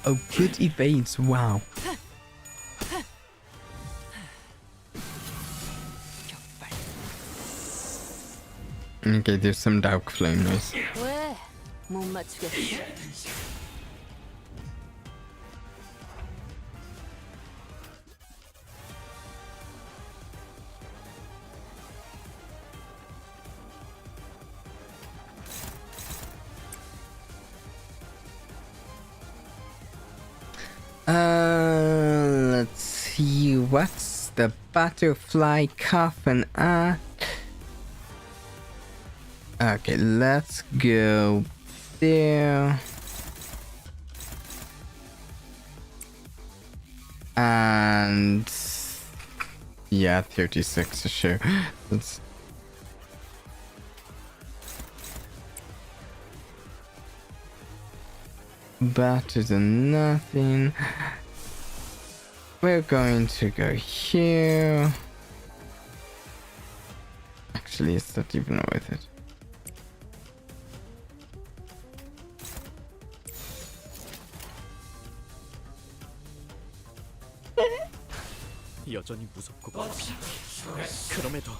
A: Oh, good evades, wow. Okay, there's some dark flame noise.
C: 왜? 못 맞추겠어?
A: butterfly coffin at. Okay, let's go there. And yeah, 36 sure. Let's better than nothing. We're going to go here. Actually, is that even worth it?
B: 여전히 무섭고 그럼에도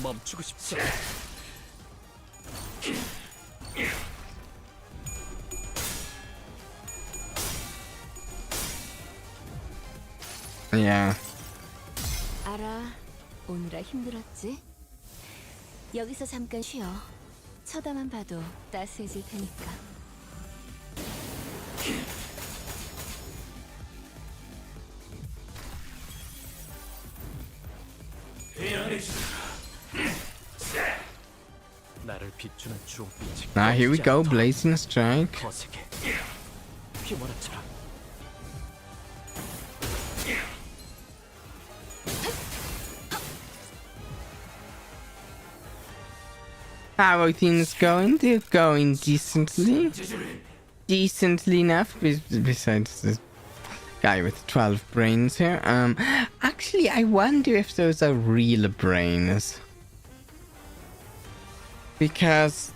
B: 멈추고 싶지 않아.
A: Yeah.
C: 알아. 오느라 힘들었지? 여기서 잠깐 쉬어. 쳐다만 봐도 따스해질 테니까.
B: 나를 비추는 주홍빛이
A: Now here we go, blazing strike.
B: 거세게 휘몰아쳐라.
A: How are things going? They're going decently. Decently enough, besides the guy with 12 brains here. Actually, I wonder if those are real brains. Because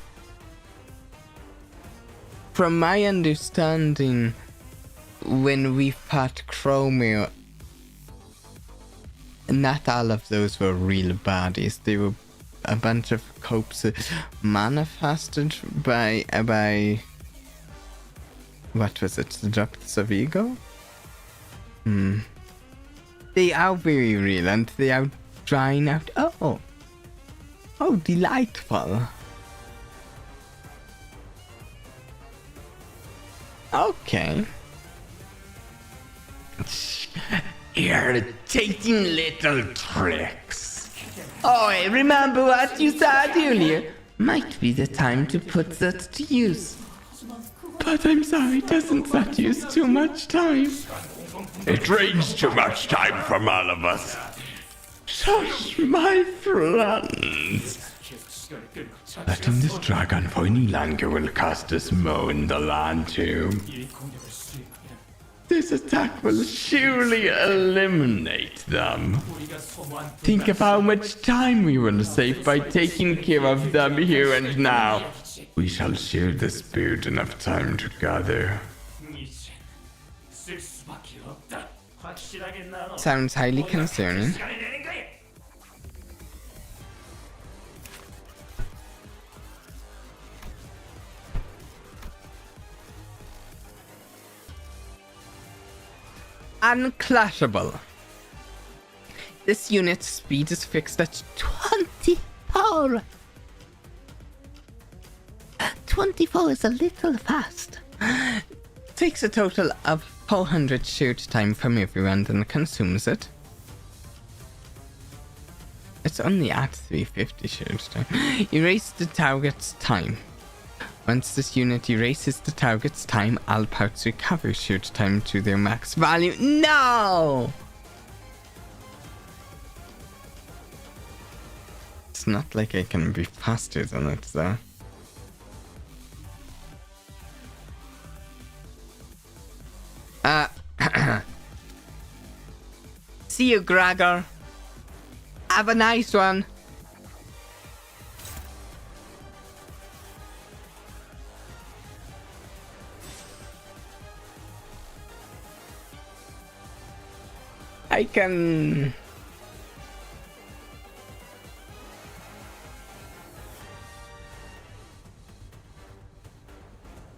A: from my understanding, when we fought Chromio, not all of those were real bodies. They were a bunch of corpses manifested by what was it? The depths of ego? They are very real and they are drying out. Oh, delightful. Okay.
H: Irritating little tricks.
A: Oh, I remember what you said earlier. Might be the time to put that to use.
H: But I'm sorry, doesn't that use too much time? It drains too much time from all of us. Shush, my friends. Letting this dragon for any longer will cost us more in the land too. This attack will surely eliminate them. Think of how much time we will save by taking care of them here and now. We shall share this burden of time together.
A: Sounds highly concerning. Unclashable. This unit's speed is fixed at 24. 24 is a little fast. Takes a total of 400 shoot time from everyone and consumes it. It's only at 350 shoot time. Erase the target's time. Once this unit erases the target's time, all parts recover shoot time to their max value. No! It's not like I can be faster than it though. See you, Gregor. Have a nice one. I can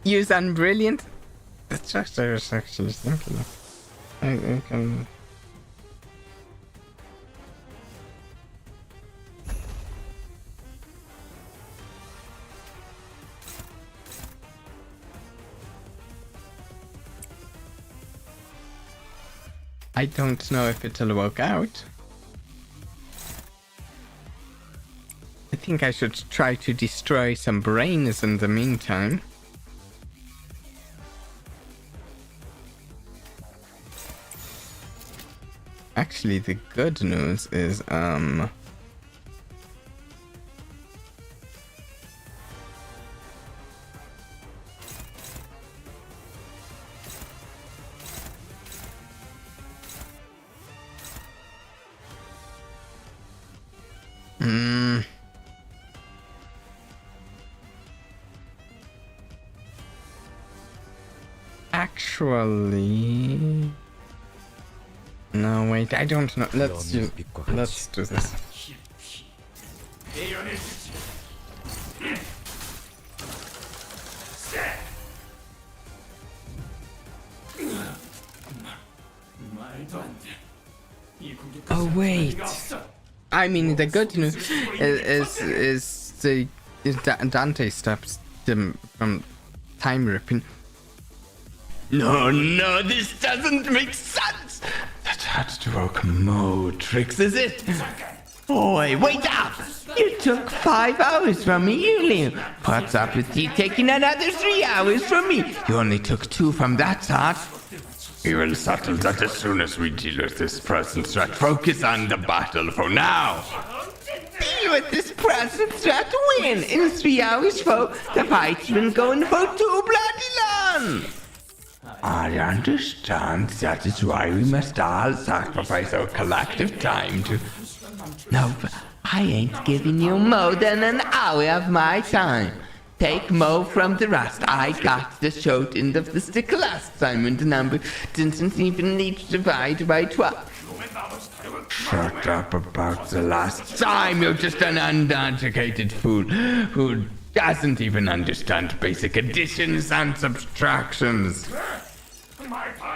A: use Unbrilliant. That's what I was actually thinking of. I can. I don't know if it'll work out. I think I should try to destroy some brains in the meantime. Actually, the good news is, actually, no, wait, I don't know. Let's do this. Oh wait, I mean the good news is Dante stops them from time ripping.
H: No, this doesn't make sense! That had to work mode tricks, is it? Boy, wait up! You took 5 hours from me, you. What's up with you taking another 3 hours from me? You only took 2 from that start. We will settle that as soon as we deal with this present threat. Focus on the battle for now.
A: Deal with this present threat to win. In 3 hours, foe, the fight's been going for too bloody long.
H: I understand. That is why we must all sacrifice our collective time to...
A: Nope, I ain't giving you more than an hour of my time. Take more from the rest. I got the short end of the stick last time when the number didn't even need to divide by 12.
H: Shut up about the last time. You're just an uneducated fool who doesn't even understand basic additions and subtractions.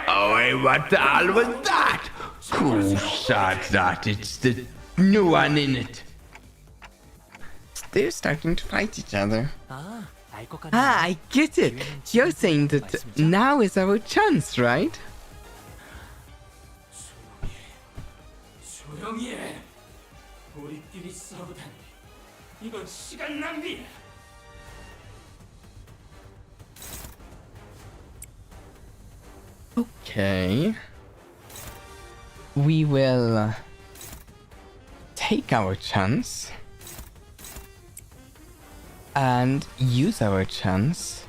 H: Oh, hey, what the hell was that? Who said that? It's the new one in it.
A: They're starting to fight each other. I get it. You're saying that now is our chance, right?
I: 조용히 해. 우리끼리 싸우다니. 이건 시간 낭비야.
A: Okay. We will take our chance and use our chance.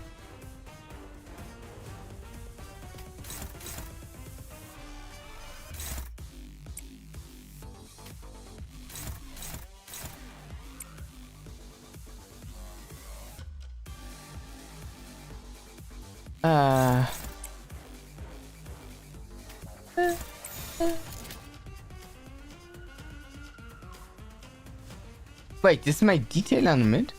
A: Wait, this is my detail animate?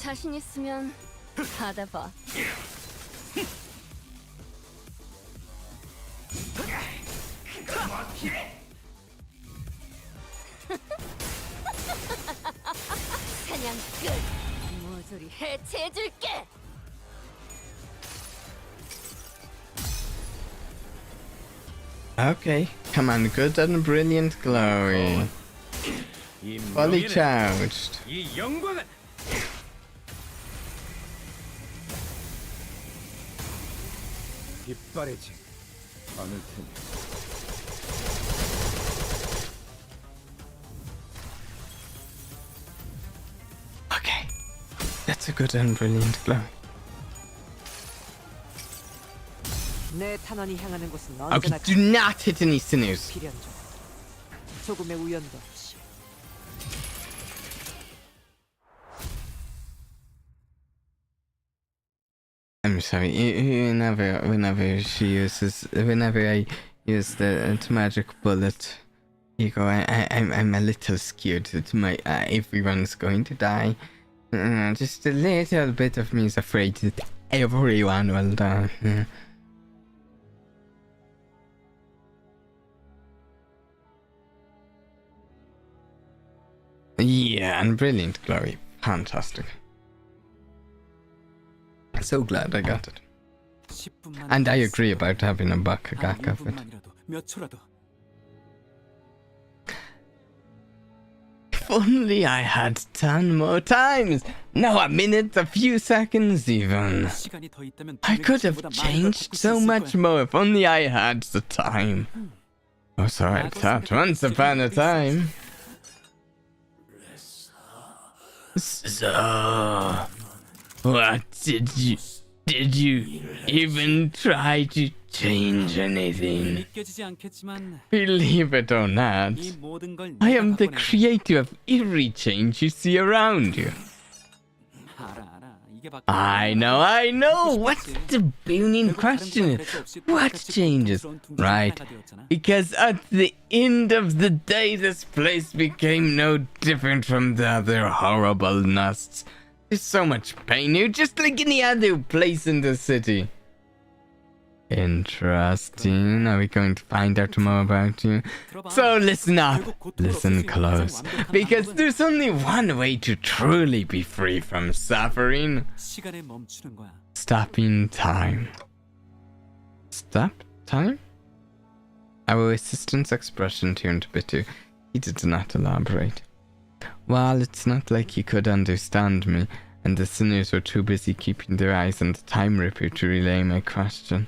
C: 자신 있으면 받아봐. 사냥 끝. 모조리 해체해줄게.
A: Okay, come on, good and brilliant glory. Fully charged.
M: 빗바래지 않을 테니.
A: Okay, that's a good and brilliant glory.
N: 내 탄원이 향하는 곳은
A: Okay,
N: 언제나
A: do not hit any sinews.
N: 필연 중. 조금의 우연도 없이.
A: I'm sorry. Whenever I use the magic bullet, Hugo, I'm a little scared that everyone's going to die. Just a little bit of me is afraid that everyone will die. Yeah, and brilliant, Glory. Fantastic. So glad I got it. And I agree about having a Bakagak of it. If only I had 10 more times! No, a minute, a few seconds even. I could have changed so much more if only I had the time. Oh, so I thought once upon a time. So, what did you even try to change anything? Believe it or not, I am the creator of every change you see around you. I know. What's the burning question? What changes? Right. Because at the end of the day, this place became no different from the other horrible nests. There's so much pain here, just like any other place in the city. Interesting. Are we going to find out more about you? So listen up. Listen close. Because there's only one way to truly be free from suffering. Stopping time. Stop time? Our assistant's expression turned bitter. He did not elaborate. Well, it's not like he could understand me, and the sinners were too busy keeping their eyes on the Time Ripper to relay my question.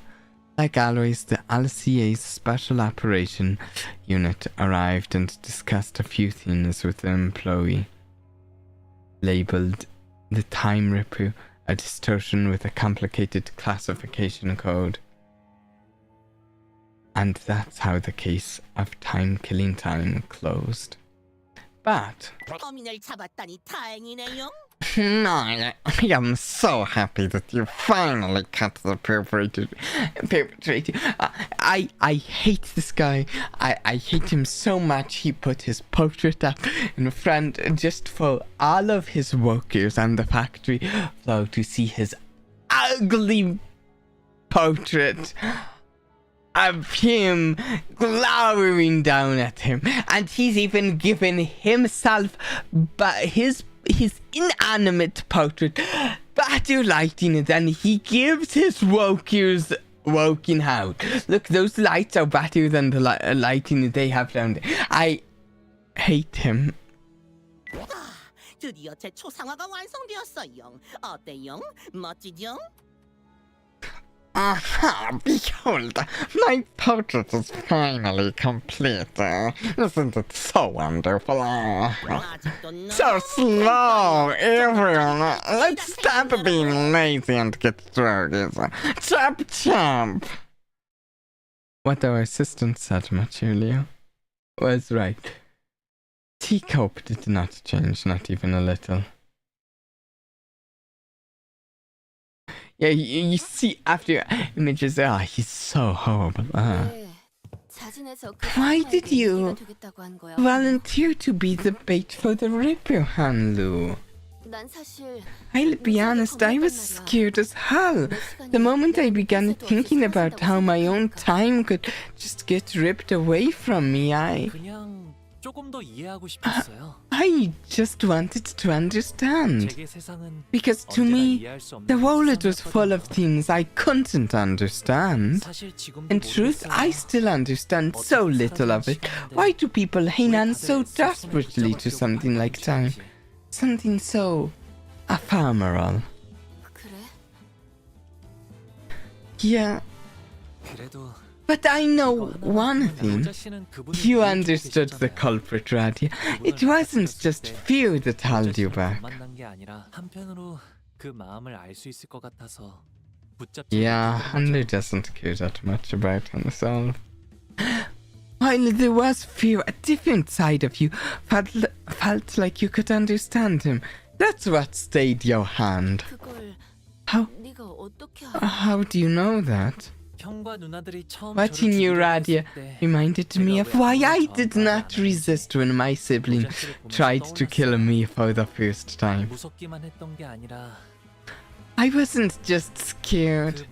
A: Like always, the LCA's Special Operation Unit arrived and discussed a few things with the employee. Labeled the Time Ripper, a distortion with a complicated classification code. And that's how the case of Time Killing Time closed. But I am so happy that you finally caught the perpetrator. I hate this guy. I hate him so much. He put his portrait up in front just for all of his workers on the factory floor to see his ugly portrait of him glowering down at him. And he's even given himself his inanimate portrait better lighting than he gives his workers working out. Look, those lights are better than the lighting they have down there. I hate him.
D: 드디어 제 초상화가 완성되었어요. 어때요? 멋지죠?
F: Aha, behold, my portrait is finally complete. Isn't it so wonderful? So slow, everyone. Let's stop being lazy and get started. Chop chop. What our assistant said much earlier was right. Teacup did not change, not even a little. Yeah, you see after images, he's so horrible. Why did you volunteer to be the bait for the Ripper, Hanlu? I'll be honest, I was scared as hell. The moment I began thinking about how my own time could just get ripped away from me, I just wanted to understand. Because to me, the wallet was full of things I couldn't understand. In truth, I still understand so little of it. Why do people hang on so desperately to something like time? Something so ephemeral. Yeah. But I know one thing. You understood the culprit, Radia. It wasn't just fear that held you back. Yeah, Hanlu doesn't care that much about himself. While there was fear, a different side of you felt like you could understand him. That's what stayed your hand. How
C: 어떻게
A: How do you know that?
B: 형과 누나들이 처음
A: What in you, Radia, reminded me of why I did not resist when my sibling tried to kill me for the first time.
B: 무섭기만 했던 게 아니라
A: I wasn't just scared.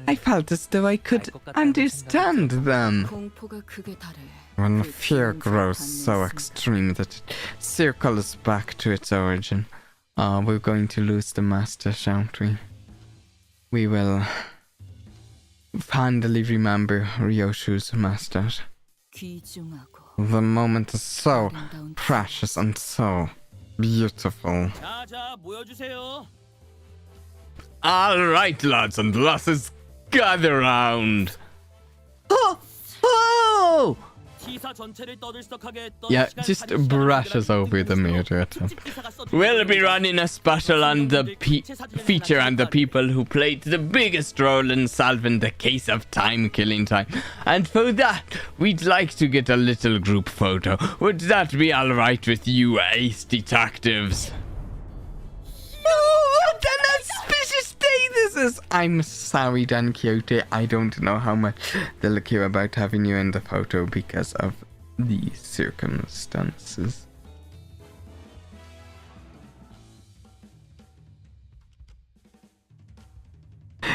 A: I felt as though I could understand them.
C: 공포가 극에 달해.
A: When fear grows so extreme that it circles back to its origin. We're going to lose the master, shan't we? We will fondly remember Ryoshu's master. The moment is so precious and so beautiful.
H: Alright, lads and lasses, gather round.
A: Oh! Oh! Yeah, just brushes over the murder attempt.
H: We'll be running a special on the feature on the people who played the biggest role in solving the case of killing time. And for that, we'd like to get a little group photo. Would that be alright with you, ace detectives?
A: Oh, what an auspicious day this is! I'm sorry, Don Quixote. I don't know how much they'll care about having you in the photo because of the circumstances.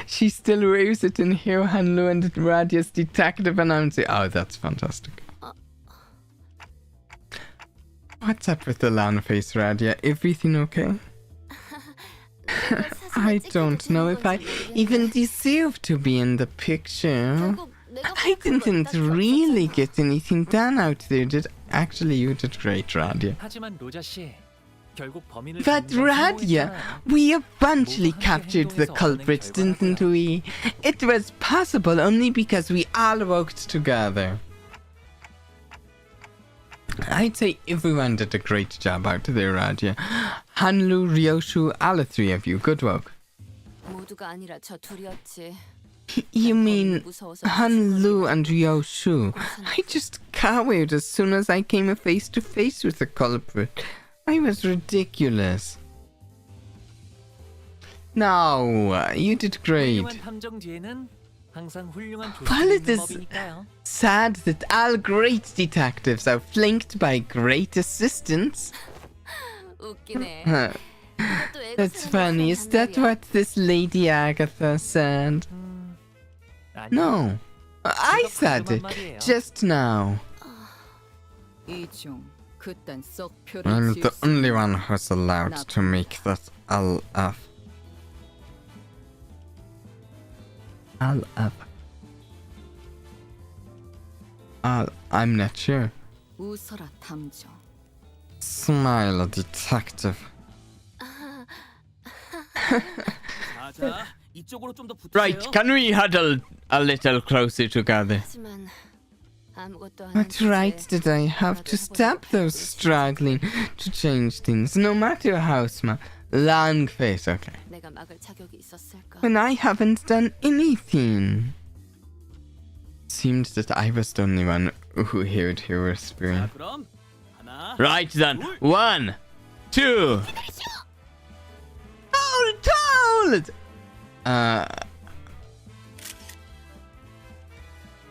A: She still wears it in here, Hanlu and Radia's detective announcing. Oh, that's fantastic. What's up with the land face, Radia? Everything okay? I don't know if I even deserve to be in the picture. I didn't really get anything done out there, did actually you did great, Radia. But Radia, we eventually captured the culprits, didn't we? It was possible only because we all worked together. I'd say everyone did a great job out there, Radia. Hanlu, Ryoshu, all the three of you. Good work. You mean Hanlu and Ryoshu? I just cowered as soon as I came face to face with the culprit. I was ridiculous. No, you did great. Well, it is sad that all great detectives are flanked by great assistants. That's funny. Is that what this Lady Agatha said? No, I said it just now. I'm the only one who's allowed to make that LF. I'm not sure. Smile, detective.
H: Right, can we huddle a little closer together?
A: What right did I have to stop those struggling to change things, no matter how small? Long face, okay. When I haven't done anything. Seemed that I was the only one who heard her whispering.
H: Right then, 1, 2.
A: Hold!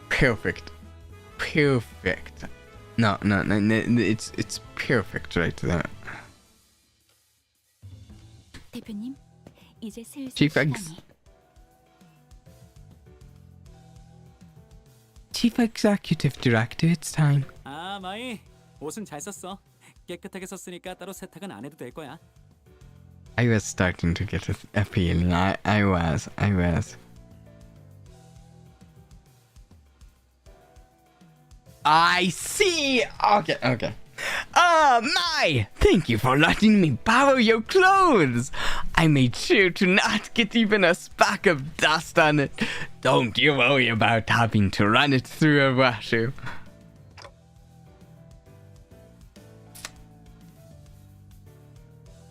A: Perfect. Perfect. No, it's perfect right there.
L: 대표님, 이제 슬슬
A: Chief Executive Director, it's time.
G: 아, 마이. 옷은 잘 썼어. 깨끗하게 썼으니까 따로 세탁은 안 해도 될 거야.
A: I was starting to get a feeling. I was. I see! Okay. My! Thank you for letting me borrow your clothes! I made sure to not get even a speck of dust on it. Don't you worry about having to run it through a washer.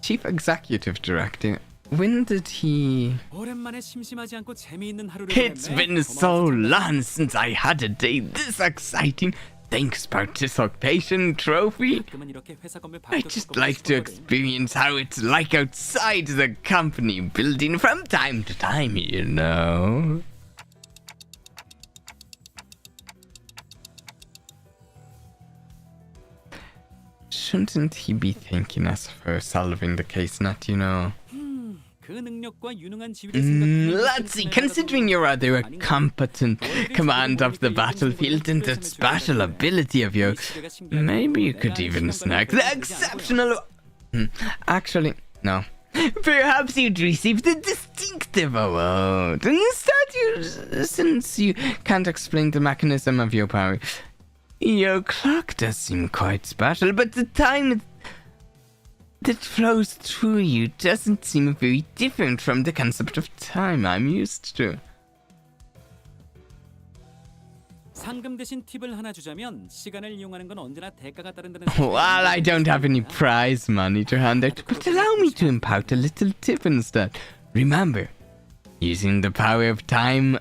A: Chief Executive Director, when did he... It's been so long since I had a day this exciting. thanks participation trophy. I just like to experience how it's like outside the company building from time to time, you know. Shouldn't he be thanking us for solving the case, not, you know? Let's see, considering you're rather a competent command of the battlefield and the special ability of yours, maybe you could even snag the exceptional... Actually, no. Perhaps you'd receive the distinctive award. Instead, since you can't explain the mechanism of your power, your clock does seem quite special, but the time that flows through you doesn't seem very different from the concept of time I'm used to. Well, I don't have any prize money to hand out, but allow me to impart a little tip instead. Remember, using the power of time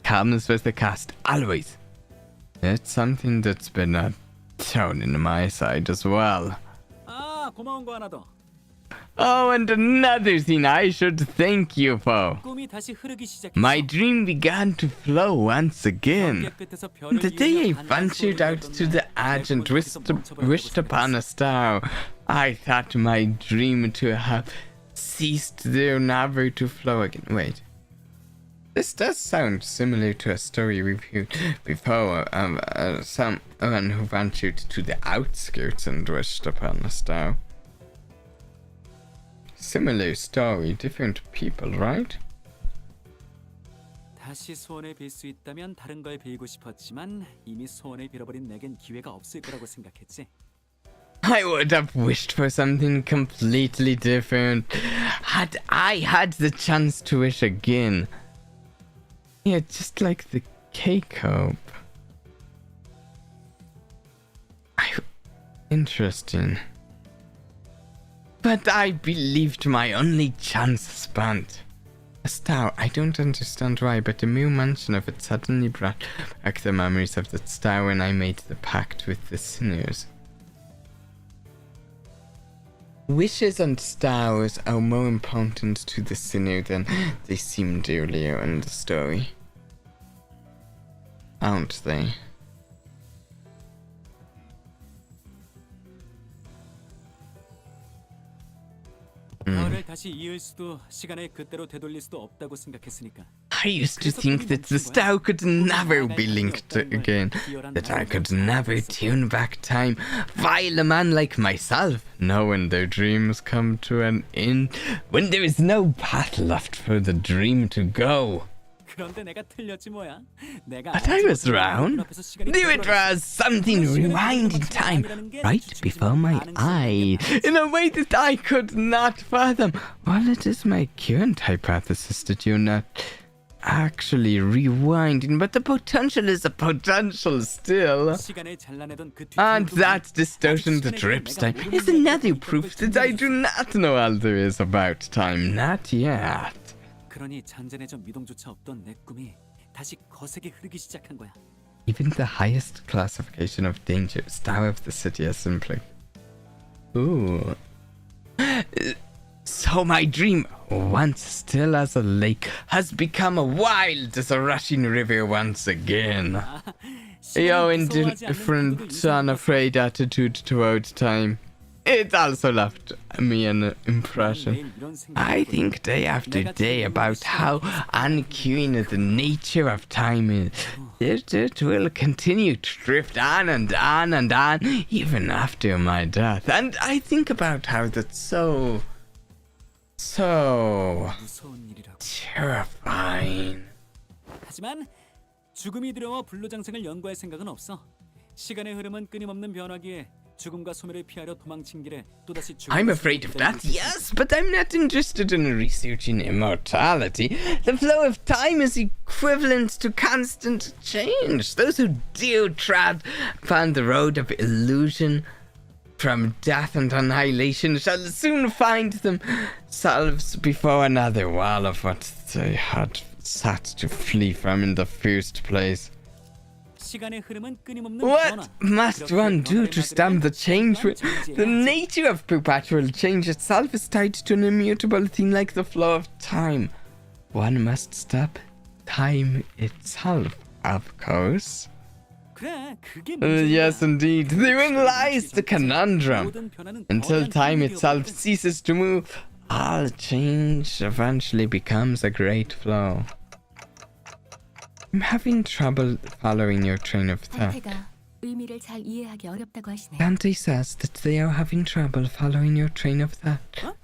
A: comes with the cost, always. It's something that's been a thorn in my side as well. Oh, and another thing I should thank you for. My dream began to flow once again. The day I ventured out to the edge and wished upon a star, I thought my dream to have ceased there, never to flow again. Wait. This does sound similar to a story we've heard before of someone who ventured to the outskirts and wished upon a star. Similar story, different people, right?
G: 다시 소원을 빌 수 있다면 다른 걸 빌고 싶었지만 이미 소원을 빌어버린 내겐 기회가 없을 거라고 생각했지.
A: I would have wished for something completely different had I had the chance to wish again. Yeah, just like the K-Cope. Interesting. But I believed my only chance spent. A star, I don't understand why, but the mere mention of it suddenly brought back the memories of that star when I made the pact with the sinners. Wishes and stars are more important to the sinner than they seemed earlier in the story. Aren't they? I used to think that the star could never be linked again, that I could never turn back time, while a man like myself, knowing their dreams come to an end, when there is no path left for the dream to go. But I was wrong. There it was, something rewinding time right before my eyes, in a way that I could not fathom. Well, it is my current hypothesis that you're not actually rewinding, but the potential is a potential still. And that distortion that rips time is another proof that I do not know all there is about time, not yet. Even the highest classification of danger, Star of the City, is simply... Ooh. So my dream, once still as a lake, has become a wild as a rushing river once again. Your indifferent, unafraid attitude towards time, it also left me an impression. I think day after day about how uncurious the nature of time is. It will continue to drift on and on and on, even after my death. And I think about how that's so terrifying.
G: 하지만 죽음이 두려워 불로장생을 연구할 생각은 없어. 시간의 흐름은 끊임없는 변화기에 죽음과 소멸을 피하려 도망친 길에 또다시
A: I'm afraid of that, yes, but I'm not interested in researching immortality. The flow of time is equivalent to constant change. Those who dare tread upon the road of illusion from death and annihilation shall soon find themselves before another wall of what they had sought to flee from in the first place.
G: 시간의 흐름은 끊임없는
A: What must one do to stem the change? The nature of perpetual change itself is tied to an immutable thing like the flow of time. One must stop time itself, of course.
G: 그래, 그게
A: Yes, indeed. Therein lies the conundrum. Until time itself ceases to move, all change eventually becomes a great flow. I'm having trouble following your train of thought.
L: 상태가 의미를 잘 이해하기 어렵다고 하시네요.
A: Dante says that they are having trouble following your train of thought.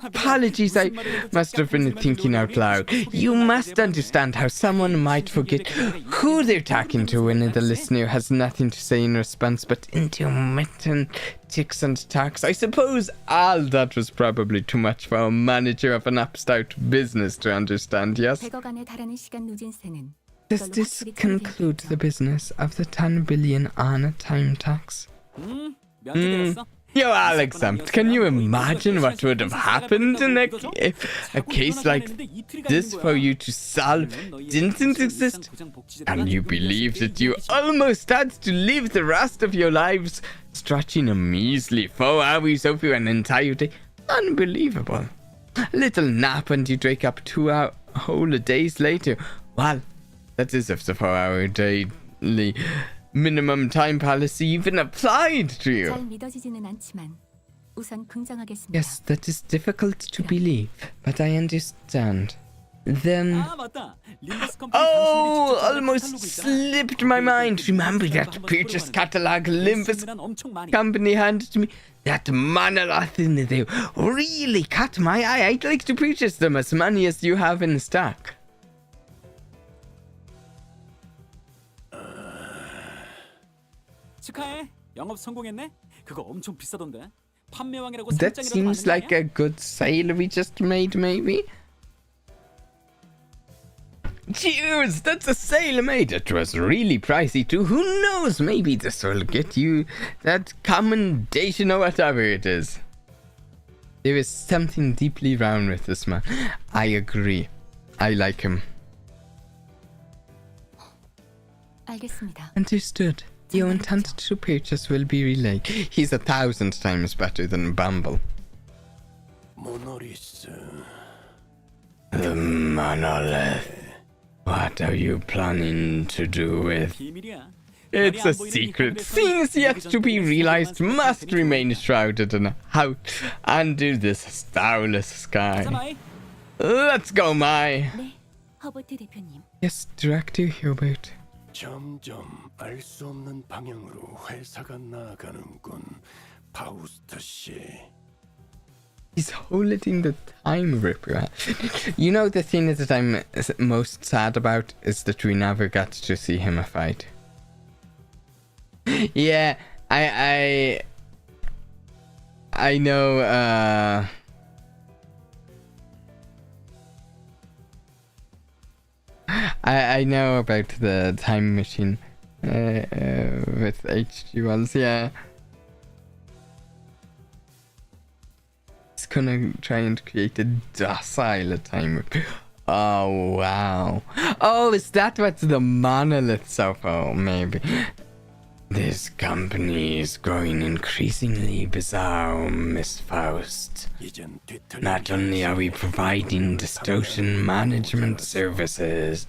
A: Apologies, I must have been thinking out loud. You must understand how someone might forget who they're talking to when the listener has nothing to say in response but intermittent ticks and tacks. I suppose all that was probably too much for a manager of an upstart business to understand, yes?
L: 100억안에 달하는 시간 누진세는
A: Does this conclude the business of the 10 billion on time tax? You're all exempt. Can you imagine what would have happened in a case like this for you to solve didn't exist? Can you believe that you almost had to live the rest of your lives stretching a measly 4 hours over an entire day? Unbelievable. A little nap and you'd wake up 2 whole days later. Well, that is if the 4-hour daily minimum time policy even applied to you.
L: 잘 믿어지지는 않지만 우선 긍정하겠습니다.
A: Yes, that is difficult to believe, but I understand. Then... Oh, almost slipped my mind. Remember that purchase catalog Limbus company handed to me? That monolith in there really caught my eye. I'd like to purchase them as many as you have in stock.
G: 축하해. 영업 성공했네. 그거 엄청 비싸던데. 판매왕이라고
A: That seems like a good sale we just made, maybe. Cheers! That's a sale made. It was really pricey too. Who knows? Maybe this will get you that commendation or whatever it is. There is something deeply wrong with this man. I agree. I like him.
L: 알겠습니다.
A: Understood. Your intent to purchase will be relayed. He's 1,000 times better than Bumble. The monolith. What are you planning to do with? It's a secret. Things yet to be realized must remain shrouded in under this starless sky. Let's go, Mai.
L: 네, 허버트 대표님.
A: Yes, Director Hubert.
K: 점점 알 수 없는 방향으로 회사가 나아가는군, 파우스트 씨.
A: He's holding the time ripper. You know, the thing that I'm most sad about is that we never got to see him fight. Yeah, I know, I know about the time machine with H.G. Wells, yeah. It's gonna try and create a docile time. Oh, wow. Oh, is that what the monoliths are for? Maybe. This company is growing increasingly bizarre, Miss Faust. Not only are we providing distortion management services,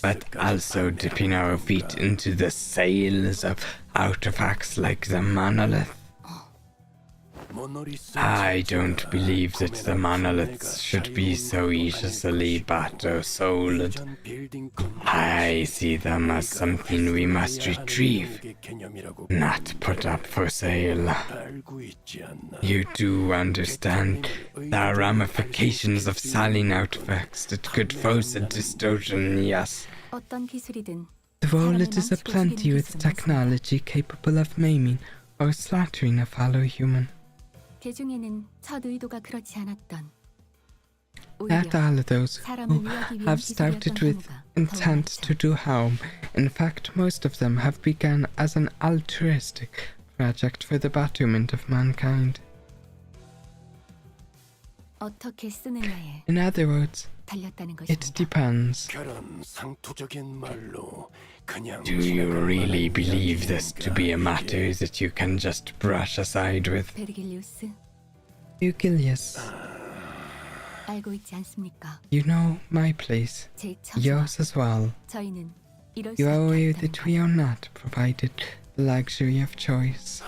A: but also dipping our feet into the sales of artifacts like the monolith. I don't believe that the monoliths should be so easily bought or sold. I see them as something we must retrieve, not put up for sale. You do understand the ramifications of selling artifacts that could force a distortion, yes?
L: 어떤 기술이든
A: The wallet is aplenty with technology capable of maiming or slaughtering a fellow human.
L: 그 중에는 첫 의도가 그렇지 않았던
A: Not all of those who have started with intent to do harm. In fact, most of them have begun as an altruistic project for the betterment of mankind.
L: 어떻게 쓰느냐에
A: In other words,
L: 달렸다는
A: it
L: 것입니다.
A: depends.
K: 그런 상투적인 말로 그냥
H: Do you really believe this to be a matter that you can just brush aside with?
L: 베르길리우스,
A: Virgilius,
L: 알고 있지 않습니까?
A: you know my place.
L: 제 처지와
A: Yours as well.
L: 저희는 이럴
A: You are
L: 수밖에
A: aware
L: 없다는
A: that we are not provided the luxury of choice.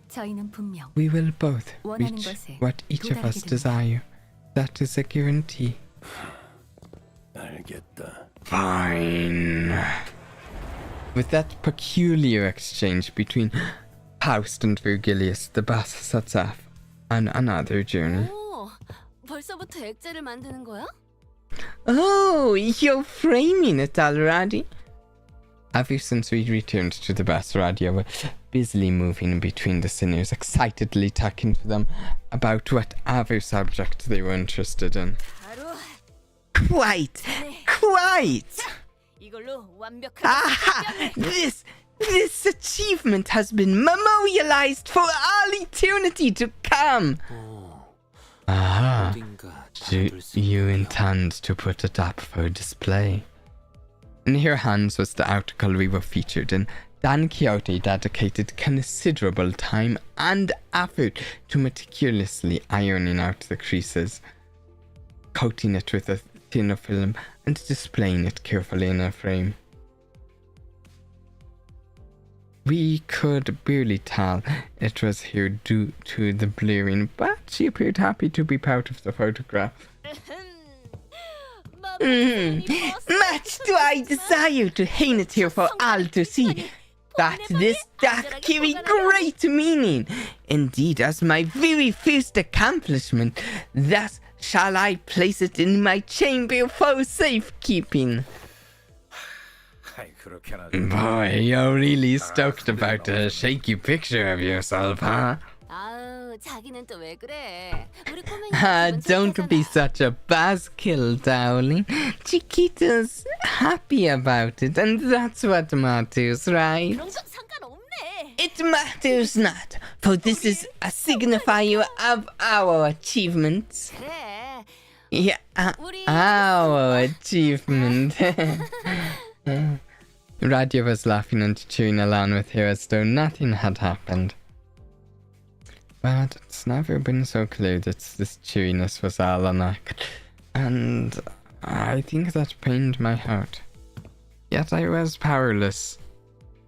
L: 저희는 분명
A: We will both
L: 원하는
A: reach
L: 것에
A: what each of us
L: 도달하게 됩니다.
A: desire. That is a guarantee.
K: 알겠다.
H: Fine.
A: With that peculiar exchange between Faust and Virgilius, the bus sets off on another journey.
C: 오, 벌써부터 액자를 만드는 거야?
A: Oh, you're framing it already? Ever since we returned to the bus radio, we're busily moving between the sinners, excitedly talking to them about whatever subject they were interested in.
C: 바로
A: Quite! Quite!
C: 이걸로 완벽하게
A: Aha! This achievement has been memorialized for all eternity to come! Ah, do you intend to put it up for display? In her hands was the article we were featured in. Don Quixote dedicated considerable time and effort to meticulously ironing out the creases, coating it with a thinner film, and displaying it carefully in a frame. We could barely tell it was here due to the blurring, but she appeared happy to be part of the photograph. Much do I desire to hang it here for all to see, that this doth carry great meaning. Indeed, as my very first accomplishment, thus shall I place it in my chamber for safekeeping. Boy, you're really stoked about a shaky picture of yourself, huh?
C: 아우, 자기는 또 왜 그래? 우리 꼬맹이
A: Don't be such a buzzkill, darling. Chiquita's happy about it, and that's what matters, right?
C: 그런 건 상관없네.
A: It matters not, for this is a signifier of our achievements.
C: 그래.
A: Yeah, our achievement. Radio was laughing and chewing along with her as though nothing had happened. But it's never been so clear that this cheeriness was all an act, and I think that pained my heart. Yet I was powerless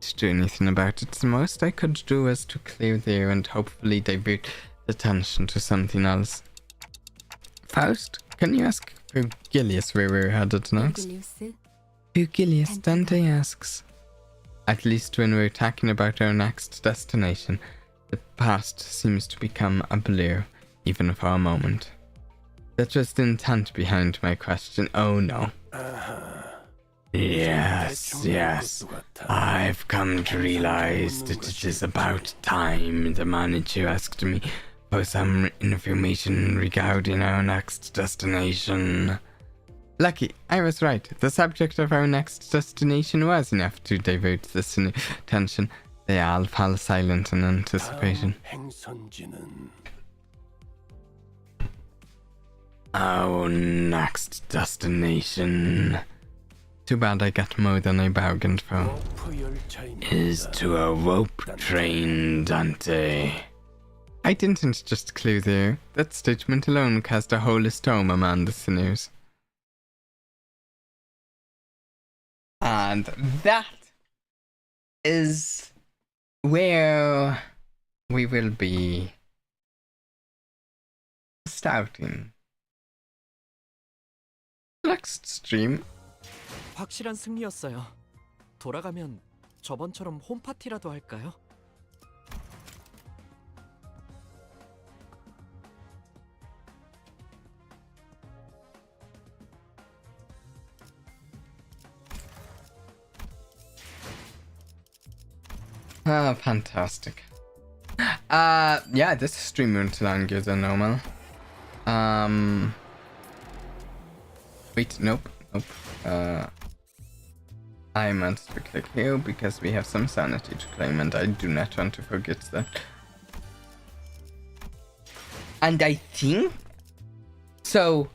A: to do anything about it. The most I could do was to clear the air and hopefully divert attention to something else. Faust, can you ask Virgilius where we're headed next?
L: 베르길리우스,
A: Virgilius, Dante asks. At least when we're talking about our next destination, the past seems to become a blur, even for a moment. That was the intent behind my question. Oh no.
H: Yes. I've come to realize that it is about time the manager asked me for some information regarding our next destination.
A: Lucky, I was right. The subject of our next destination was enough to divert the attention. They all fell silent in anticipation.
K: 행선지는
H: Our next destination
A: Too bad I got more than I bargained for.
H: is to a rope train, Dante.
A: I didn't just clear the air. That statement alone cast a whole storm among the sinners. And that is where we will be starting next stream.
B: 확실한 승리였어요. 돌아가면 저번처럼 홈파티라도 할까요?
A: Ah, fantastic. Yeah, this stream went longer than normal. Wait, nope. I meant to click here because we have some sanity to claim and I do not want to forget that. And I think So,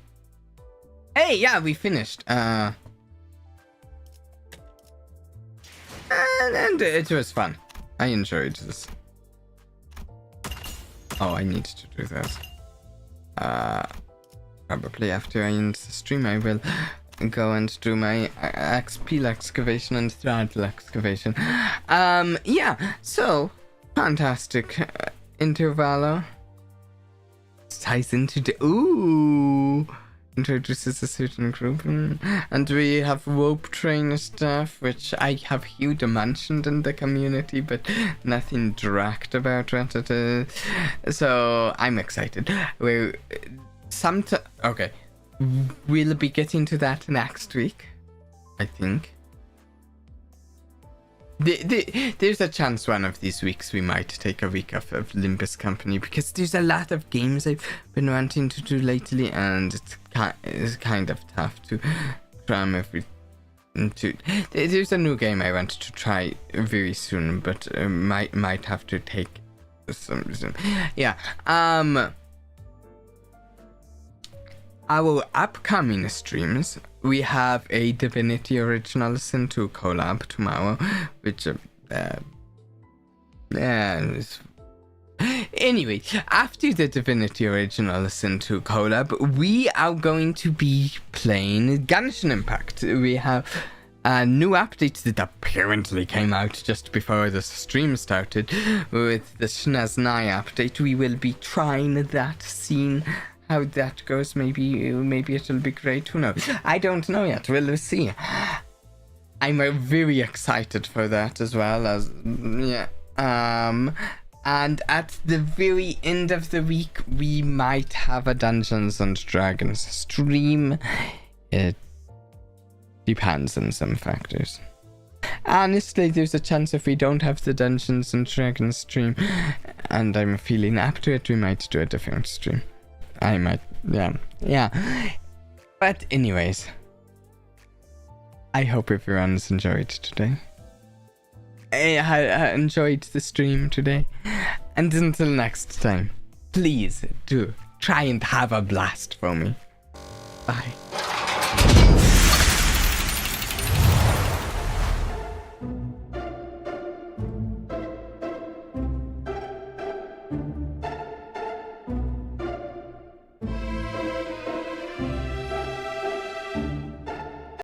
A: hey, yeah, we finished. And it was fun. I enjoyed this. Oh, I need to do this. Probably after I end the stream, I will go and do my XP excavation and throttle excavation. Yeah, so, fantastic. Intervallo ties into the... Ooh! Introduces a certain group. And we have rope trainer stuff, which I have heard mentioned in the community, but nothing direct about what it is. So, I'm excited. Okay. We'll be getting to that next week, I think. There's a chance one of these weeks we might take a week off of Limbus company, because there's a lot of games I've been wanting to do lately, and it's kind of tough to cram there's a new game I want to try very soon, but might have to take some reason. Yeah. Our upcoming streams, we have a Divinity Original Sin 2 collab tomorrow, which anyway, after the Divinity Original Sin 2 collab, we are going to be playing Genshin Impact. We have a new update that apparently came out just before the stream started with the Shneznai update. We will be trying that scene. How that goes, maybe it'll be great. Who knows? I don't know yet. We'll see. I'm very excited for that as well. And at the very end of the week, we might have a Dungeons and Dragons stream. It depends on some factors. Honestly, there's a chance if we don't have the Dungeons and Dragons stream, and I'm feeling up to it, we might do a different stream. I might, yeah. But anyways, I hope everyone's enjoyed today. I enjoyed the stream today. And until next time, please do try and have a blast for me. Bye.